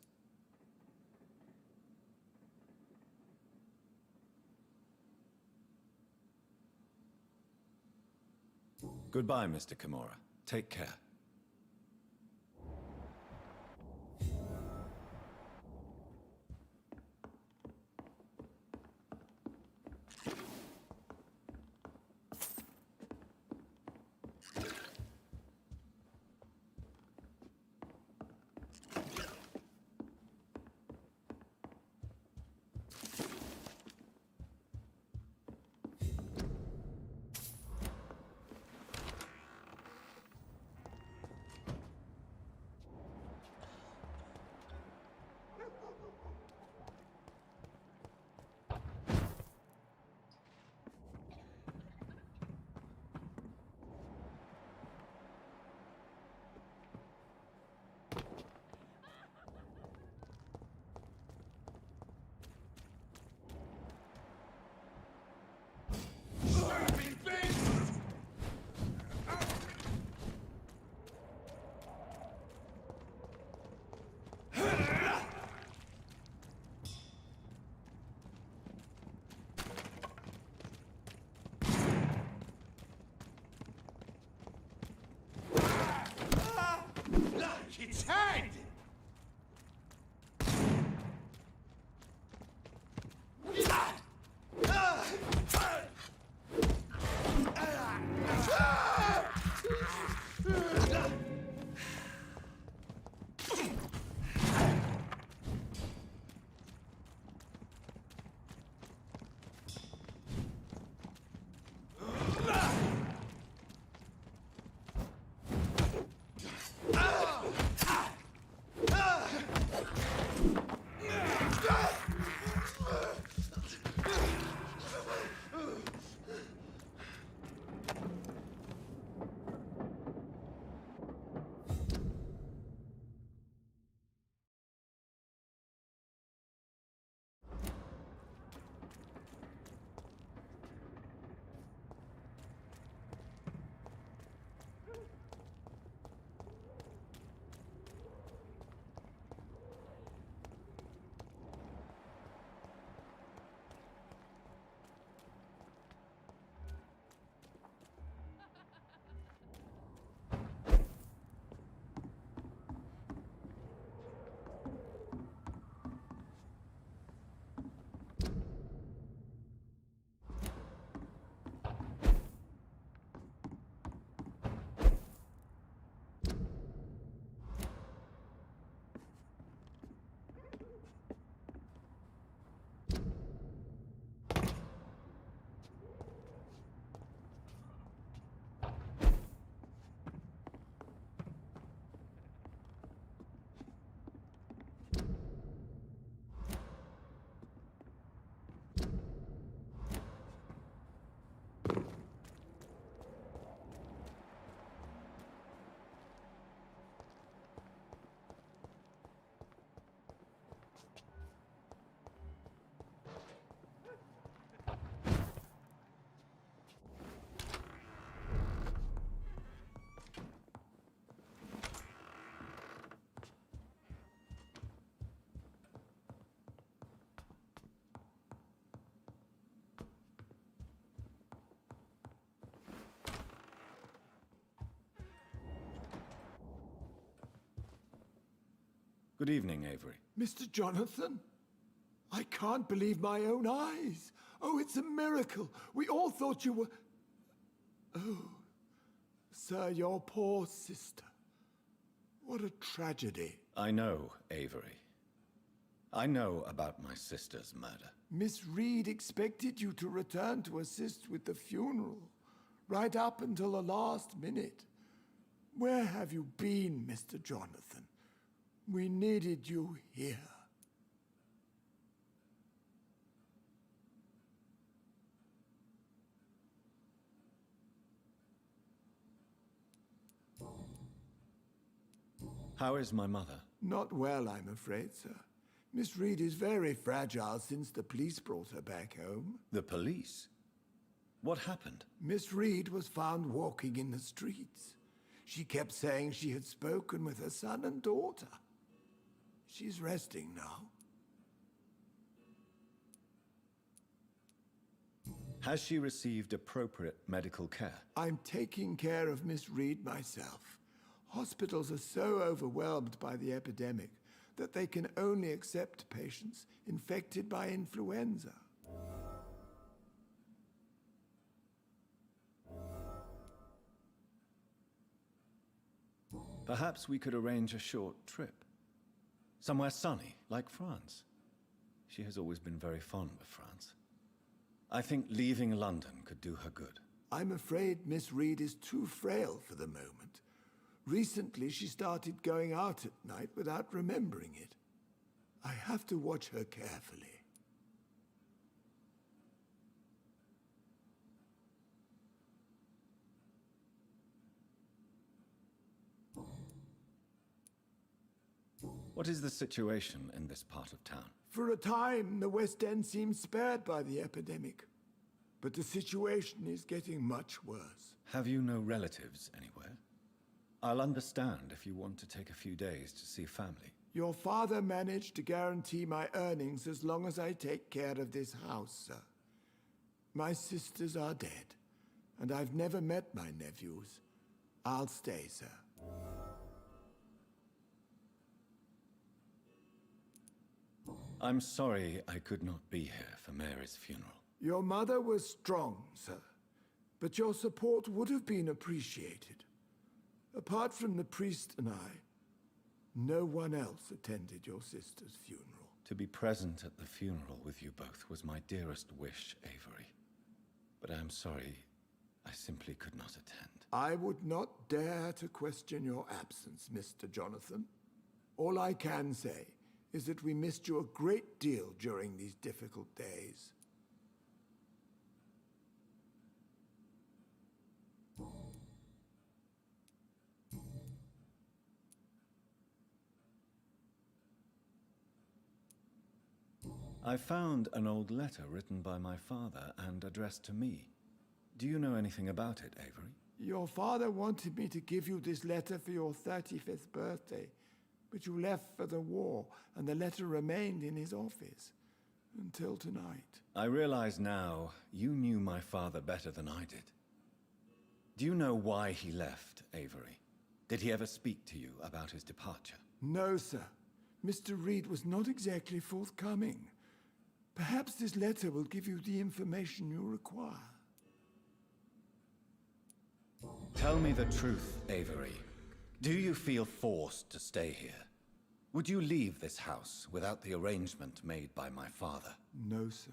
Goodbye, Mr. Kimura. Take care. Its head! Good evening, Avery. Mr. Jonathan? I can't believe my own eyes. Oh, it's a miracle. We all thought you were... Oh, sir, your poor sister. What a tragedy. I know, Avery. I know about my sister's murder. Miss Reed expected you to return to assist with the funeral, right up until the last minute. Where have you been, Mr. Jonathan? We needed you here. How is my mother? Not well, I'm afraid, sir. Miss Reed is very fragile since the police brought her back home. The police? What happened? Miss Reed was found walking in the streets. She kept saying she had spoken with her son and daughter. She's resting now. Has she received appropriate medical care? I'm taking care of Miss Reed myself. Hospitals are so overwhelmed by the epidemic that they can only accept patients infected by influenza. Perhaps we could arrange a short trip. Somewhere sunny, like France. She has always been very fond of France. I think leaving London could do her good. I'm afraid Miss Reed is too frail for the moment. Recently, she started going out at night without remembering it. I have to watch her carefully. What is the situation in this part of town? For a time, the West End seemed spared by the epidemic. But the situation is getting much worse. Have you no relatives anywhere? I'll understand if you want to take a few days to see family. Your father managed to guarantee my earnings as long as I take care of this house, sir. My sisters are dead, and I've never met my nephews. I'll stay, sir. I'm sorry I could not be here for Mary's funeral. Your mother was strong, sir, but your support would have been appreciated. Apart from the priest and I, no one else attended your sister's funeral. To be present at the funeral with you both was my dearest wish, Avery. But I'm sorry, I simply could not attend. I would not dare to question your absence, Mr. Jonathan. All I can say is that we missed you a great deal during these difficult days. I found an old letter written by my father and addressed to me. Do you know anything about it, Avery? Your father wanted me to give you this letter for your 35th birthday, but you left for the war, and the letter remained in his office until tonight. I realize now you knew my father better than I did. Do you know why he left, Avery? Did he ever speak to you about his departure? No, sir. Mr. Reed was not exactly forthcoming. Perhaps this letter will give you the information you require. Tell me the truth, Avery. Do you feel forced to stay here? Would you leave this house without the arrangement made by my father? No, sir.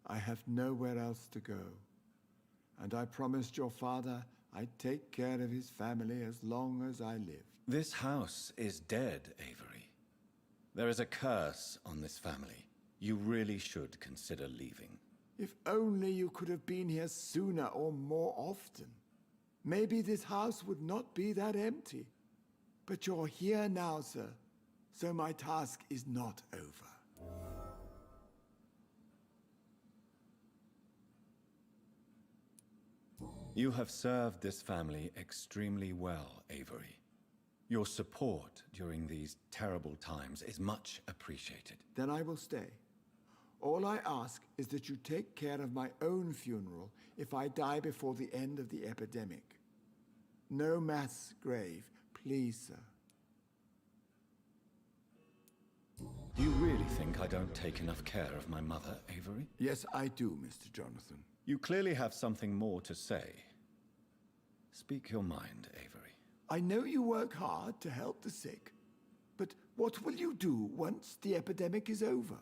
I have nowhere else to go. And I promised your father I'd take care of his family as long as I lived. This house is dead, Avery. There is a curse on this family. You really should consider leaving. If only you could have been here sooner or more often. Maybe this house would not be that empty. But you're here now, sir, so my task is not over. You have served this family extremely well, Avery. Your support during these terrible times is much appreciated. Then I will stay. All I ask is that you take care of my own funeral if I die before the end of the epidemic. No mass grave, please, sir. Do you really think I don't take enough care of my mother, Avery? Yes, I do, Mr. Jonathan. You clearly have something more to say. Speak your mind, Avery. I know you work hard to help the sick, but What will you do once the epidemic is over?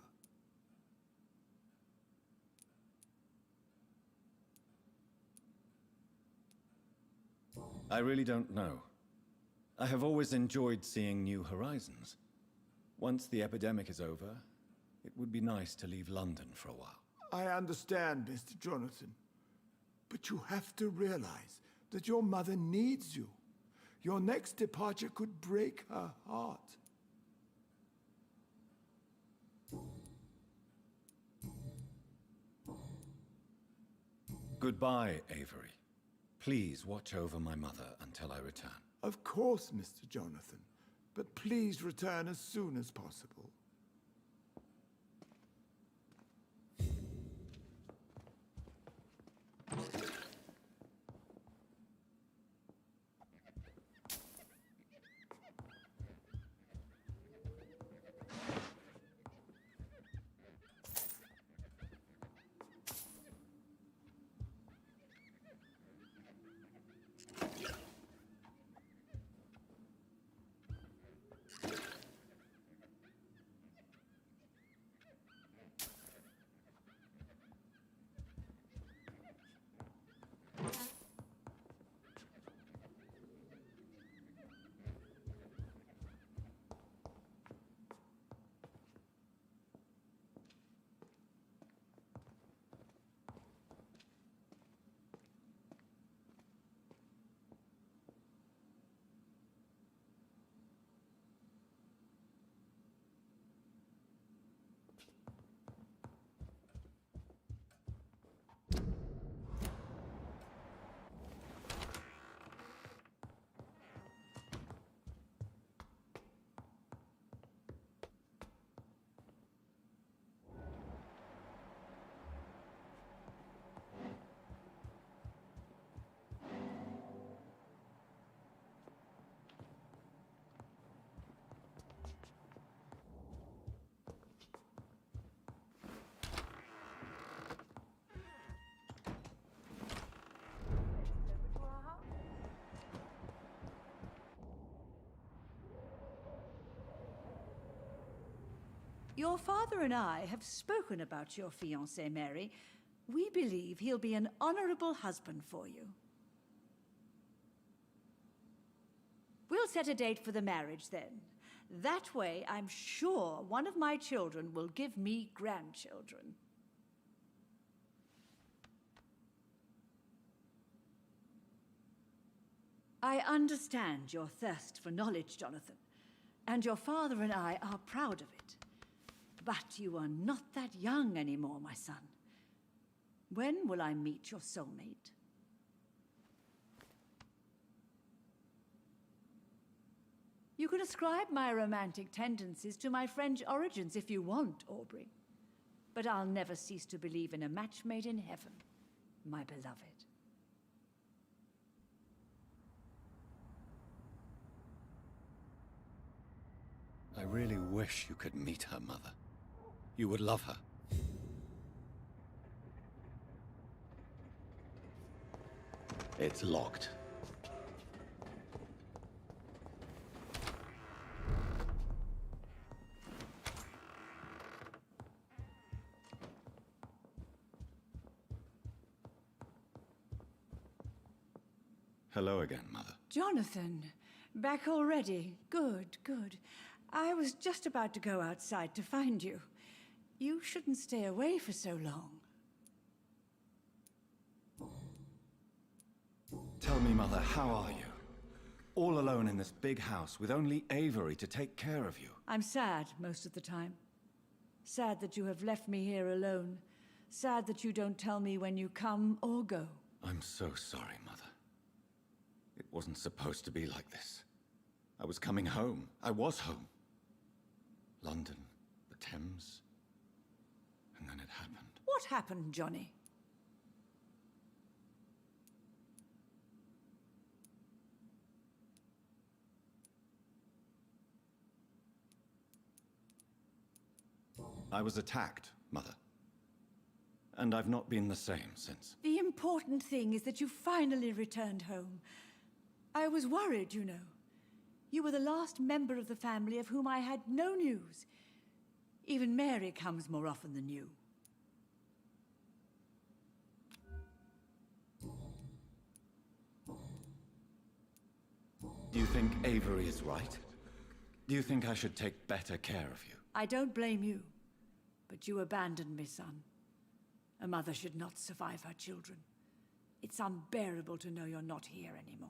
I really don't know. I have always enjoyed seeing new horizons. Once the epidemic is over, it would be nice to leave London for a while. I understand, Mr. Jonathan. But you have to realize that your mother needs you. Your next departure could break her heart. Goodbye, Avery. Please watch over my mother until I return. Of course, Mr. Jonathan. But please return as soon as possible. Your father and I have spoken about your fiancé, Mary. We believe he'll be an honorable husband for you. We'll set a date for the marriage then. That way, I'm sure one of my children will give me grandchildren. I understand your thirst for knowledge, Jonathan, and your father and I are proud of it. But you are not that young anymore, my son. When will I meet your soulmate? You can ascribe my romantic tendencies to my French origins if you want, Aubrey. But I'll never cease to believe in a match made in heaven, my beloved. I really wish you could meet her mother. You would love her. It's locked. Hello again, Mother. Jonathan, back already. Good, good. I was just about to go outside to find you. You shouldn't stay away for so long. Tell me, Mother, how are you? All alone in this big house with only Avery to take care of you. I'm sad most of the time. Sad that you have left me here alone. Sad that you don't tell me when you come or go. I'm so sorry, Mother. It wasn't supposed to be like this. I was coming home. I was home. London, the Thames, and then it happened. What happened, Johnny? I was attacked, Mother. And I've not been the same since. The important thing is that you finally returned home. I was worried, you know. You were the last member of the family of whom I had no news. Even Mary comes more often than you. Do you think Avery is right? Do you think I should take better care of you? I don't blame you, but you abandoned me, son. A mother should not survive her children. It's unbearable to know you're not here anymore.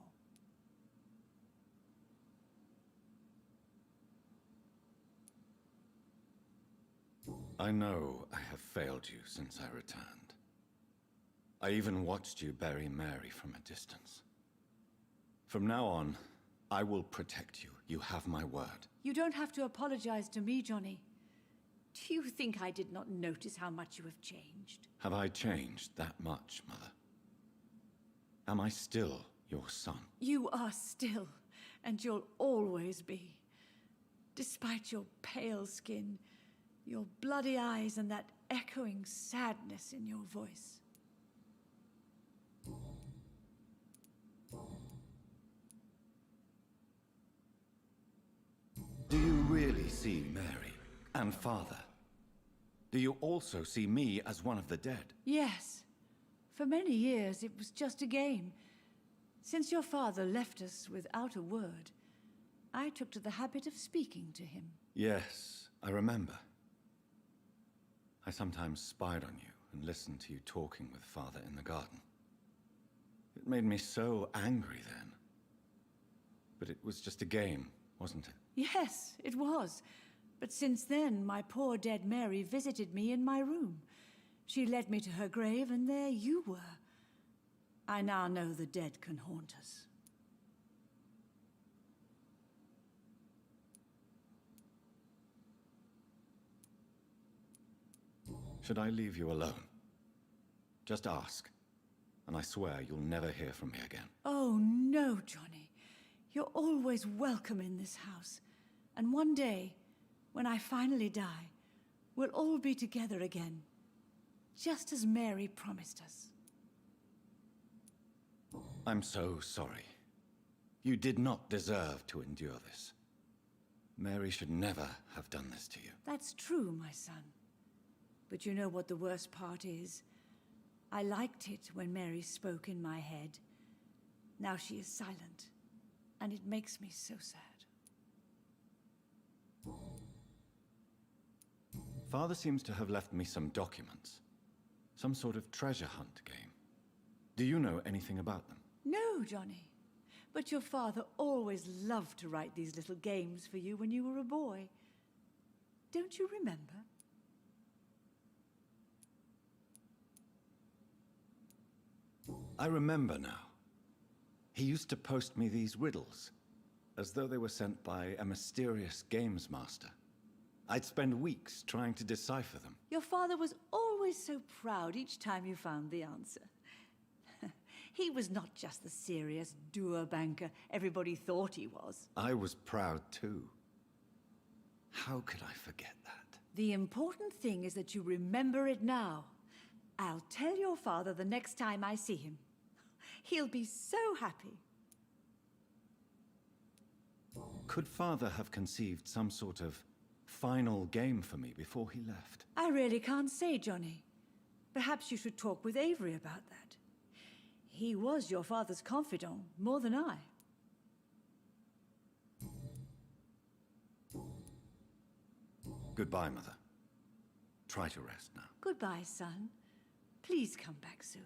I know I have failed you since I returned. I even watched you bury Mary from a distance. From now on, I will protect you. You have my word. You don't have to apologize to me, Johnny. Do you think I did not notice how much you have changed? Have I changed that much, Mother? Am I still your son? You are still, and you'll always be. Despite your pale skin, your bloody eyes, and that echoing sadness in your voice. Do you really see Mary and Father? Do you also see me as one of the dead? Yes. For many years, it was just a game. Since your father left us without a word, I took to the habit of speaking to him. Yes, I remember. I sometimes spied on you and listened to you talking with Father in the garden. It made me so angry then. But it was just a game, wasn't it? Yes, it was. But since then, my poor dead Mary visited me in my room. She led me to her grave, and there you were. I now know the dead can haunt us. Should I leave you alone? Just ask, and I swear you'll never hear from me again. Oh, no, Johnny. You're always welcome in this house. And one day, when I finally die, we'll all be together again, just as Mary promised us. I'm so sorry. You did not deserve to endure this. Mary should never have done this to you. That's true, my son. But you know what the worst part is? I liked it when Mary spoke in my head. Now she is silent, and it makes me so sad. Father seems to have left me some documents. Some sort of treasure hunt game. Do you know anything about them? No, Johnny. But your father always loved to write these little games for you when you were a boy. Don't you remember? I remember now. He used to post me these riddles, as though they were sent by a mysterious games master. I'd spend weeks trying to decipher them. Your father was always so proud each time you found the answer. He was not just the serious doer banker everybody thought he was. I was proud too. How could I forget that? The important thing is that you remember it now. I'll tell your father the next time I see him. He'll be so happy. Could Father have conceived some sort of final game for me before he left? I really can't say, Johnny. Perhaps you should talk with Avery about that. He was your father's confidant, more than I. Goodbye, Mother. Try to rest now. Goodbye, son. Please come back soon.